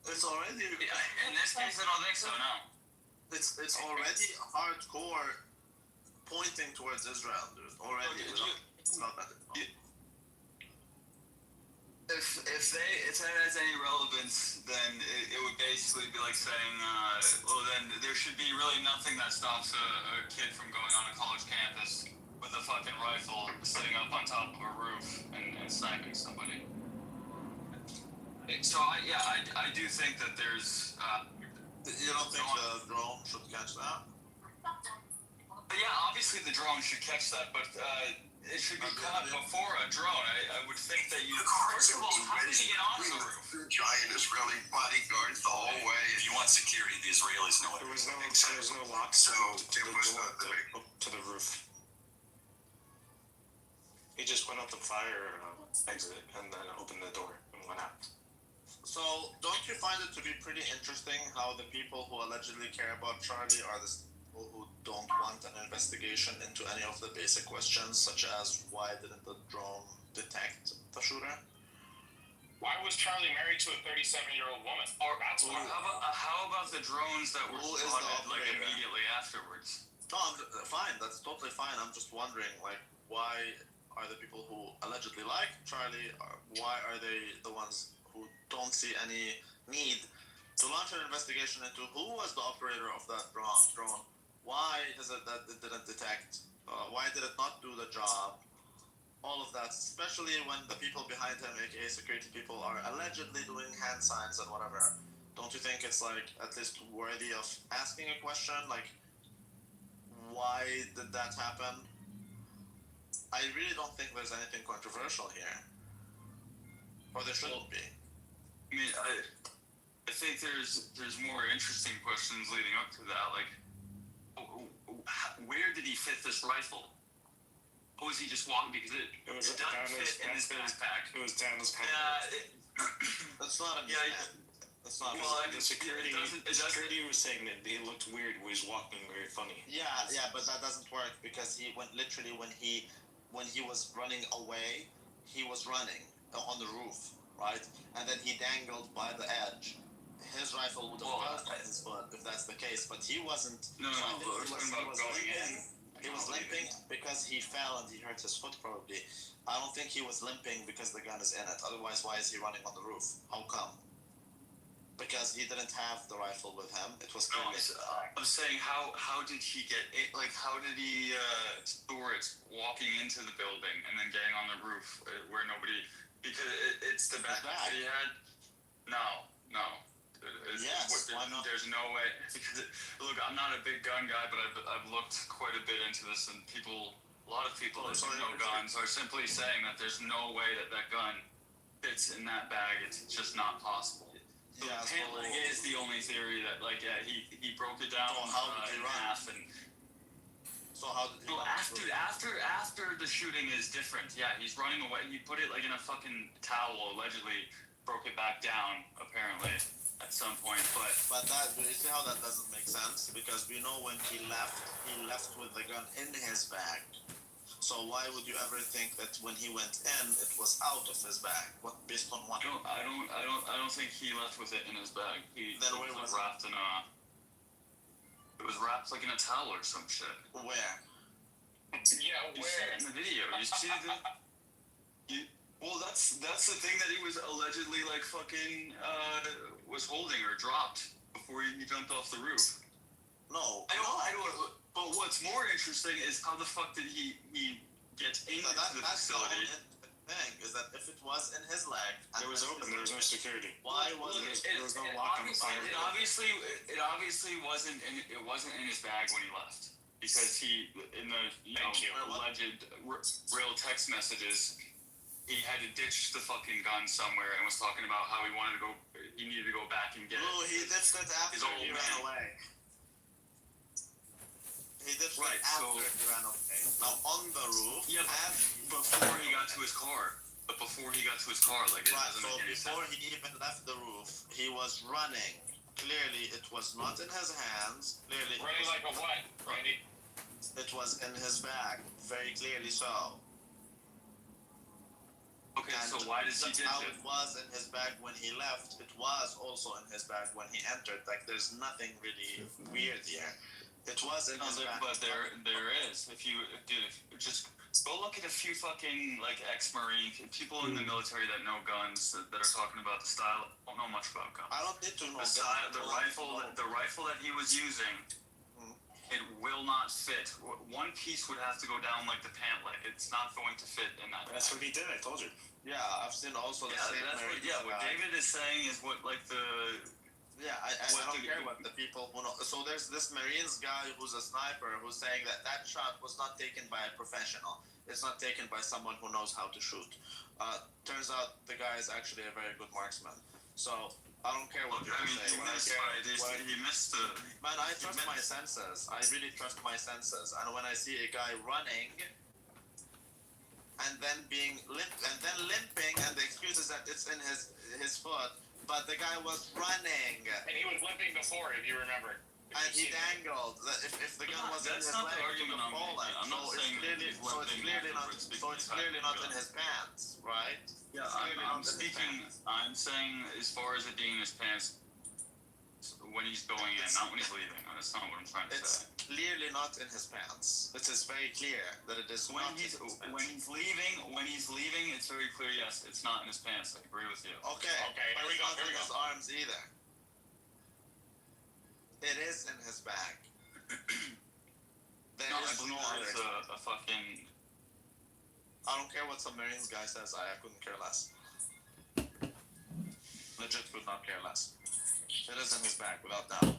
It's already. In this case, I don't think so. No. It's already hardcore pointing towards Israel, dude. Already. It's not that. If that has any relevance, then it would basically be like saying, well, then there should be really nothing that stops a kid from going on a college campus with a fucking rifle, sitting up on top of a roof and sniping somebody. So I do think that there's. You don't think the drone should catch that? Yeah, obviously the drone should catch that, but it should be caught before a drone. I would think that you. First of all, how did he get on the roof? Giant Israeli bodyguards the whole way. If you want security, the Israelis know it. There was no lock So to it was up to the roof. He just went up the fire exit and then opened the door and went out. So, don't you find it to be pretty interesting how the people who allegedly care about Charlie are the people who don't want an investigation into any of the basic questions, such as why didn't the drone detect the shooter? Why was Charlie married to a 37-year-old woman? Or how about the drones that were spotted like immediately afterwards? No, fine. That's totally fine. I'm just wondering, like, why are the people who allegedly like Charlie? Why are they the ones who don't see any need to launch an investigation into who was the operator of that drone? Why is it that it didn't detect? Why did it not do the job? All of that, especially when the people behind him, aka security people, are allegedly doing hand signs and whatever. Don't you think it's like at least worthy of asking a question? Like, why did that happen? I really don't think there's anything controversial here. Or there shouldn't be. I mean, I think there's more interesting questions leading up to that. Like, where did he fit this rifle? Or was he just walking because it doesn't fit in his backpack? It was down his pants. That's not a That's not. Well, the security was saying that it looked weird. He was walking very funny. Yeah, but that doesn't work because he went literally when he was running away, he was running on the roof, right? And then he dangled by the edge. His rifle would have fell on his foot if that's the case, but he wasn't. No, we're talking about going in. He was limping because he fell and he hurt his foot probably. I don't think he was limping because the gun is in it. Otherwise, why is he running on the roof? How come? Because he didn't have the rifle with him. It was clearly. I'm saying how did he get it? Like how did he store it walking into the building and then getting on the roof where nobody? Because it's the backpack that he had. No. Yes, why not? There's no way. Because look, I'm not a big gun guy, but I've looked quite a bit into this, and a lot of people that know guns are simply saying that there's no way that gun fits in that bag. It's just not possible. So the pant leg is the only theory that, like, he broke it down in half, and so how did he after the shooting is different. Yeah, he's running away. He put it like in a fucking towel, allegedly broke it back down apparently at some point. But that, you see how that doesn't make sense? Because we know when he left with the gun in his bag. So why would you ever think that when he went in, it was out of his bag? What, based on what? I don't think he left with it in his bag. Then where was it? Wrapped in a. It was wrapped like in a towel or some shit. Where? Yeah, you see it in the video. You see the. Well, that's the thing that he was allegedly like fucking was holding or dropped before he jumped off the roof. No. I don't. But what's more interesting is how the fuck did he get into the facility? Thing is that if it was in his leg, it was open. There was no security. Why was there was no lock on the side? It obviously wasn't in his bag when he left, because he in the alleged real text messages, he had to ditch the fucking gun somewhere and was talking about how he needed to go back and get it. No, he ditched it after he ran away. He ditched it after he ran away. Now on the roof. Yeah, before he got to his car. But before he got to his car, like it doesn't make any sense. Before he even left the roof, he was running. Clearly, it was not in his hands. Clearly, running like a what, Randy? It was in his bag. Very clearly so. Okay, and so why does he ditch how it? It was in his bag when he left. It was also in his bag when he entered. Like, there's nothing really weird here. It was in his bag. But there is. If you just go look at a few fucking like ex-Marine people in the military that know guns that are talking about the style. Don't know much about guns. I don't need to know the rifle that he was using. It will not fit. One piece would have to go down like the pant leg. It's not going to fit in that. That's what he did. I told you. Yeah, I've seen also the same. What David is saying is what like the. Yeah, I don't care what the people who know. So there's this Marines guy who's a sniper who's saying that shot was not taken by a professional. It's not taken by someone who knows how to shoot. Turns out the guy is actually a very good marksman. So I don't care what people say. He missed the. Man, I trust my senses. I really trust my senses. And when I see a guy running and then limping, and the excuse is that it's in his foot. But the guy was running. And he was limping before, if you remember. And he dangled. If the gun was in his leg, he would have fallen. So it's clearly not in his pants, right? Yeah, I'm saying as far as it being in his pants when he's going in, not when he's leaving. That's not what I'm trying to say. It's clearly not in his pants. It is very clear that it is when he's leaving, it's very clear. Yes, it's not in his pants. I agree with you. Okay. Here we go. Not in his arms either. It is in his bag. I believe there's a fucking. I don't care what some Marines guy says. I couldn't care less. Legit could not care less. It is in his bag, without doubt.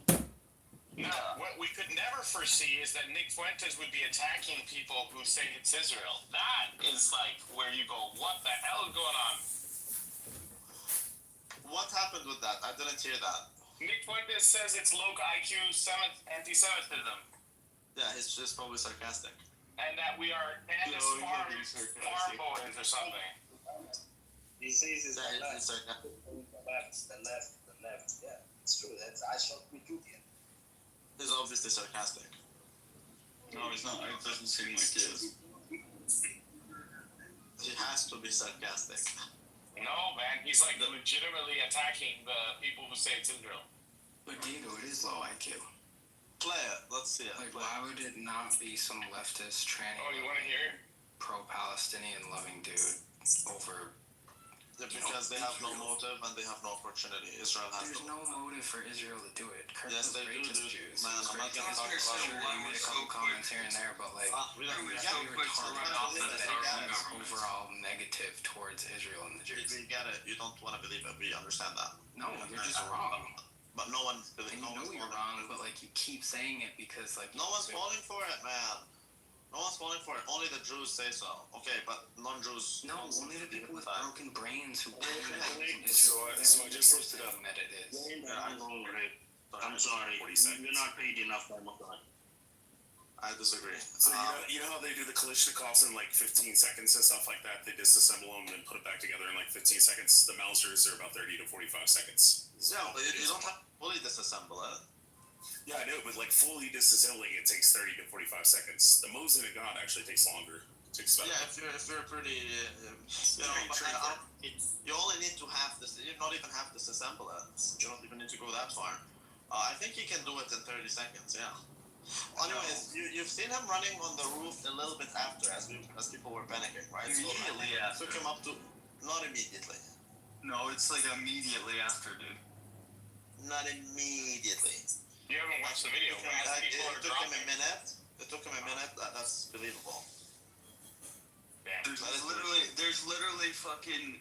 Now, what we could never foresee is that Nick Fuentes would be attacking people who say it's Israel. That is like where you go, what the hell is going on? What happened with that? I didn't hear that. Nick Fuentes says it's low IQ anti-Semitism. Yeah, he's just probably sarcastic. And that we are Candace farm boys or something. He says it's the left. sarcastic. The left. Yeah, it's true. I shot with you here. He's obviously sarcastic. No, he's not. It doesn't seem like he is. He has to be sarcastic. No, man. He's like legitimately attacking the people who say it's Israel. But Diego, it is low IQ. Play it. Let's see it. Like, why would it not be some leftist tranny? Oh, you want to hear? Pro-Palestinian loving dude over. Because they have no motive and they have no opportunity. Israel has. There's no motive for Israel to do it. Kirk Yes, they do. Jews. Man, I'm not gonna talk about it. I made a couple comments here and there, but like, overall negative towards Israel and the Jews. We get it. You don't want to believe it. We understand that. No, you're just wrong. But no one believes. And you know you're wrong, but like you keep saying it because like. No one's falling for it, man. No one's falling for it. Only the Jews say so. Okay, but non-Jews. No, only the people with broken brains who. So I just looked it up. That it is. I'm sorry. You're not paid enough by my time. I disagree. So you know how they do the Kalashnikovs in like 15 seconds and stuff like that? They disassemble them and put it back together in like 15 seconds. The Mausers are about 30 to 45 seconds. Yeah, but you don't have to fully disassemble it. Yeah, I know, but like fully disassembling it takes 30 to 45 seconds. The Mosin and God actually takes longer. It takes about if you're pretty, you only need to have this. You don't even have to disassemble it. You don't even need to go that far. I think you can do it in 30 seconds. Yeah. Anyways, you've seen him running on the roof a little bit after, as people were panicking, right? Immediately after. Took him up to, not immediately. No, it's like immediately after, dude. Not immediately. You haven't watched the video. It took him a minute. It took him a minute. That's believable. There's literally fucking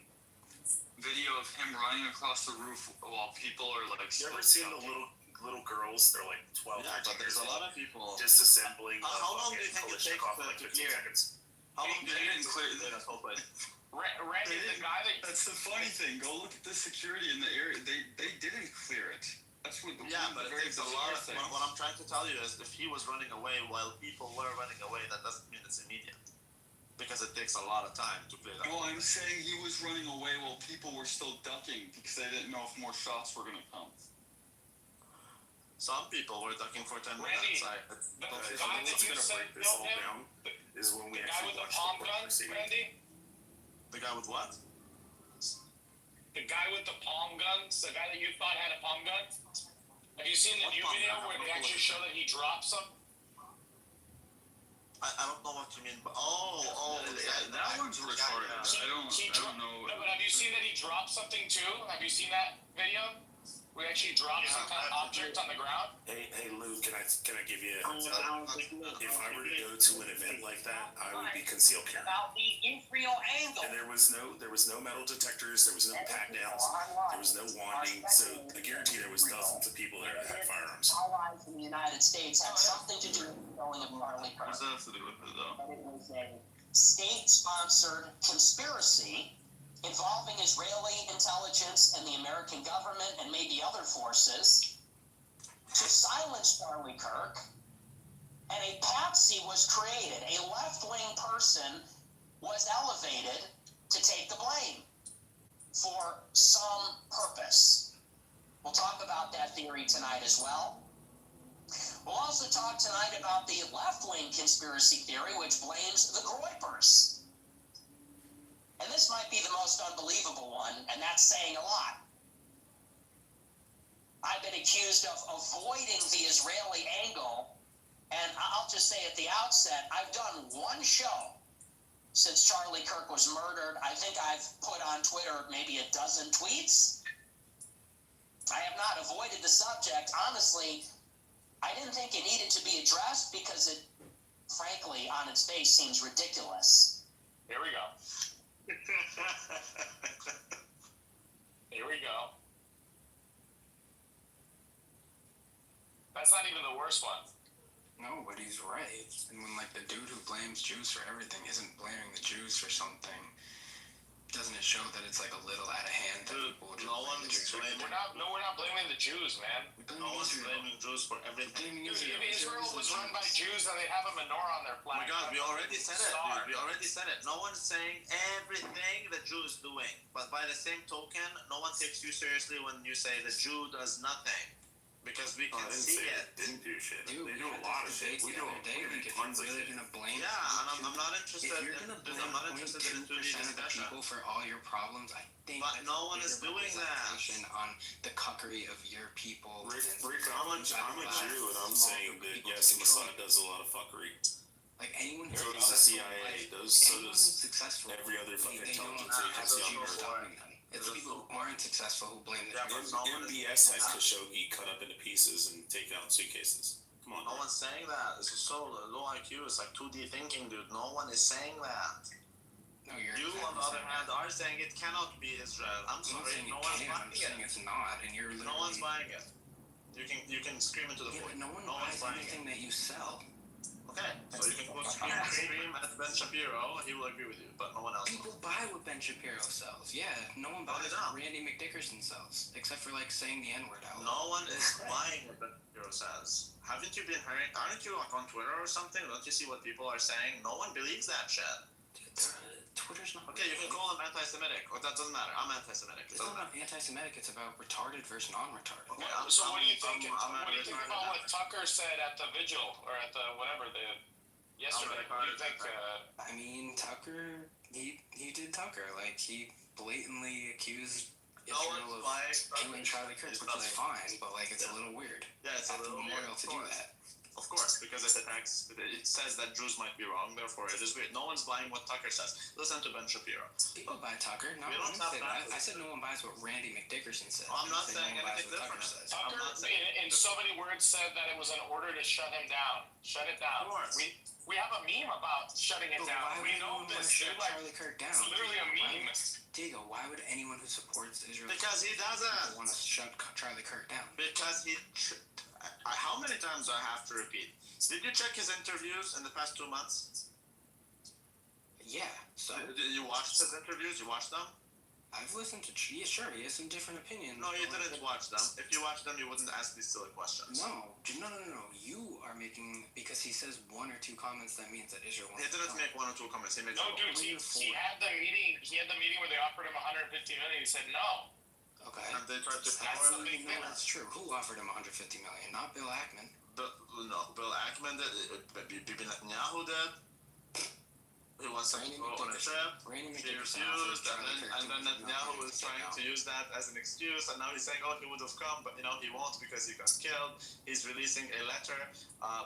video of him running across the roof while people are like. You ever seen the little girls? They're like 12. Yeah, but there's a lot of people disassembling. How long do you think it takes to clear? How long do you think it clear this whole place? Randy, the guy that. That's the funny thing. Go look at the security in the area. They didn't clear it. That's what. But it takes a lot of things. What I'm trying to tell you is, if he was running away while people were running away, that doesn't mean it's immediate. Because it takes a lot of time to clear that. No, I'm saying he was running away while people were still ducking because they didn't know if more shots were gonna come. Some people were ducking for 10 Randy, minutes. the guy that you said killed him, is when we the guy with the palm gun, Randy? The guy with what? The guy with the palm guns, the guy that you thought had a palm gun? Have you seen the new video where they actually show that he drops them? I don't know what you mean, but that one's retarded. I don't know. No, but have you seen that he dropped something too? Have you seen that video? We actually dropped some kind of object on the ground. Hey, Lou, can I give you a heads up? If I were to go to an event like that, I would be concealed carry. About the inferior angle. And there was no metal detectors, there was no pat downs, there was no wanding. So I guarantee there was dozens of people there that had firearms. Allies in the United States had something to do with the killing of Charlie Kirk. What does that have to do with it, though? But it was a state-sponsored conspiracy involving Israeli intelligence and the American government and maybe other forces to silence Charlie Kirk, and a patsy was created. A left-wing person was elevated to take the blame for some purpose. We'll talk about that theory tonight as well. We'll also talk tonight about the left-wing conspiracy theory, which blames the Groypers. And this might be the most unbelievable one, and that's saying a lot. I've been accused of avoiding the Israeli angle, and I'll just say at the outset, I've done one show since Charlie Kirk was murdered. I think I've put on Twitter maybe a dozen tweets. I have not avoided the subject. Honestly, I didn't think it needed to be addressed because it, frankly, on its face seems ridiculous. Here we go. Here we go. That's not even the worst one. No, but he's right. And when, like, the dude who blames Jews for everything isn't blaming the Jews for something, doesn't it show that it's, like, a little out of hand that people would no one's blaming. We're not blaming the Jews, man. No one's blaming Jews for everything. If Israel was run by Jews, then they'd have a menorah on their flag. Oh my God, we already said it, dude. We already said it. No one's saying everything the Jew is doing. But by the same token, no one takes you seriously when you say the Jew does nothing. Because we can see it. Didn't do shit. Dude, they do a lot of shit. We do tons of shit. Gonna blame yeah, and I'm not interested. If you're gonna blame 0.2% of the people for all your problems, I think. But no one is doing that. On the cuckery of your people. Rick, I'm a Jew, and I'm saying that yes, Mossad does a lot of fuckery. Like anyone so does the CIA. So does every other fucking intelligence agency on Earth. It's the people who aren't successful who blame the MBS had Khashoggi cut up into pieces and take out suitcases. Come on. No one's saying that. This is so low IQ. It's like 2D thinking, dude. No one is saying that. No, you, on the other hand, are saying it cannot be Israel. I'm sorry. No one's buying it. It's not, and you're no one's buying it. You can scream into the void. No one buys anything that you sell. Okay, so you can go scream at Ben Shapiro, he will agree with you, but no one else. People buy what Ben Shapiro sells. Yeah, no one buys what Randy McDickerson sells, except for like saying the N-word out. No one is buying what Ben Shapiro says. Haven't you been hearing? Aren't you like on Twitter or something? Don't you see what people are saying? No one believes that shit. Twitter's not. Okay, you can call them anti-Semitic, or that doesn't matter. I'm anti-Semitic. It's not about anti-Semitic. It's about retarded versus non-retarded. Okay, so what do you think? What do you think about what Tucker said at the vigil or at the whatever yesterday? What do you think? I mean, Tucker, he did Tucker. Like he blatantly accused Israel of killing Charlie Kirk, which is fine, but like it's a little weird. Yeah, it's a little memorial weird, to do that. Of course, because it attacks. It says that Jews might be wrong, therefore it is weird. No one's buying what Tucker says. Listen to Ben Shapiro. People buy Tucker. No, I didn't say that. I said no one buys what Randy McDickerson said. I'm not saying anything different. Tucker, in so many words, said that it was an order to shut him down. Shut it down. Of course. We have a meme about shutting it down. We know this. Shut Charlie Kirk down. It's literally a meme. Diego, why would anyone who supports Israel because he doesn't want to shut Charlie Kirk down? Because he. How many times do I have to repeat? Did you check his interviews in the past 2 months? Yeah. So did you watch his interviews? You watched them? I've listened to. Yeah, sure. He has some different opinions. No, you didn't watch them. If you watched them, you wouldn't ask these silly questions. No. You are making because he says 1 or 2 comments. That means that Israel. He didn't make 1 or 2 comments. He made. No, dude. He had the meeting. He had the meeting where they offered him 150 million. He said no. Okay. And they tried to. That's the big thing. That's true. Who offered him 150 million? Not Bill Ackman. Bill Ackman did. Bibi Netanyahu did. He wants some ownership. He refused, and then Netanyahu was trying to use that as an excuse, and now he's saying, "Oh, he would have come, but he won't because he got killed." He's releasing a letter,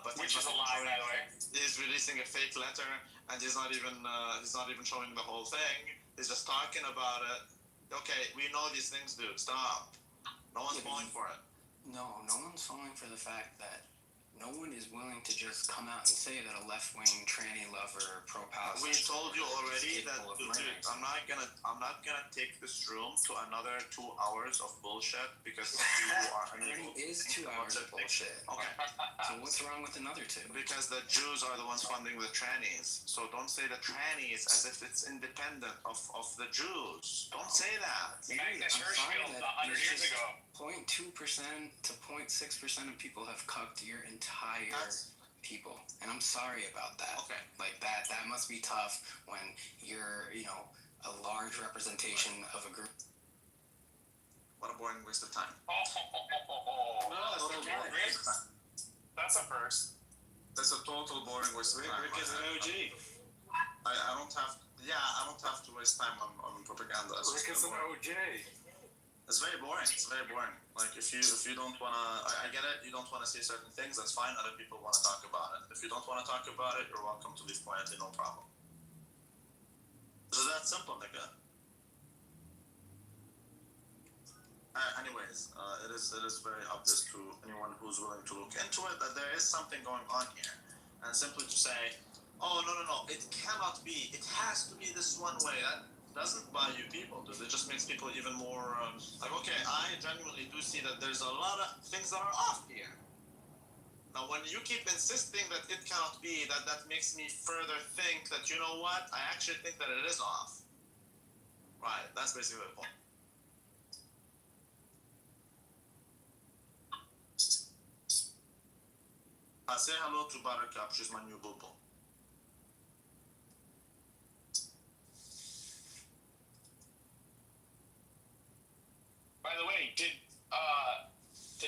but which is a lie, by the way. He's releasing a fake letter, and he's not even showing the whole thing. He's just talking about it. Okay, we know these things, dude. Stop. No one's falling for it. No one's falling for the fact that no one is willing to just come out and say that a left-wing tranny lover pro-Palestine. We told you already that, dude, I'm not gonna take this room to another 2 hours of bullshit because you are unable. It is 2 hours of bullshit. Okay. So what's wrong with another 2? Because the Jews are the ones funding the trannies. So don't say the trannies as if it's independent of the Jews. Don't say that. Magnus Hirschfeld 100 years ago. 0.2% to 0.6% of people have cucked your entire people, and I'm sorry about that. Okay. Like that must be tough when you're, a large representation of a group. What a boring waste of time. That's a first. That's a total boring waste of time. Rick is an OG. I don't have to waste time on propaganda. Rick is an OJ. It's very boring. Like if you don't wanna, I get it. You don't wanna say certain things. That's fine. Other people wanna talk about it. If you don't wanna talk about it, you're welcome to leave quietly. No problem. It's that simple, nigga. Anyways, it is very obvious to anyone who's willing to look into it that there is something going on here, and simply to say, oh no, it cannot be. It has to be this one way. That doesn't buy you people, dude. It just makes people even more like, okay, I genuinely do see that there's a lot of things that are off here. Now, when you keep insisting that it cannot be, that makes me further think that, you know what, I actually think that it is off. Right, that's basically the point. Say hello to Buttercup, she's my new boo-boo. By the way, did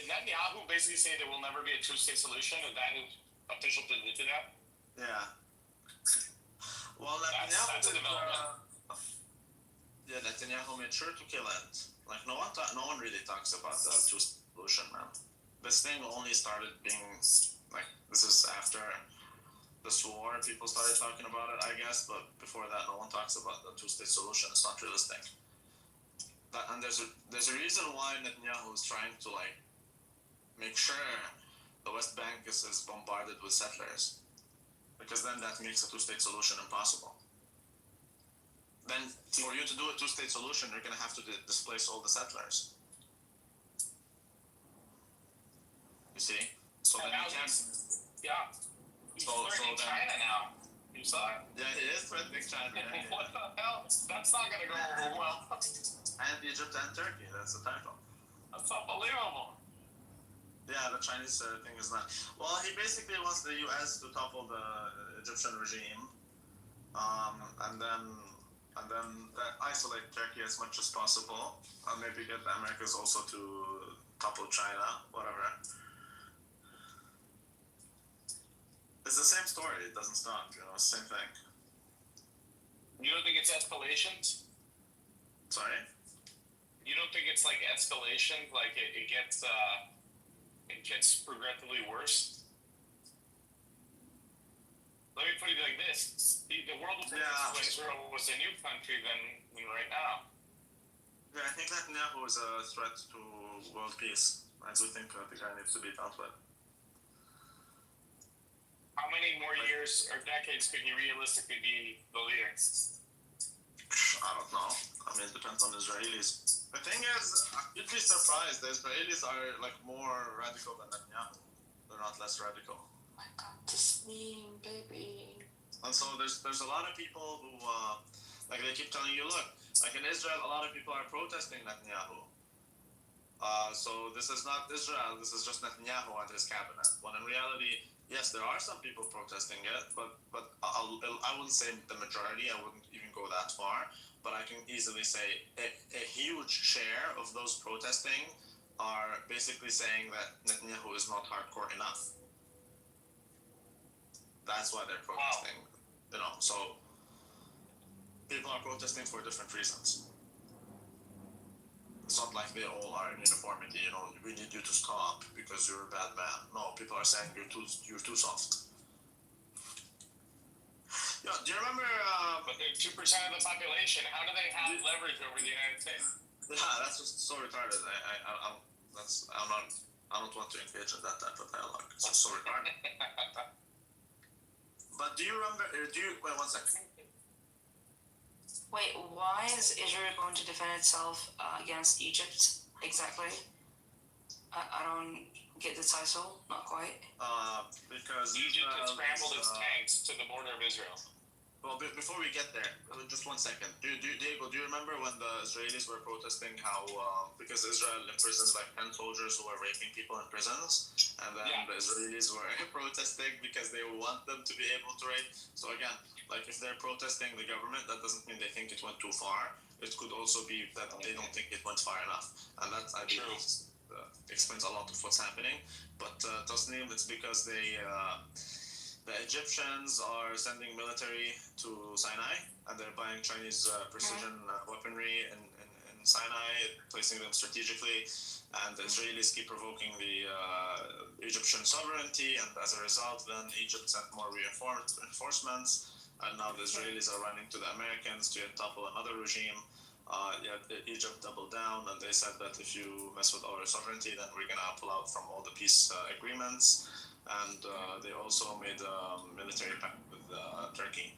Netanyahu basically say there will never be a 2-state solution? Is that his official position now? Yeah. Well, that's a development. Yeah, Netanyahu made sure to kill it. Like no one really talks about the 2-state solution, man. This thing only started being like, this is after this war. People started talking about it, I guess, but before that, no one talks about the 2-state solution. It's not realistic. And there's a reason why Netanyahu is trying to make sure the West Bank is bombarded with settlers, because then that makes a 2-state solution impossible. Then for you to do a 2-state solution, you're gonna have to displace all the settlers. You see? So then you can't. Yeah. He's threatening China now. You saw it? Yeah, he is threatening China. What the hell? That's not gonna go over well. And Egypt and Turkey, that's the title. That's unbelievable. Yeah, the Chinese thing is not. Well, he basically wants the U.S. to topple the Egyptian regime, and then isolate Turkey as much as possible, and maybe get the Americans also to topple China, whatever. It's the same story. It doesn't stop. Same thing. You don't think it's escalations? Sorry? You don't think it's like escalation? Like it gets progressively worse? let me put it like this: the world of Israel was a new country than right now. Yeah, I think Netanyahu is a threat to world peace. I do think the guy needs to be dealt with. How many more years or decades could he realistically be the leader? I don't know. I mean, it depends on Israelis. The thing is, you'd be surprised. The Israelis are like more radical than Netanyahu. They're not less radical. Oh my God, this name, baby. And so there's a lot of people who like they keep telling you, look, like in Israel, a lot of people are protesting Netanyahu. So this is not Israel. This is just Netanyahu and his cabinet. When in reality, yes, there are some people protesting it, but I wouldn't say the majority. I wouldn't even go that far. But I can easily say a huge share of those protesting are basically saying that Netanyahu is not hardcore enough. That's why they're protesting. Wow. You know, so people are protesting for different reasons. It's not like they all are in uniformity, you know, we need you to stop because you're a bad man. No, people are saying you're too soft. Yeah, do you remember but they're 2% of the population. How do they have leverage over the United States? Yeah, that's just so retarded. I don't want to engage in that type of dialogue. It's just so retarded. But do you remember wait 1 second. Wait, why is Israel going to defend itself against Egypt exactly? I don't get the title, not quite. Because Egypt has scrambled its tanks to the border of Israel. Well, before we get there, just 1 second. Diego, do you remember when the Israelis were protesting how, because Israel imprisoned like 10 soldiers who were raping people in prisons, and then the Israelis were protesting because they want them to be able to rape? So again, like if they're protesting the government, that doesn't mean they think it went too far. It could also be that they don't think it went far enough. And that, I believe, explains a lot of what's happening. But Tasnim, it's because the Egyptians are sending military to Sinai, and they're buying Chinese precision weaponry in Sinai, placing them strategically, and the Israelis keep provoking the Egyptian sovereignty, and as a result, then Egypt sent more reinforcements, and now the Israelis are running to the Americans to topple another regime. Egypt doubled down, and they said that if you mess with our sovereignty, then we're gonna pull out from all the peace agreements. And they also made a military pact with Turkey.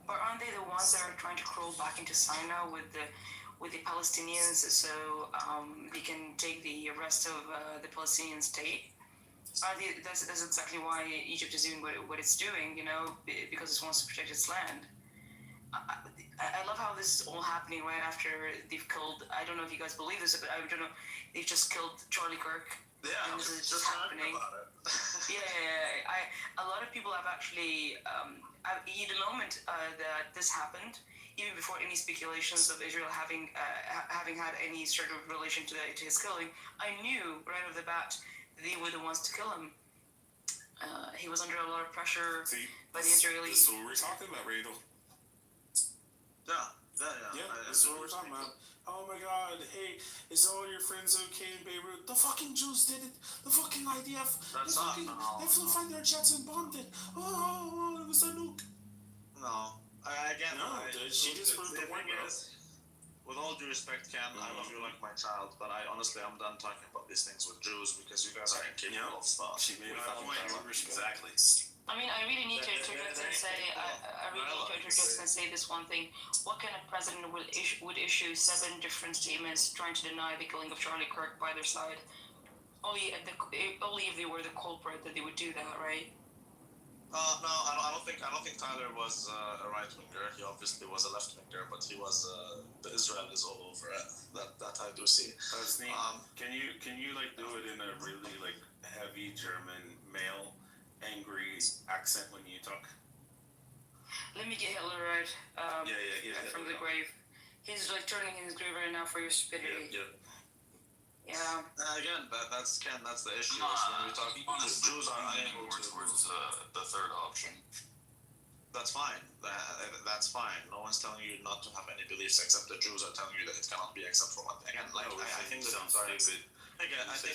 But aren't they the ones that are trying to crawl back into Sinai with the Palestinians so they can take the rest of the Palestinian state? That's exactly why Egypt is doing what it's doing, you know, because it wants to protect its land. I love how this is all happening right after they've killed, I don't know if you guys believe this, but I don't know, they've just killed Charlie Kirk. Yeah, and this is just happening. A lot of people have actually, the moment that this happened, even before any speculations of Israel having had any sort of relation to his killing, I knew right off the bat they were the ones to kill him. He was under a lot of pressure by the Israelis. This is what we're talking about, Randall. Yeah, this is what we're talking about. Oh my God, hey, is all your friends okay in Beirut? The fucking Jews did it. The fucking IDF. They flew fighter jets and bombed it. Oh, it was a nuke. No. She just proved the point, bro. With all due respect, Ken, I love you like my child, but I'm done talking about these things with Jews because you guys are incapable of stuff. She made a fucking point. Exactly. I mean, I really need to interject and say this one thing. What kind of president would issue 7 different statements trying to deny the killing of Charlie Kirk by their side? Only if they were the culprit that they would do that, right? No, I don't think Tyler was a right winger. He obviously was a left winger, but he was the Israel is all over it. That I do see. That's neat. Can you like do it in a really like heavy German male angry accent when you talk? Let me get Hitler right. From the grave. He's like turning in his grave right now for your stupidity. Yeah. Again, that's the issue. When we talk, Jews are unable more towards the third option. That's fine. That's fine. No one's telling you not to have any beliefs, except the Jews are telling you that it cannot be except for one thing. Again, I think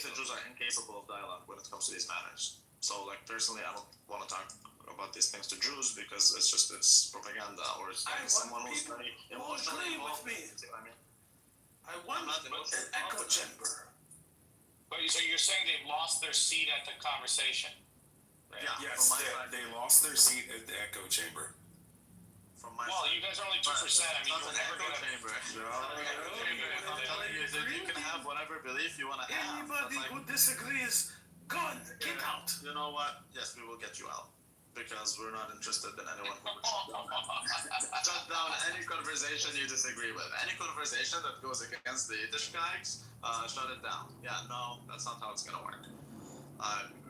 the Jews are incapable of dialogue when it comes to these matters. So like personally, I don't want to talk about these things to Jews because it's propaganda or it's someone who's very emotionally involved. With me. See what I mean? I want an echo chamber. But so you're saying they've lost their seat at the conversation? Right? Yeah. Yes, they lost their seat at the echo chamber. Well, you guys are only 2%. I mean, you're never gonna. Chamber. I'm telling you that you can have whatever belief you want to have. Anybody who disagrees, gone, kick out. You know what? Yes, we will get you out. Because we're not interested in anyone who would shut down any conversation you disagree with. Any conversation that goes against the Yiddishkeit, shut it down. Yeah, no, that's not how it's gonna work.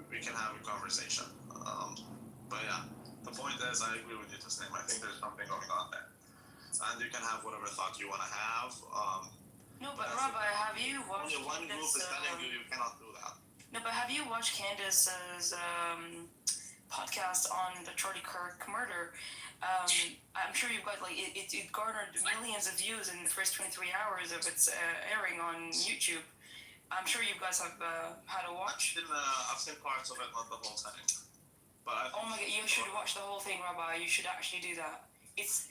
We can have a conversation. But yeah, the point is, I agree with you, Tasneem. I think there's something going on there. And you can have whatever thought you want to have. No, but Rabbi, have you watched only one group is telling you cannot do that. No, but have you watched Candace's podcast on the Charlie Kirk murder? I'm sure you've got it garnered millions of views in the first 23 hours of its airing on YouTube. I'm sure you guys have had a watch. I've seen parts of it, not the whole thing. But oh my God, you should watch the whole thing, Rabbi. You should actually do that. It's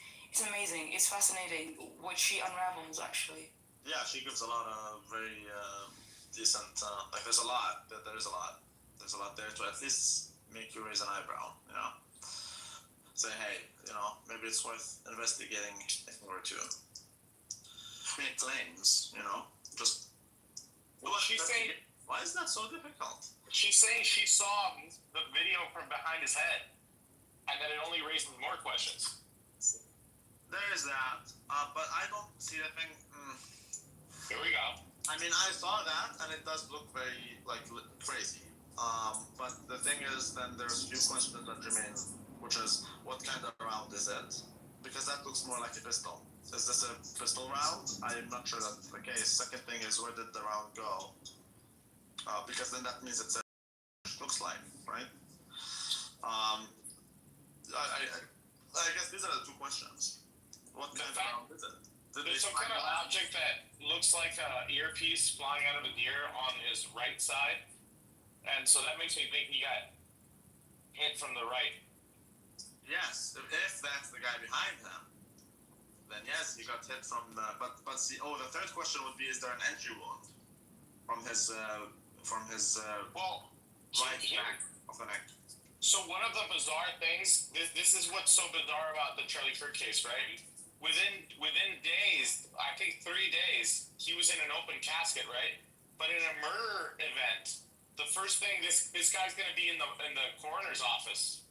amazing. It's fascinating what she unravels, actually. Yeah, she gives a lot of very decent. There's a lot. There's a lot. There's a lot there to at least make you raise an eyebrow. You know, say, hey, maybe it's worth investigating in order to make claims. Just. Well, she's saying. Why is that so difficult? She's saying she saw the video from behind his head, and that it only raises more questions. There is that, but I don't see the thing. Here we go. I mean, I saw that, and it does look very crazy. But the thing is, then there's a few questions that remain, which is what kind of round is it? Because that looks more like a pistol. Is this a pistol round? I'm not sure that's the case. Second thing is, where did the round go? Because then that means it's looks like, right? I guess these are the two questions. What kind of round is it? There's some kind of object that looks like an earpiece flying out of a deer on his right side, and so that makes me think he got hit from the right. Yes, if that's the guy behind him, then yes, he got hit from the. But see, the third question would be: is there an entry wound from his right back of the neck? So one of the bizarre things, this is what's so bizarre about the Charlie Kirk case, right? Within days, I think 3 days, he was in an open casket, right? But in a murder event, the first thing this guy's gonna be in the coroner's office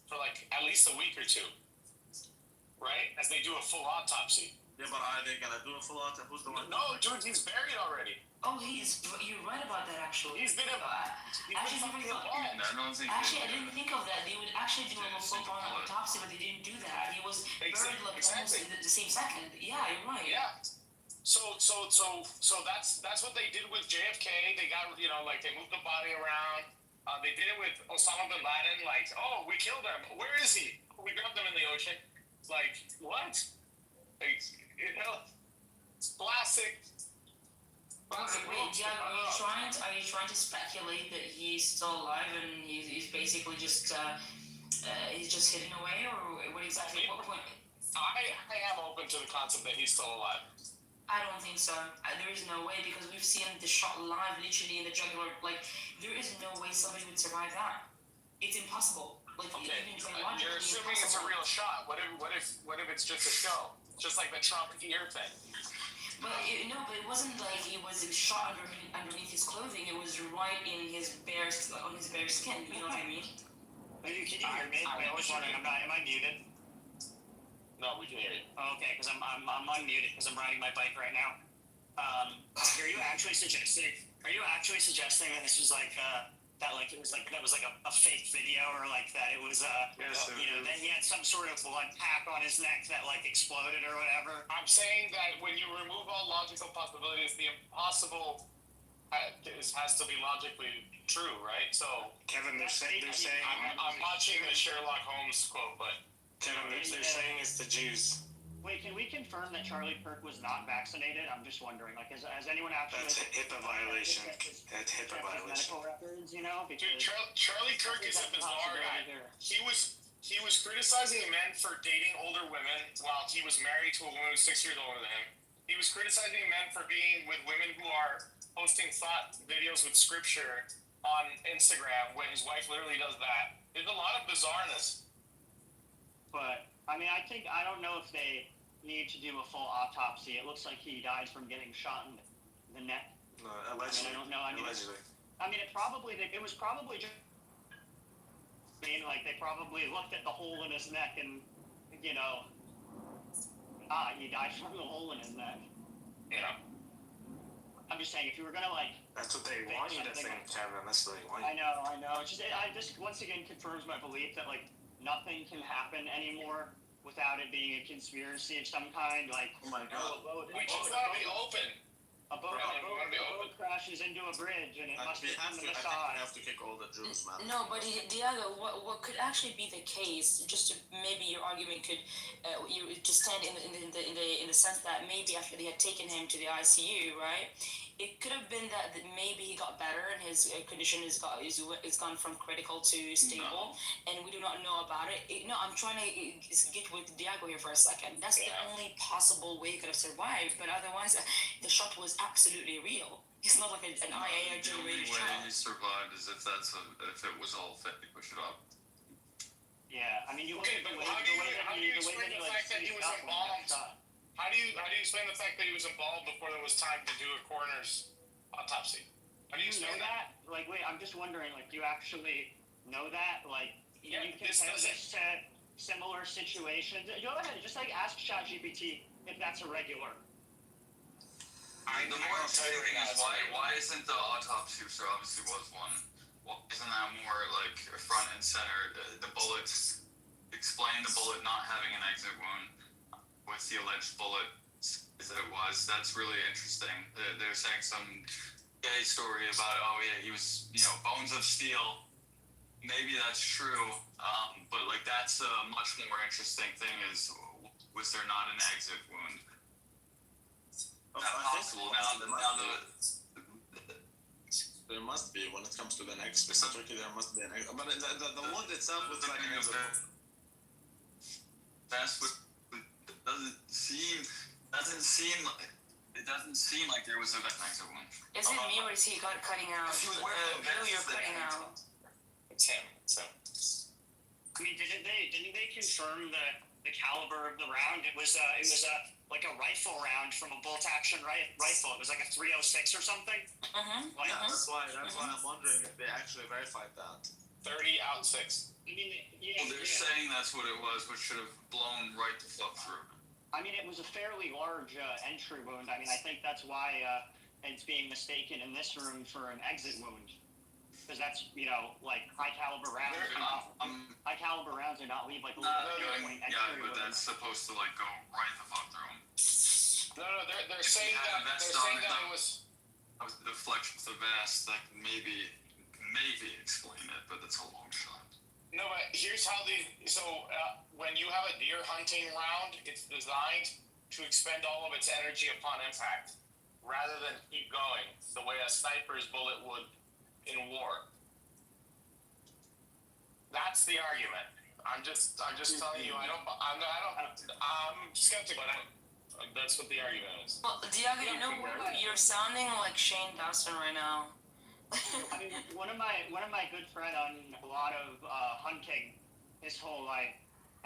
for at least a week or two, right? As they do a full autopsy. Yeah, but are they gonna do a full autopsy? Who's the one? No, dude, he's buried already. Oh, you're right about that, actually. He's been I didn't think of that. They would actually do a full-on autopsy, but they didn't do that. He was buried almost in the same second. Yeah, you're right. Yeah. So that's what they did with JFK. They got they moved the body around. They did it with Osama bin Laden. We killed him. Where is he? We grabbed him in the ocean. What? It's classic. Wait, are you trying to speculate that he's still alive and he's basically just he's just hidden away, or what exactly? What point? I am open to the concept that he's still alive. I don't think so. There is no way, because we've seen the shot live, literally in the jugular. There is no way somebody would survive that. It's impossible. Okay. You're assuming it's a real shot. What if it's just a show? Just like the Trump ear thing. But it wasn't like it was shot underneath his clothing. It was right in his bare skin. You know what I mean? Can you hear me? I was wondering. Am I muted? No, we can hear you. Oh, okay, because I'm unmuted because I'm riding my bike right now. Are you actually suggesting that this was that was a fake video, or that it was that he had some sort of blood pack on his neck that exploded or whatever? I'm saying that when you remove all logical possibilities, the impossible has to be logically true, right? So Kevin, they're saying I'm watching the Sherlock Holmes quote, but Kevin, they're saying it's the Jews. Wait, can we confirm that Charlie Kirk was not vaccinated? I'm just wondering, like, has anyone actually... That's a HIPAA violation. That's HIPAA violation. Medical records, you know? Dude, Charlie Kirk is a bizarre guy. He was criticizing men for dating older women while he was married to a woman who's 6 years older than him. He was criticizing men for being with women who are posting thought videos with scripture on Instagram when his wife literally does that. There's a lot of bizarreness. But, I mean, I don't know if they need to do a full autopsy. It looks like he died from getting shot in the neck. No, allegedly. I don't know. Allegedly. It was probably just... I mean, like, they probably looked at the hole in his neck and, you know... he died from the hole in his neck. Yeah. I'm just saying, if you were gonna, like... That's what they want you to think, Kevin. That's what they want you. I know. It's just, I just, once again, confirms my belief that, like, nothing can happen anymore without it being a conspiracy of some kind. Like, Oh my god. We just gotta be open. A boat crashes into a bridge and it must have been the I think we have to kick all the Jews, man. No, but Diego, what could actually be the case? Just to, maybe your argument could you just stand in the sense that maybe after they had taken him to the ICU, right? It could have been that maybe he got better and his condition is gone from critical to stable, and we do not know about it. No, I'm trying to get with Diego here for a second. That's the only possible way he could have survived, but otherwise, the shot was absolutely real. It's not like an IA generated shot. The only way he survived is if it was all fake. We should have. Yeah, I mean, you okay, but how do you explain the fact that he was embalmed? How do you explain the fact that he was embalmed before there was time to do a coroner's autopsy? How do you explain that? Like, wait, I'm just wondering, like, do you actually know that? Like, yeah, you compare this to similar situations. Go ahead, just like ask ChatGPT if that's a regular. The more exciting thing is why isn't the autopsy, which there obviously was one, isn't that more like front and center? The bullets, explain the bullet not having an exit wound with the alleged bullet that it was. That's really interesting. They're saying some gay story about, oh yeah, he was, bones of steel. Maybe that's true, but like that's a much more interesting thing is, was there not an exit wound? Not possible. There must be when it comes to the neck specifically. There must be an exit, but the wound itself was like an exit wound. That's what doesn't seem like there was an exit wound. Is it me or is he cutting out? You're cutting out. It's him. So. I mean, didn't they confirm the caliber of the round? It was like a rifle round from a bolt action rifle. It was like a 306 or something. Like, that's why I'm wondering if they actually verified that. 30-06. I mean, they're saying that's what it was, which should have blown right the fuck through. I mean, it was a fairly large entry wound. I mean, I think that's why it's being mistaken in this room for an exit wound. Because that's, like high caliber rounds. High caliber rounds do not leave like a little yeah, but that's supposed to like go right the fuck through them. No, they're saying that it was the flex with the vest that can maybe explain it, but that's a long shot. No, but here's how when you have a deer hunting round, it's designed to expend all of its energy upon impact, rather than keep going the way a sniper's bullet would in war. That's the argument. I'm just telling you. I'm skeptical. That's what the argument is. Well, Diego, you're sounding like Shane Dawson right now. I mean, one of my good friend on a lot of hunting his whole life,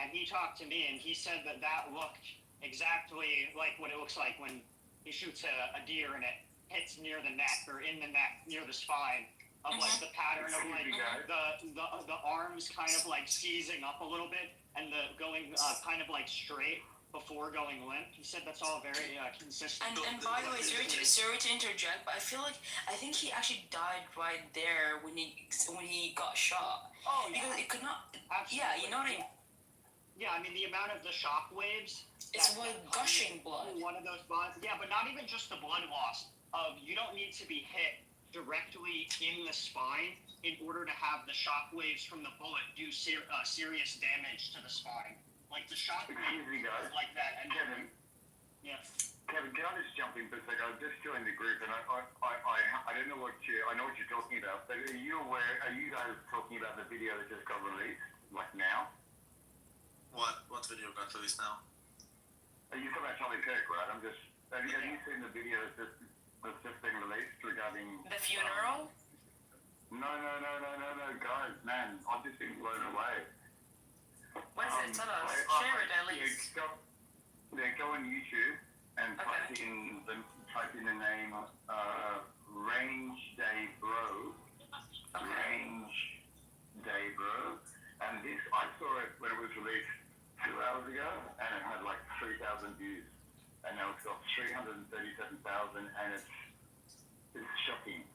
and he talked to me and he said that looked exactly like what it looks like when he shoots a deer and it hits near the neck or in the neck near the spine. Of like the pattern of like the arms kind of like seizing up a little bit and the going kind of like straight before going limp. He said that's all very consistent. And by the way, sorry to interject, but I think he actually died right there when he got shot. Oh yeah. Because it could not. Absolutely. Yeah, you know what I mean. Yeah, I mean the amount of the shock waves. It's like gushing blood. One of those bonds. Yeah, but not even just the blood loss. You don't need to be hit directly in the spine in order to have the shock waves from the bullet do serious damage to the spine. Like the shot Excuse me, guys. like that. And Kevin. Yeah. Kevin, can I just jump in for a second? I just joined the group, and I don't know I know what you're talking about, but are you guys talking about the video that just got released, like now? What video got released now? Are you talking about Charlie Kirk, right? Have you seen the video that's just been released regarding... The funeral? No, guys, man, I've just been blown away. What is it? Tell us. Share it at least. Go on YouTube and type in the name Range Day Bro. Range Day Bro. And this, I saw it when it was released 2 hours ago, and it had like 3,000 views. And now it's got 337,000, and it's shocking.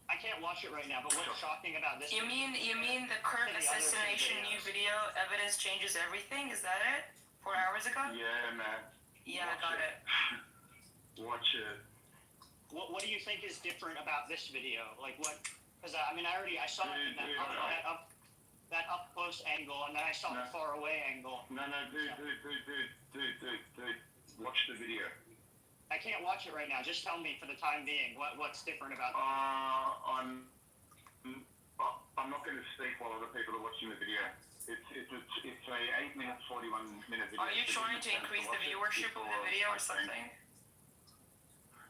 I can't watch it right now, but what's shocking about this? You mean the Kirk assassination new video? Evidence changes everything. Is that it? 4 hours ago? Yeah, man. Yeah, I got it. Watch it. What do you think is different about this video? Like what? Because I saw it in that up close angle, and then I saw the far away angle. No, dude. Watch the video. I can't watch it right now. Just tell me for the time being what's different about it. I'm not going to speak while other people are watching the video. It's a 8 minute, 41 minute video. Are you trying to increase the viewership of the video or something?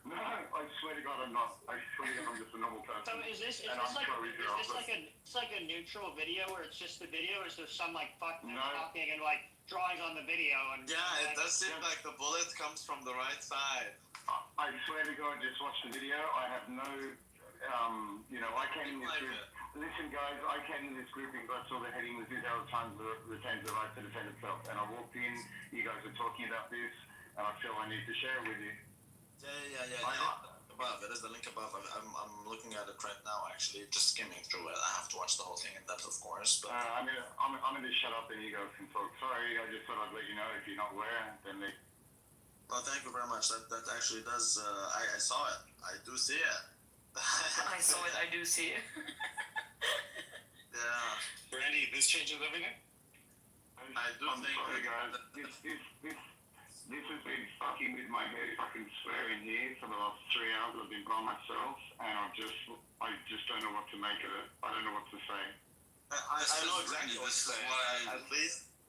No, I swear to God I'm not. I swear to God I'm just a normal person. So is this like a neutral video where it's just the video, or is there some like talking and like drawings on the video? And yeah, it does seem like the bullet comes from the right side. I swear to God, just watch the video. I have no, I came in this group. Listen, guys, I came in this group because I saw the heading, the 2,000 times retains the right to defend itself. And I walked in, you guys are talking about this, and I feel I need to share it with you. Yeah. Above, it is the link above. I'm looking at it right now, actually, just skimming through it. I have to watch the whole thing in depth, of course. But I'm gonna shut up and you guys can talk. Sorry, I just thought I'd let you know if you're not aware, then they... Well, thank you very much. That actually does. I saw it. I do see it. I saw it. I do see it. Yeah. Brandy, this changes everything. I'm sorry, guys. This has been fucking with my head, if I can swear in here, for the last 3 hours. I've been by myself, and I just don't know what to make of it. I don't know what to say. I know exactly what to say.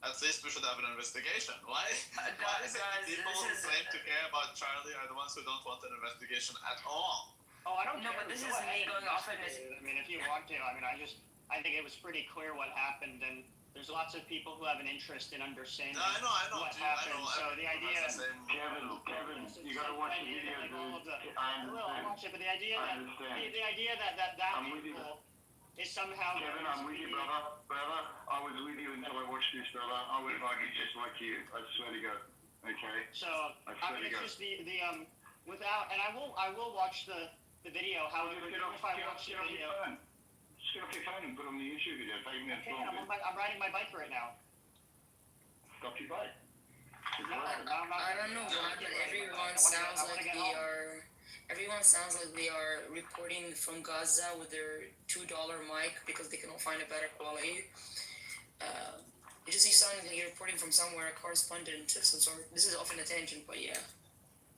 At least we should have an investigation. Why is it people who claim to care about Charlie are the ones who don't want an investigation at all? Oh, I don't know. But this is me going off of this. I mean, if you want to, I think it was pretty clear what happened, and there's lots of people who have an interest in understanding I know, what happened. So the idea... Kevin, you gotta watch the video, dude. I will watch it, but the idea that people is somehow... Kevin, I'm with you, brother. I was with you until I watched this, brother. I would have argued just like you. I swear to God. Okay? So, it's just without... And I will watch the video, however, if I watch the video... Just get off your phone and put on the YouTube video. I'm riding my bike right now. Stop your bike. I don't know why, but everyone sounds like they are reporting from Gaza with their $2 mic because they cannot find a better quality. You sound like you're reporting from somewhere, a correspondent of some sort. This is often a tangent, but yeah.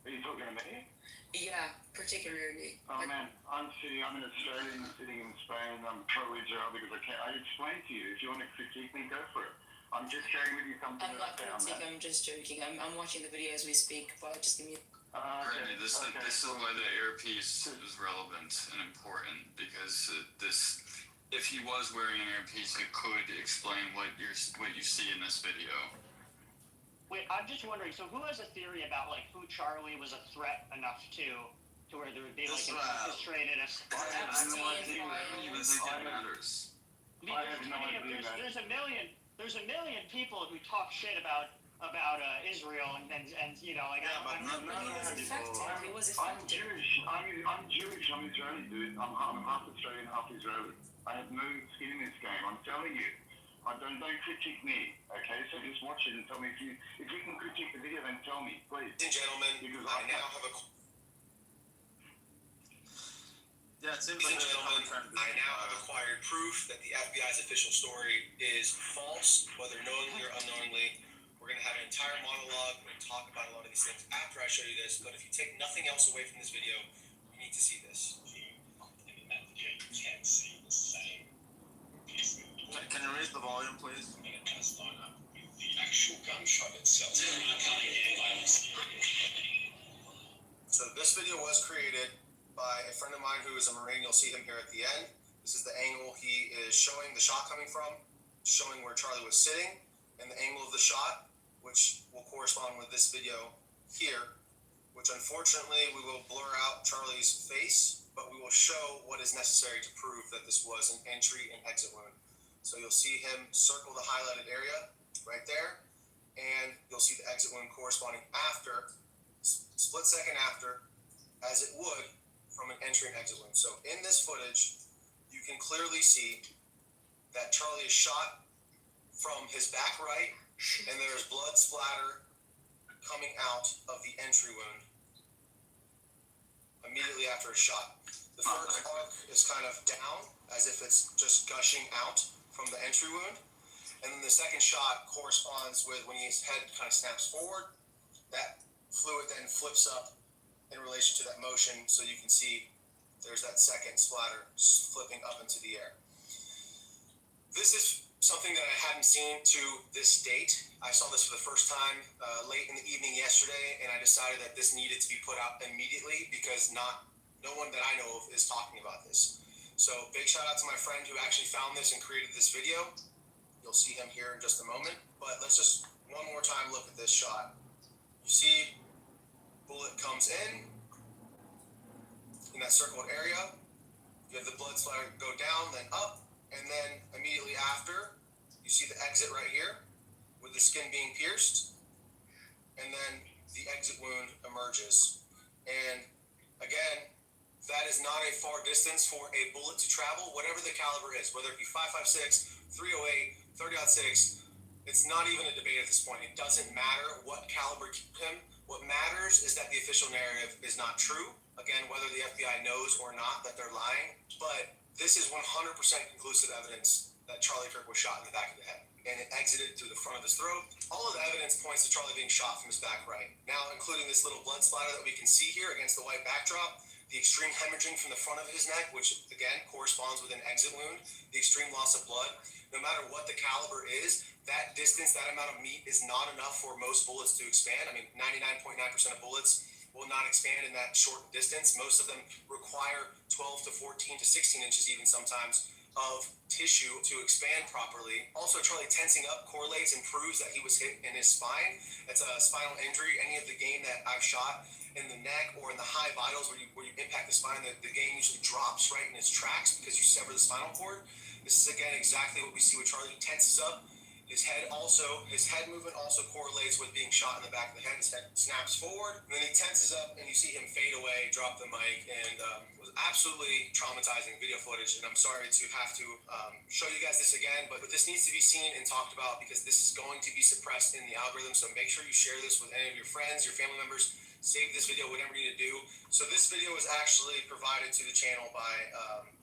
Are you talking to me? Yeah, particularly. Oh man, I'm an Australian sitting in Spain. I'm pro Israel because I explained to you. If you want to critique me, go for it. I'm just sharing with you something. I'm not critique, I'm just joking. I'm watching the video as we speak, but just give me Brandy, this is why the earpiece is relevant and important, because if he was wearing an earpiece, it could explain what you see in this video. Wait, I'm just wondering, so who has a theory about, like, who Charlie was a threat enough to where there would be, like, an orchestrated... I have no idea. I don't even think that matters. There's a million people who talk shit about Israel and like... He was I'm Jewish. I'm Israeli, dude. I'm half Australian, half Israeli. I have no skin in this game. I'm telling you. Don't critique me, okay? So just watch it and tell me if you can critique the video, then tell me, please. Ladies and gentlemen, I now have acquired proof that the FBI's official story is false, whether knowingly or unknowingly. We're We're going to have an entire monologue. We're going to talk about a lot of these things after I show you this. But if you take nothing else away from this video, you need to see this. In that video, you can see the same piece. Can you raise the volume, please? And it does line up with the actual gunshot itself. So this video was created by a friend of mine who is a Marine. You'll see him here at the end. This is the angle he is showing the shot coming from, showing where Charlie was sitting, and the angle of the shot, which will correspond with this video here, which unfortunately we will blur out Charlie's face, but we will show what is necessary to prove that this was an entry and exit wound. So you'll see him circle the highlighted area right there, and you'll see the exit wound corresponding after, split second after, as it would from an entry and exit wound. So in this footage, you can clearly see that Charlie is shot from his back right, and there's blood splatter coming out of the entry wound immediately after a shot. The first arc is kind of down, as if it's just gushing out from the entry wound. And then the second shot corresponds with when his head kind of snaps forward, that fluid then flips up in relation to that motion, so you can see there's that second splatter flipping up into the air. This is something that I hadn't seen to this date. I saw this for the first time late in the evening yesterday, and I decided that this needed to be put out immediately because no one that I know of is talking about this. So big shout out to my friend who actually found this and created this video. You'll see him here in just a moment, but let's just one more time look at this shot. You see bullet comes in that circled area. You have the blood splatter go down, then up, and then immediately after, you see the exit right here with the skin being pierced, and then the exit wound emerges. And again, that is not a far distance for a bullet to travel, whatever the caliber is, whether it be 5.56, 308, 30-06. It's not even a debate at this point. It doesn't matter what caliber killed him. What matters is that the official narrative is not true. Again, whether the FBI knows or not that they're lying, but this is 100% conclusive evidence that Charlie Kirk was shot in the back of the head, and it exited through the front of his throat. All of the evidence points to Charlie being shot from his back right. Now, including this little blood splatter that we can see here against the white backdrop, the extreme hemorrhaging from the front of his neck, which again corresponds with an exit wound, the extreme loss of blood. No matter what the caliber is, that distance, that amount of meat is not enough for most bullets to expand. I mean, 99.9% of bullets will not expand in that short distance. Most of them require 12 to 14 to 16 inches even sometimes of tissue to expand properly. Also, Charlie tensing up correlates and proves that he was hit in his spine. It's a spinal injury. Any of the game that I've shot in the neck or in the high vitals where you impact the spine, the game usually drops right in its tracks because you sever the spinal cord. This is again exactly what we see with Charlie. He tenses up. His head movement also correlates with being shot in the back of the head. His head snaps forward, and then he tenses up, and you see him fade away, drop the mic, and it was absolutely traumatizing video footage. And I'm sorry to have to show you guys this again, but this needs to be seen and talked about because this is going to be suppressed in the algorithm. So make sure you share this with any of your friends, your family members. Save this video, whatever you need to do. So this video was actually provided to the channel by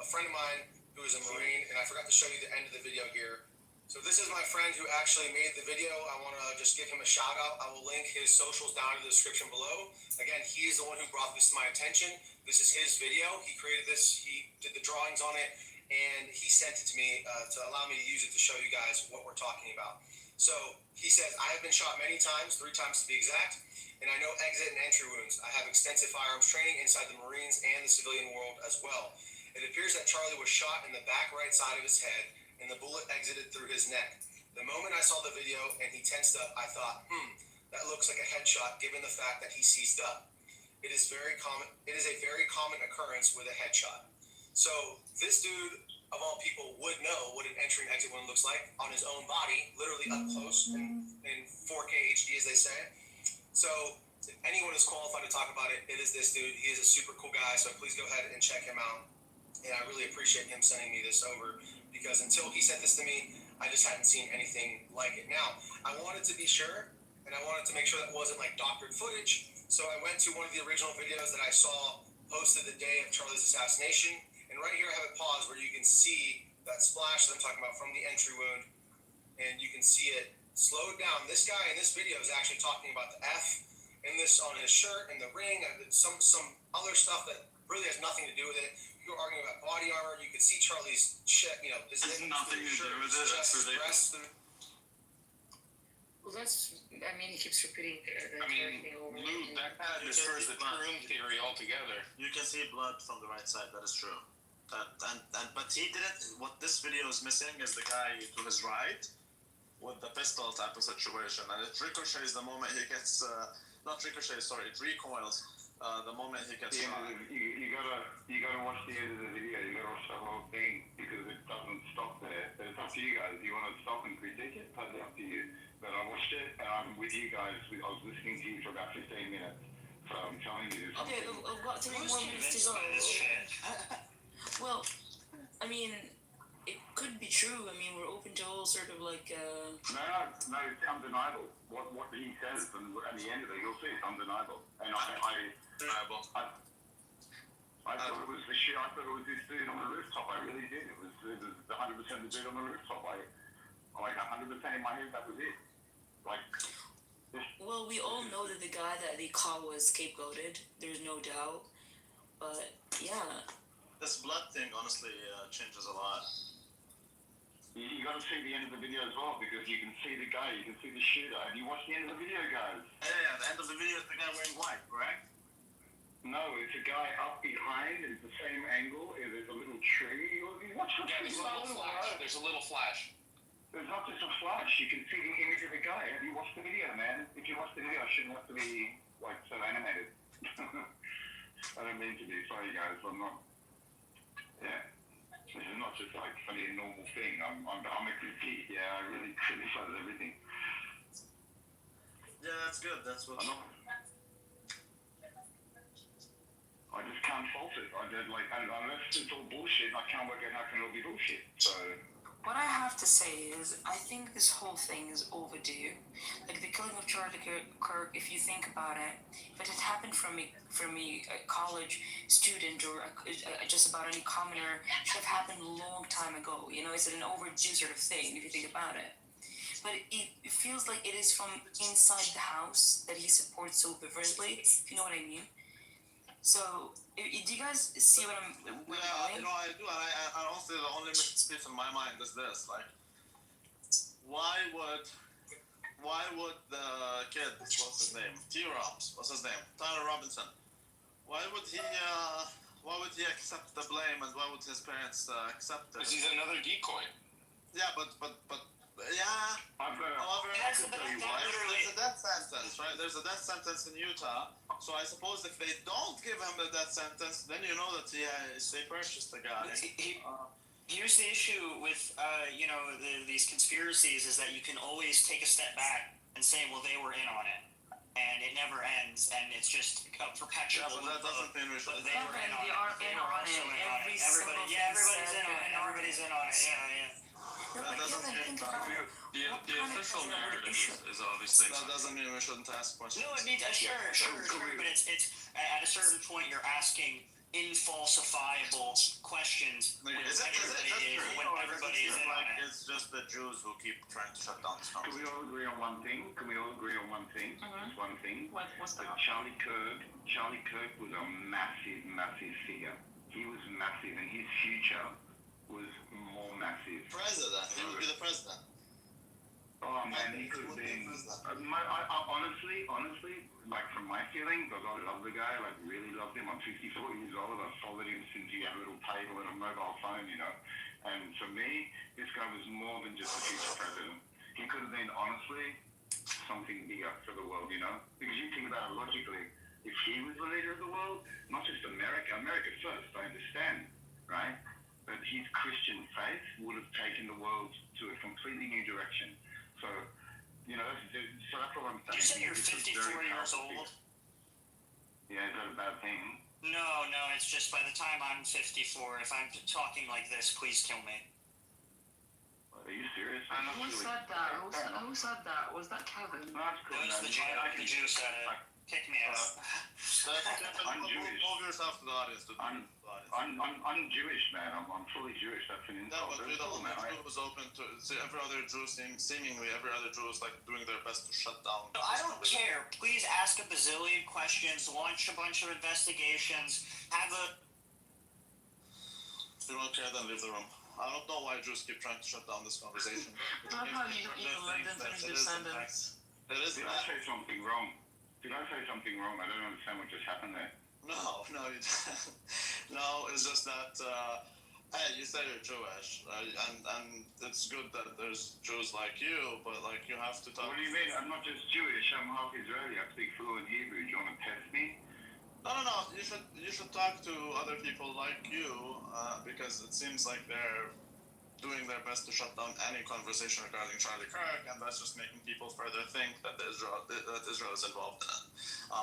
a friend of mine who is a Marine, and I forgot to show you the end of the video here. So this is my friend who actually made the video. I want to just give him a shout out. I will link his socials down in the description below. Again, he is the one who brought this to my attention. This is his video. He created this. He did the drawings on it, and he sent it to me to allow me to use it to show you guys what we're talking about. So he says, I have been shot many times, 3 times to be exact, and I know exit and entry wounds. I have extensive firearms training inside the Marines and the civilian world as well. It appears that Charlie was shot in the back right side of his head, and the bullet exited through his neck. The moment I saw the video and he tensed up, I thought, that looks like a headshot given the fact that he seized up. It is very common. It is a very common occurrence with a headshot. So this dude, of all people, would know what an entry and exit wound looks like on his own body, literally up close in 4K HD, as they say. So if anyone is qualified to talk about it, it is this dude. He is a super cool guy, so please go ahead and check him out. And I really appreciate him sending me this over, because until he sent this to me, I just hadn't seen anything like it. Now, I wanted to be sure, and I wanted to make sure that wasn't like doctored footage, so I went to one of the original videos that I saw posted the day of Charlie's assassination, and right here I have it paused where you can see that splash that I'm talking about from the entry wound, and you can see it slow it down. This guy in this video is actually talking about the F in this on his shirt and the ring and some other stuff that really has nothing to do with it. You were arguing about body armor. You could see Charlie's shit, you know, his There's nipples nothing through to his do shirt, with his it. chest, That's his ridiculous. breasts through. Well, that's. I mean, he keeps repeating the I mean, Lou, that kind of destroys the room theory altogether. You can see blood from the right side. That is true. But he didn't. What this video is missing is the guy to his right with the pistol type of situation, and it ricochets the moment he gets. Not ricochets, sorry, it recoils the moment he gets shot. You gotta watch the end of the video. You gotta watch the whole thing because it doesn't stop there. But it's up to you guys. If you want to stop and critique it, totally up to you. But I watched it and I'm with you guys. I was listening to you for about 15 minutes. So I'm telling you. Okay, I've got 3 more minutes to go. Well, I mean, it could be true. I mean, we're open to all sort of like. No, it's undeniable. What he says, and at the end of it, you'll see it's undeniable. And I thought it was the shit. I thought it was this dude on the rooftop. I really did. It was 100% the dude on the rooftop. Like 100% in my head, that was it. Well, we all know that the guy that they caught was scapegoated. There's no doubt. But yeah. This blood thing honestly changes a lot. You got to see the end of the video as well because you can see the guy, you can see the shooter. Have you watched the end of the video, guys? Yeah, the end of the video is the guy wearing white, correct? No, it's a guy up behind. It's the same angle. There's a little tree. Watch the tree. There's a little flash. There's not just a flash. You can see the image of the guy. Have you watched the video, man? If you watch the video, I shouldn't have to be like so animated. I don't mean to be. Sorry, guys. I'm not. Yeah. This is not just like funny a normal thing. I'm a critique. Yeah, I really criticize everything. Yeah, that's good. That's what. I just can't fault it. Unless it's all bullshit, I can't work out how can it all be bullshit. So. What I have to say is, I think this whole thing is overdue. Like the killing of Charlie Kirk, if you think about it, if it had happened from a college student or just about any commoner, it should have happened a long time ago. You know, it's an overdue sort of thing if you think about it. But it feels like it is from inside the house that he supports so vividly, if you know what I mean. So, do you guys see what I'm doing? Yeah, I do. I honestly, the only missing piece in my mind is this: like, why would the kid? What's his name? T-Robs. What's his name? Tyler Robinson. Why would he accept the blame, and why would his parents accept it? Because he's another decoy. Yeah, but yeah. However, there's a death sentence, right? There's a death sentence in Utah. So I suppose if they don't give him the death sentence, then you know that they purchased the guy. Here's the issue with these conspiracies is that you can always take a step back and say, well, they were in on it, and it never ends, and it's just a perpetual. Yeah, but that doesn't mean we should. They were in on it. They were also in on it. Everybody's in on it. Everybody's in on it. Yeah. That doesn't mean the official narrative is obviously. That doesn't mean we shouldn't ask questions. No, it means sure, but it's at a certain point you're asking infalsifiable questions when everybody is in on it. It's just the Jews who keep trying to shut down this Can we all agree on one thing? Just one thing. What's that? Charlie Kirk was a massive, massive figure. He was massive, and his future was more massive. President. He would be the president. Oh man, he could have been. Honestly, like from my feelings, I love the guy. Like really loved him. I'm 54 years old. I've followed him since he had a little table and a mobile phone, you know. And for me, this guy was more than just a future president. He could have been honestly something bigger for the world, you know. Because you think about it logically, if he was the leader of the world, not just America first, I understand, right? But his Christian faith would have taken the world to a completely new direction. So, you know, so that's all I'm saying. You say you're 54 years old? Yeah, is that a bad thing? No, it's just by the time I'm 54, if I'm talking like this, please kill me. Are you serious? Who said that? Who said that? Was that Kevin? No, it's cool. It was the Jew said it. Kick me ass. Move yourself to the audience. I'm Jewish, man. I'm fully Jewish. That's an insult. No, but you're the only Jew who's open to. See, every other Jew, seemingly every other Jew is like doing their best to shut down. No, I don't care. Please ask a bazillion questions, launch a bunch of investigations, have a. If you don't care, then leave the room. I don't know why Jews keep trying to shut down this conversation. I love how you don't even let them finish their sentence. It is. Did I say something wrong? Did I say something wrong? I don't understand what just happened there. No, you didn't. No, it's just that, hey, you say you're Jewish, and it's good that there's Jews like you, but like you have to talk. What do you mean? I'm not just Jewish. I'm half Israeli. I speak fluent Hebrew. Do you want to test me? No. You should talk to other people like you, because it seems like they're doing their best to shut down any conversation regarding Charlie Kirk, and that's just making people further think that Israel is involved in it,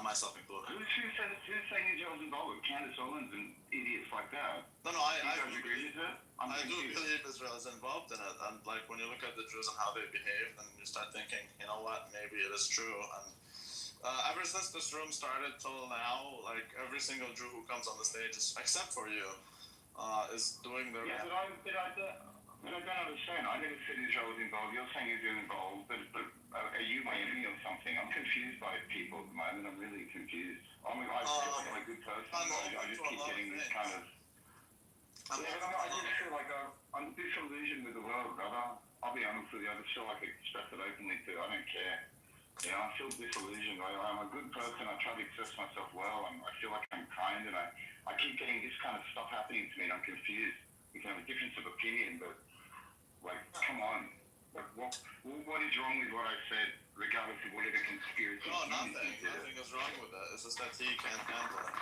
myself included. Who's saying Israel's involved with Candace Owens and idiots like that? No, I do agree with that. I do believe Israel is involved in it, and like when you look at the Jews and how they behave, and you start thinking, you know what, maybe it is true. And ever since this room started till now, like every single Jew who comes on the stage, except for you, is doing their best. But I don't understand. I never said Israel was involved. You're saying Israel involved, but are you my enemy or something? I'm confused by people at the moment. I'm really confused. I feel like I'm a good person. I just keep getting this kind of. I just feel like I'm disillusioned with the world, brother. I'll be honest with you. I just feel like I express it openly too. I don't care. You know, I feel disillusioned. I'm a good person. I try to express myself well, and I feel like I'm kind, and I keep getting this kind of stuff happening to me, and I'm confused. We can have a difference of opinion, but. Like, come on. Like, what is wrong with what I said, regardless of whatever conspiracy? No, nothing. Nothing is wrong with it. It's just that he can't handle it.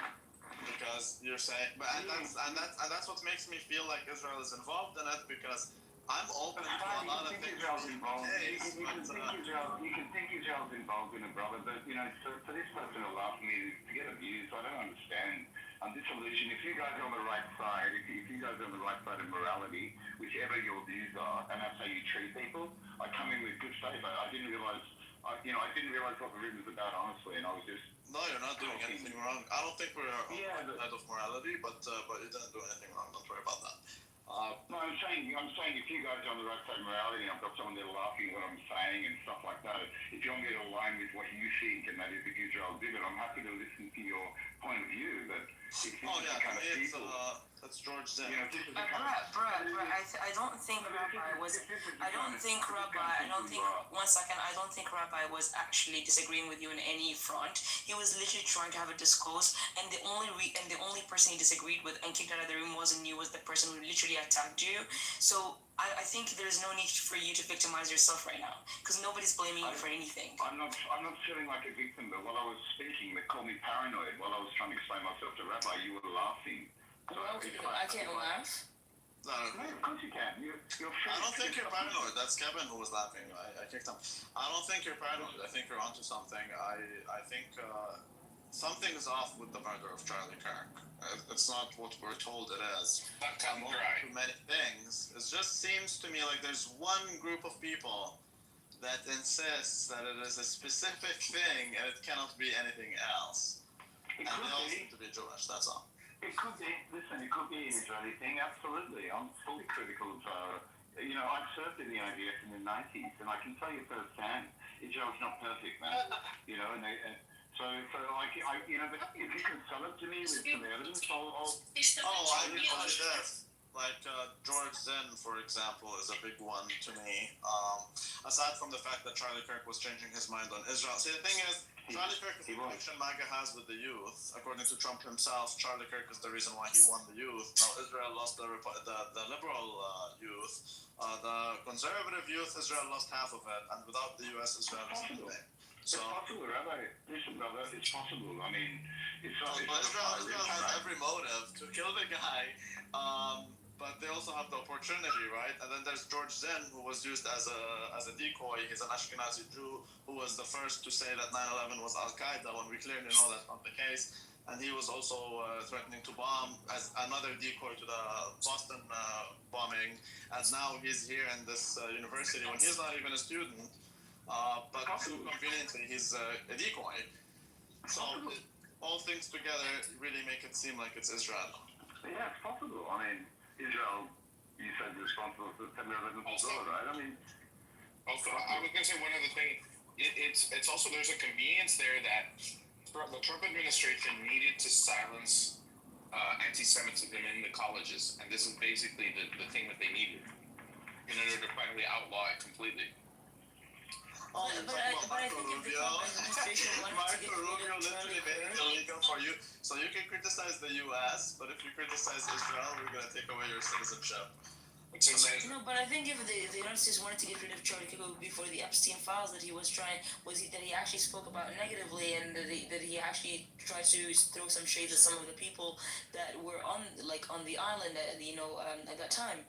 Because you're saying, and that's what makes me feel like Israel is involved in it, because I'm open to a lot of things. Israel's involved. You can think Israel's involved in it, brother, but, you know, for this person to laugh at me, to get abused, I don't understand. I'm disillusioned. If you guys are on the right side, if you guys are on the right side of morality, whichever your views are, and that's how you treat people, I come in with good faith. I didn't realize what the room was about, honestly, and I was just. No, you're not doing anything wrong. I don't think we're on the side of morality, but you didn't do anything wrong. Don't worry about that. No, I'm saying if you guys are on the right side of morality, and I've got someone there laughing at what I'm saying and stuff like that, if you want me to align with what you think, and that is that Israel did it, I'm happy to listen to your point of view, but it's that's George Zinn. I don't think Rabbi was actually disagreeing with you in any front. He was literally trying to have a discourse, and the only person he disagreed with and kicked out of the room wasn't you, was the person who literally attacked you. So I think there's no need for you to victimize yourself right now, because nobody's blaming you for anything. I'm not feeling like a victim, but while I was speaking, they called me paranoid. While I was trying to explain myself to Rabbi, you were laughing. So I can't laugh. No, of course you can. I don't think you're paranoid. That's Kevin who was laughing. I kicked him. I don't think you're paranoid. I think you're onto something. I think something is off with the murder of Charlie Kirk. It's not what we're told it is. Not cut and dry. Too many things. It just seems to me like there's one group of people that insists that it is a specific thing and it cannot be anything else. And they all seem to be Jewish. That's all. It could be. Listen, it could be an Israeli thing. Absolutely. I'm fully critical of. I served in the IDF in the 90s, and I can tell you firsthand, Israel's not perfect, man. So like, but if you can sell it to me with some evidence, I'll. I can tell you this. Like George Zinn, for example, is a big one to me. Aside from the fact that Charlie Kirk was changing his mind on Israel. See, the thing is, Charlie Kirk is the connection MAGA has with the youth. According to Trump himself, Charlie Kirk is the reason why he won the youth. Now Israel lost the liberal youth. The conservative youth, Israel lost half of it, and without the U.S., Israel is nothing. So, it's possible, Rabbi. Listen, brother, it's possible. I mean, Israel has every motive to kill the guy. But they also have the opportunity, right? And then there's George Zinn, who was used as a decoy. He's an Ashkenazi Jew who was the first to say that 9/11 was Al-Qaeda, when we clearly know that's not the case. And he was also threatening to bomb as another decoy to the Boston bombing. And now he's here in this university when he's not even a student. But conveniently, he's a decoy. So all things together really make it seem like it's Israel. Yeah, it's possible. I mean, Israel, you said, is responsible for 7/11 as well, right? I mean, also, I was gonna say one other thing. It's also there's a convenience there that the Trump administration needed to silence anti-Semitism in the colleges, and this is basically the thing that they needed in order to finally outlaw it completely. But I think if the Trump administration wanted to get rid of Charlie Kirk, illegal for you, so you can criticize the U.S., but if you criticize Israel, we're gonna take away your citizenship. No, but I think if the United States wanted to get rid of Charlie Kirk before the Epstein files that he actually spoke about negatively, and that he actually tried to throw some shade at some of the people that were on the island at that time,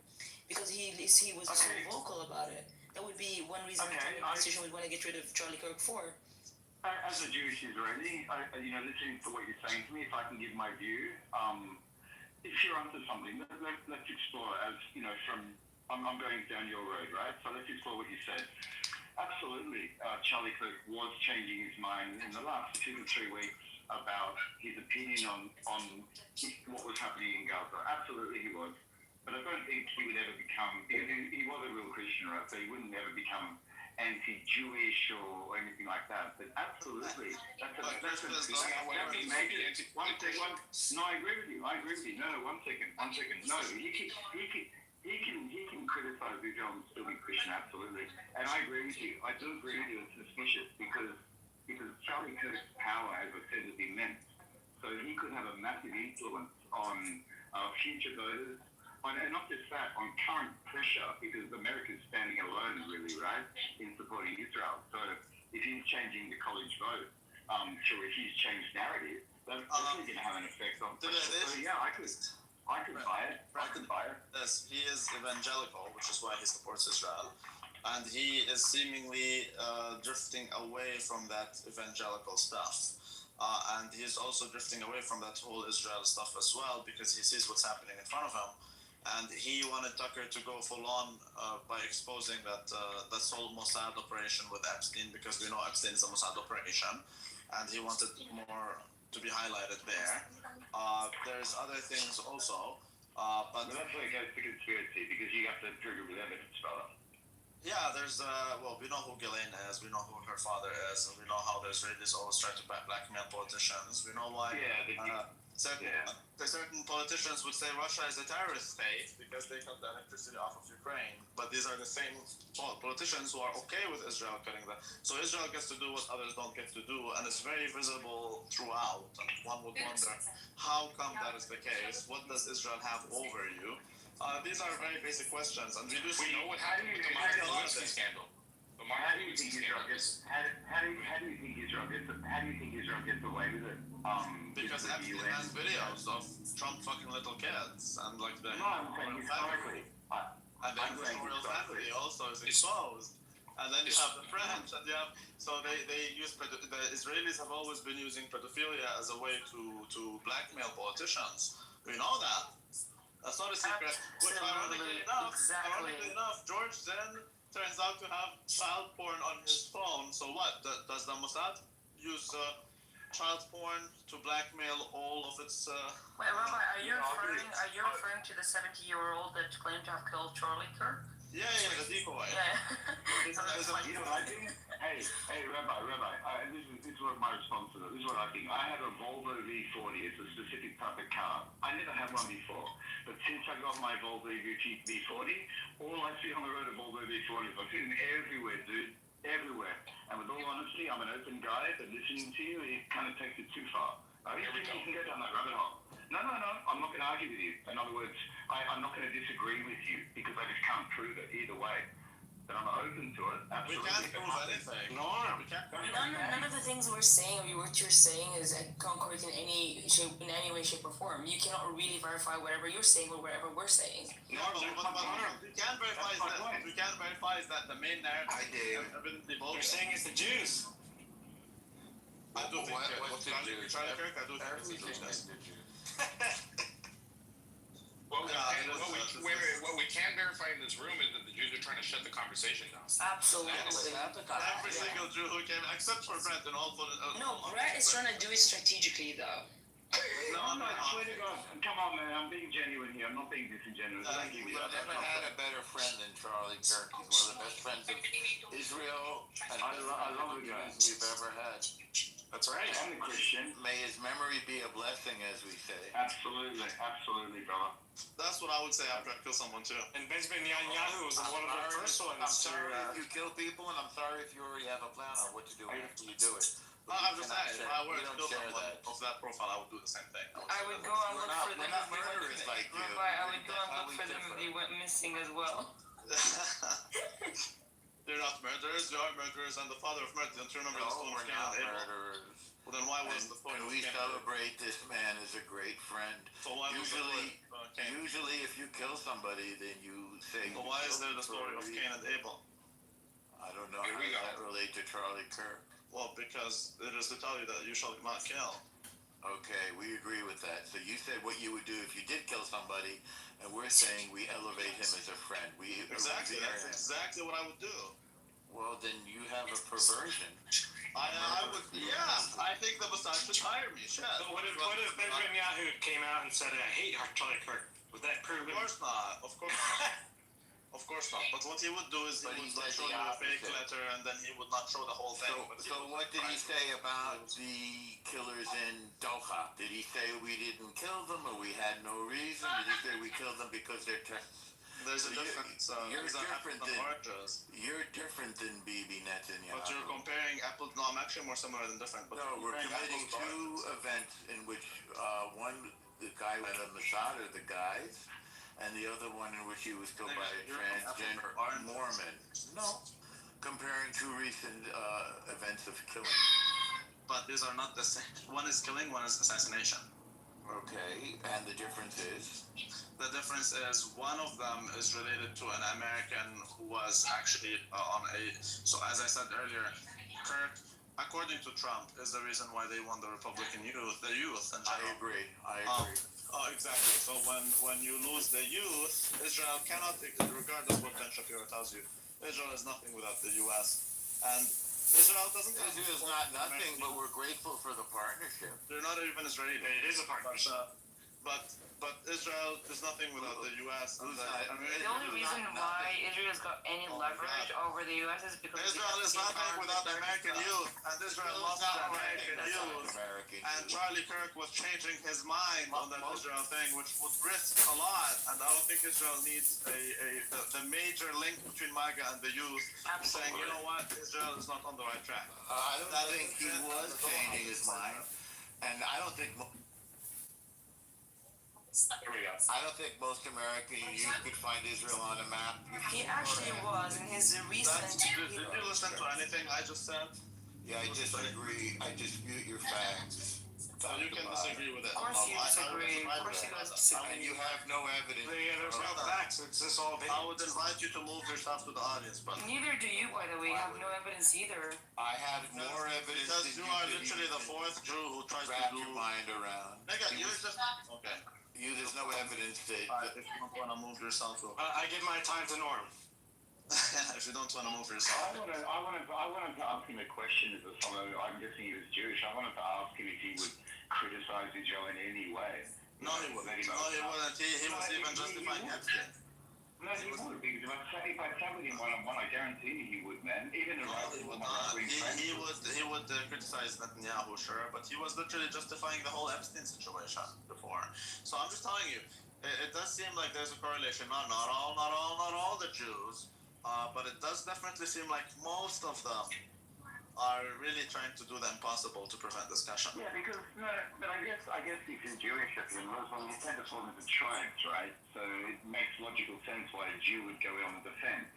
because he was so vocal about it. That would be one reason the Trump administration would want to get rid of Charlie Kirk for. As a Jewish Israeli, listening to what you're saying to me, if I can give my view, if you're onto something, let's explore. As you know, I'm going down your road, right? So let's explore what you said. Absolutely, Charlie Kirk was changing his mind in the last 2 to 3 weeks about his opinion on what was happening in Gaza. Absolutely, he was. But I don't think he would ever become. He was a real Christian, right? So he wouldn't ever become anti-Jewish or anything like that. But absolutely, that's a major. One second. No, I agree with you. No, one second. No, he can criticize Israel and still be Christian, absolutely. And I agree with you. I do agree with you. It's suspicious because Charlie Kirk's power, as I said, is immense. So he could have a massive influence on future voters. And not just that, on current pressure, because America's standing alone, really, right, in supporting Israel. So if he's changing the college vote through a huge change narrative, that's definitely going to have an effect on pressure. So yeah, I could buy it. Yes, he is evangelical, which is why he supports Israel. And he is seemingly drifting away from that evangelical stuff. And he's also drifting away from that whole Israel stuff as well, because he sees what's happening in front of him. And he wanted Tucker to go full on by exposing that whole Mossad operation with Epstein, because we know Epstein is a Mossad operation, and he wanted more to be highlighted there. There's other things also, but that's where it goes to conspiracy, because you have to trigger with evidence, fella. Yeah, there's we know who Ghislaine is, we know who her father is, and we know how the Israelis always try to blackmail politicians. We know why. Certain politicians would say Russia is a terrorist state because they cut the electricity off of Ukraine. But these are the same politicians who are okay with Israel cutting that. So Israel gets to do what others don't get to do, and it's very visible throughout. And one would wonder, how come that is the case? What does Israel have over you? These are very basic questions, and we do see. We know what happened with the Monica Lewinsky scandal. How do you think Israel gets away with it? Because Epstein has videos of Trump fucking little kids and like the I'm saying historically. And the royal family also is exposed. And then you have the French, and you have they use the Israelis have always been using pedophilia as a way to blackmail politicians. We know that. That's not a secret. But ironically enough, George then turns out to have child porn on his phone. So what? Does the Mossad use child porn to blackmail all of its? Wait, Rabbi, are you referring to the 70-year-old that claimed to have killed Charlie Kirk? Yeah, the decoy. Yeah. Hey, Rabbi, this is what my response to that. This is what I think. I have a Volvo V40. It's a specific type of car. I never had one before. But since I got my Volvo V40, all I see on the road are Volvo V40s. I see them everywhere, dude. Everywhere. And with all honesty, I'm an open guy, but listening to you, it kind of takes it too far. I don't think you can go down that rabbit hole. No, I'm not going to argue with you. In other words, I'm not going to disagree with you because I just can't prove it either way. But I'm open to it. Absolutely. We can't prove anything. No, we can't. None of the things we're saying or what you're saying is concrete in any way, shape, or form. You cannot really verify whatever you're saying or whatever we're saying. No, but we can verify that. We can verify that the main narrative. You're saying it's the Jews. I do think Charlie Kirk. I do think it's the Jews. What we can verify in this room is that the Jews are literally trying to shut the conversation down. Absolutely. Every single Jew who came, except for Brent and all. No, Brett is trying to do it strategically, though. No, I swear to God. Come on, man. I'm being genuine here. I'm not being disingenuous. I've never had a better friend than Charlie Kirk. He's one of the best friends of Israel and I love the guy. we've ever had. That's right. I'm a Christian. May his memory be a blessing, as we say. Absolutely, brother. That's what I would say after I kill someone too. And Benjamin Netanyahu was one of the first ones. I'm sorry if you kill people, and I'm sorry if you already have a plan on what to do after you do it. I'm just saying, if I were to kill someone of that profile, I would do the same thing. I would go and look for them. We're not murderers like you. Rabbi, I would go and look for them if they went missing as well. They're not murderers. You are murderers, and the father of murder. Don't you remember the story of Cain and Abel? Murderers. Well, then why was the point and of we Cain? celebrate this man as a great friend. So why was the Usually, point of Cain? usually, if you kill somebody, then you say. So why is there the story of Cain and Abel? I don't know how that relate to Charlie Kirk. Well, because it is to tell you that you shall not kill. Okay, we agree with that. So you said what you would do if you did kill somebody, and we're saying we elevate him as a friend. We Exactly. revere That's him. exactly what I would do. Well, then you have a perversion. I would. Yeah, I think the Messiah should hire me. Shit. But what if Benjamin Netanyahu came out and said, "I hate Charlie Kirk"? Would that prove Of it? course not. Of course not. Of course not. But what he would do is he would like show you a fake letter, and then he would not show the whole thing. So what did he say about the killers in Doha? Did he say we didn't kill them, or we had no reason? Did he say we killed them because they're terrorists? There's a difference. You're different than oranges. You're different than Bibi Netanyahu. But you're comparing apples. No, I'm actually more similar than different. But no, we're committing two events in which one, the guy went a Masada, the guys, and the other one in which he was killed by a transgender Mormon. No, comparing two recent events of killing. But these are not the same. One is killing, one is assassination. Okay, and the difference is? The difference is one of them is related to an American who was actually on a. So as I said earlier, Kirk, according to Trump, is the reason why they won the Republican youth, the youth in general. I agree. Oh, exactly. So when you lose the youth, Israel cannot, regardless what Ben Shapiro tells you, Israel is nothing without the U.S. And Israel doesn't. Israel is not nothing, but we're grateful for the partnership. They're not even Israeli. It is a partnership. But Israel is nothing without the U.S. The only reason why Israel's got any leverage over the U.S. is because Israel is nothing without the American youth, and Israel lost the American youth. And Charlie Kirk was changing his mind on that Israel thing, which would risk a lot. And I don't think Israel needs the major link between MAGA and the youth, saying, you know what, Israel is not on the right track. I don't think he was changing his mind, and I don't think. Here we go. I don't think most American youth could find Israel on a map. He actually was in his recent. Did you listen to anything I just said? Yeah, I disagree. I dispute your facts. So you can disagree with it. Of course you disagree. Of course you disagree. And you have no evidence. Yeah, there's no facts. It's just all I would invite you to move yourself to the audience, but Neither do you, by the way. You have no evidence either. I have more evidence because than you are literally the fourth Jew who tries to wrap do. your mind around. Nigga, you're just okay. There's no evidence that. If you don't want to move yourself, I give my time to Norm. If you don't want to move yourself. I wanted to ask him a question as a fellow. I'm guessing he was Jewish. I wanted to ask him if he would criticize Israel in any way. No, he wouldn't. No, he wouldn't. He was even justifying Epstein. No, he would, because if I sat with him one-on-one, I guarantee you he would, man. Even He would criticize Netanyahu, sure, but he was literally justifying the whole Epstein situation before. So I'm just telling you, it does seem like there's a correlation. Not all the Jews, but it does definitely seem like most of them are really trying to do the impossible to prevent discussion. Yeah, because but I guess if you're Jewish, if you're Muslim, you tend to fall into tribes, right? So it makes logical sense why a Jew would go on the defense,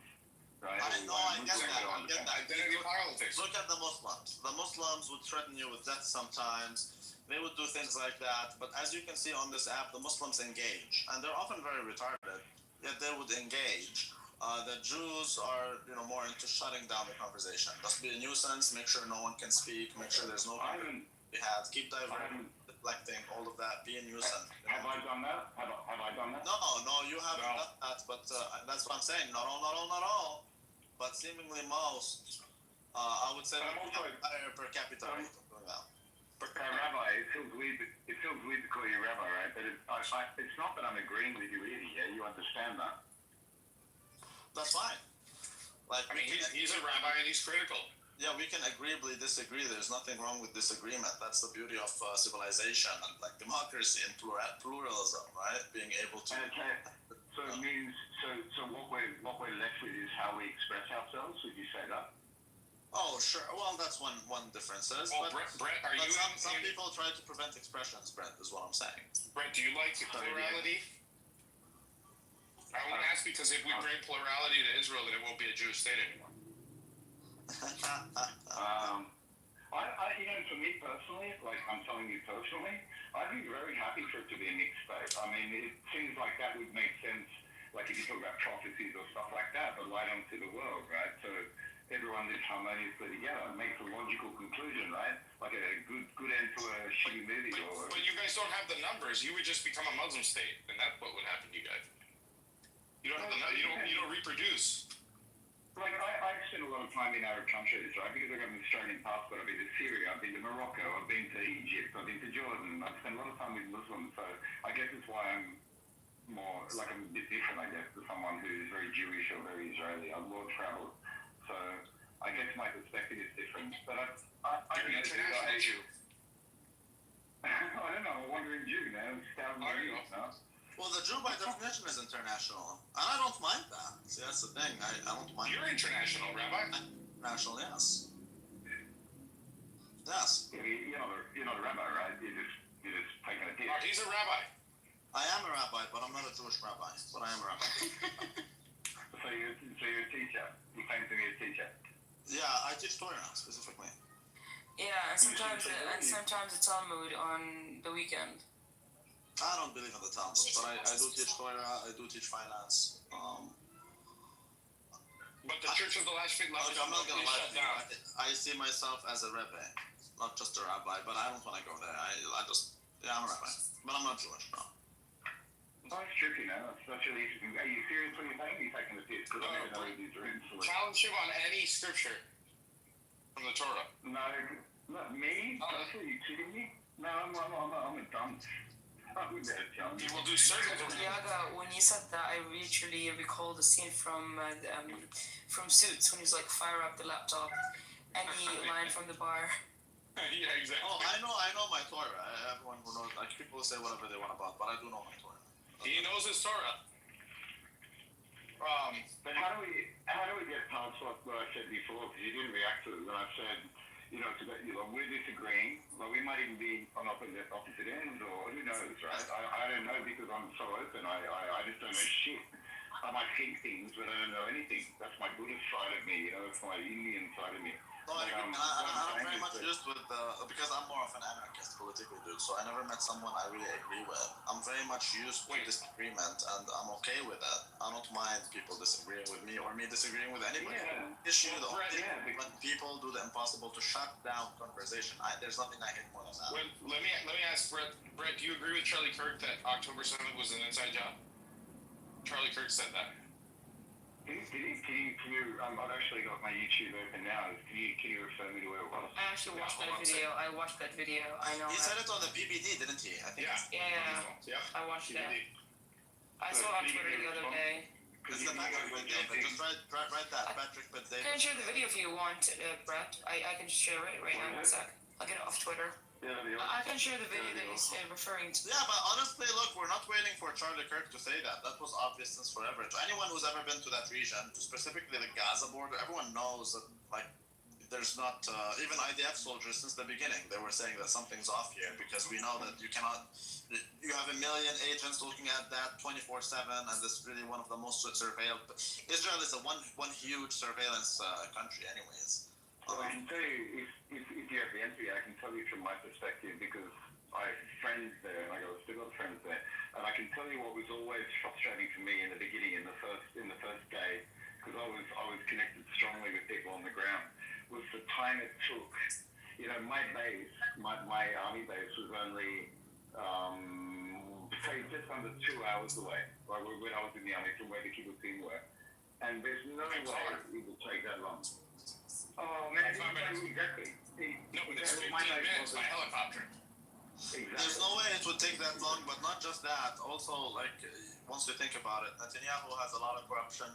right? I get that. Identity politics. Look at the Muslims. The Muslims would threaten you with death sometimes. They would do things like that. But as you can see on this app, the Muslims engage, and they're often very retarded. Yet they would engage. The Jews are, more into shutting down the conversation. Just be a nuisance. Make sure no one can speak. Make sure there's no keep diverting, deflecting, all of that. Be a nuisance. Have I done that? Have I done that? No, you haven't done that, but that's what I'm saying. Not all, but seemingly most. I would say higher per capita rate of doing that. Rabbi, it feels weird to call you Rabbi, right? But it's not that I'm agreeing with you either, yeah? You understand that? That's fine. Like, I mean, he's a rabbi and he's critical. Yeah, we can agreeably disagree. There's nothing wrong with disagreement. That's the beauty of civilization and like democracy and pluralism, right? Being able to. Okay. So it means so what we're left with is how we express ourselves. Would you say that? Oh, sure. Well, that's one difference. Well, Brett, are you? Some people try to prevent expressions. Brett is what I'm saying. Brett, do you like plurality? I only ask because if we bring plurality to Israel, then it won't be a Jewish state anymore. For me personally, like I'm telling you personally, I'd be very happy for it to be a mixed state. I mean, it seems like that would make sense, like if you talk about prophecies or stuff like that, but light onto the world, right? So everyone lives harmoniously together. It makes a logical conclusion, right? Like a good end to a shitty movie. But you guys don't have the numbers. You would just become a Muslim state, and that's what would happen to you guys. You don't have the you don't reproduce. Like, I've spent a lot of time in Arab countries, right? Because I've got an Australian passport. I've been to Syria, I've been to Morocco, I've been to Egypt, I've been to Jordan. I've spent a lot of time with Muslims, so I guess it's why I'm more, like, I'm a bit different, I guess, to someone who's very Jewish or very Israeli. I've world traveled, so I guess my perspective is different. But I You're an international Jew. I don't know, I'm a wandering Jew now. Well, the Jew by definition is international, and I don't mind that. See, that's the thing. I don't mind. You're international, Rabbi. International, yes. Yes. You're not a rabbi, right? You're just taking a piss. Oh, he's a rabbi. I am a rabbi, but I'm not a Jewish rabbi. But I am a rabbi. So you're a teacher. You claim to be a teacher. Yeah, I teach Torah specifically. Yeah, and sometimes it's Talmud on the weekend. I don't believe in the Talmud, but I do teach Torah, I do teach finance. But the Church of the Last Feet Love I'm not gonna lie to you. I see myself as a rebbe, not just a rabbi, but I don't want to go there. I'm a rabbi, but I'm not Jewish, no. Oh, it's tricky now. That's really interesting. Are you serious when you're saying you're taking the piss? Because I never know these are insolent. Challenge him on any scripture from the Torah. No, not me? Are you kidding me? No, I'm a dunce. He will do certain things. Yaga, when you said that, I literally recalled the scene from Suits when he's like, fire up the laptop. Any line from the bar. Yeah, exactly. Oh, I know my Torah. Everyone who knows, like, people say whatever they want about, but I do know my Torah. He knows his Torah. But how do we get past what I said before? Because you didn't react to it when I said, we're disagreeing. Like, we might even be on opposite ends, or who knows, right? I don't know because I'm so open. I just don't know shit. I might think things, but I don't know anything. That's my Buddhist side of me, that's my Indian side of me. No, I'm very much used with because I'm more of an anarchist political dude, so I never met someone I really agree with. I'm very much used to disagreement, and I'm okay with that. I don't mind people disagreeing with me or me disagreeing with anybody. Issue though, when people do the impossible to shut down conversation, there's nothing I hate more than that. Well, let me ask Brett. Brett, do you agree with Charlie Kirk that October 7th was an inside job? Charlie Kirk said that. Can you, I've actually got my YouTube open now. Can you refer me to where it was? I actually watched that video. I watched that video. I know. He said it on the PBD, didn't he? I think. Yeah. I watched that. I saw it on Twitter the other day. It's the Patrick Day, but just write that. Patrick Day. I can share the video if you want, Brett. I can share it right now in a sec. I'll get it off Twitter. I can share the video that he's referring to. Yeah, but honestly, look, we're not waiting for Charlie Kirk to say that. That was obvious since forever. To anyone who's ever been to that region, specifically the Gaza border, everyone knows that, like, there's not, even IDF soldiers since the beginning, they were saying that something's off here because we know that you have 1 million agents looking at that 24/7, and this is really one of the most surveilled. Israel is a one huge surveillance country anyways. Well, I can tell you, if you have the entry, I can tell you from my perspective because I have friends there, and I still got friends there, and I can tell you what was always frustrating for me in the beginning, in the first day, because I was connected strongly with people on the ground, was the time it took. My base, my army base was only say, just under 2 hours away, right, when I was in the army, from where the kibbutz team were. And there's no way it would take that long. Oh, man, exactly. No, but it's 15 minutes by helicopter. Exactly. There's no way it would take that long, but not just that. Also, like, once you think about it, Netanyahu has a lot of corruption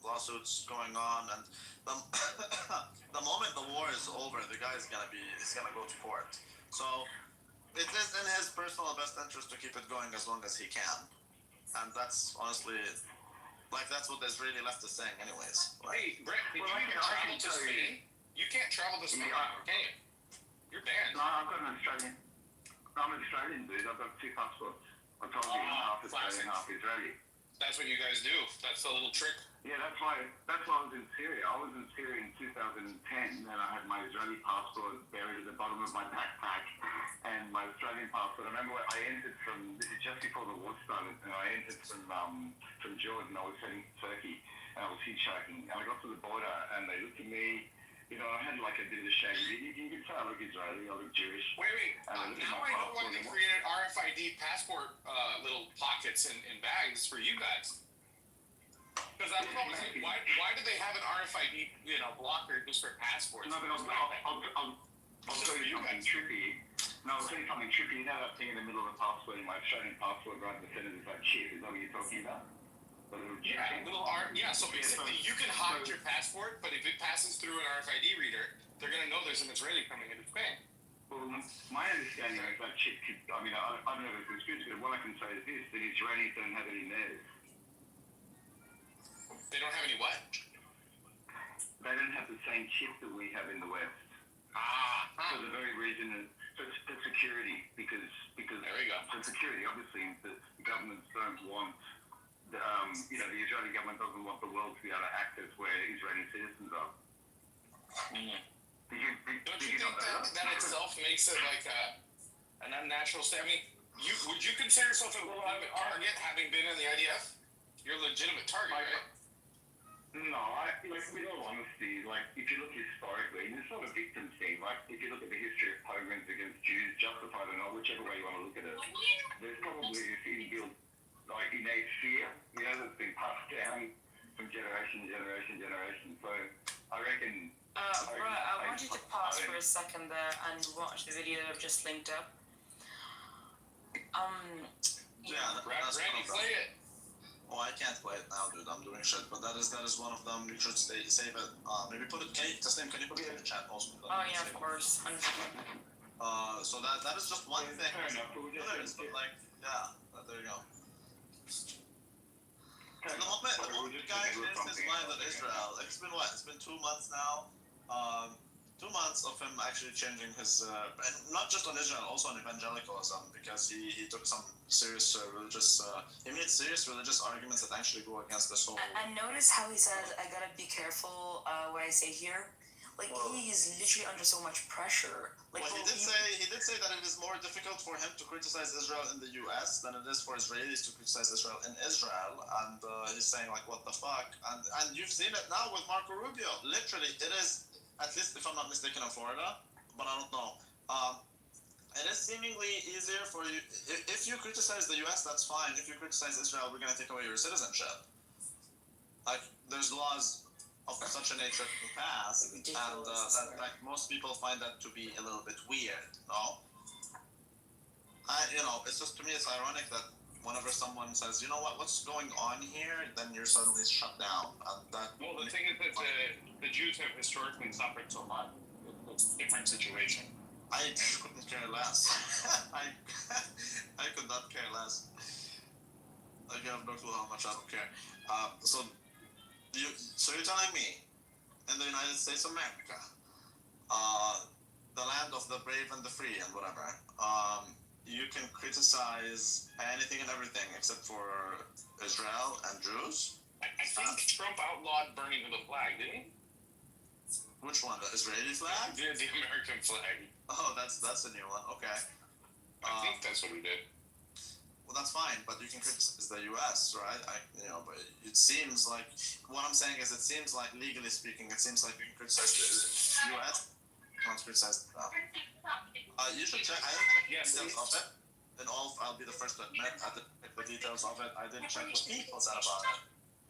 lawsuits going on, and the moment the war is over, the guy is gonna go to court. So it is in his personal best interest to keep it going as long as he can, and that's honestly, like, that's what the Israeli left is saying, anyways. Hey, Brett, did you even travel to Spain? You can't travel to Spain, can you? You're banned. No, I've got an Australian. I'm an Australian dude. I've got 2 passports. I told you, half Australian, half Israeli. That's what you guys do. That's the little trick. Yeah, that's why I was in Syria. I was in Syria in 2010, and I had my Israeli passport buried at the bottom of my backpack, and my Australian passport. I remember I entered this is just before the war started, and I entered from Jordan. I was heading to Turkey, and I was hitchhiking, and I got to the border, and they looked at me. You know, I had like a bit of a shaggy. You can say I look Israeli, I look Jewish. Wait. Now I know why they created RFID passport little pockets and bags for you guys. Because I'm wondering, why do they have an RFID, blocker just for passports? No, but I'll tell you something trippy. No, I'll tell you something trippy. You know that thing in the middle of the passport, in my Australian passport, right in the center, is that chip. Is that what you're talking about? So basically you can hide your passport, but if it passes through an RFID reader, they're going to know there's an Israeli coming into Spain. Well, my understanding is that chip could, I don't know if it's good, but what I can say is this, the Israelis don't have it in theirs. They don't have any what? They don't have the same chip that we have in the West. For the very reason, for security, because there we go. For security, obviously, the governments don't want the Israeli government doesn't want the world to be able to access where Israeli citizens are. Don't you think that itself makes it like an unnatural state? I mean, would you consider yourself a legitimate target having been in the IDF? You're a legitimate target, right? No, with all honesty, if you look historically, it's not a victim scheme. If you look at the history of pogroms against Jews, justified or not, whichever way you want to look at it, there's probably this inbuilt innate fear, that's been passed down from generation to generation. So I reckon. Right, I want you to pause for a second there and watch the video I've just linked up. Randy, play it. Oh, I can't play it now, dude. I'm doing shit. But that is one of them. You should save it. Maybe put it. Can you put it in the chat also? Oh yeah, of course. 100%. So that is just one thing. There you go. The moment the guy changed his mind on Israel, it's been what? It's been 2 months now. 2 months of him actually changing his, and not just on Israel, also on evangelicalism, because he took some serious religious, he made serious religious arguments that actually go against this whole. And notice how he says, "I gotta be careful what I say here." He is literally under so much pressure. He did say that it is more difficult for him to criticize Israel in the U.S. than it is for Israelis to criticize Israel in Israel, and he's saying what the fuck, and you've seen it now with Marco Rubio. Literally, it is, at least if I'm not mistaken, in Florida, but I don't know. It is seemingly easier for you if you criticize the U.S. That's fine. If you criticize Israel, we're gonna take away your citizenship. There's laws of such a nature to pass, and most people find that to be a little bit weird, no? It's just, to me, it's ironic that whenever someone says, you know what's going on here, then you're suddenly shut down. Well, the thing is that the Jews have historically suffered so much. It's a different situation. I couldn't care less. I could not care less. I have no clue how much I don't care. So you're telling me, in the United States of America, the land of the brave and the free and whatever, you can criticize anything and everything except for Israel and Jews? I think Trump outlawed burning of the flag, didn't he? Which one? The Israeli flag? The American flag. Oh, that's a new one. Okay. I think that's what he did. Well, that's fine, but you can criticize the U.S., right? But it seems like, what I'm saying is, it seems like, legally speaking, it seems like you can criticize the U.S. You can't criticize. You should check. I didn't check the details of it. I'll be the first to admit, I didn't check the details of it. I didn't check what people said about it.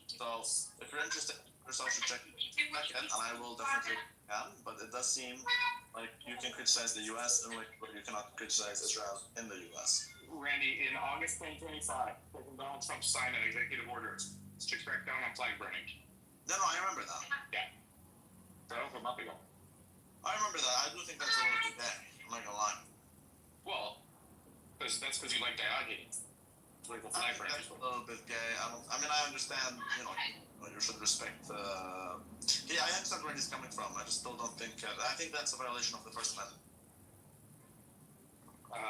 So if you're interested, yourself should check it, and I will definitely can. But it does seem like you can criticize the U.S. in a way, but you cannot criticize Israel in the U.S. Randy, in August 2025, President Donald Trump signed an executive order to crack down on flag burning. No, I remember that. Yeah. That was a month ago. I remember that. I do think that's a little bit gay. I'm not gonna lie. Well, that's because you like diogenes. Political flag burning. That's a little bit gay. I understand, you should respect, yeah, I understand where he's coming from. I just still don't think, I think that's a violation of the First Amendment.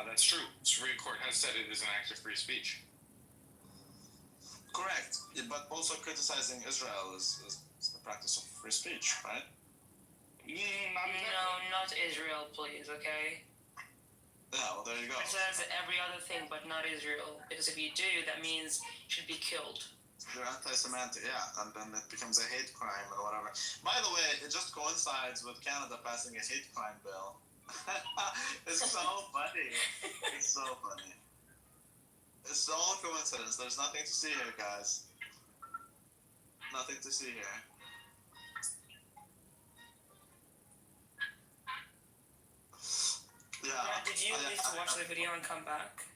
That's true. The Supreme Court has said it is an act of free speech. Correct. Yeah, but also criticizing Israel is the practice of free speech, right? No, not Israel, please, okay? Yeah, well, there you go. It says every other thing, but not Israel. Because if you do, that means you should be killed. You're anti-Semitic, yeah, and then it becomes a hate crime or whatever. By the way, it just coincides with Canada passing a hate crime bill. It's so funny. It's so funny. It's all coincidence. There's nothing to see here, guys. Nothing to see here. Yeah. Did you at least watch the video and come back?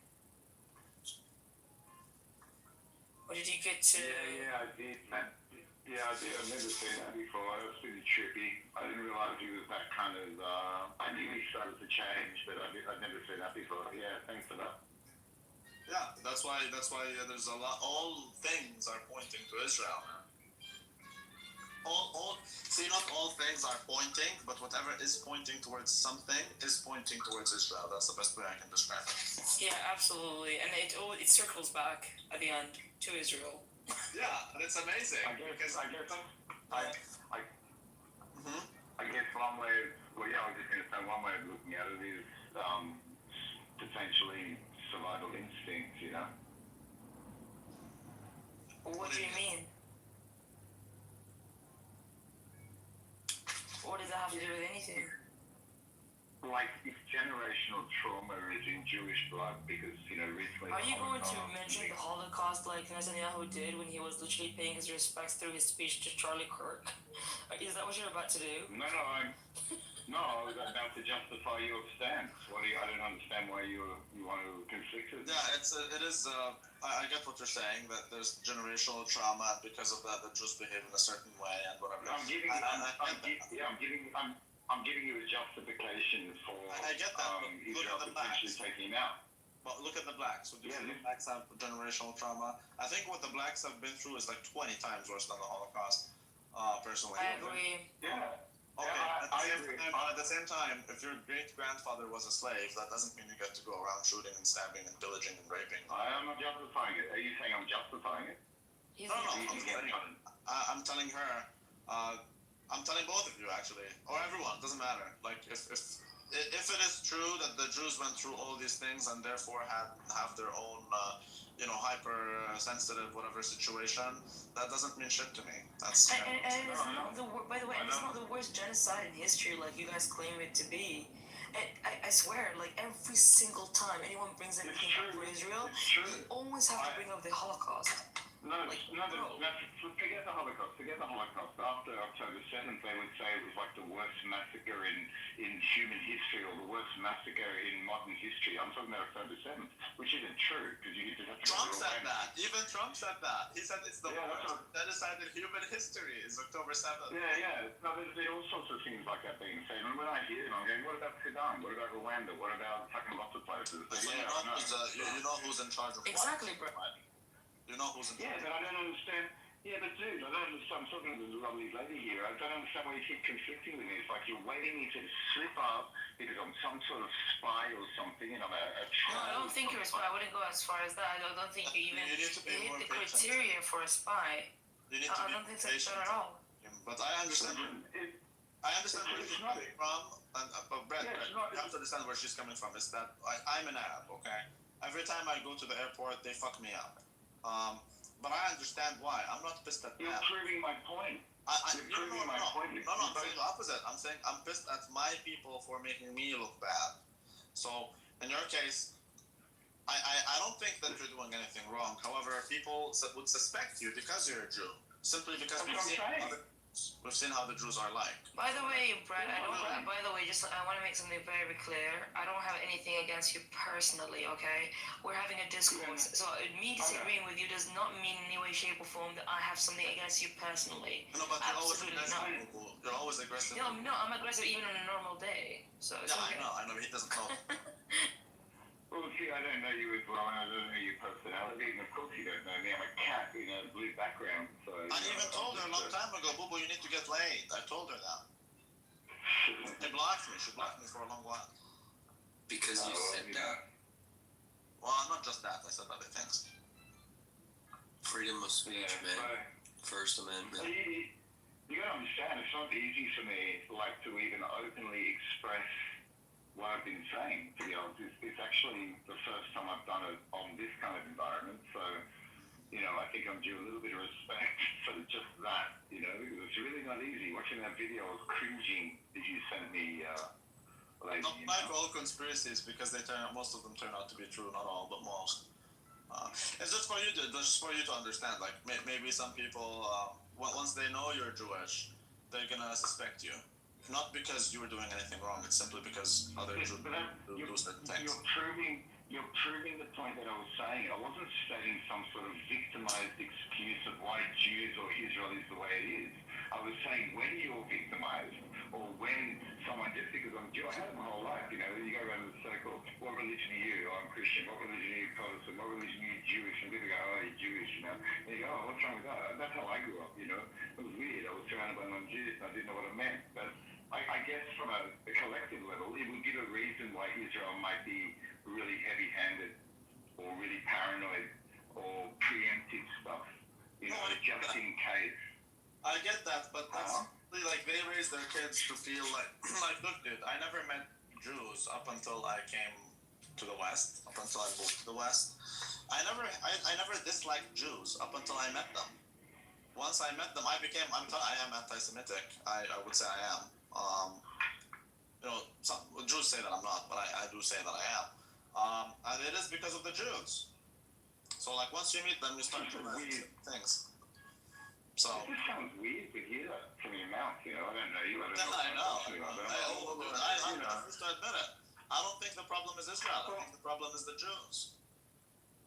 Or did you get to... Yeah, I did, man. Yeah, I did. I've never seen that before. It was pretty trippy. I didn't realize he was that kind of, I knew he started to change, but I'd never seen that before. Yeah, thanks for that. Yeah, that's why there's a lot, all things are pointing to Israel. See, not all things are pointing, but whatever is pointing towards something is pointing towards Israel. That's the best way I can describe it. Yeah, absolutely. And it circles back at the end to Israel. Yeah, and it's amazing. I guess one way, I was just going to say one way of looking at it is potentially survival instinct, What do you mean? What does that have to do with anything? Like, if generational trauma is in Jewish blood, because, recently... Are you going to mention the Holocaust like Netanyahu did when he was literally paying his respects through his speech to Charlie Kirk? Is that what you're about to do? No, I was about to justify your stance. I don't understand why you want to conflict it. Yeah, it is. I get what you're saying, that there's generational trauma, because of that the Jews behave in a certain way and whatever. I'm giving you a justification for I get that, but look at the blacks. Taking him out. But look at the blacks. So do the blacks have generational trauma? I think what the blacks have been through is like 20 times worse than the Holocaust. Personally, I agree. Yeah. Okay. Yeah, at the same time, if your great-grandfather was a slave, that doesn't mean you get to go around shooting and stabbing and pillaging and raping. I am not justifying it. Are you saying I'm justifying it? No. I'm telling her. I'm telling both of you, actually, or everyone. Doesn't matter. Like, if it is true that the Jews went through all these things and therefore have their own, hypersensitive whatever situation, that doesn't mean shit to me. That's. And it's not by the way, it's not the worst genocide in history like you guys claim it to be. I swear, like every single time anyone brings anything up for Israel, they always have to bring up the Holocaust. Forget the Holocaust. After October 7th, they would say it was like the worst massacre in human history, or the worst massacre in modern history. I'm talking about October 7th, which isn't true, because you just have to... Trump said that. Even Trump said that. He said it's the worst genocide in human history is October 7th. Yeah. No, there's all sorts of things like that being said. And when I hear them, I'm going, what about Sudan? What about Rwanda? What about fucking lots of places? So you know who's in charge of exactly, bro. You know who's in charge. Yeah, but I don't understand. Yeah, but dude, I don't understand. I'm talking to the lovely lady here. I don't understand why you keep conflicting with me. It's like you're waiting me to slip up because I'm some sort of spy or something, and I'm a No, I don't think you're a spy. I wouldn't go as far as that. I don't think you even hit the criteria for a spy. I don't think that's that at all. But I understand. I understand where she's coming from, but Brett, you have to understand where she's coming from. Is that I'm an Arab, okay? Every time I go to the airport, they fuck me up. But I understand why. I'm not pissed at that. You're proving my point. You're proving my point. No, I'm saying the opposite. I'm saying I'm pissed at my people for making me look bad. So, in your case, I don't think that you're doing anything wrong. However, people would suspect you because you're a Jew, simply because we've seen how the Jews are like. By the way, Brad, by the way, just I want to make something very clear. I don't have anything against you personally, okay? We're having a discourse. So me disagreeing with you does not mean in any way, shape, or form that I have something against you personally. No, but you're always Absolutely aggressive. not. You're always aggressive. No, I'm aggressive even on a normal day. So it's okay. I know, he doesn't know. Well, see, I don't know you as well, and I don't know your personality, and of course you don't know me. I'm a cat in a blue background, so... I even told her a long time ago, Boo Boo, you need to get laid. I told her that. She blocked me. She blocked me for a long while. Because you said that? Well, not just that. I said other things. Freedom of speech, man. First Amendment. You gotta understand, it's not easy for me, like, to even openly express what I've been saying, to be honest. It's actually the first time I've done it on this kind of environment, so, you know, I think I'm due a little bit of respect for just that, you know, because it's really not easy. Watching that video, I was cringing that you sent me, lady, Not like all conspiracies, because most of them turn out to be true, not all, but most. It's just for you to understand, like, maybe some people, once they know you're Jewish, they're gonna suspect you. Not because you were doing anything wrong, it's simply because other Jews do certain things. You're proving the point that I was saying. I wasn't stating some sort of victimized excuse of why Jews or Israel is the way it is. I was saying when you're victimized, or when someone, just because I'm Jew, I had it my whole life, you know, you go around in the circle, what religion are you? Oh, I'm Christian. What religion are you? Protestant. What religion are you? Jewish. And people go, oh, you're Jewish, you know. And you go, oh, what's wrong with that? That's how I grew up, you know. It was weird. I was surrounded by non-Jews and I didn't know what it meant. But I guess from a collective level, it would give a reason why Israel might be really heavy-handed or really paranoid or preemptive stuff, you know, just in case. I get that, but that's like they raise their kids to feel like look, dude, I never met Jews up until I came to the West, up until I moved to the West. I never disliked Jews up until I met them. Once I met them, I am anti-Semitic. I would say I am. You know, Jews say that I'm not, but I do say that I am. And it is because of the Jews. So, like, once you meet them, you start to weird things. So. It just sounds weird to hear that from your mouth, you know. I don't know you. I don't know. I know. I'm the first to admit it. I don't think the problem is Israel. I think the problem is the Jews.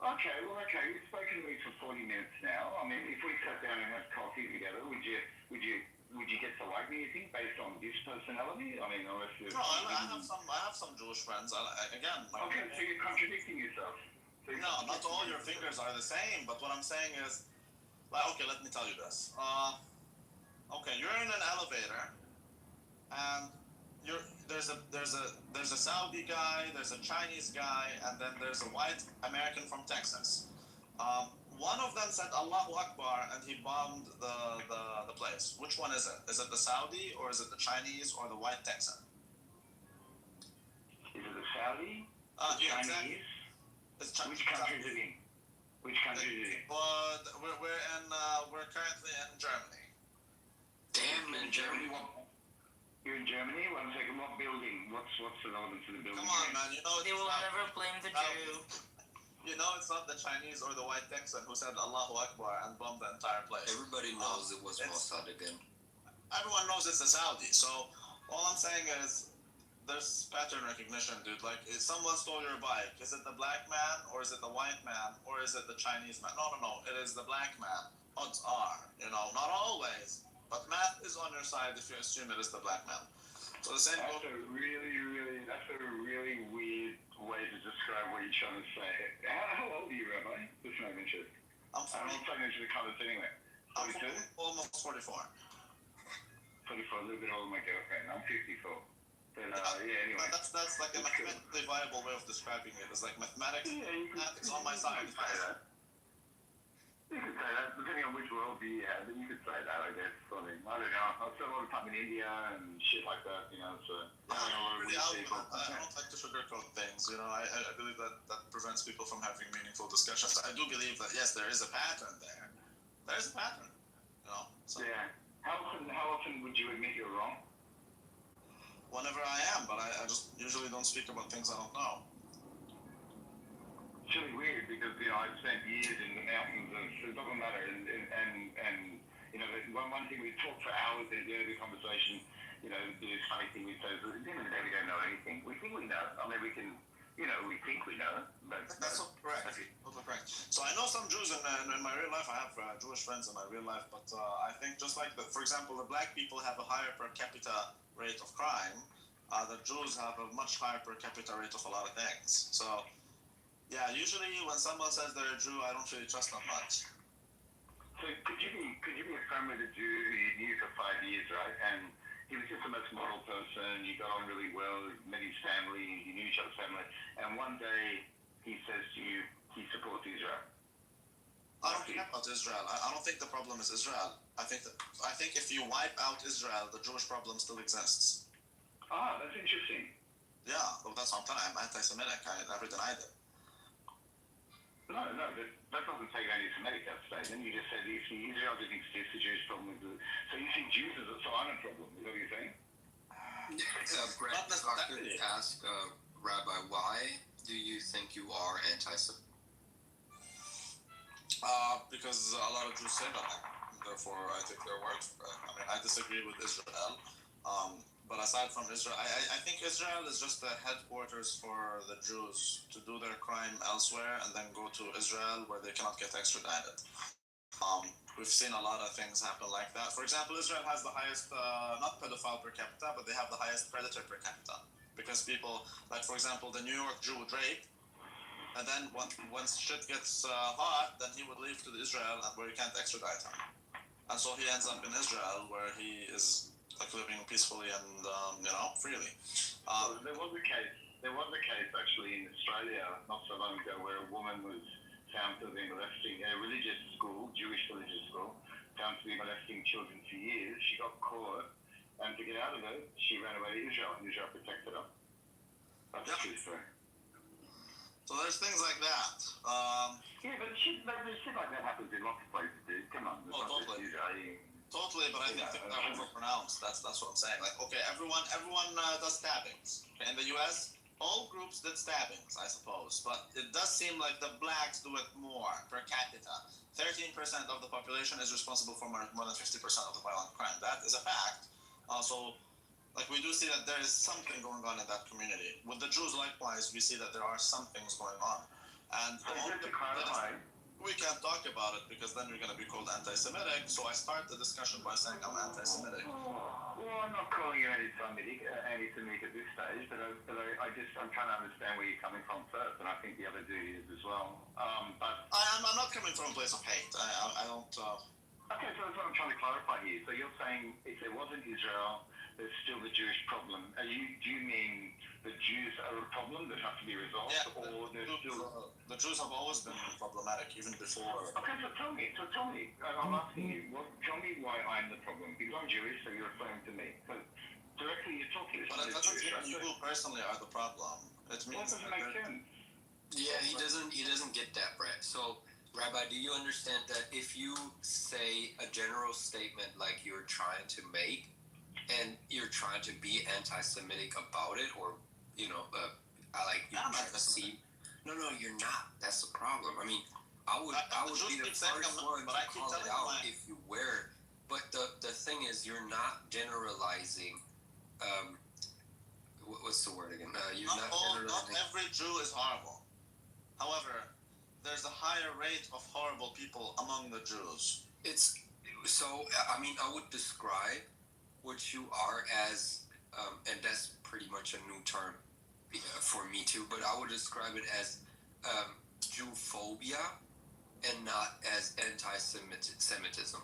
Okay, you've spoken to me for 40 minutes now. I mean, if we sat down and had coffee together, would you get to like me, you think, based on this personality? I mean, unless you... No, I have some Jewish friends. Again... Okay, so you're contradicting yourself. No, not all your fingers are the same, but what I'm saying is... Like, okay, let me tell you this. Okay, you're in an elevator, and there's a Saudi guy, there's a Chinese guy, and then there's a white American from Texas. One of them said Allahu Akbar and he bombed the place. Which one is it? Is it the Saudi or is it the Chinese or the white Texan? Is it the Saudi? Yeah, Chinese? Exactly. Which country is it in? Which country is it in? But we're currently in Germany. Damn, in Germany. You're in Germany? 1 second, what building? What's the relevance of the building? Come on, man, you know they will never blame the Jew. You know it's not the Chinese or the white Texan who said Allahu Akbar and bombed the entire place. Everybody knows it was Mossad again. Everyone knows it's the Saudi. So all I'm saying is there's pattern recognition, dude. Like, if someone stole your bike, is it the black man or is it the white man or is it the Chinese man? No. It is the black man. Odds are, you know, not always, but math is on your side if you assume it is the black man. So the same. That's a really weird way to describe what you're trying to say. How old are you, Rabbi? Just no interest. I'm talking into the comments anyway. 42? Almost 44. 44, a little bit older than my girlfriend. I'm 54. But anyway. That's like a mathematically viable way of describing it. It's like mathematics. Mathematics on my side. You could say that, depending on which world you have, but you could say that, I guess. I mean, I don't know. I've spent a lot of time in India and shit like that, you know, so I don't know a lot of weird people. I don't like to sugarcoat things, you know. I believe that prevents people from having meaningful discussions. I do believe that, yes, there is a pattern there. There is a pattern, you know. So. Yeah. How often would you admit you're wrong? Whenever I am, but I just usually don't speak about things I don't know. it's really weird because, you know, I've spent years in the mountains and it doesn't matter. And you know, one thing we talk for hours at the end of the conversation, you know, this funny thing we say is, at the end of the day, we don't know anything. We think we know. I mean, we can, you know, we think we know, but... That's so correct. Totally correct. So I know some Jews in my real life. I have Jewish friends in my real life, but I think just like, for example, the black people have a higher per capita rate of crime. The Jews have a much higher per capita rate of a lot of things. So, yeah, usually when someone says they're a Jew, I don't really trust them much. So could you be a friend with a Jew who you knew for 5 years, right? And he was just the most moral person. You got on really well. You met his family. You knew each other's family. And one day he says to you, he supports Israel. I don't care about Israel. I don't think the problem is Israel. I think if you wipe out Israel, the Jewish problem still exists. Ah, that's interesting. Yeah, well, that's what I'm telling you. I'm anti-Semitic. I never denied it. No, that doesn't take anti-Semitic that statement. You just said if Israel doesn't exist, the Jewish problem is... So you see Jews as a silent problem, is that what you're saying? Brett, if I could ask Rabbi, why do you think you are anti-Semitic? Because a lot of Jews say that. Therefore, I take their word for it. I mean, I disagree with Israel. But aside from Israel, I think Israel is just the headquarters for the Jews to do their crime elsewhere and then go to Israel where they cannot get extradited. We've seen a lot of things happen like that. For example, Israel has the highest, not pedophile per capita, but they have the highest predator per capita. Because people, like for example, the New York Jew would rape, and then once shit gets hot, then he would leave to Israel where you can't extradite him. And so he ends up in Israel where he is like living peacefully and freely. There was a case actually in Australia not so long ago where a woman was found to have been molesting a religious school, Jewish religious school, found to be molesting children for years. She got caught, and to get out of it, she ran away to Israel, and Israel protected her. That's a true story. So there's things like that. Yeah, but shit like that happens in lots of places, dude. Come on. Totally, but I think they're overpronounced. That's what I'm saying. Like, okay, everyone does stabbings. Okay, in the U.S., all groups did stabbings, I suppose, but it does seem like the blacks do it more per capita. 13% of the population is responsible for more than 50% of the violent crime. That is a fact. Also, like we do see that there is something going on in that community. With the Jews, likewise, we see that there are some things going on. And we can't talk about it because then we're going to be called anti-Semitic. So I start the discussion by saying I'm anti-Semitic. Well, I'm not calling you anti-Semitic at this stage, but I'm trying to understand where you're coming from first, and I think the other dude is as well. But I'm not coming from a place of hate. I don't. Okay, so that's what I'm trying to clarify here. So you're saying if there wasn't Israel, there's still the Jewish problem. Do you mean the Jews are a problem that have to be resolved, or there's still... The Jews have always been problematic, even before. Okay, so tell me. I'm asking you. Tell me why I'm the problem. Because I'm Jewish, so you're referring to me. So directly, you're talking to But it doesn't mean you personally are the problem. It means that doesn't make sense. Yeah, he doesn't get that, Brett. So, Rabbi, do you understand that if you say a general statement like you're trying to make, and you're trying to be anti-Semitic about it, or No, you're not. That's the problem. I mean, I would be the first one to call it out if you were. But the thing is, you're not generalizing. What's the word again? Not every Jew is horrible. However, there's a higher rate of horrible people among the Jews. I would describe what you are as, and that's pretty much a new term for me too, but I would describe it as Jewphobia and not as anti-Semitism.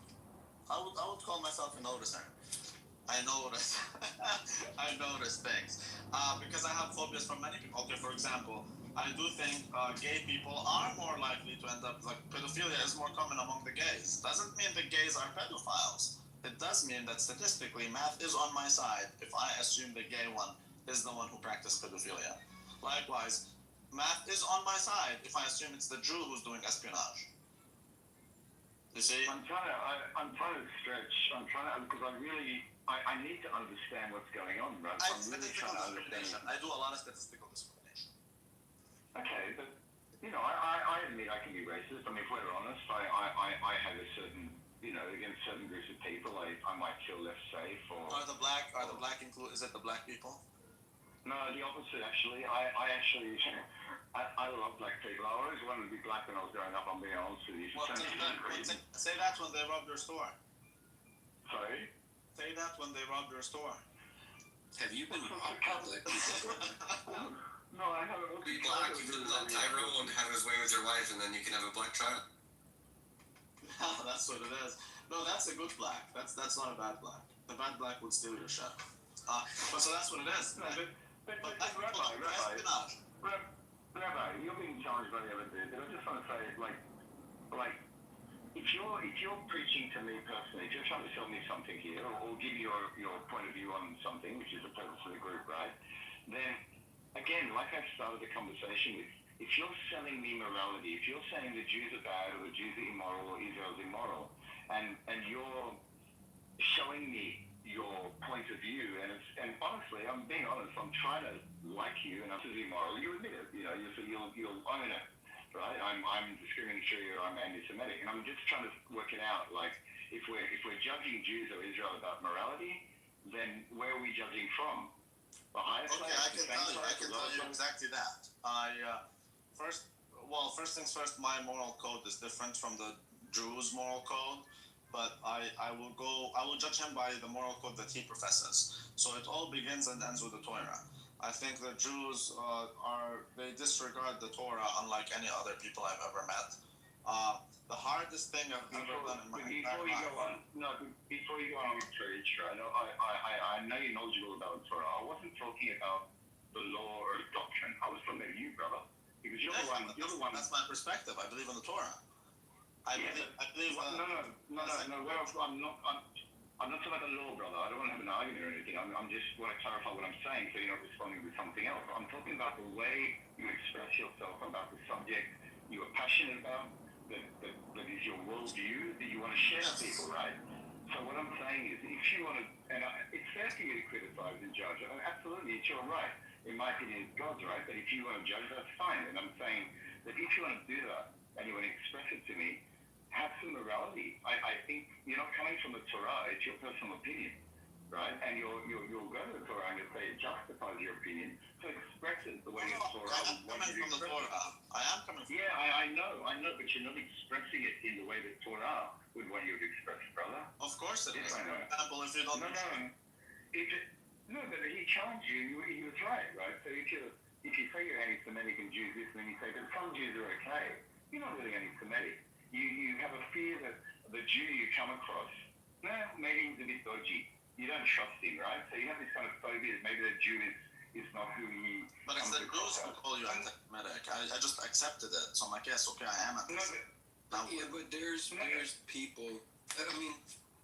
I would call myself a noticer. I notice things because I have phobias from many people. Okay, for example, I do think gay people are more likely to end up, like, pedophilia is more common among the gays. Doesn't mean the gays are pedophiles. It does mean that statistically, math is on my side if I assume the gay one is the one who practiced pedophilia. Likewise, math is on my side if I assume it's the Jew who's doing espionage. You see? I'm trying to stretch. Because I need to understand what's going on, right? I'm really trying to understand. I do a lot of statistical discrimination. Okay, but I admit I can be racist. I mean, if we're honest, I have a certain, against certain groups of people, I might feel less safe. Or Are the black include? Is it the black people? no, the opposite actually. I love black people. I always wanted to be black when I was growing up. I'm being honest with you. Well, say that when they robbed your store. Sorry. Say that when they robbed your store. Have you been robbed by black people? No, I haven't. Be black, you can let Tyrone have his way with your wife, and then you can have a black child. That's what it is. No, that's a good black. That's not a bad black. The bad black would steal your shit. But so that's what it is. No, but Rabbi, you're being challenged by the other dude. And I just want to say, like, if you're preaching to me personally, if you're trying to sell me something here, or give your point of view on something, which is the purpose of the group, right? Then, again, like I started the conversation with, if you're selling me morality, if you're saying the Jews are bad, or the Jews are immoral, or Israel's immoral, and you're showing me your point of view, and honestly, I'm being honest, I'm trying to like you, and this is immoral. You admit it, you'll own it. Right, I'm discriminatory, or I'm anti-Semitic, and I'm just trying to work it out. Like, if we're judging Jews or Israel about morality, then where are we judging from? The highest Okay, I can tell you exactly that. First things first, my moral code is different from the Jews' moral code, but I will judge him by the moral code that he professes. So it all begins and ends with the Torah. I think the Jews they disregard the Torah unlike any other people I've ever met. The hardest thing I've ever done in my entire life. Before you go on with preach, right? I know you're knowledgeable about the Torah. I wasn't talking about the law or doctrine. I was talking about you, brother. Because you're the one. That's my perspective. I believe in the Torah. I believe. I'm not talking about the law, brother. I don't want to have an argument or anything. I'm just want to clarify what I'm saying, so you're not responding with something else. I'm talking about the way you express yourself about the subject you are passionate about, that is your worldview, that you want to share with people, right? So what I'm saying is, if you want to, and it's fair for you to criticize and judge. Absolutely, it's your right. In my opinion, it's God's right. But if you want to judge, that's fine. And I'm saying that if you want to do that and you want to express it to me, have some morality. I think you're not coming from the Torah, it's your personal opinion, right? And you'll go to the Torah and you'll say it justifies your opinion, so express it the way the Torah wants you to express it. I am coming from Yeah, I know, but you're not expressing it in the way that Torah would want you to express, brother. Of course it is. For example, if you don't... No, but he challenged you, he was right? So if you say you're anti-Semitic and Jews this, and then you say, but some Jews are okay, you're not really anti-Semitic. You have a fear that the Jew you come across, maybe he's a bit dodgy. You don't trust him, right? So you have this kind of phobia that maybe the Jew is not who he. But it's the Jews who call you anti-Semitic. I just accepted it. So I'm like, yes, okay, I am anti-Semitic. Yeah, but there's people. I mean,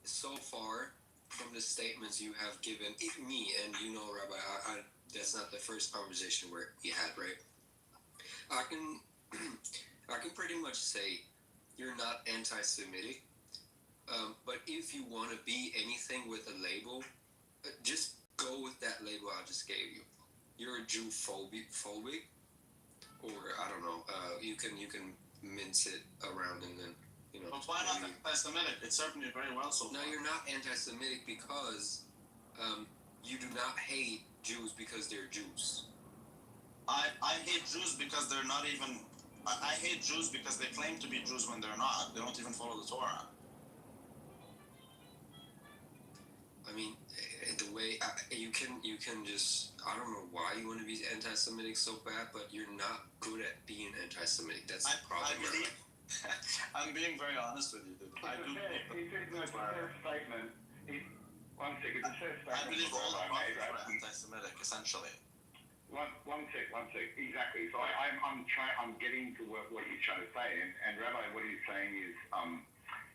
so far from the statements you have given me, and Rabbi, that's not the first conversation we had, right? I can pretty much say you're not anti-Semitic, but if you want to be anything with a label, just go with that label I just gave you. You're a Jew phobic, or I don't know. You can mince it around and then But why not anti-Semitic? It's serving you very well so far. No, you're not anti-Semitic because you do not hate Jews because they're Jews. I hate Jews because they're not even. I hate Jews because they claim to be Jews when they're not. They don't even follow the Torah. I mean, the way you can just, I don't know why you want to be anti-Semitic so bad, but you're not good at being anti-Semitic. That's the problem. I'm being very honest with you, dude. I do believe it's a fair statement. One second, it's a fair statement. I believe all the prophets are anti-Semitic, essentially. One sec. Exactly. So I'm getting to what you're trying to say, and Rabbi, what he's saying is,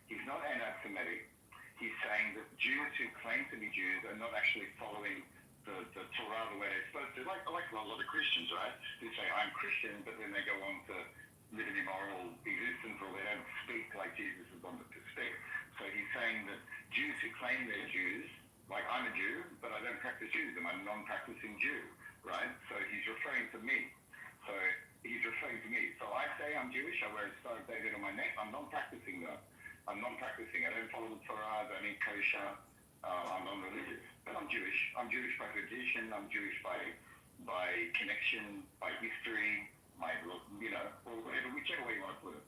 he's not anti-Semitic. He's saying that Jews who claim to be Jews are not actually following the Torah the way they're supposed to. Like a lot of Christians, right? Who say I'm Christian, but then they go on to live an immoral existence, or they don't speak like Jesus is wanted to speak. So he's saying that Jews who claim they're Jews, like I'm a Jew, but I don't practice Judaism. I'm a non-practicing Jew. Right? So he's referring to me. So he's referring to me. So I say I'm Jewish, I wear a Star of David on my neck. I'm non-practicing though. I'm non-practicing. I don't follow the Torah, I don't eat kosher. I'm non-religious. But I'm Jewish. I'm Jewish by tradition. I'm Jewish by connection, by history, or whatever, whichever way you want to put it.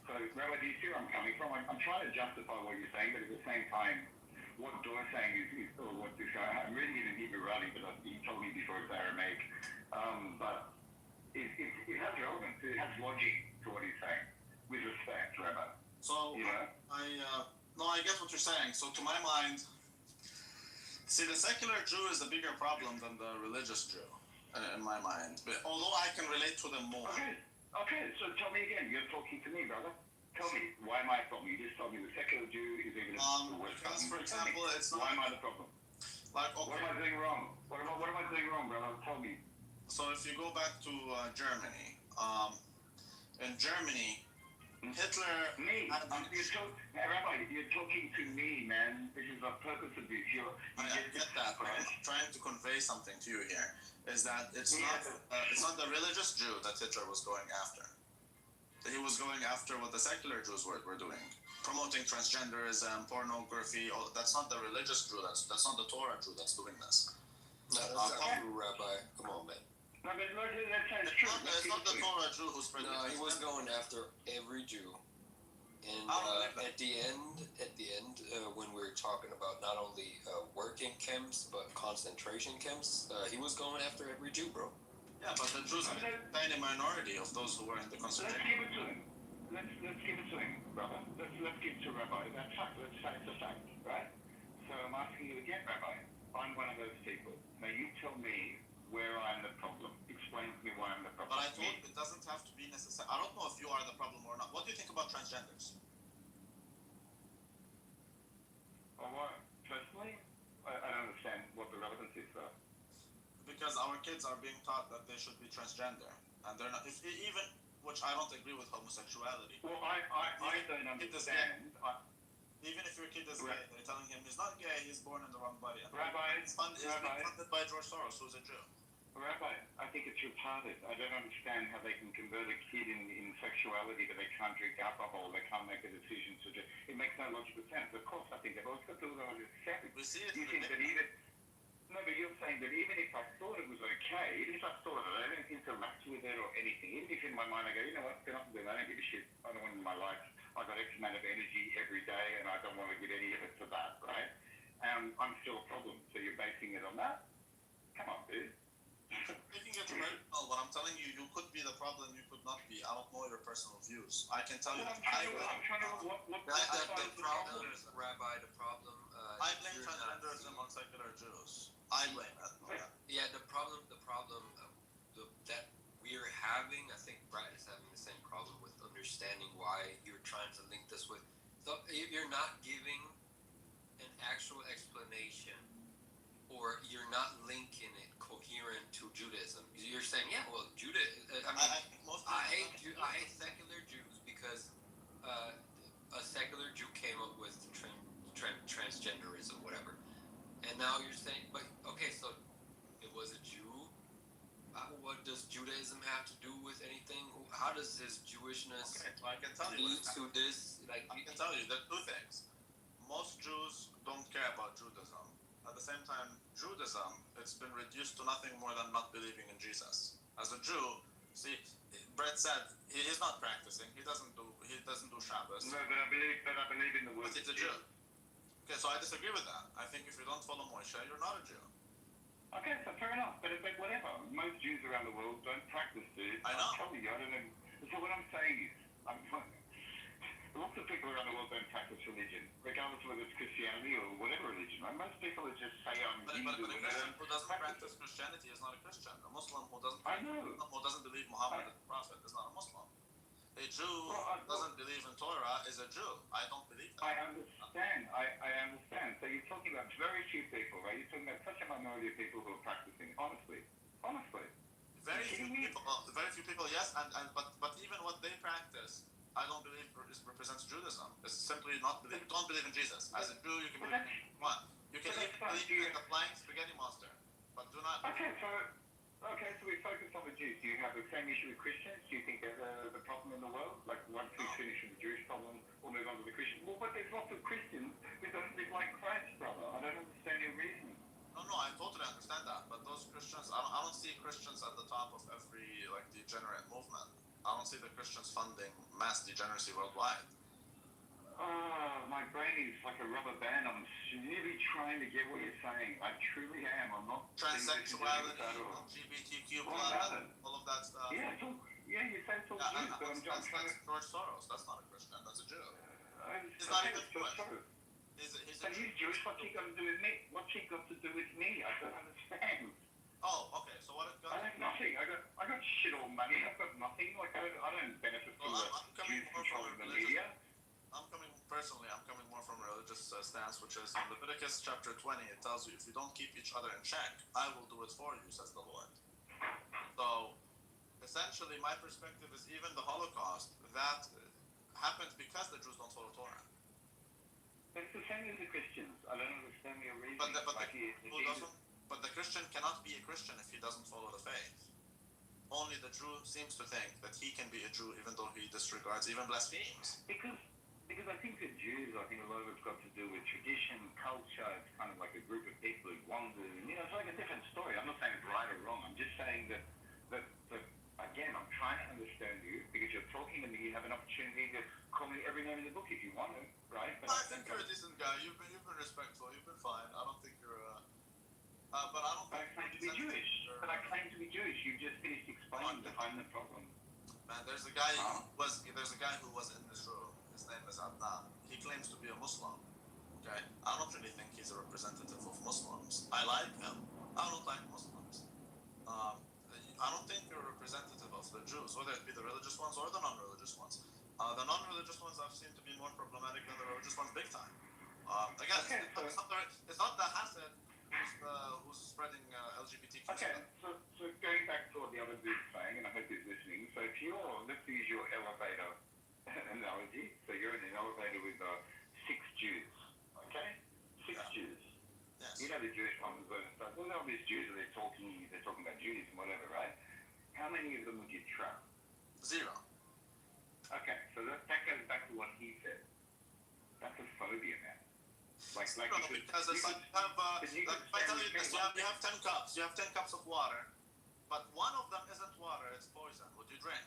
So, Rabbi, do you see where I'm coming from? I'm trying to justify what you're saying, but at the same time, what Doyle's saying is or what this guy, I'm reading it in Hebrew writing, but he told me before it's Aramaic. But it has relevance, it has logic to what he's saying, with respect, Rabbi. So, I get what you're saying. So, to my mind, see, the secular Jew is a bigger problem than the religious Jew, in my mind. But although I can relate to them more. Okay, so tell me again, you're talking to me, brother. Tell me, why am I a problem? You just told me the secular Jew is even the worst because, for example, it's not... Why am I the problem? Like, okay. What am I doing wrong? What am I doing wrong, brother? Tell me. So if you go back to Germany, in Germany, Hitler... Rabbi, you're talking to me, man. This is the purpose of this. I get that, but I'm trying to convey something to you here. Is that it's not the religious Jew that Hitler was going after. He was going after what the secular Jews were doing, promoting transgenderism, pornography. That's not the religious Jew. That's not the Torah Jew that's doing this. No, that's not true, Rabbi. Come on, man. No, but that's true. It's not the Torah Jew who's spreading. No, he was going after every Jew. And at the end, when we were talking about not only working camps but concentration camps, he was going after every Jew, bro. Yeah, but the Jews are a tiny minority of those who were in the concentration. Let's give it to him. Let's give it to him, brother. Let's give it to Rabbi. That's fact. It's a fact, right? So I'm asking you again, Rabbi. I'm one of those people. Now you tell me where I'm the problem. Explain to me why I'm the problem. But I told you it doesn't have to be necessary. I don't know if you are the problem or not. What do you think about transgenders? Personally, I don't understand what the relevance is, though. Because our kids are being taught that they should be transgender, and they're not. Even, which I don't agree with homosexuality. Well, I don't understand. Even if your kid is gay, they're telling him he's not gay, he's born in the wrong body. Rabbi, it's funded by George Soros, who's a Jew. Rabbi, I think it's retarded. I don't understand how they can convert a kid in sexuality, but they can't drink alcohol, they can't make a decision to do. It makes no logical sense. Of course, I think they've always got to do it on this second. We see it. You think that even... No, but you're saying that even if I thought it was okay, even if I thought of it, I don't interact with it or anything, even if in my mind I go, you know what, they're not doing that, I don't give a shit. I don't want it in my life. I've got X amount of energy every day, and I don't want to give any of it to that, right? I'm still a problem. So you're basing it on that? Come on, dude. Taking it personal, what I'm telling you, you could be the problem, you could not be. I don't know your personal views. I can tell you that I blame. The problem, Rabbi, the problem. I blame transgenderism on secular Jews. I blame it. Yeah, the problem that we're having, I think Brad is having the same problem with understanding why you're trying to link this with. So you're not giving an actual explanation, or you're not linking it coherent to Judaism. You're saying, yeah, well, I hate secular Jews because a secular Jew came up with transgenderism, whatever. And now you're saying, but okay, so it was a Jew. What does Judaism have to do with anything? How does his Jewishness I can tell you to this? I can tell you there are two things. Most Jews don't care about Judaism. At the same time, Judaism, it's been reduced to nothing more than not believing in Jesus. As a Jew, see, Brett said he's not practicing. He doesn't do Shabbos. No, but I believe in the word. But he's a Jew. Okay, so I disagree with that. I think if you don't follow Moshe, you're not a Jew. Okay, so fair enough. But whatever. Most Jews around the world don't practice this. I know. I'm telling you, I don't know. So what I'm saying is, lots of people around the world don't practice religion, regardless of whether it's Christianity or whatever religion. Right? Most people are just say I'm Hindu. But a Christian who doesn't practice Christianity is not a Christian. A Muslim who doesn't believe Muhammad is a prophet is not a Muslim. A Jew who doesn't believe in Torah is a Jew. I don't believe that. I understand. I understand. So you're talking about very few people, right? You're talking about such a minority of people who are practicing. Honestly. Very few people, yes, but even what they practice, I don't believe represents Judaism. It's simply don't believe in Jesus. As a Jew, you can believe in one. You can even believe in the flying spaghetti monster, but do not. Okay, so Okay, so we focus on the Jews. Do you have the same issue with Christians? Do you think they're the problem in the world? Like, once we finish with the Jewish problem, we'll move on to the Christian. Well, but there's lots of Christians who don't live like Christ, brother. I don't understand your reasoning. No, I totally understand that. But those Christians, I don't see Christians at the top of every like degenerate movement. I don't see the Christians funding mass degeneracy worldwide. Oh, my brain is like a rubber band. I'm really trying to get what you're saying. I truly am. I'm not Transsexuality, LGBTQ+, all of that stuff. Yeah, you say it's all Jews, but I'm trying to... That's George Soros. That's not a Christian. That's a Jew. He's not even Jewish. But he's Jewish. What's he got to do with me? What's he got to do with me? I don't understand. Oh, okay. So what? I have nothing. I got shit all money. I've got nothing. Like I don't benefit from the Jews controlling the media. I'm coming more from a religious stance, which is in Leviticus chapter 20. It tells you if you don't keep each other in check, I will do it for you, says the Lord. So essentially, my perspective is even the Holocaust that happened because the Jews don't follow Torah. But it's the same as the Christians. I don't understand your reasoning. But the Christian cannot be a Christian if he doesn't follow the faith. Only the Jew seems to think that he can be a Jew even though he disregards, even blasphemes. Because I think the Jews, I think a lot of it's got to do with tradition, culture. It's kind of like a group of people who wandered. And, it's like a different story. I'm not saying it's right or wrong. I'm just saying that again, I'm trying to understand you because you're talking to me. You have an opportunity to call me every name in the book if you want to, right? But I think you're a decent guy. You've been respectful. You've been fine. I don't think you're but I don't think I claim to be Jewish. But I claim to be Jewish. You just finished explaining that I'm the problem. Man, there's a guy who was in this room. His name is Adnan. He claims to be a Muslim. Okay? I don't really think he's a representative of Muslims. I like him. I don't like Muslims. I don't think you're a representative of the Jews, whether it be the religious ones or the non-religious ones. The non-religious ones I've seen to be more problematic than the religious ones big time. Again, it's not the Hasid who's spreading LGBTQ. Okay, so going back to what the other dude's saying, and I hope he's listening. So if let's use your elevator analogy. So you're in an elevator with 6 Jews, okay? 6 Jews. Yes. You know the Jewish problems and stuff. Well, all these Jews they're talking about Judaism, whatever, right? How many of them would you trust? 0. Okay, so that goes back to what he said. That's a phobia, man. Because it's like if I tell you this, you have 10 cups. You have 10 cups of water, but one of them isn't water; it's poison. Would you drink?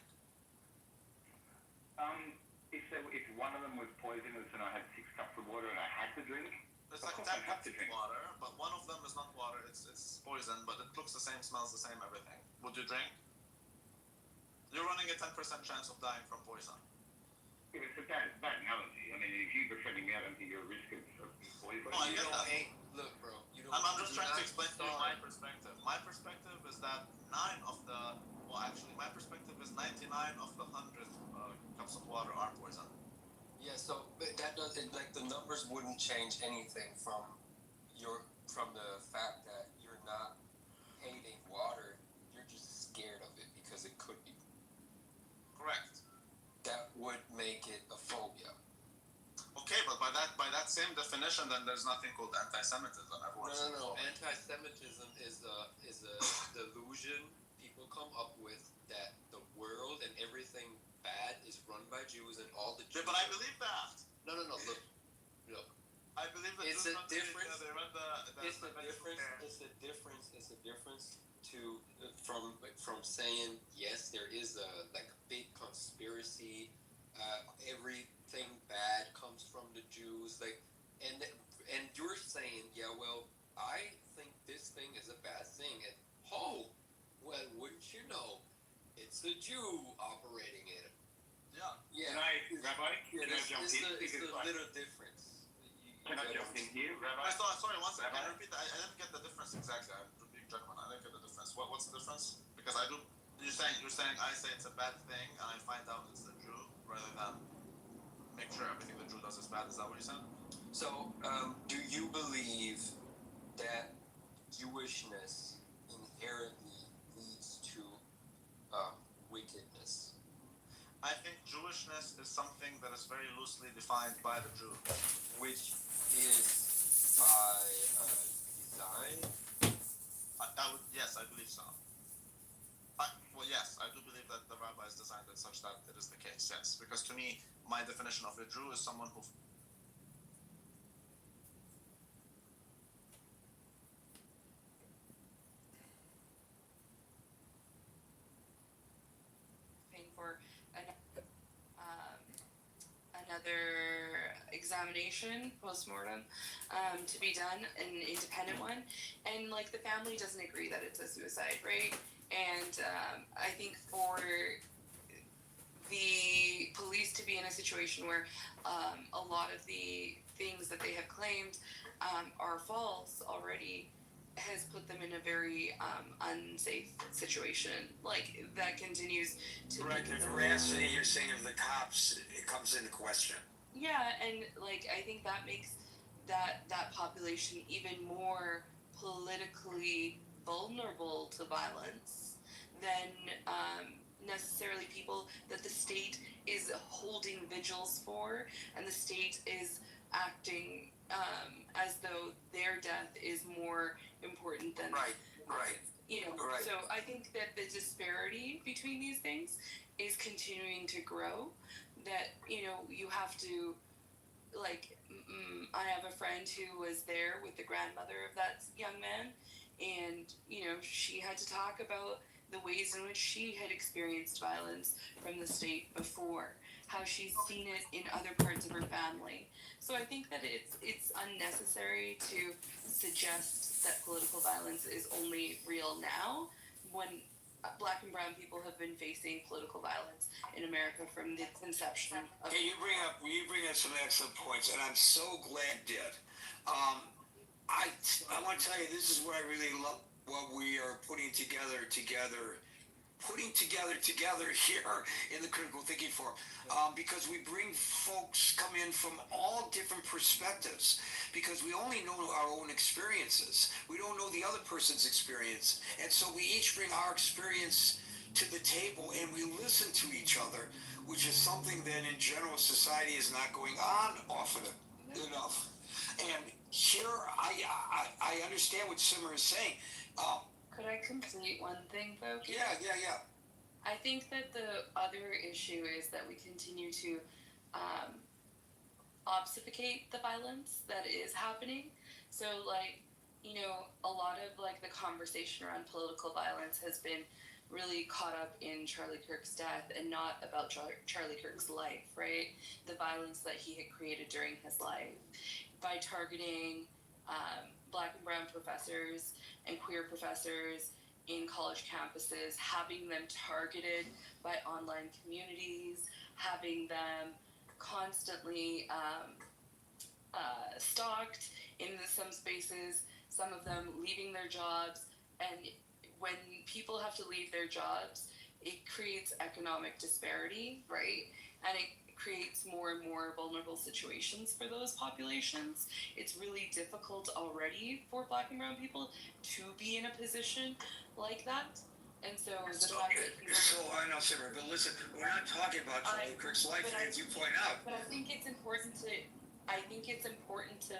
If one of them was poisonous and I had 6 cups of water and I had to drink, it's like 10 cups of water, but one of them is not water. It's poison, but it looks the same, smells the same, everything. Would you drink? You're running a 10% chance of dying from poison. It's a bad analogy. I mean, if you're defending me, I don't think you're a risk of poison. No, I get that. Look, bro. I'm just trying to explain to you my perspective. My perspective is that 99 of the 100 cups of water are poison. Yeah, so but that doesn't the numbers wouldn't change anything from the fact that you're not hating water. You're just scared of it because it could be. Correct. That would make it a phobia. Okay, but by that same definition, then there's nothing called anti-Semitism. No. Anti-Semitism is a delusion people come up with that the world and everything bad is run by Jews and all the Jews. Yeah, but I believe that. No. Look. I believe that it's Jews a difference. It's a difference from saying yes, there is a big conspiracy. Everything bad comes from the Jews, and you're saying, yeah, well, I think this thing is a bad thing, and well, wouldn't you know, it's a Jew operating it. Yeah. Rabbi? Can I jump in? It's a little difference. Can I jump in here, Rabbi? Sorry, one second. Can I repeat that? I didn't get the difference exactly. I'm a big gentleman. I didn't get the difference. What's the difference? Because I do. You're saying I say it's a bad thing, and I find out it's the Jew, rather than make sure everything the Jew does is bad. Is that what you said? So, do you believe that Jewishness inherently leads to wickedness? I think Jewishness is something that is very loosely defined by the Jew. Which is by design? Yes, I believe so. it such that it is the case, yes. Because to me, my definition of a Jew is someone who paying for another examination, postmortem, to be done, an independent one, and like the family doesn't agree that it's a suicide, right? And I think for the police to be in a situation where a lot of the things that they have claimed are false already has put them in a very unsafe situation. Like that continues to right. The veracity you're saying of the cops, it comes into question. Yeah, and like I think that makes that population even more politically vulnerable to violence than necessarily people that the state is holding vigils for, and the state is acting as though their death is more important than right. You know, right. So I think that the disparity between these things is continuing to grow. That you know you have to like. I have a friend who was there with the grandmother of that young man, and you know she had to talk about the ways in which she had experienced violence from the state before, how she's seen it in other parts of her family. So I think that it's unnecessary to suggest that political violence is only real now when Black and brown people have been facing political violence in America from the conception of. Hey, you bring up some excellent points, and I'm so glad you did. I want to tell you, this is what I really love. What we are putting together here in the Critical Thinking Forum, because we bring folks come in from all different perspectives, because we only know our own experiences. We don't know the other person's experience, and so we each bring our experience to the table, and we listen to each other, which is something that in general society is not going on often enough. And here, I understand what Simmer is saying. Could I complete one thing, though? Yeah. I think that the other issue is that we continue to obfuscate the violence that is happening. So, like, you know, a lot of like the conversation around political violence has been really caught up in Charlie Kirk's death and not about Charlie Kirk's life, right? The violence that he had created during his life by targeting Black and brown professors and queer professors in college campuses, having them targeted by online communities, having them constantly stalked in some spaces, some of them leaving their jobs. And when people have to leave their jobs, it creates economic disparity, right? And it creates more and more vulnerable situations for those populations. It's really difficult already for Black and brown people to be in a position like that. And so the fact that I know, Simmer, but listen, we're not talking about Charlie Kirk's life, as you point out. But I think it's important to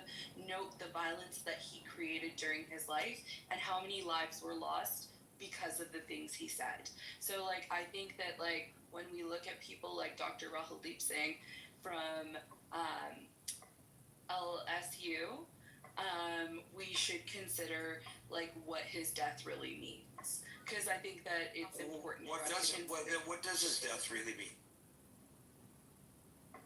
note the violence that he created during his life and how many lives were lost because of the things he said. So, like, I think that, like, when we look at people like Dr. Rahul Deep Singh from LSU, we should consider, like, what his death really means. Because I think that it's important. What does his death really mean?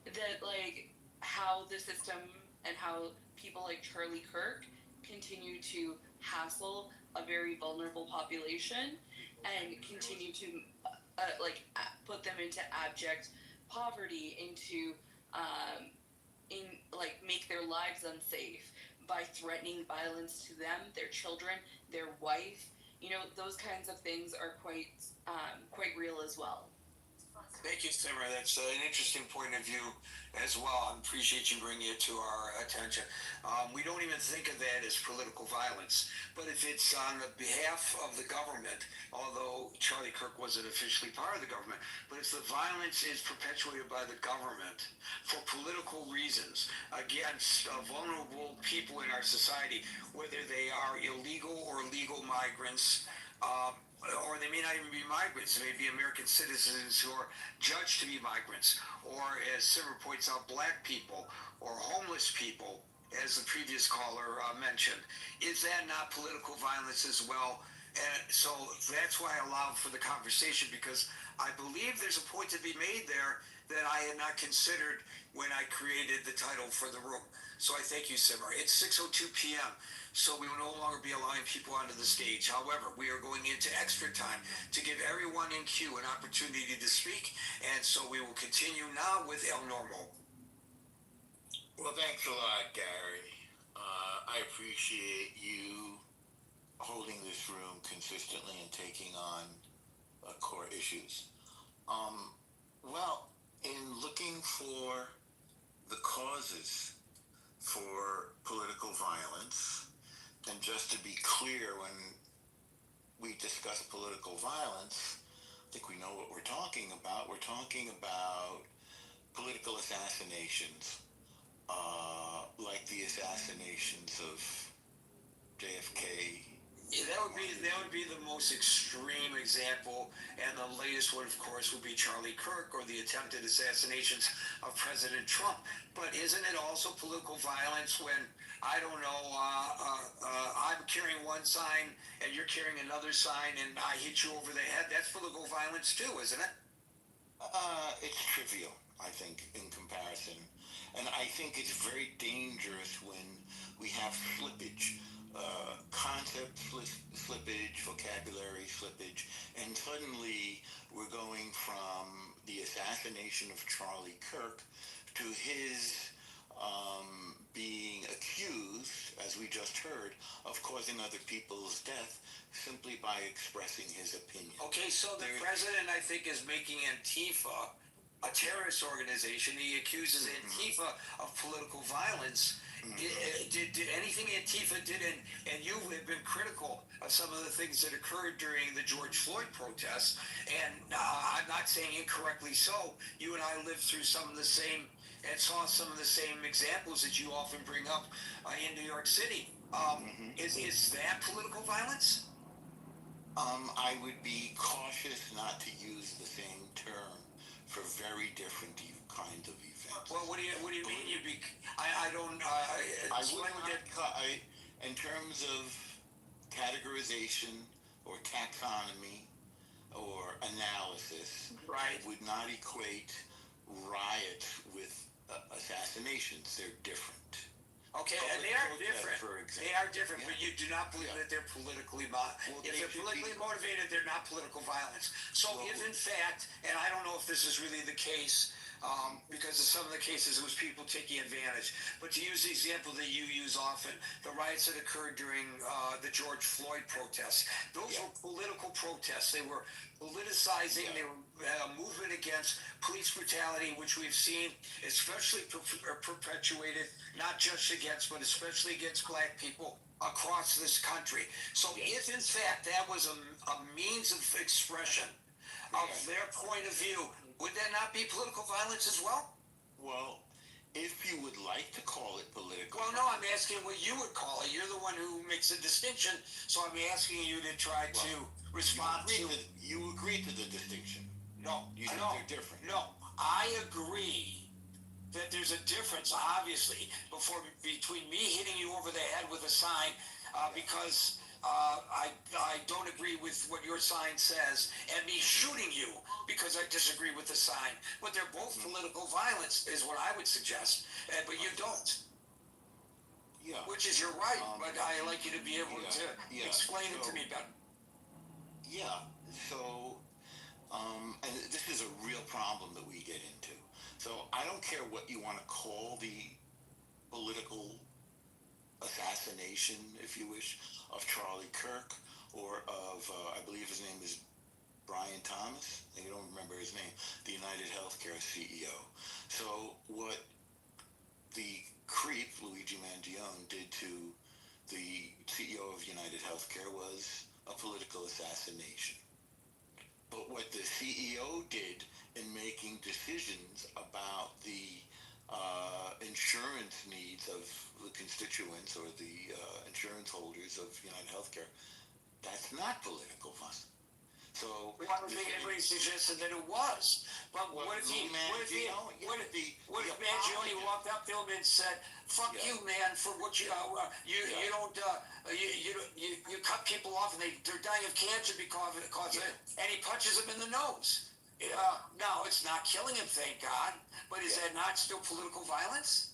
That, like, how the system and how people like Charlie Kirk continue to hassle a very vulnerable population and continue to put them into abject poverty, into make their lives unsafe by threatening violence to them, their children, their wife. You know, those kinds of things are quite real as well. Thank you, Simmer. That's an interesting point of view as well. I appreciate you bringing it to our attention. We don't even think of that as political violence, but if it's on the behalf of the government, although Charlie Kirk wasn't officially part of the government, but if the violence is perpetuated by the government for political reasons against vulnerable people in our society, whether they are illegal or legal migrants, or they may not even be migrants. They may be American citizens who are judged to be migrants, or as Simmer points out, black people or homeless people, as the previous caller mentioned. Is that not political violence as well? And so that's why I allowed for the conversation, because I believe there's a point to be made there that I had not considered when I created the title for the room. So I thank you, Simmer. It's 6:02 p.m., so we will no longer be allowing people onto the stage. However, we are going into extra time to give everyone in queue an opportunity to speak, and so we will continue now with El Normo. Well, thanks a lot, Gary. I appreciate you holding this room consistently and taking on core issues. Well, in looking for the causes for political violence, and just to be clear, when we discuss political violence, I think we know what we're talking about. We're talking about political assassinations, like the assassinations of JFK. Yeah, that would be the most extreme example, and the latest one, of course, would be Charlie Kirk or the attempted assassinations of President Trump. But isn't it also political violence when, I don't know, I'm carrying one sign and you're carrying another sign and I hit you over the head? That's political violence too, isn't it? It's trivial, I think, in comparison. And I think it's very dangerous when we have slippage. Concept slippage, vocabulary slippage, and suddenly we're going from the assassination of Charlie Kirk to his being accused, as we just heard, of causing other people's death simply by expressing his opinion. Okay, so the president, I think, is making Antifa a terrorist organization. He accuses Antifa of political violence. Did anything Antifa did, and you have been critical of some of the things that occurred during the George Floyd protests, and I'm not saying incorrectly so. You and I lived through some of the same and saw some of the same examples that you often bring up in New York City. Is that political violence? I would be cautious not to use the same term for very different kinds of events. Well, what do you mean? I don't. I would not. In terms of categorization or taxonomy or analysis, right, would not equate riots with assassinations. They're different. Okay, and they are different. They are different, but you do not believe that they're politically if they're politically motivated, they're not political violence. So if in fact, and I don't know if this is really the case, because of some of the cases it was people taking advantage, but to use the example that you use often, the riots that occurred during the George Floyd protests, those were political protests. They were politicizing, they were a movement against police brutality, which we've seen especially perpetuated, not just against, but especially against black people across this country. So if in fact that was a means of expression of their point of view, would that not be political violence as well? Well, if you would like to call it political. Well, no, I'm asking what you would call it. You're the one who makes a distinction, so I'm asking you to try to respond to. You agree to the distinction? No, you think they're different? No, I agree that there's a difference, obviously, between me hitting you over the head with a sign because I don't agree with what your sign says, and me shooting you because I disagree with the sign. But they're both political violence, is what I would suggest. But you don't. Yeah. Which is your right, but I like you to be able to explain it to me better. Yeah. So, and this is a real problem that we get into. So I don't care what you want to call the political assassination, if you wish, of Charlie Kirk or of, I believe his name is Brian Thomas. I don't remember his name, the United Healthcare CEO. So what the creep, Luigi Mangione, did to the CEO of United Healthcare was a political assassination. But what the CEO did in making decisions about the insurance needs of the constituents or the insurance holders of United Healthcare, that's not political So Well, I don't think anybody suggested that it was. But what if Mangione walked up to him and said, "Fuck you, man, for what you you cut people off and they're dying of cancer because of it," and he punches him in the nose. No, it's not killing him, thank God. But is that not still political violence?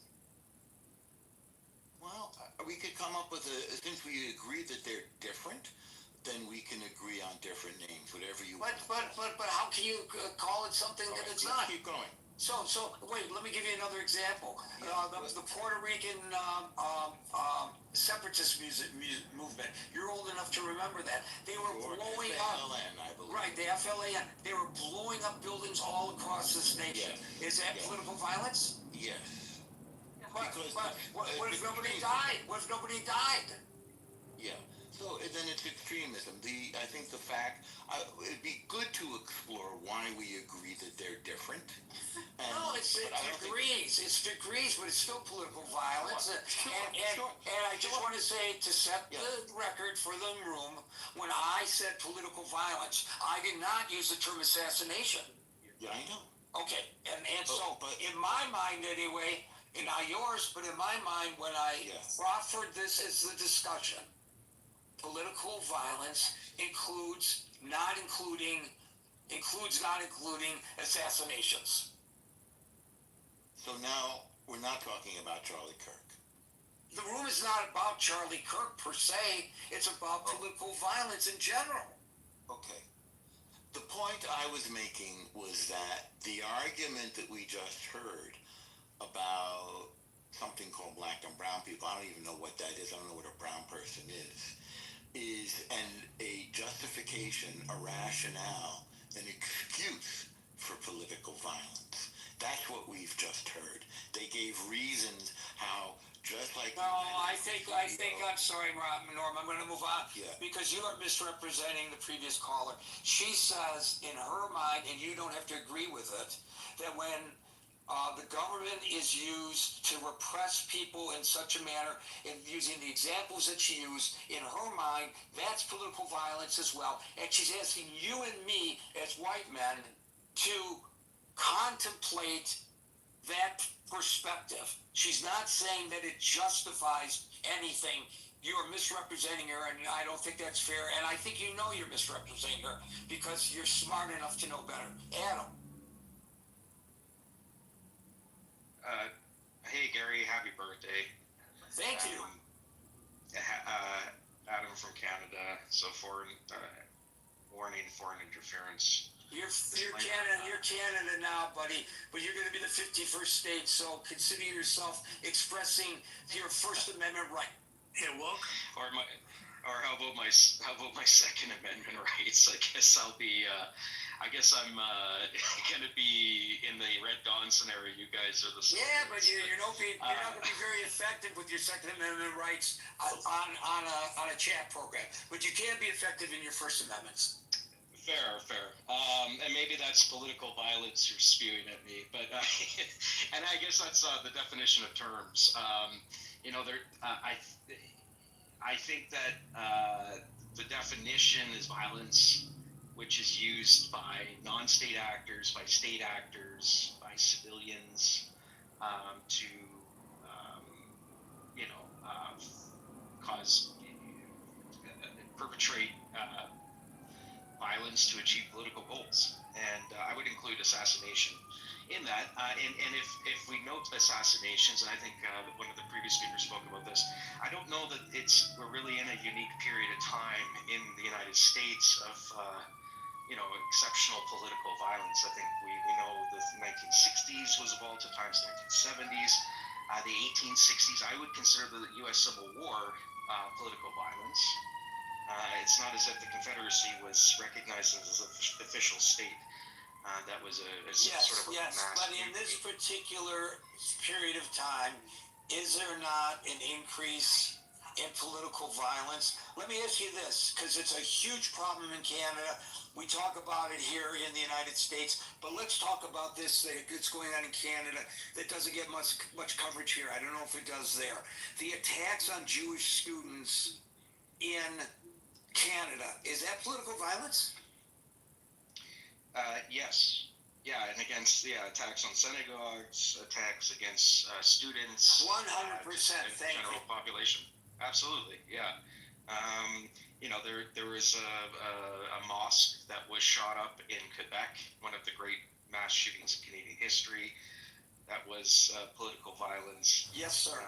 Well, we could come up with since we agree that they're different, then we can agree on different names, whatever you want. But how can you call it something that it's not? Keep going. So wait, let me give you another example. The Puerto Rican separatist movement. You're old enough to remember that. They were blowing up. FLN, I believe. Right, the FLAN. They were blowing up buildings all across this nation. Is that political violence? Yes. But what if nobody died? What if nobody died? Yeah. So then it's extremism. I think the fact it'd be good to explore why we agree that they're different. No, it's degrees. It's degrees, but it's still political violence. And I just want to say, to set the record for the room, when I said political violence, I did not use the term assassination. Yeah, I know. Okay, and so in my mind anyway, and not yours, but in my mind, when I offered this as the discussion, political violence includes not including assassinations. So now we're not talking about Charlie Kirk. The room is not about Charlie Kirk per se. It's about political violence in general. Okay. The point I was making was that the argument that we just heard about something called black and brown people, I don't even know what that is. I don't know what a brown person is a justification, a rationale, an excuse for political violence. That's what we've just heard. They gave reasons how, just like... No, I think I'm sorry, Norm, I'm going to move on. Yeah. Because you are misrepresenting the previous caller. She says, in her mind, and you don't have to agree with it, that when the government is used to repress people in such a manner, and using the examples that she used, in her mind, that's political violence as well. And she's asking you and me, as white men, to contemplate that perspective. She's not saying that it justifies anything. You are misrepresenting her, and I don't think that's fair. And I think you know you're misrepresenting her because you're smart enough to know better. Adam. Hey Gary, happy birthday. Thank you. Adam from Canada, so warning foreign interference. You're Canada now, buddy, but you're going to be the 51st state, so consider yourself expressing your First Amendment right. Yeah, welcome. Or how about my Second Amendment rights? I guess I'm gonna be in the Red Dawn scenario. You guys are the yeah, but you're not going to be very effective with your Second Amendment rights on a chat program. But you can be effective in your First Amendments. Fair. And maybe that's political violence you're spewing at me, but and I guess that's the definition of terms. I think that the definition is violence, which is used by non-state actors, by state actors, by civilians to perpetrate violence to achieve political goals, and I would include assassination in that. And if we note assassinations, and I think one of the previous speakers spoke about this, I don't know that we're really in a unique period of time in the United States of exceptional political violence. I think we know the 1960s was a volatile times, 1970s, the 1860s. I would consider the U.S. Civil War political violence. It's not as if the Confederacy was recognized as an official state. That was sort of a mass. But in this particular period of time, is there not an increase in political violence? Let me ask you this, because it's a huge problem in Canada. We talk about it here in the United States, but let's talk about this that's going on in Canada that doesn't get much coverage here. I don't know if it does there. The attacks on Jewish students in Canada, is that political violence? Yes. Yeah, and against attacks on synagogues, attacks against students, 100%. and general population. Absolutely, yeah. There was a mosque that was shot up in Quebec, one of the great mass shootings in Canadian history. That was political violence. Yes, sir.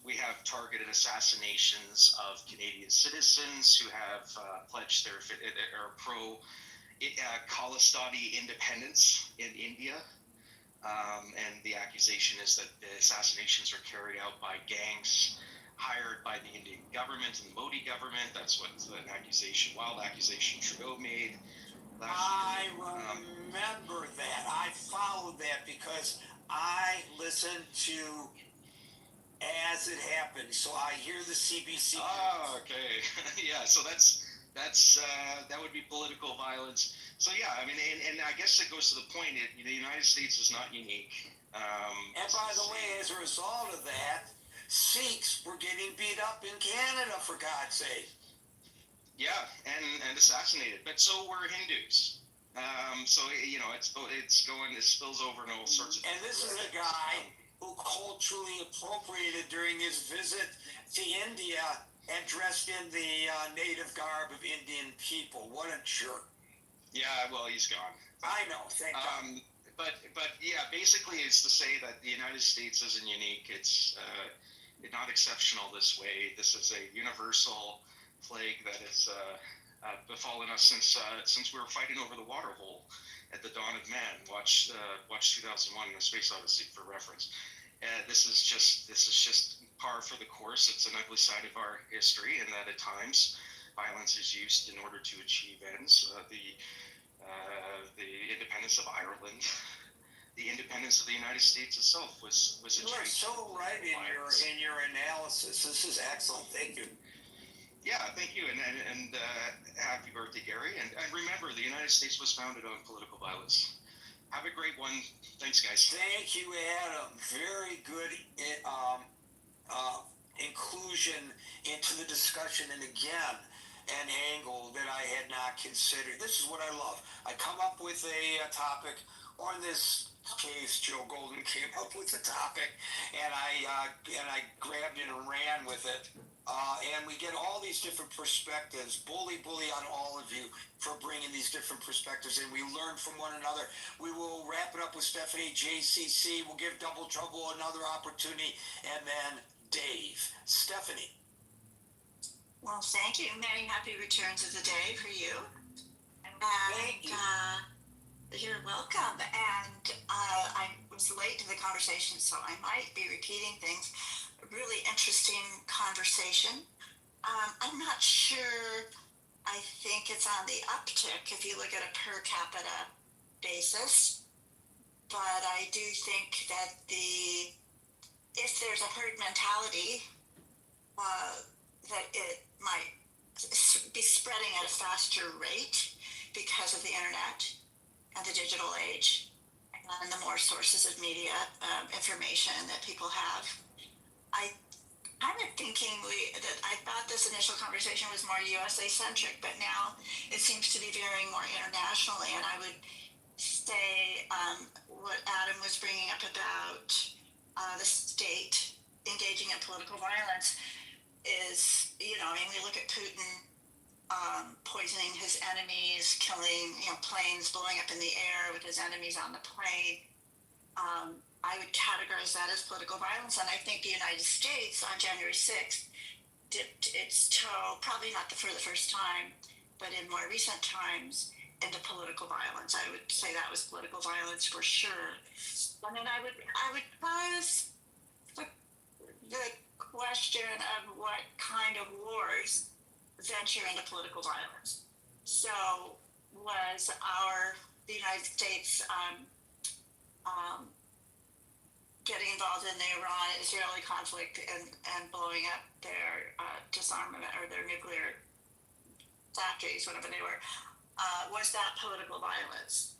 We have targeted assassinations of Canadian citizens who have pledged their or pro Khalistani independence in India. And the accusation is that the assassinations are carried out by gangs hired by the Indian government and the Modi government. That's what an wild accusation Trudeau made last year. I Um, remember that. I followed that because I listened to As It Happened, so I hear the CBC. Oh, okay. Yeah, so that would be political violence. So yeah, I mean, and I guess it goes to the point. The United States is not unique. And by the way, as a result of that, Sikhs were getting beat up in Canada, for God's sake. Yeah, and assassinated, but so were Hindus. So it spills over in all sorts of. And this is a guy who culturally appropriated during his visit to India and dressed in the native garb of Indian people. What a jerk! Yeah, well, he's gone. I know, thank God. But yeah, basically, it's to say that the United States isn't unique. It's not exceptional this way. This is a universal plague that has befallen us since we were fighting over the water hole at the dawn of man. Watch 2001: A Space Odyssey for reference. This is just par for the course. It's an ugly side of our history, and that at times violence is used in order to achieve ends. The independence of Ireland, the independence of the United States itself was achieved. You are so right in your analysis. This is excellent. Thank you. Yeah, thank you, and happy birthday, Gary. And remember, the United States was founded on political violence. Have a great one. Thanks, guys. Thank you, Adam. Very good inclusion into the discussion, and again, an angle that I had not considered. This is what I love. I come up with a topic, or in this case, Joe Golden came up with a topic, and I grabbed it and ran with it. And we get all these different perspectives. Bully on all of you for bringing these different perspectives in. We learn from one another. We will wrap it up with Stephanie, JCC. We'll give Double Trouble another opportunity, and then Dave. Stephanie. Well, thank you. Many happy returns of the day for you. And thank you. You're welcome. And I was late to the conversation, so I might be repeating things. A really interesting conversation. I'm not sure. I think it's on the uptick if you look at a per capita basis. But I do think that if there's a herd mentality, that it might be spreading at a faster rate because of the internet and the digital age and the more sources of media information that people have. I kind of thinking that I thought this initial conversation was more USA centric, but now it seems to be veering more internationally. And I would say what Adam was bringing up about the state engaging in political violence is, we look at Putin poisoning his enemies, killing, planes blowing up in the air with his enemies on the plane. I would categorize that as political violence, and I think the United States on January 6th dipped its toe, probably not for the first time, but in more recent times, into political violence. I would say that was political violence for sure. And then I would pose the question of what kind of wars venture into political violence. So was the United States getting involved in the Iran-Israeli conflict and blowing up their disarmament or their nuclear factories, whatever they were, was that political violence?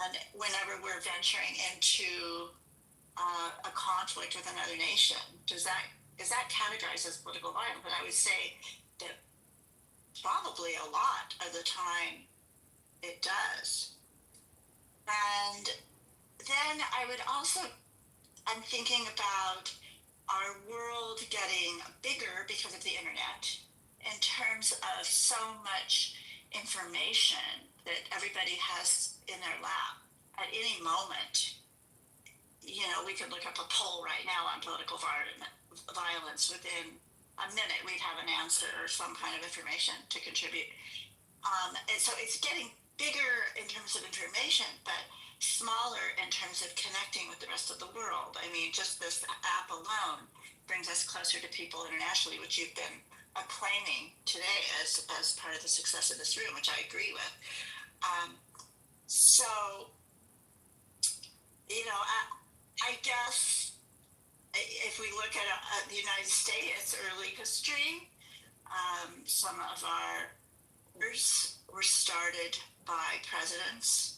And whenever we're venturing into a conflict with another nation, is that categorized as political violence? And I would say that probably a lot of the time it does. And then I would also, I'm thinking about our world getting bigger because of the internet in terms of so much information that everybody has in their lap at any moment. You know, we could look up a poll right now on political violence. Within a minute, we'd have an answer or some kind of information to contribute. And so it's getting bigger in terms of information, but smaller in terms of connecting with the rest of the world. I mean, just this app alone brings us closer to people internationally, which you've been acclaiming today as part of the success of this room, which I agree with. So, you know, I guess if we look at the United States early history, some of our wars were started by presidents,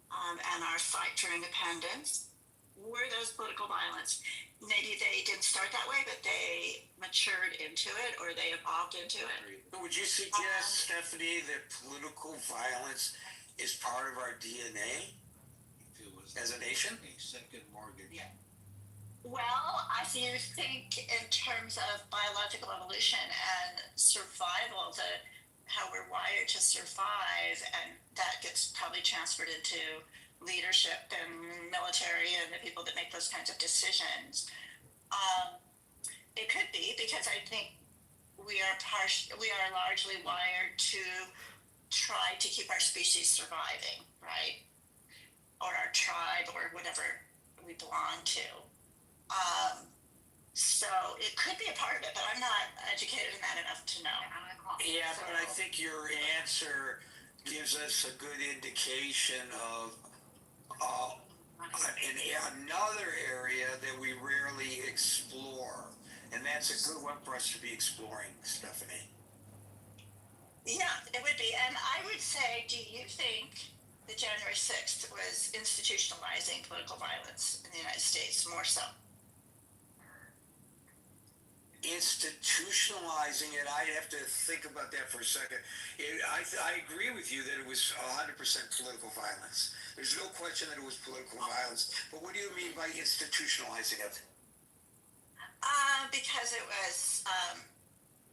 and our fight for independence were those political violence. Maybe they didn't start that way, but they matured into it or they evolved into it. Would you suggest, Stephanie, that political violence is part of our DNA as a nation? A second mortgage. Yeah. Well, I think in terms of biological evolution and survival, how we're wired to survive, and that gets probably transferred into leadership and military and the people that make those kinds of decisions. It could be, because I think we are largely wired to try to keep our species surviving, right? Or our tribe, or whatever we belong to. So it could be a part of it, but I'm not educated in that enough to know. Yeah, but I think your answer gives us a good indication of another area that we rarely explore, and that's a good one for us to be exploring, Stephanie. Yeah, it would be. And I would say, do you think that January 6th was institutionalizing political violence in the United States more so? Institutionalizing it, I'd have to think about that for a second. I agree with you that it was 100% political violence. There's no question that it was political violence. But what do you mean by institutionalizing it? Because it was,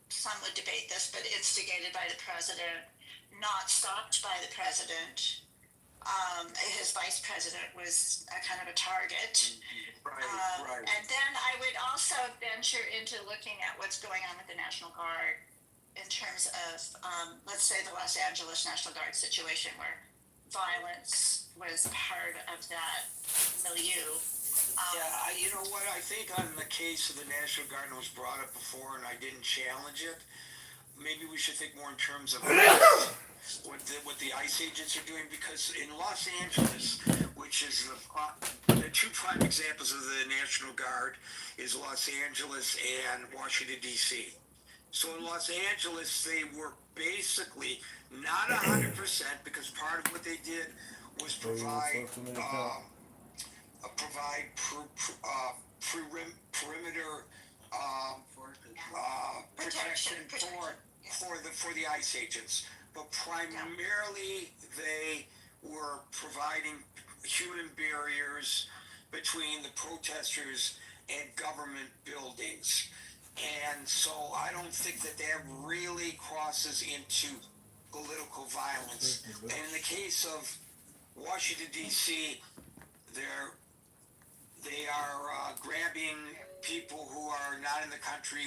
some would debate this, but instigated by the president, not stopped by the president. His vice president was a kind of a target. Right. And then I would also venture into looking at what's going on with the National Guard in terms of, let's say, the Los Angeles National Guard situation, where violence was part of that milieu. Yeah, you know what? I think on the case of the National Guard, it was brought up before, and I didn't challenge it. Maybe we should think more in terms of what the ICE agents are doing, because in Los Angeles, which is the two prime examples of the National Guard, is Los Angeles and Washington, D.C. So in Los Angeles, they were basically not 100%, because part of what they did was provide perimeter protection for the ICE agents. But primarily, they were providing human barriers between the protesters and government buildings. And so I don't think that really crosses into political violence. And in the case of Washington, D.C., they are grabbing people who are not in the country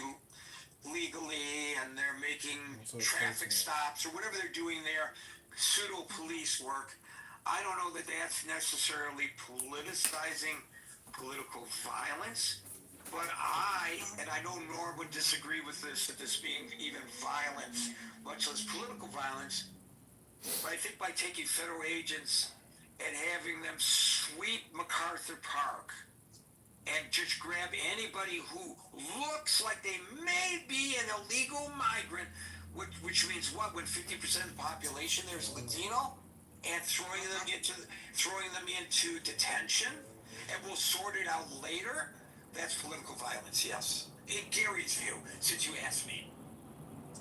legally, and they're making traffic stops or whatever they're doing there, pseudo police work. I don't know that that's necessarily politicizing political violence, but I know Norm would disagree with this being even violence, much less political violence. But I think by taking federal agents and having them sweep MacArthur Park and just grab anybody who looks like they may be an illegal migrant, which means what? When 50% of the population there is Latino, and throwing them into detention, and we'll sort it out later. That's political violence, yes. In Gary's view, since you asked me.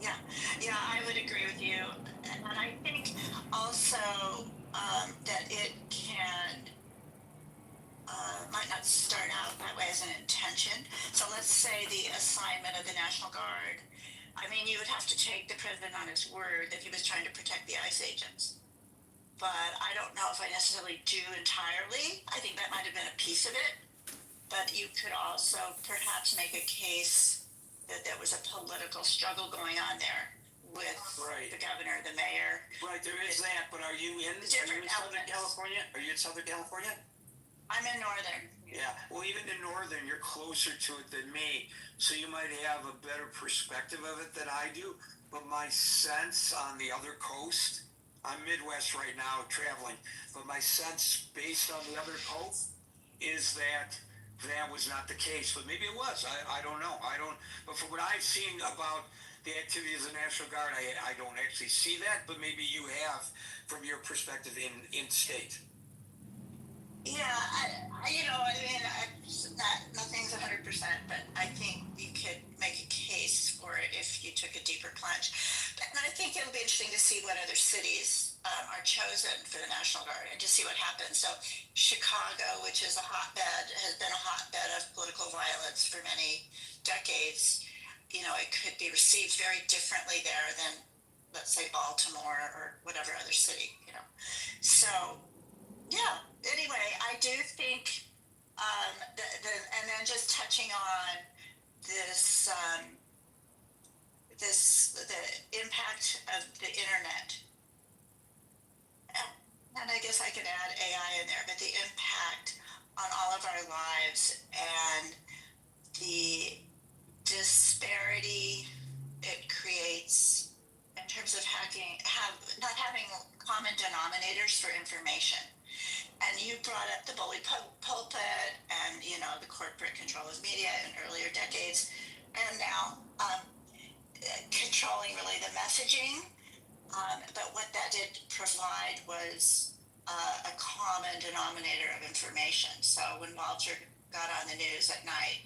Yeah, I would agree with you. And I think also that it can, might not start out that way as an intention. So let's say the assignment of the National Guard. I mean, you would have to take the president on his word that he was trying to protect the ICE agents. But I don't know if I necessarily do entirely. I think that might have been a piece of it. But you could also perhaps make a case that there was a political struggle going on there with the governor, the mayor. Right, there is that, but are you in Southern California? Are you in Southern California? I'm in Northern. Yeah, well, even in Northern, you're closer to it than me, so you might have a better perspective of it than I do. But my sense on the other coast, I'm Midwest right now traveling, but my sense based on the other coast is that that was not the case. But maybe it was. I don't know. But from what I've seen about the activities of the National Guard, I don't actually see that, but maybe you have from your perspective in state. Yeah, nothing's 100%, but I think you could make a case for it if you took a deeper plunge. And I think it'll be interesting to see what other cities are chosen for the National Guard and to see what happens. So Chicago, which is has been a hotbed of political violence for many decades, it could be received very differently there than, let's say, Baltimore or whatever other city, So, yeah, anyway, I do think, and then just touching on this, the impact of the internet. And I guess I could add AI in there, but the impact on all of our lives and the disparity it creates in terms of not having common denominators for information. And you brought up the bully pulpit and, the corporate control of media in earlier decades, and now controlling really the messaging. But what that did provide was a common denominator of information. So when Walter got on the news at night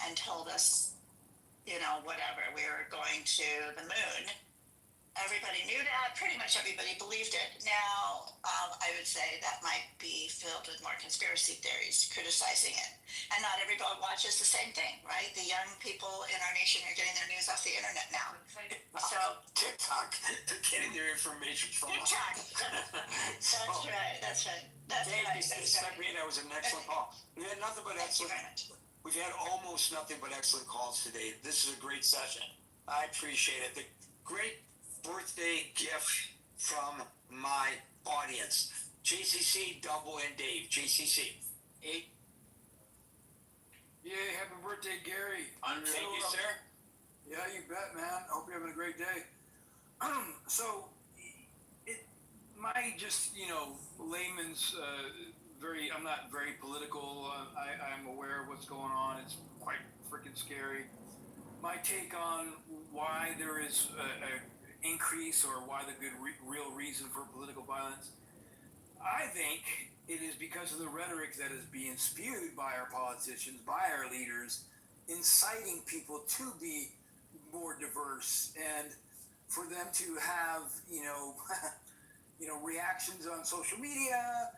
and told us, whatever, we were going to the moon, everybody knew that. Pretty much everybody believed it. Now, I would say that might be filled with more conspiracy theories criticizing it. And not everybody watches the same thing, right? The young people in our nation are getting their news off the internet now. So TikTok, they're getting their information from TikTok. That's right. Sabrina, that was an excellent call. We had nothing but excellent. We've had almost nothing but excellent calls today. This is a great session. I appreciate it. The great birthday gift from my audience. JCC, Double, and Dave. JCC. Yay, happy birthday, Gary. Thank you, sir. Yeah, you bet, man. I hope you're having a great day. So, my layman's I'm not very political. I'm aware of what's going on. It's quite freaking scary. My take on why there is a increase or why the real reason for political violence, I think it is because of the rhetoric that is being spewed by our politicians, by our leaders, inciting people to be more diverse and for them to have, reactions on social media,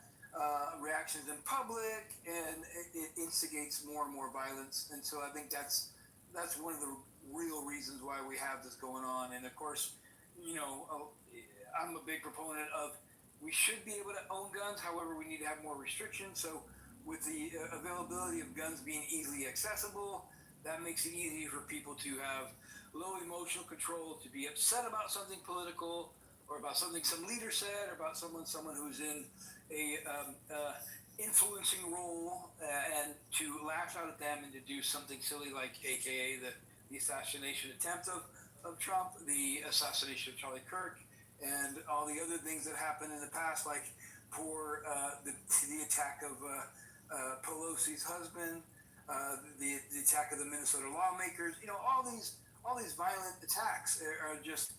reactions in public, and it instigates more and more violence. And so I think that's one of the real reasons why we have this going on. And of course, I'm a big proponent of we should be able to own guns. However, we need to have more restrictions. So with the availability of guns being easily accessible, that makes it easier for people to have low emotional control, to be upset about something political or about something some leader said, or about someone who's in a influencing role, and to lash out at them and to do something silly like AKA the assassination attempt of Trump, the assassination of Charlie Kirk, and all the other things that happened in the past, like for the attack of Pelosi's husband, the attack of the Minnesota lawmakers. All these violent attacks are just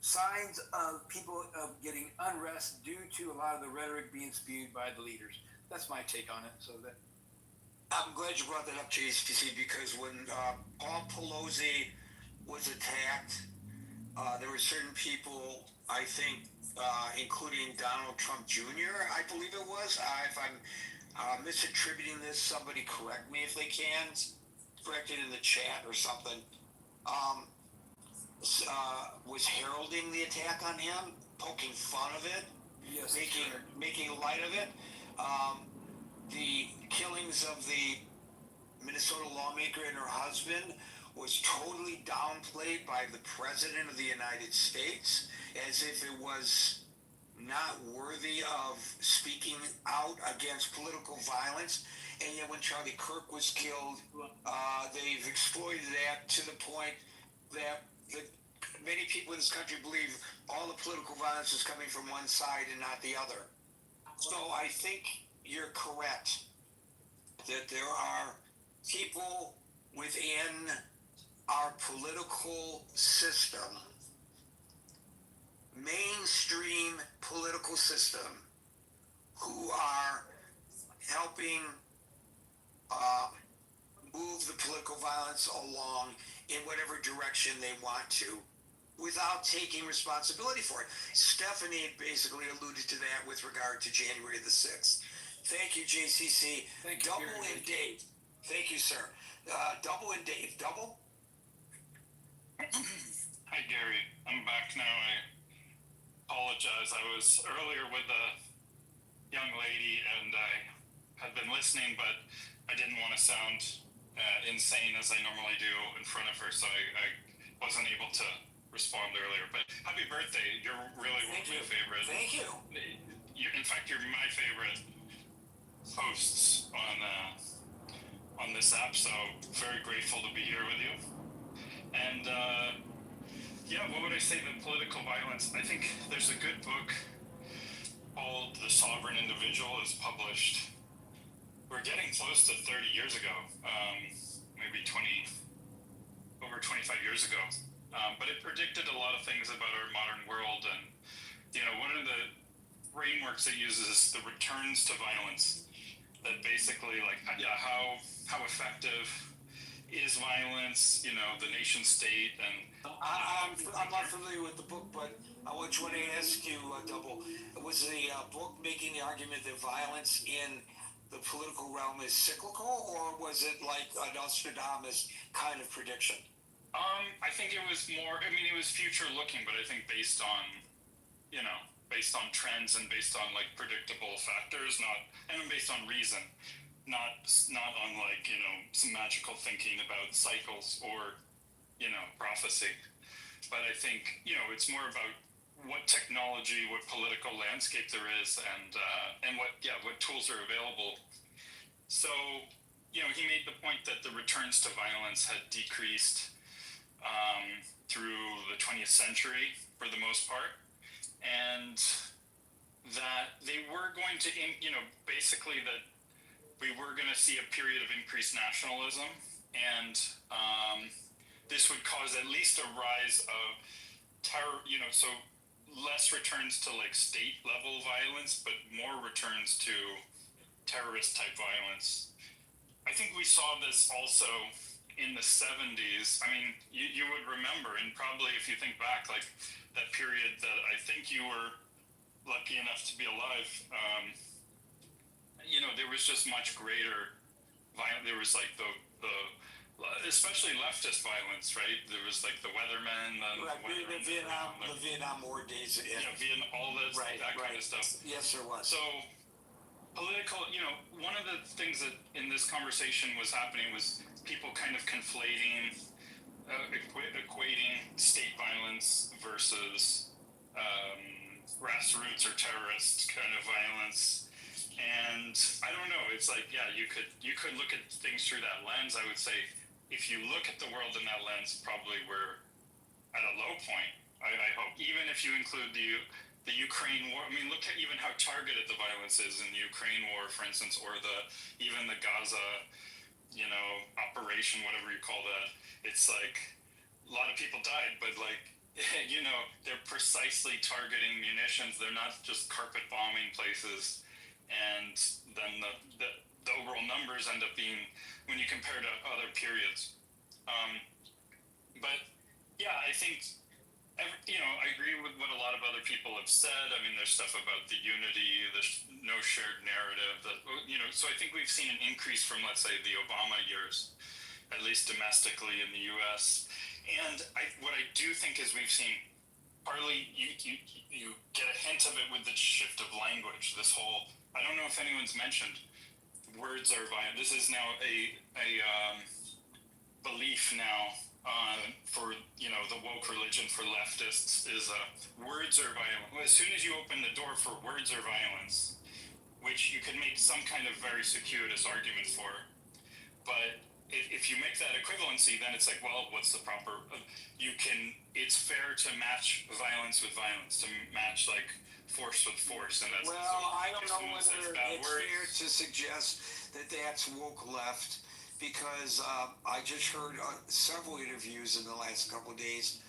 signs of people getting unrest due to a lot of the rhetoric being spewed by the leaders. That's my take on it. So that I'm glad you brought that up, JCC, because when Paul Pelosi was attacked. There were certain people, I think, including Donald Trump Jr., I believe it was. If I'm misattributing this, somebody correct me if they can. Correct it in the chat or something. Was heralding the attack on him, poking fun of it, Yes, making light of it. The killings of the Minnesota lawmaker and her husband was totally downplayed by the President of the United States as if it was not worthy of speaking out against political violence. And yet when Charlie Kirk was killed, they've exploited that to the point that many people in this country believe all the political violence is coming from one side and not the other. So I think you're correct that there are people within our political system, mainstream political system, who are helping move the political violence along in whatever direction they want to without taking responsibility for it. Stephanie basically alluded to that with regard to January the 6th. Thank you, JCC. Thank you, Double Gary. and Dave. Thank you, sir. Double and Dave. Double? Hi, Gary. I'm back now. I apologize. I was earlier with a young lady and I had been listening, but I didn't want to sound insane as I normally do in front of her, so I wasn't able to respond earlier. But happy birthday. You're really one of my favorite. Thank you. In fact, you're my favorite hosts on this app, so very grateful to be here with you. And yeah, what would I say? The political violence. I think there's a good book called The Sovereign Individual. Is published. We're getting close to 30 years ago, maybe over 25 years ago. But it predicted a lot of things about our modern world, and one of the frameworks it uses is the returns to violence. That basically, how effective is violence? The nation state, and I'm not familiar with the book, but I want to ask you, Double. Was the book making the argument that violence in the political realm is cyclical, or was it like a Nostradamus kind of prediction? I think it was more. I mean, it was future looking, but I think based on trends and based on predictable factors, and based on reason, not on some magical thinking about cycles or prophecy. But I think it's more about what technology, what political landscape there is, and what tools are available. So he made the point that the returns to violence had decreased through the 20th century for the most part, and that they were going to, basically that we were going to see a period of increased nationalism, and this would cause at least a rise of terror, so less returns to state level violence, but more returns to terrorist type violence. I think we saw this also in the 70s. I mean, you would remember, and probably if you think back, that period that I think you were lucky enough to be alive, there was just much greater violence. There was especially leftist violence, right? There was the Weathermen, the Vietnam War days. All that, that kind of stuff. Yes, there was. So political, one of the things that in this conversation was happening was people kind of conflating, equating state violence versus grassroots or terrorist kind of violence. And I don't know, it's you could look at things through that lens. I would say if you look at the world in that lens, probably we're at a low point, I hope. Even if you include the Ukraine war. I mean, look at even how targeted the violence is in the Ukraine war, for instance, or even the Gaza, operation, whatever you call that. It's a lot of people died, but they're precisely targeting munitions. They're not just carpet bombing places. And then the overall numbers end up being, when you compare to other periods. But have said. I mean, there's stuff about the unity, there's no shared narrative. That so I think we've seen an increase from, let's say, the Obama years, at least domestically in the U.S. And what I do think is we've seen partly you get a hint of it with the shift of language. This whole, I don't know if anyone's mentioned, words are violent. This is now a belief now for the woke religion for leftists is words are violent. Well, as soon as you open the door for words are violence, which you can make some kind of very circuitous argument for, but if you make that equivalency, then it's like, well, what's the proper? It's fair to match violence with violence, to match like force with force, and that's. Well, I don't know whether it's fair to suggest that that's woke left, because I just heard several interviews in the last couple of days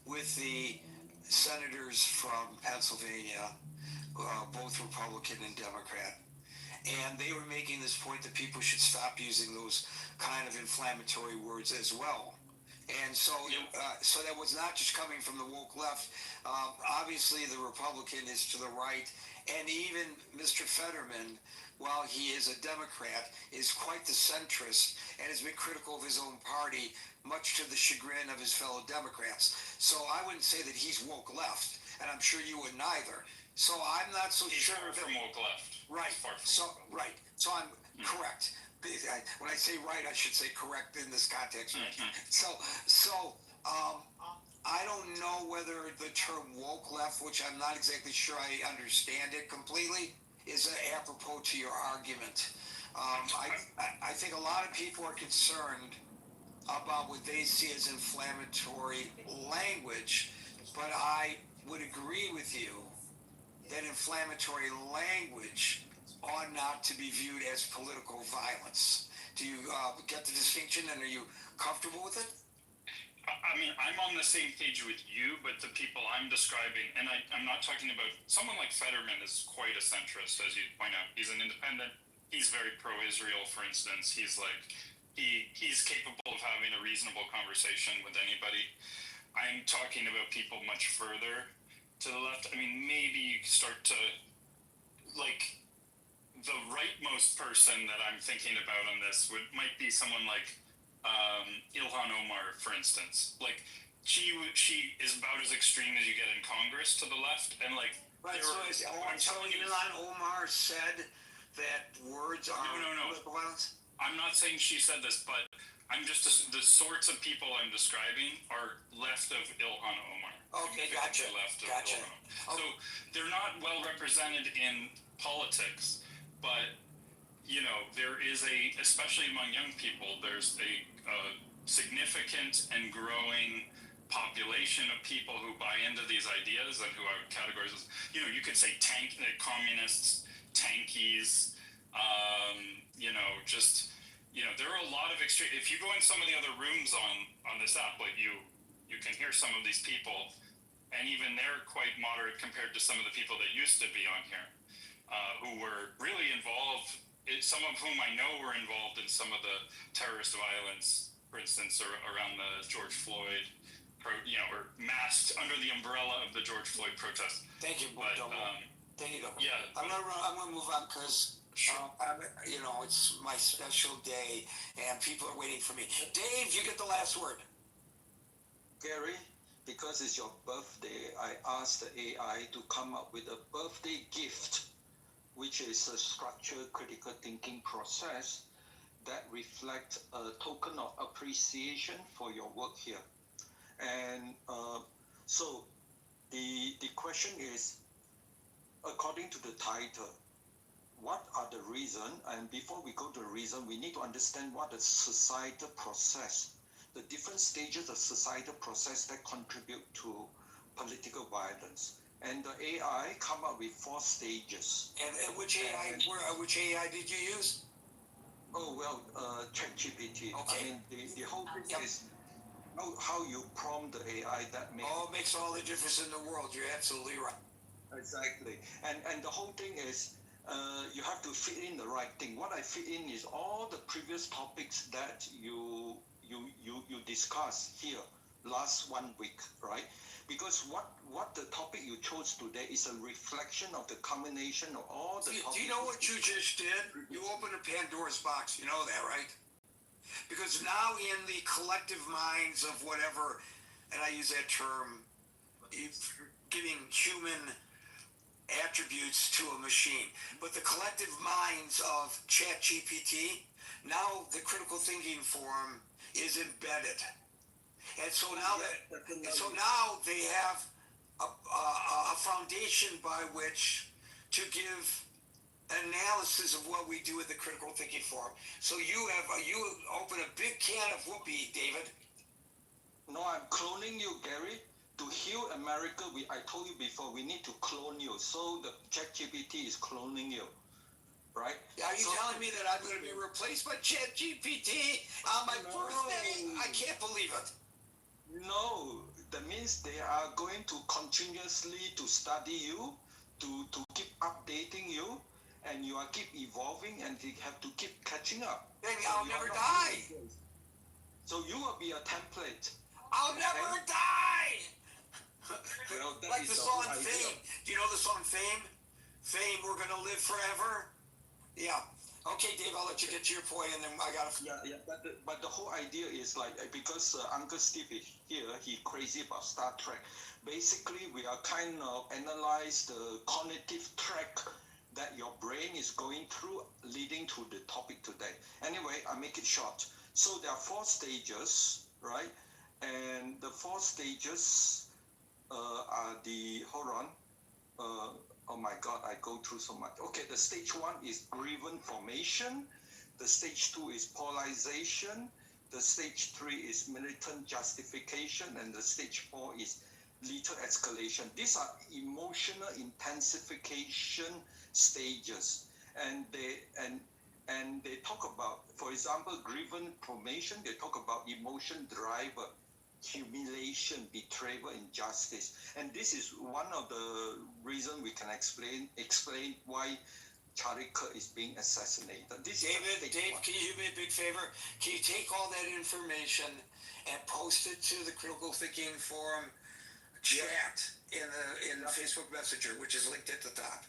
with the senators from Pennsylvania, both Republican and Democrat, and they were making this point that people should stop using those kind of inflammatory words as well. And so, so that was not just coming from the woke left. Obviously, the Republican is to the right, and even Mr. Fetterman, while he is a Democrat, is quite the centrist and has been critical of his own party, much to the chagrin of his fellow Democrats. So I wouldn't say that he's woke left, and I'm sure you wouldn't either. So I'm not so He's sure. far from woke left. Right. So right. So I'm correct. When I say right, I should say correct in this context. So I don't know whether the term woke left, which I'm not exactly sure I understand it completely, is apropos to your argument. I think a lot of people are concerned about what they see as inflammatory language, but I would agree with you that inflammatory language ought not to be viewed as political violence. Do you get the distinction, and are you comfortable with it? I mean, I'm on the same page with you, but the people I'm describing, and I'm not talking about someone like Fetterman is quite a centrist, as you point out. He's an independent. He's very pro-Israel, for instance. He's like, he's capable of having a reasonable conversation with anybody. I'm talking about people much further to the left. I mean, maybe you start to, like, the rightmost person that I'm thinking about on this might be someone like Ilhan Omar, for instance. Like, she is about as extreme as you get in Congress to the left, and like. Right. So Ilhan Omar said that words are political violence. I'm not saying she said this, but I'm just the sorts of people I'm describing are left of Ilhan Omar. Okay, gotcha. Left of Ilhan Omar. So they're not well represented in politics. But, there is especially among young people, there's a significant and growing population of people who buy into these ideas and who I would categorize as, you could say communists, tankies, there are a lot of extreme. If you go in some of the other rooms on this app, like you can hear some of these people, and even they're quite moderate compared to some of the people that used to be on here. Who were really involved, some of whom I know were involved in some of the terrorist violence, for instance, around the George Floyd, or masked under the umbrella of the George Floyd protest. Thank you, thank you. Yeah. I'm gonna move on because it's my special day and people are waiting for me. Dave, you get the last word. Gary, because it's your birthday, I asked the AI to come up with a birthday gift, which is a structured critical thinking process that reflects a token of appreciation for your work here. And so the question is, according to the title, what are the reasons? And before we go to the reason, we need to understand what the societal process, the different stages of societal process that contribute to political violence. And the AI come up with 4 stages. And which AI did you use? Oh, well, ChatGPT. Okay. I mean, the whole thing is how you prompt the AI that makes all the difference in the world. You're absolutely right. Exactly. And the whole thing is you have to fit in the right thing. What I fit in is all the previous topics that you discuss here last 1 week, right? Because what the topic you chose today is a reflection of the combination of all the topics. Do you know what you just did? You opened a Pandora's box. You know that, right? Because now in the collective minds of whatever, and I use that term, giving human attributes to a machine, but the collective minds of ChatGPT, now the critical thinking form is embedded. And so now they have a foundation by which to give analysis of what we do with the critical thinking form. So you open a big can of whoopee, David. No, I'm cloning you, Gary. To heal America, I told you before, we need to clone you. So the ChatGPT is cloning you, right? Are you telling me that I'm going to be replaced by ChatGPT on my birthday? I can't believe it. No, that means they are going to continuously to study you, to keep updating you, and you are keep evolving, and they have to keep catching up. Then I'll never die. So you will be a template. I'll never die. Well, like the song Fame. Do you know the song Fame? Fame, we're gonna live forever. Yeah. Okay, Dave, I'll let you get to your point, and then I gotta. Yeah. But the whole idea is like because Uncle Steve is here, he crazy about Star Trek. Basically, we are kind of analyze the cognitive track that your brain is going through, leading to the topic today. Anyway, I make it short. So there are 4 stages, right? And the 4 stages are the, hold on, oh my God, I go through so much. Okay, the stage 1 is grievance formation. The stage 2 is polarization. The stage 3 is militant justification. And the stage 4 is lethal escalation. These are emotional intensification stages. And they talk about, for example, grievance formation, they talk about emotion driver, humiliation, betrayal, injustice. And this is one of the reasons we can explain why Charlie Kirk is being assassinated. Dave, can you do me a big favor? Can you take all that information and post it to the Critical Thinking Forum chat in the Facebook Messenger, which is linked at the top?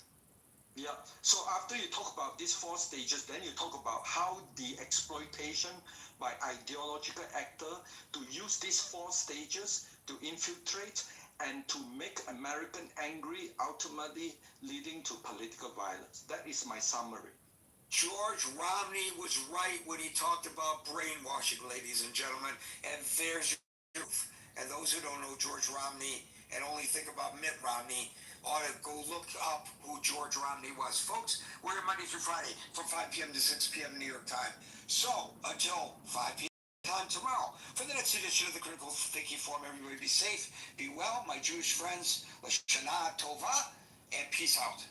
Yeah. So after you talk about these 4 stages, then you talk about how the exploitation by ideological actor to use these 4 stages to infiltrate and to make American angry, ultimately leading to political violence. That is my summary. George Romney was right when he talked about brainwashing, ladies and gentlemen, and there's your proof. And those who don't know George Romney and only think about Mitt Romney ought to go look up who George Romney was. Folks, we're here Monday through Friday from 5 p.m. to 6 p.m. New York time. So, until 5 p.m. time tomorrow, for the next edition of the Critical Thinking Forum, everybody be safe, be well, my Jewish friends, Lashana Tova, and peace out.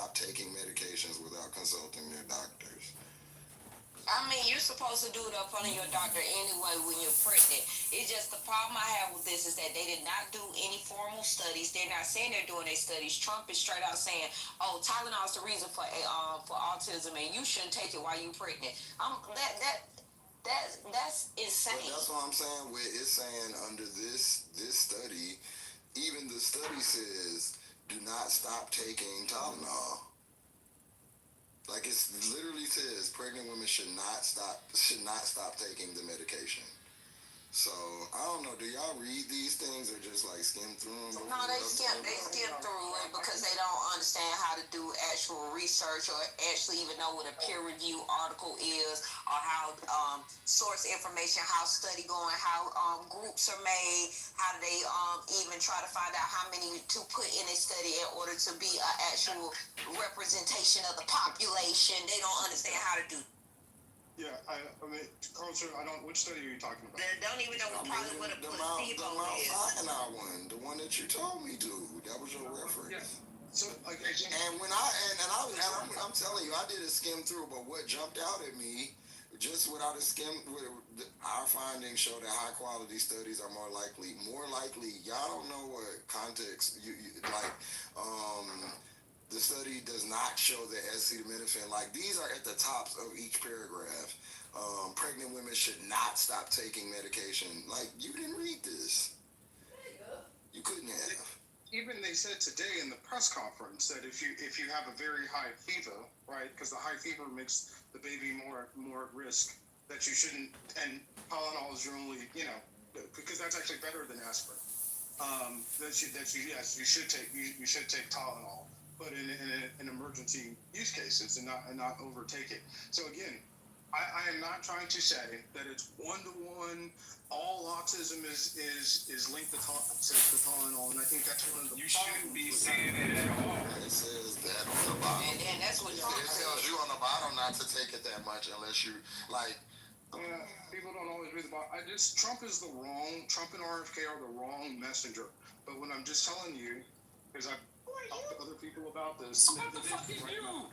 stop taking medications without consulting their doctors. I mean, you're supposed to do it up front of your doctor anyway when you're pregnant. It's just the problem I have with this is that they did not do any formal studies. They're not saying they're doing their studies. Trump is straight out saying, "Oh, Tylenol is the reason for autism, and you shouldn't take it while you're pregnant." That's insane. But that's what I'm saying. It's saying under this study, even the study says do not stop taking Tylenol. Like it literally says pregnant women should not stop taking the medication. So I don't know. Do y'all read these things or just like skim through them? No, they skim through it because they don't understand how to do actual research or actually even know what a peer review article is or how source information, how study going, how groups are made, how do they even try to find out how many to put in a study in order to be an actual representation of the population. They don't understand how to do. Yeah, I mean, Carlson, which study are you talking about? They don't even know probably what a placebo is. The one, the one that you told me to. That was your reference. Yeah. So, and I'm telling you, I did a skim through, but what jumped out at me, just without a skim, our findings show that high quality studies are more likely. Y'all don't know what context the study does not show that acetaminophen, like these are at the tops of each paragraph. Pregnant women should not stop taking medication. Like, you didn't read this. You couldn't have. Even they said today in the press conference that if you have a very high fever, right, because the high fever makes the baby more at risk, that you shouldn't, and Tylenol is your only, because that's actually better than aspirin. You should take Tylenol, but in emergency use cases and not overtake it. So again, I am not trying to say that it's 1-to-1. All autism is linked to Tylenol, and I think that's one of the you shouldn't be saying it at all. It says that on the bottom. And that's what it tells you on the bottom not to take it that much unless you like. Yeah, people don't always read the bottom. Trump and RFK are the wrong messenger. But what I'm just telling you is I've talked to other people about this. What the fuck is you?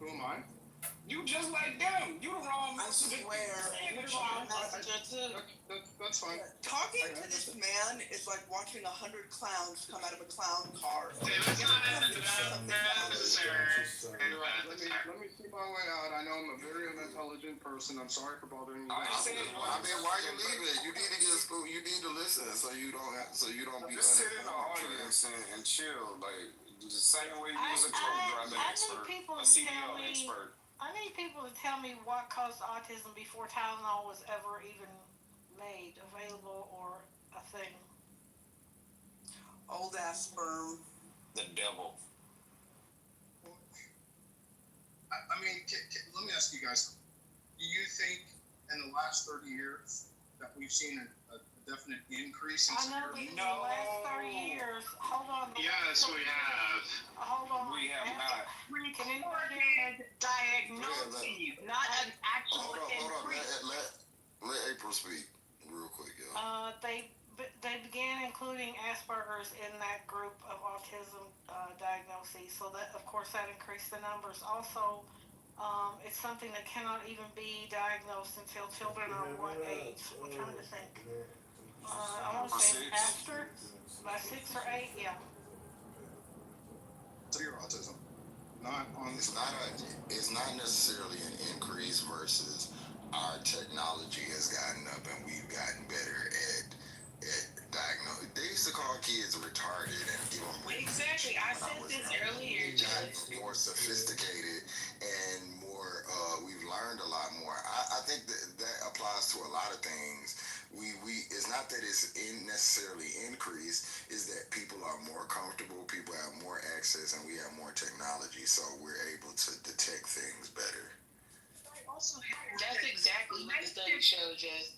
Who am I? You just like them. You the wrong messenger. You're the wrong messenger too. That's fine. Talking to this man is like watching 100 clowns come out of a clown car. That's not necessary. Let me see my way out. I know I'm a very unintelligent person. I'm sorry for bothering you. I mean, why you leaving? You need to get school. You need to listen so you don't be. Just sit in the audience and chill. Like the same way you was a drug driving expert, a CEO expert. I need people to tell me what caused autism before Tylenol was ever even made available or a thing. Old ass sperm. The devil. I mean, let me ask you guys, do you think in the last 30 years that we've seen a definite increase in severity? In the last 30 years, hold on. Yes, we have. Hold on. We have not. Can anybody diagnose, not an actual increase? Let April speak real quick, y'all. They began including Asperger's in that group of autism diagnoses, so that of course that increased the numbers. Also, it's something that cannot even be diagnosed until children are what age? I'm trying to think. I want to say after by 6 or 8, yeah. Severe autism, not on. It's not necessarily an increase versus our technology has gotten up and we've gotten better at diagnosing. They used to call kids retarded and give them. Exactly, I said this earlier. We've gotten more sophisticated and more. We've learned a lot more. I think that applies to a lot of things. It's not that it's necessarily increased, is that people are more comfortable, people have more access, and we have more technology, so we're able to detect things better. That's exactly what the study showed, Jess.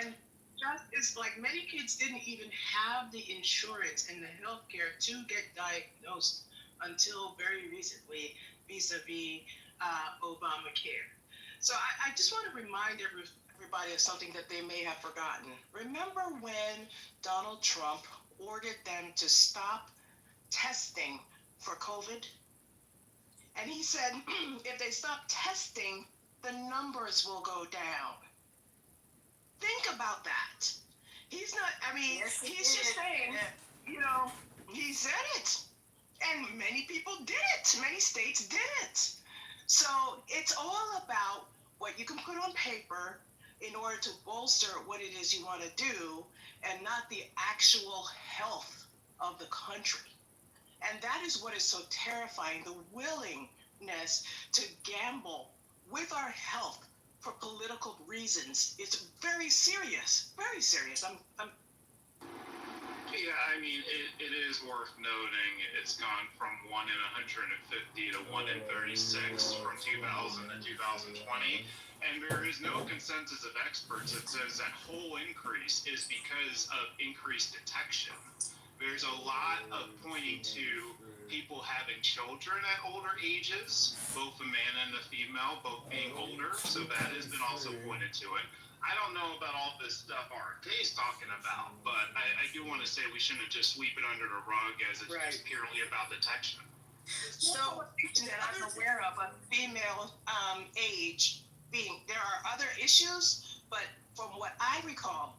And just it's like many kids didn't even have the insurance and the healthcare to get diagnosed until very recently, vis-a-vis Obamacare. So I just want to remind everybody of something that they may have forgotten. Remember when Donald Trump ordered them to stop testing for COVID. And he said, if they stop testing, the numbers will go down. Think about that. He's not, I mean, Yes, he he's just did. saying, Yeah. you know, he said it. And many people did it. Many states did it. So it's all about what you can put on paper in order to bolster what it is you want to do and not the actual health of the country. And that is what is so terrifying, the willingness to gamble with our health for political reasons. It's very serious, very serious. Yeah, I mean, it is worth noting it's gone from 1 in 150 to 1 in 36 from 2000 to 2020. And there is no consensus of experts that says that whole increase is because of increased detection. There's a lot of pointing to people having children at older ages, both the man and the female, both being older. So that has been also pointed to it. I don't know about all this stuff RFK's talking about, but I do want to say we shouldn't just sweep it under the rug as it's just purely about detection. So that I'm aware of a female age being, there are other issues, but from what I recall,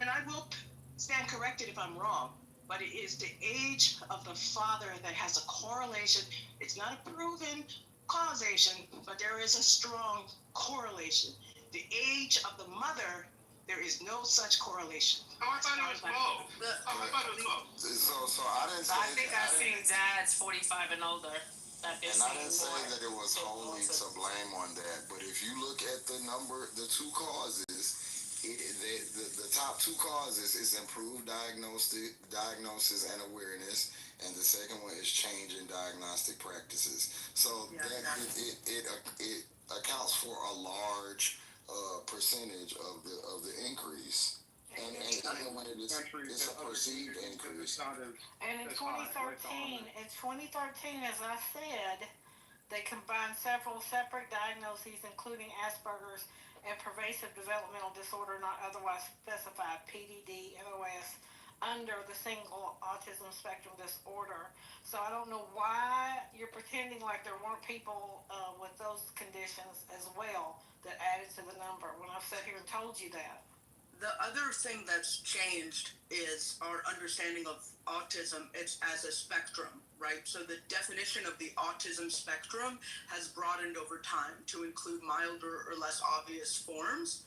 and I will stand corrected if I'm wrong, but it is the age of the father that has a correlation. It's not a proven causation, but there is a strong correlation. The age of the mother, there is no such correlation. Oh, I thought it was both. I thought it was both. So I didn't say I think I've seen dads 45 and older. And I didn't say that it was wholly to blame on that, but if you look at the number, the two causes, the top two causes is improved diagnosis and awareness, and the second one is change in diagnostic practices. So it accounts for a large percentage of the increase. And even when it's a perceived increase. And in 2013, as I said, they combined several separate diagnoses, including Asperger's and pervasive developmental disorder not otherwise specified, PDD, NOS, under the single autism spectrum disorder. So I don't know why you're pretending like there weren't people with those conditions as well that added to the number when I've sat here and told you that. The other thing that's changed is our understanding of autism. It's as a spectrum, right? So the definition of the autism spectrum has broadened over time to include milder or less obvious forms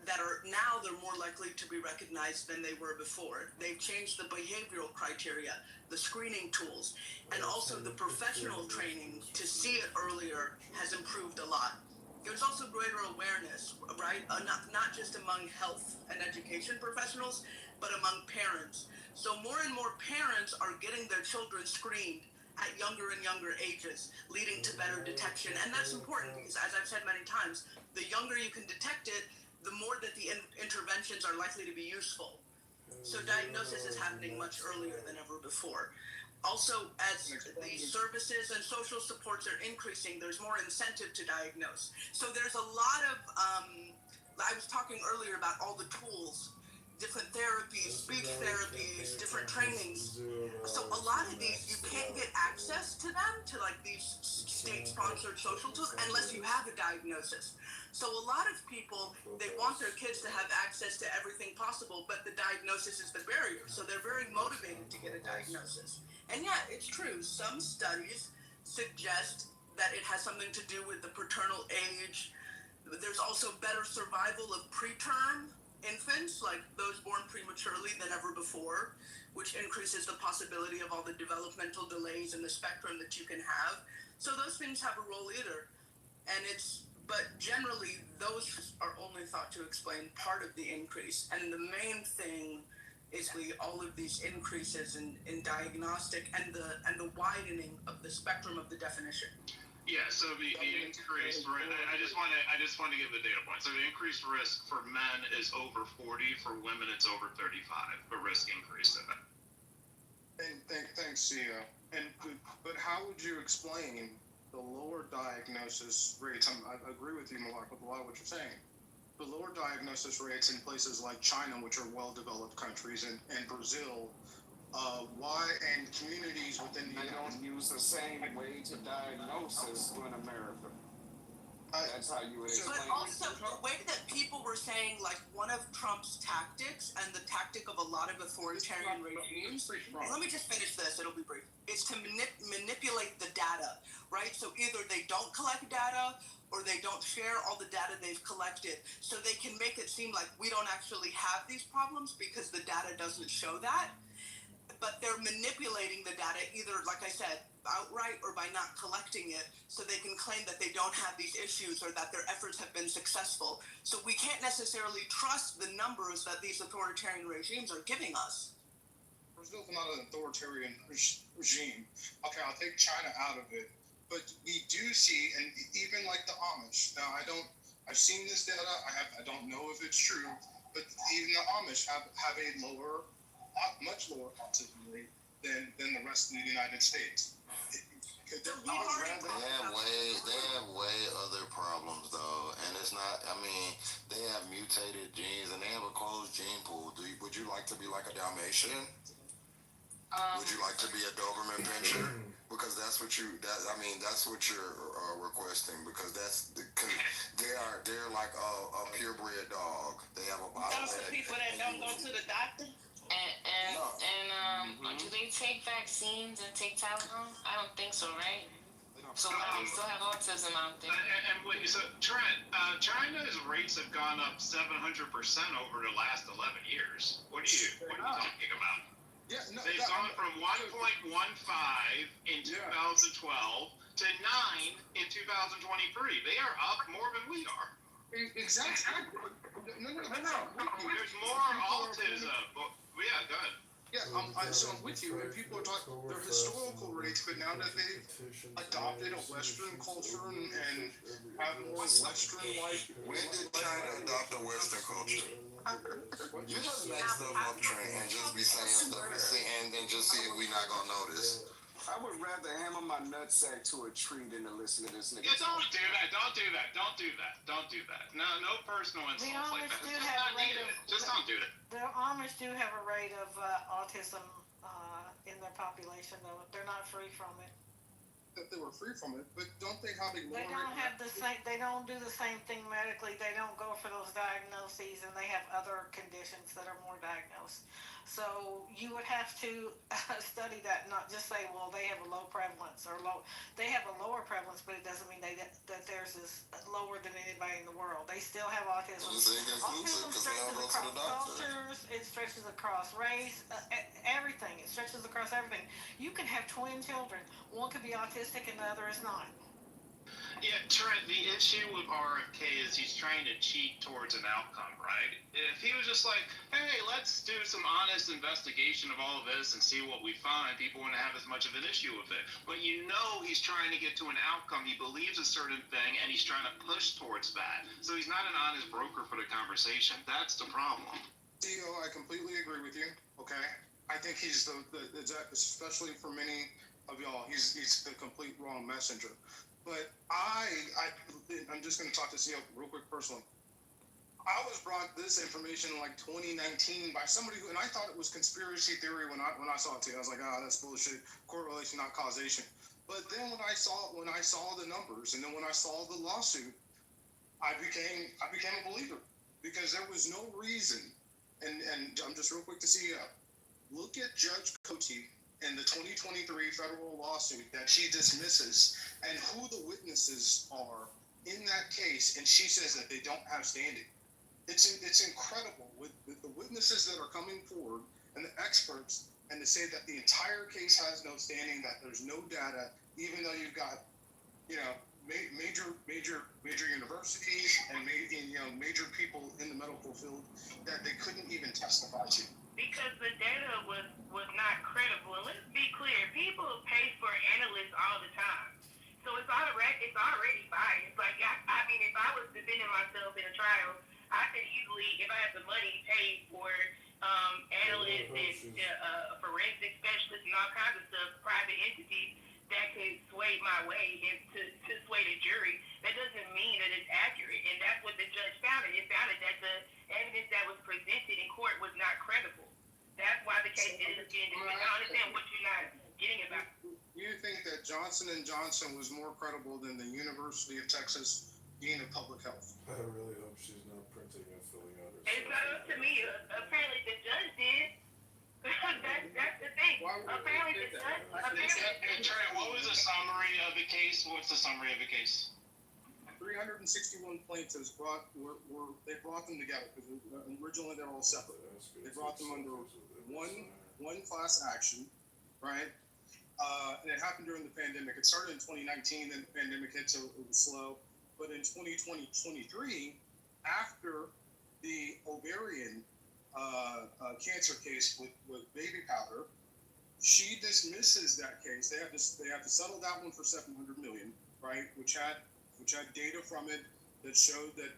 that are now they're more likely to be recognized than they were before. They've changed the behavioral criteria, the screening tools, and also the professional training to see it earlier has improved a lot. There's also greater awareness, right? Not just among health and education professionals, but among parents. So more and more parents are getting their children screened at younger and younger ages, leading to better detection. And that's important because, as I've said many times, the younger you can detect it, the more that the interventions are likely to be useful. So diagnosis is happening much earlier than ever before. Also, as the services and social supports are increasing, there's more incentive to diagnose. So there's a lot of, I was talking earlier about all the tools, different therapies, speech therapies, different trainings. So a lot of these, you can't get access to them, to like these state-sponsored social tools, unless you have a diagnosis. So a lot of people, they want their kids to have access to everything possible, but the diagnosis is the barrier. So they're very motivated to get a diagnosis. And yeah, it's true. Some studies suggest that it has something to do with the paternal age. There's also better survival of preterm infants, like those born prematurely, than ever before, which increases the possibility of all the developmental delays in the spectrum that you can have. So those things have a role either. But generally, those are only thought to explain part of the increase. And the main thing is all of these increases in diagnostic and the widening of the spectrum of the definition. Yeah, so the increased risk, I just want to give the data point. So the increased risk for men is over 40, for women it's over 35, the risk increase in it. Thanks, Sia. But how would you explain the lower diagnosis rates? I agree with you, Malak, with a lot of what you're saying. The lower diagnosis rates in places like China, which are well-developed countries, and Brazil, why and communities within the They don't use the same way to diagnose as in America. That's how you would explain But also, the way that people were saying, like, one of Trump's tactics and the tactic of a lot of authoritarian regimes, let me just finish this, it'll be brief, is to manipulate the data, right? So either they don't collect data or they don't share all the data they've collected, so they can make it seem like we don't actually have these problems because the data doesn't show that. But they're manipulating the data either, like I said, outright or by not collecting it, so they can claim that they don't have these issues or that their efforts have been successful. So we can't necessarily trust the numbers that these authoritarian regimes are giving us. Brazil's not an authoritarian regime. Okay, I'll take China out of it, but we do see, and even like the Amish. Now, I've seen this data. I don't know if it's true, but even the Amish have a much lower autism rate than the rest of the United States. They have way other problems though, and it's not. I mean, they have mutated genes and they have a closed gene pool. Would you like to be like a Dalmatian? Would you like to be a Doberman Pinscher? Because that's what that's what you're requesting. Because they're like a purebred dog. They have a body. Those are people that don't go to the doctor. Do they take vaccines and take Tylenol? I don't think so, right? So they still have autism out there. So Trent, China's rates have gone up 700% over the last 11 years. What are you talking about? Yeah, They've gone from 1.15 in 2012 to 9 in 2023. They are up more than we are. Exactly. No. There's more autism. Yeah, go ahead. Yeah, so I'm with you. And people are talking their historical rates, but now that they've adopted a Western culture and have more Western-like. When did China adopt a Western culture? You just make stuff up, Trent, and just be saying stuff and then just see if we not gonna notice. I would rather hammer my nutsack to a tree than to listen to this nigga. Yeah, don't do that. No personal insults like that. It's not needed. Just don't do that. The Amish do have a rate of autism in their population, though. They're not free from it. That they were free from it, but don't they have a lower They don't have the same. They don't do the same thing medically. They don't go for those diagnoses, and they have other conditions that are more diagnosed. So you would have to study that, not just say, well, they have a low prevalence or low. They have a lower prevalence, but it doesn't mean that theirs is lower than anybody in the world. They still have autism. Autism stretches across cultures. It stretches across race. Everything. It stretches across everything. You can have twin children. One could be autistic and the other is not. Yeah, Trent, the issue with RFK is he's trying to cheat towards an outcome, right? If he was just like, hey, let's do some honest investigation of all of this and see what we find, people wouldn't have as much of an issue with it. But he's trying to get to an outcome. He believes a certain thing, and he's trying to push towards that. So he's not an honest broker for the conversation. That's the problem. CEO, I completely agree with you, okay? I think he's especially for many of y'all, he's the complete wrong messenger. But I'm just going to talk to CEO real quick personally. I was brought this information in like 2019 by somebody and I thought it was conspiracy theory when I saw it too. I was like, that's bullshit. Correlation, not causation. But then when I saw the numbers and then when I saw the lawsuit, I became a believer because there was no reason. And I'm just real quick to CEO. Look at Judge Cote in the 2023 federal lawsuit that she dismisses and who the witnesses are in that case, and she says that they don't have standing. It's incredible with the witnesses that are coming forward and the experts, and to say that the entire case has no standing, that there's no data, even though you've got major universities and major people in the medical field that they couldn't even testify to. Because the data was not credible. And let's be clear, people pay for analysts all the time. So it's already biased. Like, I mean, if I was defending myself in a trial, I could easily, if I had the money, pay for analysts and forensic specialists and all kinds of stuff, private entities that could sway my way to sway the jury. That doesn't mean that it's accurate. And that's what the judge found. It found that the evidence that was presented in court was not credible. That's why the case is being dismissed. Johnson & Johnson was more credible than the University of Texas Dean of Public Health. I really hope she's not printing and filling out her. It's not up to me. Apparently the judge did. that's the thing. Apparently the judge. Hey, Trent, what was the summary of the case? What's the summary of the case? 361 plaintiffs brought them together because originally they're all separate. They brought them under one class action, right? And it happened during the pandemic. It started in 2019, then the pandemic hit, so it was slow. But in 2023, after the ovarian cancer case with baby powder, she dismisses that case. They have to settle that one for $700 million, right? Which had data from it that showed that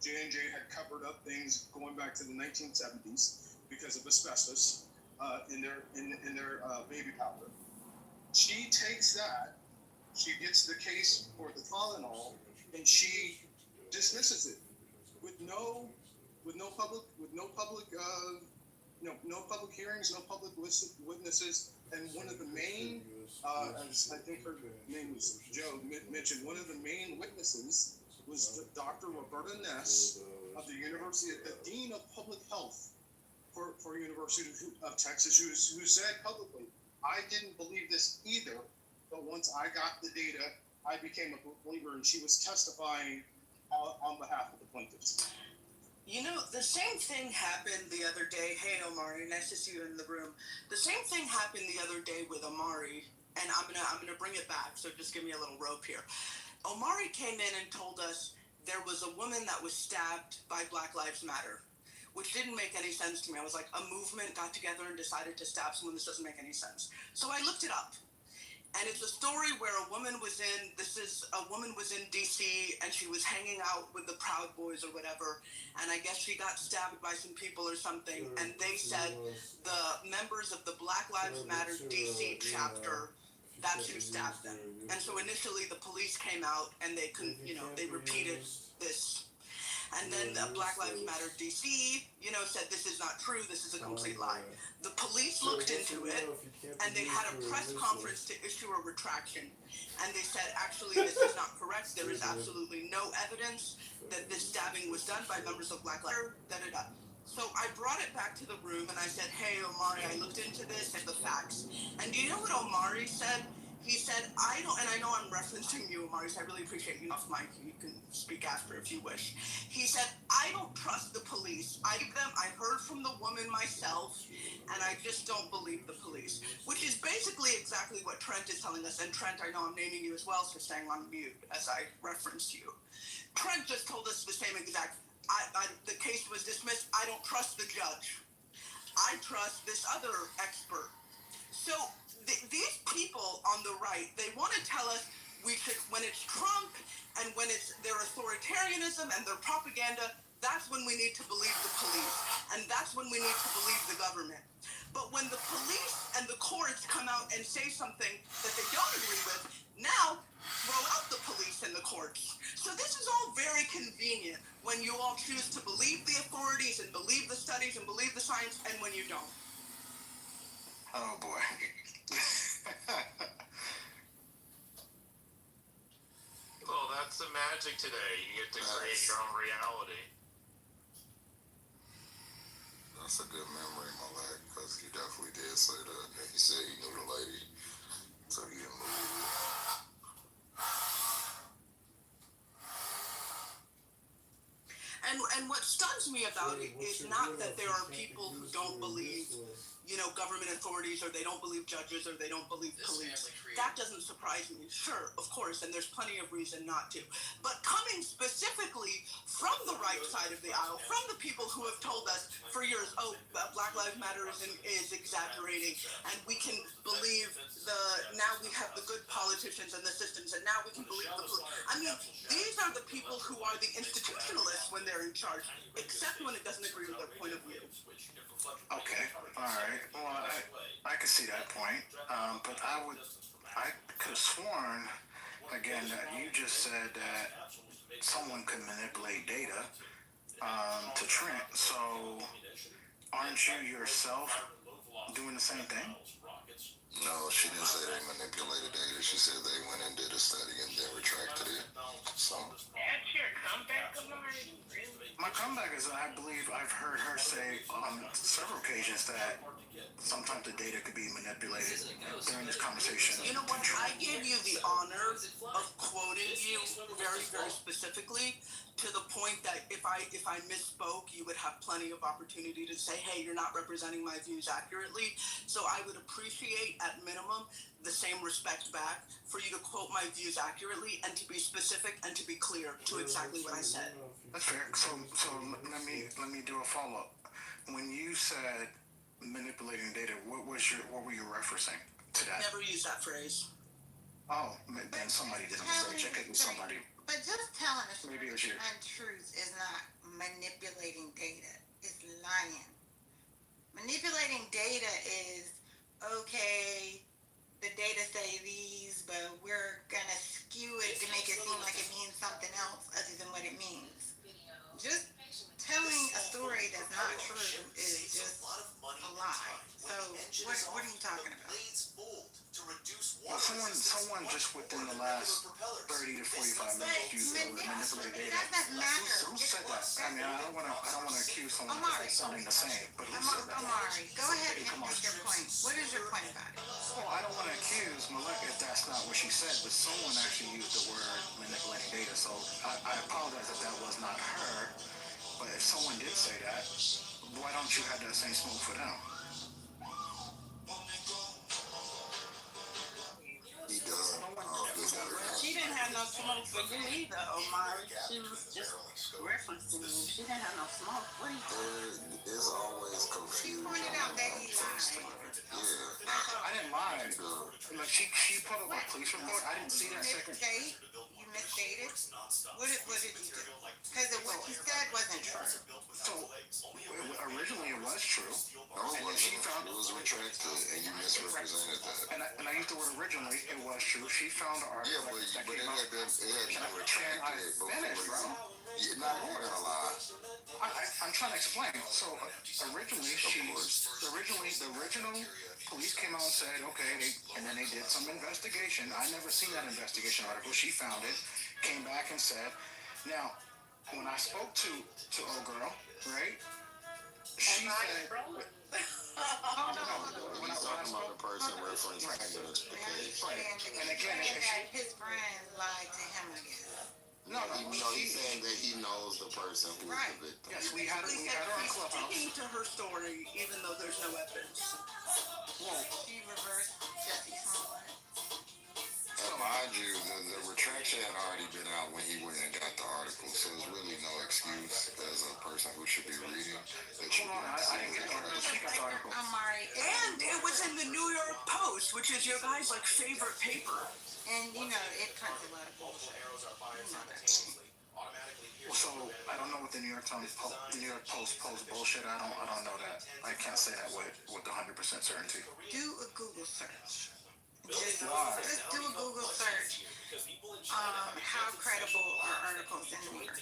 J&J had covered up things going back to the 1970s because of asbestos in their baby powder. She takes that, she gets the case for the Tylenol, and she dismisses it with no public hearings, no public witnesses, and one of the main, as I think her name was Joe mentioned, one of the main witnesses was Dr. Roberta Ness of the University, the Dean of Public Health for University of Texas, who said publicly, I didn't believe this either, but once I got the data, I became a believer, and she was testifying on behalf of the plaintiffs. You know, the same thing happened the other day. Hey, Omari, nice to see you in the room. The same thing happened the other day with Omari, and I'm gonna bring it back. So just give me a little rope here. Omari came in and told us there was a woman that was stabbed by Black Lives Matter, which didn't make any sense to me. I was like, a movement got together and decided to stab someone. This doesn't make any sense. So I looked it up. And it's a story where a woman was in DC, and she was hanging out with the Proud Boys or whatever, and I guess she got stabbed by some people or something, and they said the members of the Black Lives Matter DC chapter, that's who stabbed them. And so initially the police came out and they they repeated this. And then the Black Lives Matter DC, said this is not true, this is a complete lie. The police looked into it, and they had a press conference to issue a retraction. And they said, actually, this is not correct. There is absolutely no evidence that this stabbing was done by members of Black Lives Matter. So I brought it back to the room, and I said, hey, Omari, I looked into this and the facts. And do you know what Omari said? He said, I know I'm referencing you, Omari, so I really appreciate you off mic. You can speak after if you wish. He said, I don't trust the police. I heard from the woman myself, and I just don't believe the police, which is basically exactly what Trent is telling us. And Trent, I know I'm naming you as well, so staying on mute as I reference you. Trent just told us the same exact, the case was dismissed. I don't trust the judge. I trust this other expert. So these people on the right, they want to tell us we should, when it's Trump and when it's their authoritarianism and their propaganda, that's when we need to believe the police. And that's when we need to believe the government. But when the police and the courts come out and say something that they don't agree with, now throw out the police and the courts. So this is all very convenient when you all choose to believe the authorities and believe the studies and believe the science, and when you don't. Oh boy. Well, that's the magic today. You get to create your own reality. That's a good memory, Malak, because he definitely did say that. And he said he knew the lady, so he didn't move. And what stuns me about it is not that there are people who don't believe, government authorities, or they don't believe judges, or they don't believe police. That doesn't surprise me. Sure, of course, and there's plenty of reason not to. But coming specifically from the right side of the aisle, from the people who have told us for years, Black Lives Matter is exaggerating, and we can believe now we have the good politicians and the systems, and now we can believe the police. I mean, these are the people who are the institutionalists when they're in charge, except when it doesn't agree with their point of view. Okay, all right. Well, I can see that point, but I could have sworn, again, that you just said that someone could manipulate data to Trent. So, aren't you yourself doing the same thing? No, she didn't say they manipulated data. She said they went and did a study and then retracted it. So. That's your comeback, Amari? Really? My comeback is that I believe I've heard her say on several occasions that sometimes the data could be manipulated during this conversation. You know what? I give you the honor of quoting you very, very specifically to the point that if I misspoke, you would have plenty of opportunity to say, hey, you're not representing my views accurately. So I would appreciate at minimum the same respect back for you to quote my views accurately and to be specific and to be clear to exactly what I said. That's fair. So let me do a follow up. When you said manipulating data, what were you referencing to that? Never use that phrase. Oh, then somebody did a research. It could be somebody. But just telling a Maybe it was you. untruth is not manipulating data. It's lying. Manipulating data is, okay, the data say these, but we're gonna skew it to make it seem like it means something else other than what it means. Just telling a story that's not true is just a lie. So what are you talking about? Well, someone just within the last 30 to 45 minutes used manipulated data. That doesn't matter. Who said that? I mean, I don't want to accuse someone of sounding the same, but who said that? Amari, go ahead and make your point. What is your point about it? Well, I don't want to accuse Malek if that's not what she said, but someone actually used the word manipulating data, so I apologize if that was not her, but if someone did say that, why don't you have that same smoke for them? He doesn't. She didn't have no smoke for you either, Omari. She was just referencing you. She didn't have no smoke for you. There is always confusion. She pointed out that he lied. I didn't lie. Like she put up a police report. I didn't see that second. You misstated. What did you do? Because what you said wasn't true. So originally it was true. No, it wasn't. It was retracted, and you misrepresented that. And I used the word originally. It was true. She found the article. Yeah, but it had been retracted before. Finished, bro. You're not gonna lie. I'm trying to explain. So originally the original police came out and said, okay, and then they did some investigation. I never seen that investigation article. She found it, came back and said, now, when I spoke to old girl, right? She said, When I talking about the person referencing the case. And again, his friends lied to him again. No, he's saying that he knows the person who is the victim. Yes, we had her on Clubhouse. Sticking to her story, even though there's no evidence. She reversed Jesse Smollett. And mind you, the retraction had already been out when he went and got the article, so there's really no excuse as a person who should be reading that you I didn't get the article. Amari, And it was in the New York Post, which is your guys' favorite paper. and you know it prints a lot of bullshit. You know that. So I don't know what the New York Post posts bullshit. I don't know that. I can't say that with 100% certainty. Do a Google search. Just do a Google search. How credible are articles in the New York?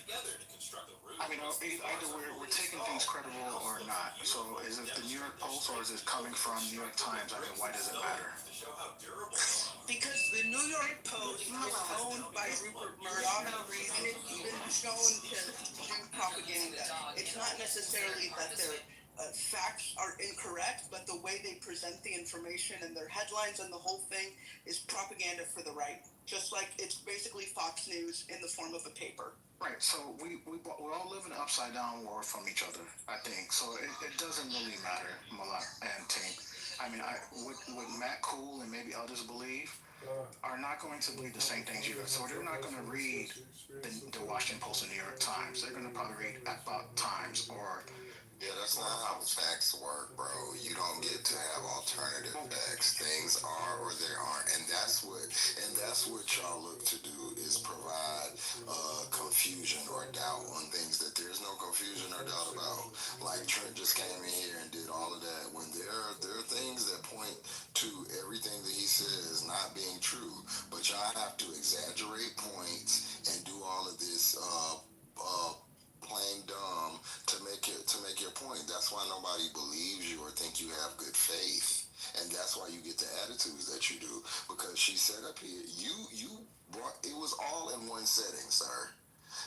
I mean, either we're taking things credible or not. So is it the New York Post or is it coming from New York Times? I mean, why does it matter? Because the New York Post is owned by Rupert Murdoch, and it's been shown to do propaganda. It's not necessarily that their facts are incorrect, but the way they present the information and their headlines and the whole thing is propaganda for the right. Just like it's basically Fox News in the form of a paper. Right, so we all live in an upside down world from each other, I think. So it doesn't really matter, Malak and Tink. I mean, what Matt Cool and maybe others believe are not going to believe the same things you do. So they're not going to read the Washington Post and New York Times. They're going to probably read About Times or... Yeah, that's not how facts work, bro. You don't get to have alternative facts. Things are or they aren't, and that's what y'all look to do is provide confusion or doubt on things that there's no confusion or doubt about. Like Trent just came in here and did all of that when there are things that point to everything that he says not being true, but y'all have to exaggerate points and do all of this playing dumb to make your point. That's why nobody believes you or think you have good faith. And that's why you get the attitudes that you do, because she said up here, you brought, it was all in one setting, sir.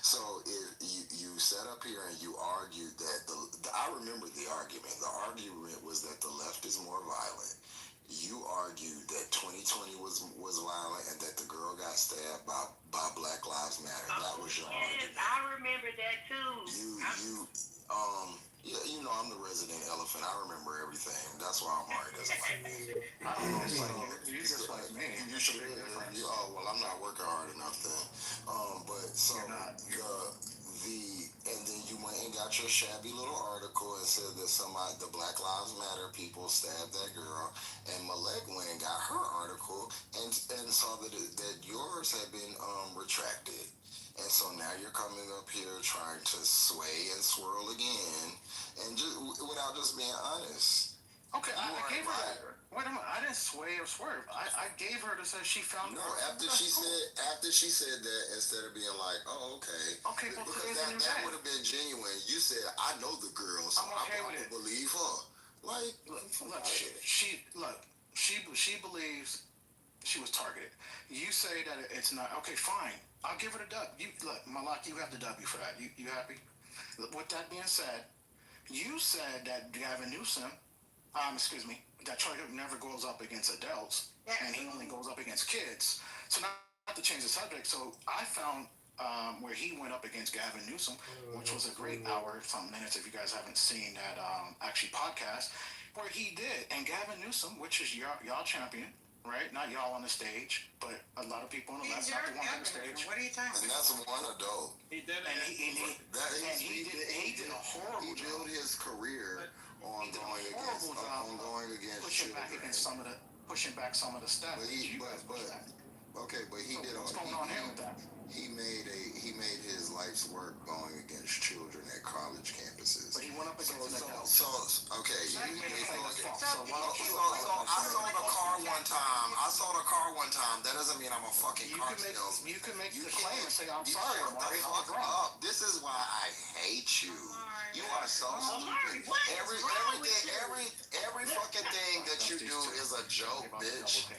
So if you sat up here and you argued that I remember the argument. The argument was that the left is more violent. You argued that 2020 was violent and that the girl got stabbed by Black Lives Matter. That was your argument. I remember that too. Yeah, you know, I'm the resident elephant. I remember everything. That's why I'm alright. That's like, I don't know, it's like you just like me. You should be different. Oh, well, I'm not working hard enough then. But so and then you went and got your shabby little article and said that the Black Lives Matter people stabbed that girl, and Malek went and got her article and saw that yours had been retracted. And so now you're coming up here trying to sway and swirl again, and just without just being honest. Okay, I gave her that. Wait a minute, I didn't sway or swerve. I gave her to say she found. No, after she said that, instead of being like, oh, okay. Okay, because that would have been genuine. You said, I know the girl, so I'm okay with it. Believe her. Like, she believes she was targeted. You say that it's not. Okay, fine. I'll give her the dub. Malak, you have the W for that. You happy? With that being said, you said that Gavin Newsom, that Troy never goes up against adults, and he only goes up against kids. So not to change the subject, so I found where he went up against Gavin Newsom, which was a great hour, some minutes, if you guys haven't seen that podcast, where he did. And Gavin Newsom, which is y'all champion, right? Not y'all on the stage, but a lot of people on the left, not the one on the stage. What are you talking about? And that's one adult. He did it. He did a horrible job. He built his career on going against pushing back against pushing back some of the stuff. But he did. What's going on here with that? He made his life's work going against children at college campuses. But he went up against adults. I saw the car one time. That doesn't mean I'm a fucking car salesman. You can make the claim and say, I'm sorry, Amari. This is why I hate you. You are so stupid. Every fucking thing that you do is a joke, bitch.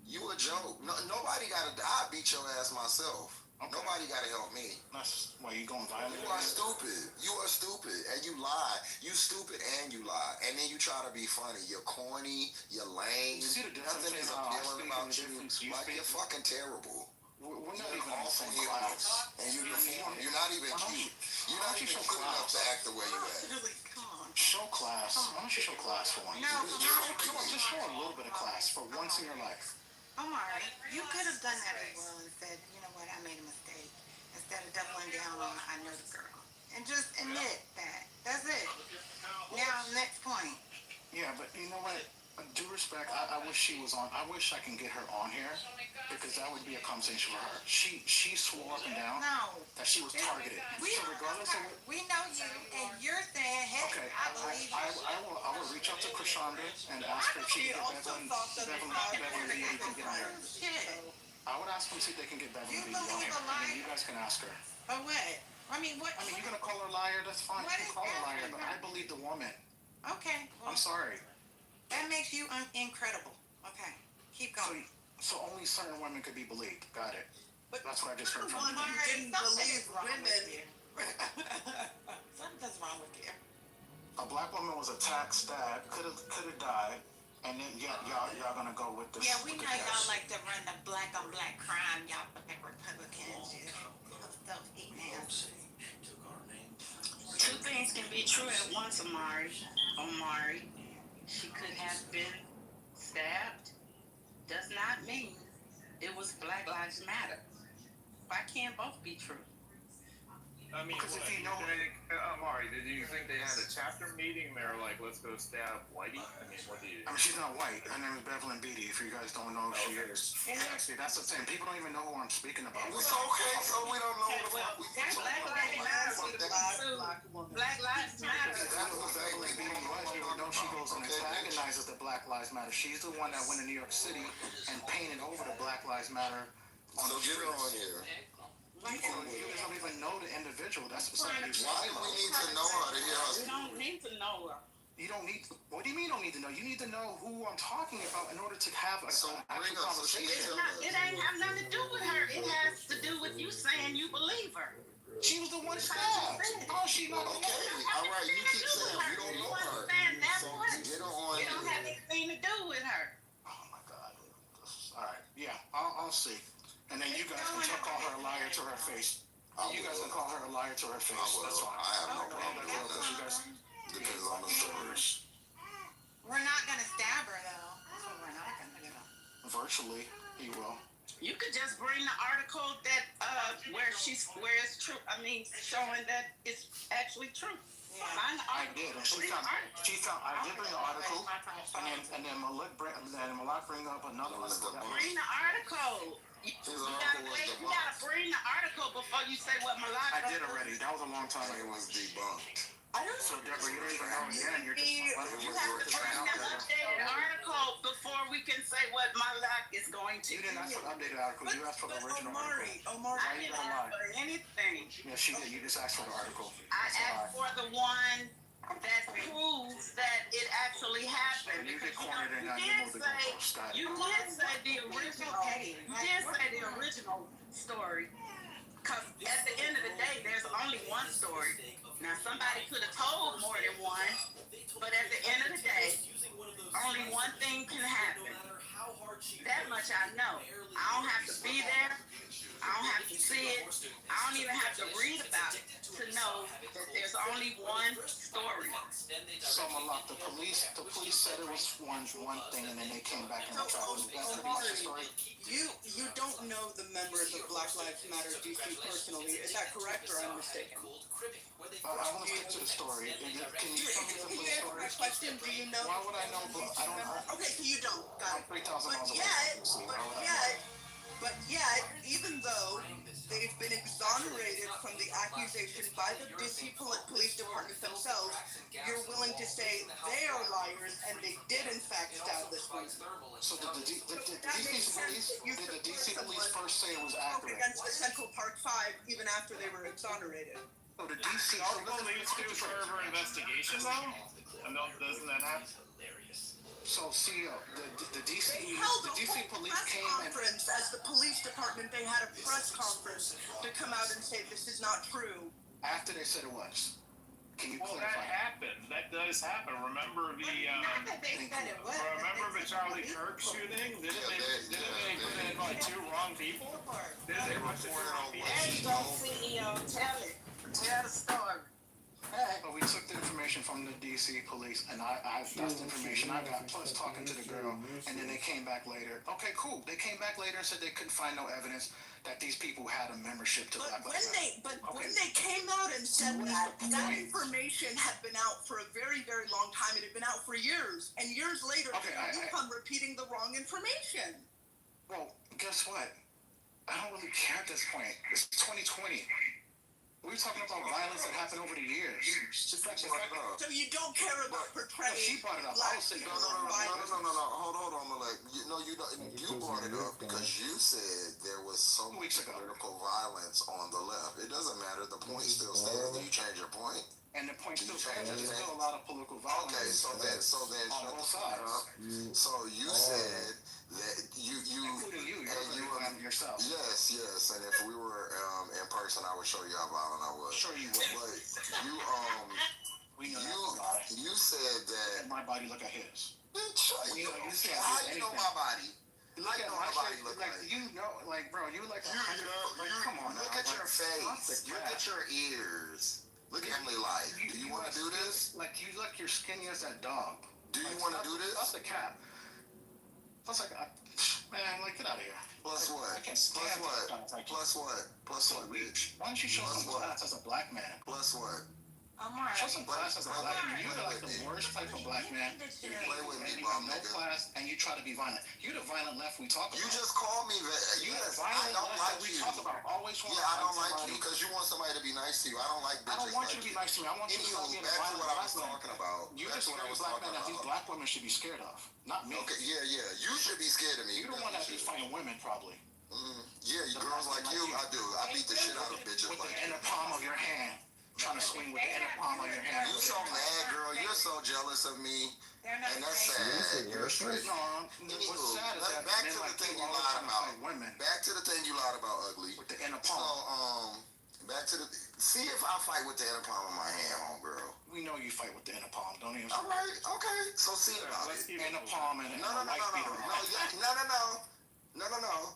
You a joke. Nobody gotta die. I beat your ass myself. Okay. Nobody gotta help me. That's why you going violent. You are stupid. You are stupid, and you lie. You stupid and you lie, and then you try to be funny. You're corny. You're lame. You see the difference? Nothing is appealing about you. Like, you're fucking terrible. We're not even all from class. And you're not even cute. You're not even good enough to act the way you act. Show class. Why don't you show class for once? Come on, just show a little bit of class for once in your life. Omar, you could have done that as well and said, you know what, I made a mistake. Instead of doubling down on I know the girl. And just admit that. That's it. Now, next point. Yeah, but you know what? Due respect, I wish she was on. I wish I can get her on here because that would be a conversation for her. She swore up and down that she was targeted. So regardless of what, we know you, and you're saying, hey, okay, I believe you. I will reach out to Krishanda and ask her if she can get Beverly Beatty to get on here. I would ask them see if they can get Beverly Beatty on here, and then you guys can ask her. For what? I mean, what? I mean, you're gonna call her a liar. That's fine. You can call her a liar, but I believe the woman. Okay. I'm sorry. That makes you incredible. Okay, keep going. So only certain women could be believed. Got it. But that's what I just heard from you. Didn't believe women. Something's wrong with you. A black woman was attacked, stabbed, could have died, and then y'all gonna go with this. Yeah, we know y'all like to run the black on black crime. Y'all like Republicans. Self-eating ass. Two things can be true at once, Omari. She could have been stabbed. Does not mean it was Black Lives Matter. Why can't both be true? I mean, because if you know, Amari, did you think they had a chapter meeting? They were like, "Let's go stab Whitey." I mean, what do you? I mean, she's not white. Her name is Beverly Beatty. If you guys don't know who she is, actually, that's the thing. People don't even know who I'm speaking about. It's okay, so we don't know. Black Lives Matter. Black Lives Matter. That's what Beverly Beatty was. You know, she goes and antagonizes the Black Lives Matter. She's the one that went to New York City and painted over the Black Lives Matter on the get her on here. You guys don't even know the individual. That's the thing. Why do we need to know her to hear her? We don't need to know her. You don't need. What do you mean? You don't need to know? You need to know who I'm talking about in order to have a actual conversation. It ain't have nothing to do with her. It has to do with you saying you believe her. She was the one stabbed. How is she not? Okay, all right. You keep saying we don't know her. So get on. It don't have anything to do with her. Oh my God. All right. Yeah, I'll see. And then you guys can call her a liar to her face. You guys can call her a liar to her face. That's fine. I have no problem with that. You guys. Depends on the story. We're not gonna stab her though. That's what we're not gonna do. Virtually, he will. You could just bring the article that where it's true. I mean, showing that it's actually true. Yeah. Find the I article. did, and she found. I did bring the article, and then Malak bring up another article. Bring the article. You gotta bring the article before you say what Malak. I did already. That was a long time ago. It was debunked. So Deborah, you don't even know again. You're just. You have to bring the updated article before we can say what Malak is going to. You didn't ask for the updated article. You asked for the original article. Omari, I didn't ask for anything. Yeah, she did. You just asked for the article. I asked for the one that proves that it actually happened. You did corner it and now you moved the goalpost. You did say the original. You did say the original story. Because at the end of the day, there's only one story. Now, somebody could have told more than one, but at the end of the day, only one thing can happen. That much I know. I don't have to be there. I don't have to see it. I don't even have to read about it to know that there's only one story. So Malak, the police said it was one thing, and then they came back and tried to. That's pretty much the story. You don't know the members of Black Lives Matter DC personally. Is that correct or I'm mistaken? I want to stick to the story. Can you tell me the full story? My question, do you know? Why would I know? I don't know. Okay, so you don't. Got it. 3,000 miles away. But yet, even though they've been exonerated from the accusation by the DC Police Department themselves, you're willing to say they are liars and they did in fact stab this woman. So did the DC police first say it was accurate? Against the Central Park 5 even after they were exonerated. So the DC police do further investigation though? And doesn't that happen? So see, the DC police came and as the police department, they had a press conference to come out and say this is not true. After they said it was. Can you clarify? That happened. That does happen. Remember the remember the Charlie Kirk shooting? Didn't they put in like two wrong people? Didn't they put two wrong people? There you go, CEO. Tell it. Tell the story. But we took the information from the DC police, and that's the information I got, plus talking to the girl, and then they came back later. Okay, cool. They came back later and said they couldn't find no evidence that these people had a membership to Black Lives Matter. When they came out and said that information had been out for a very, very long time. It had been out for years, and years later, you come repeating the wrong information. Well, guess what? I don't really care at this point. It's 2020. We're talking about violence that happened over the years. So you don't care about portraying. She brought it up. I was saying no. Hold on, Malek. You brought it up because you said there was so much political violence on the left. It doesn't matter. The point still stands. Do you change your point? And the point still stands. There's still a lot of political violence. Okay, so then on both sides. So you said that including you yourself. Yes. And if we were in person, I would show you how violent I was. Sure you would. But you said that my body look at his. How you know my body? Look at my body look like. You know, like, bro, you like come on. Look at your face. Look at your ears. Look at me like. Do you want to do this? Like you look, you're skinny as that dog. Do you want to do this? That's the cap. Plus, man, like, get out of here. Plus what? Plus what, bitch? Why don't you show some class as a black man? Plus what? Show some class as a black man. You're like the worst type of black man. You play with me, you have no class, and you try to be violent. You're the violent left we talk about. You just called me that. You're the violent left that we talk about. Always want I don't like you because you want somebody to be nice to you. I don't like bitches. I don't want you to be nice to me. I want you to stop being a violent what I was talking about. You're the scary black man that these black women should be scared of. Not me. Okay, yeah. You should be scared of me. You're the one that be fighting women, probably. Yeah, girls like you, I do. I beat the shit out of bitches with the inner palm of your hand. Trying to swing with the inner palm palm of your hand. You so mad, girl. You're so jealous of me. And that's sad. You're straight. No, what's sad is that back men to like the thing you you always lied trying to about. fight women. Back to the thing you lied about, ugly. With the inner palm. So, back to the. See if I fight with the inner palm of my hand, homegirl. We know you fight with the inner palm. Don't even. All right. Okay. So see about it. Inner palm and No.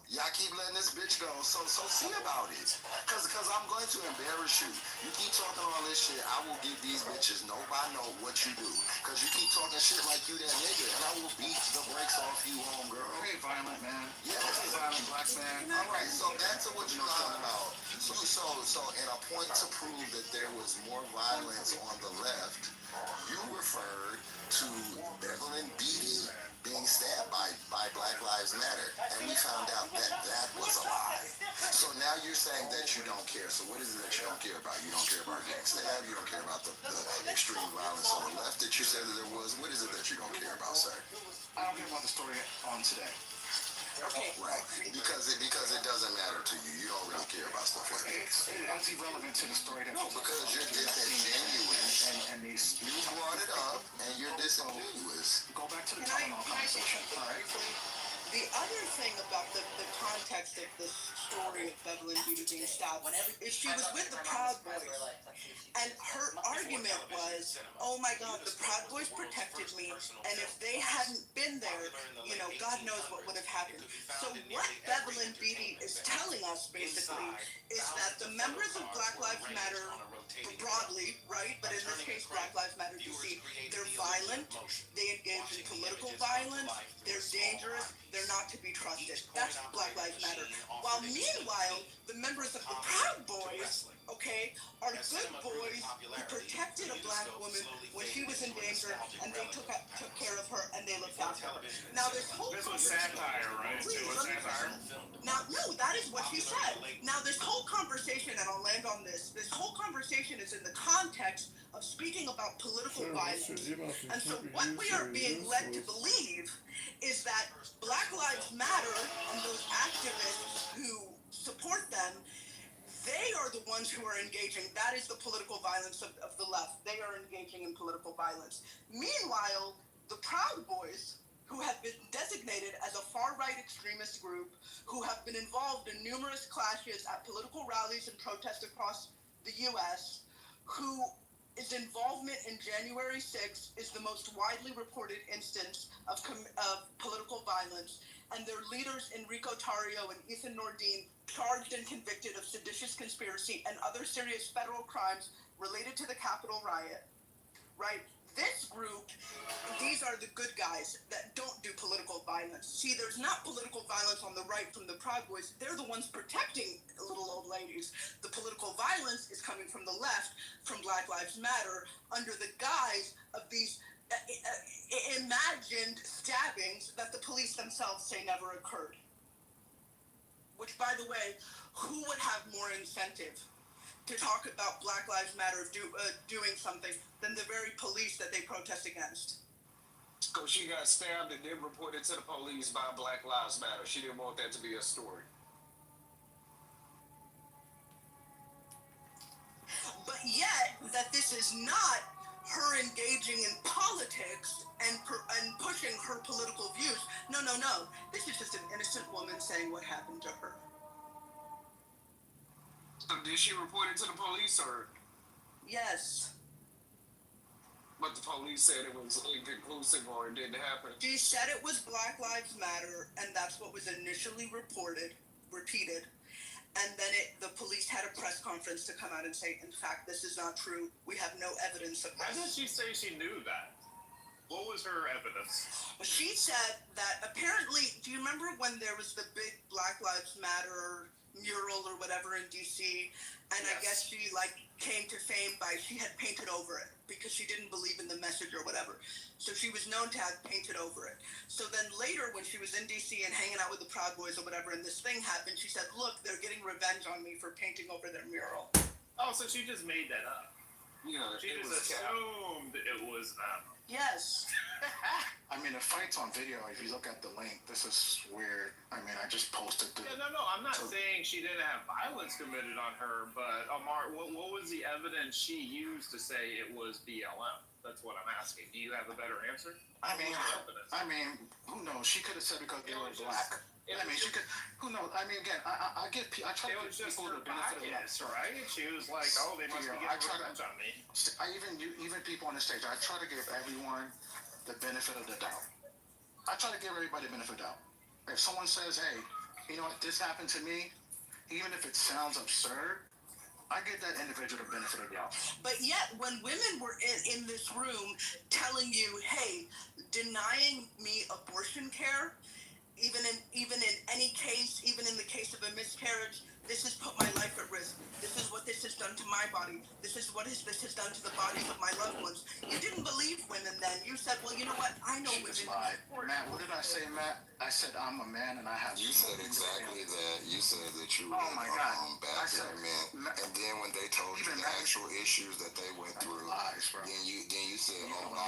Y'all keep letting this bitch go. So see about it. Cause I'm going to embarrass you. You keep talking all this shit, I will give these bitches no by no what you do. Cause you keep talking shit like you that nigga, and I will beat the brakes off you, homegirl. Very violent, man. Yeah. Violent black man. All right. So back to what you talking about. So in a point to prove that there was more violence on the left, you referred to Beverly Beatty being stabbed by Black Lives Matter, and we found out that was a lie. So now you're saying that you don't care. So what is it that you don't care about? You don't care about getting stabbed. You don't care about the extreme violence on the left that you said that there was. What is it that you don't care about, sir? I don't care about the story on today. Okay. Right. Because it doesn't matter to you. You don't really care about stuff like that. It's irrelevant to the story. No, because you're disingenuous. And these. You brought it up, and you're disingenuous. Go back to the Tylenol conversation. All right. The other thing about the context of this story of Beverly Beatty being stabbed is she was with the Proud Boys, and her argument was, oh my God, the Proud Boys protected me, and if they hadn't been there, God knows what would have happened. So what Beverly Beatty is telling us, basically, is that the members of Black Lives Matter, broadly, right, but in this case, Black Lives Matter DC, they're violent, they engage in political violence, they're dangerous, they're not to be trusted. That's Black Lives Matter. While meanwhile, the members of the Proud Boys, okay, are good boys who protected a black woman when she was in danger, and they took care of her and they looked after her. Now this whole satire, right? Please, It was satire. Now, no, that is what she said. Now, this whole conversation, and I'll land on this whole conversation is in the context of speaking about political violence. And so what we are being led to believe is that Black Lives Matter and those activists who support them, they are the ones who are engaging. That is the political violence of the left. They are engaging in political violence. Meanwhile, the Proud Boys, who have been designated as a far-right extremist group, who have been involved in numerous clashes at political rallies and protests across the U.S., whose involvement in January 6th is the most widely reported instance of political violence, and their leaders Enrico Tarrio and Ethan Nordine charged and convicted of seditious conspiracy and other serious federal crimes related to the Capitol riot, right? This group, these are the good guys that don't do political violence. See, there's not political violence on the right from the Proud Boys. They're the ones protecting little old ladies. The political violence is coming from the left, from Black Lives Matter, under the guise of these imagined stabbings that the police themselves say never occurred. Which, by the way, who would have more incentive to talk about Black Lives Matter doing something than the very police that they protest against? So she got stabbed and then reported to the police by Black Lives Matter. She didn't want that to be a story. But yet, that this is not her engaging in politics and pushing her political views. No. This is just an innocent woman saying what happened to her. So did she report it to the police, or? Yes. But the police said it was inconclusive or it didn't happen. She said it was Black Lives Matter, and that's what was initially repeated. And then the police had a press conference to come out and say, in fact, this is not true. We have no evidence of this. How did she say she knew that? What was her evidence? She said that apparently, do you remember when there was the big Black Lives Matter mural or whatever in DC, and yes. I guess she came to fame by she had painted over it because she didn't believe in the message or whatever. So she was known to have painted over it. So then later when she was in DC and hanging out with the Proud Boys or whatever, and this thing happened, she said, look, they're getting revenge on me for painting over their mural. Oh, so she just made that up. Yeah, she just assumed it was them. Yes. I mean, the fight's on video. If you look at the link, this is weird. I mean, I just posted the... Yeah, no, I'm not saying she didn't have violence committed on her, but Amar, what was the evidence she used to say it was BLM? That's what I'm asking. Do you have a better answer? I mean, who knows? She could have said because they were black. I mean, she could. Who knows? I mean, again, I try to give people the benefit of the doubt. Right? She was like, "Oh, they must be getting revenge on me." Even people on the stage, I try to give everyone the benefit of the doubt. I try to give everybody the benefit of the doubt. If someone says, "Hey, you know what? This happened to me," even if it sounds absurd, I give that individual the benefit of the doubt. But yet, when women were in this room telling you, "Hey, denying me abortion care, even in any case, even in the case of a miscarriage, this has put my life at risk. This is what this has done to my body. This is what this has done to the bodies of my loved ones." You didn't believe women then. You said, "Well, you know what? I know women." Lied. Matt, what did I say, Matt? I said I'm a man and I have. You said exactly that. You said that you were backing men, and then when they told you the actual issues that they went through, then you said, "Oh no,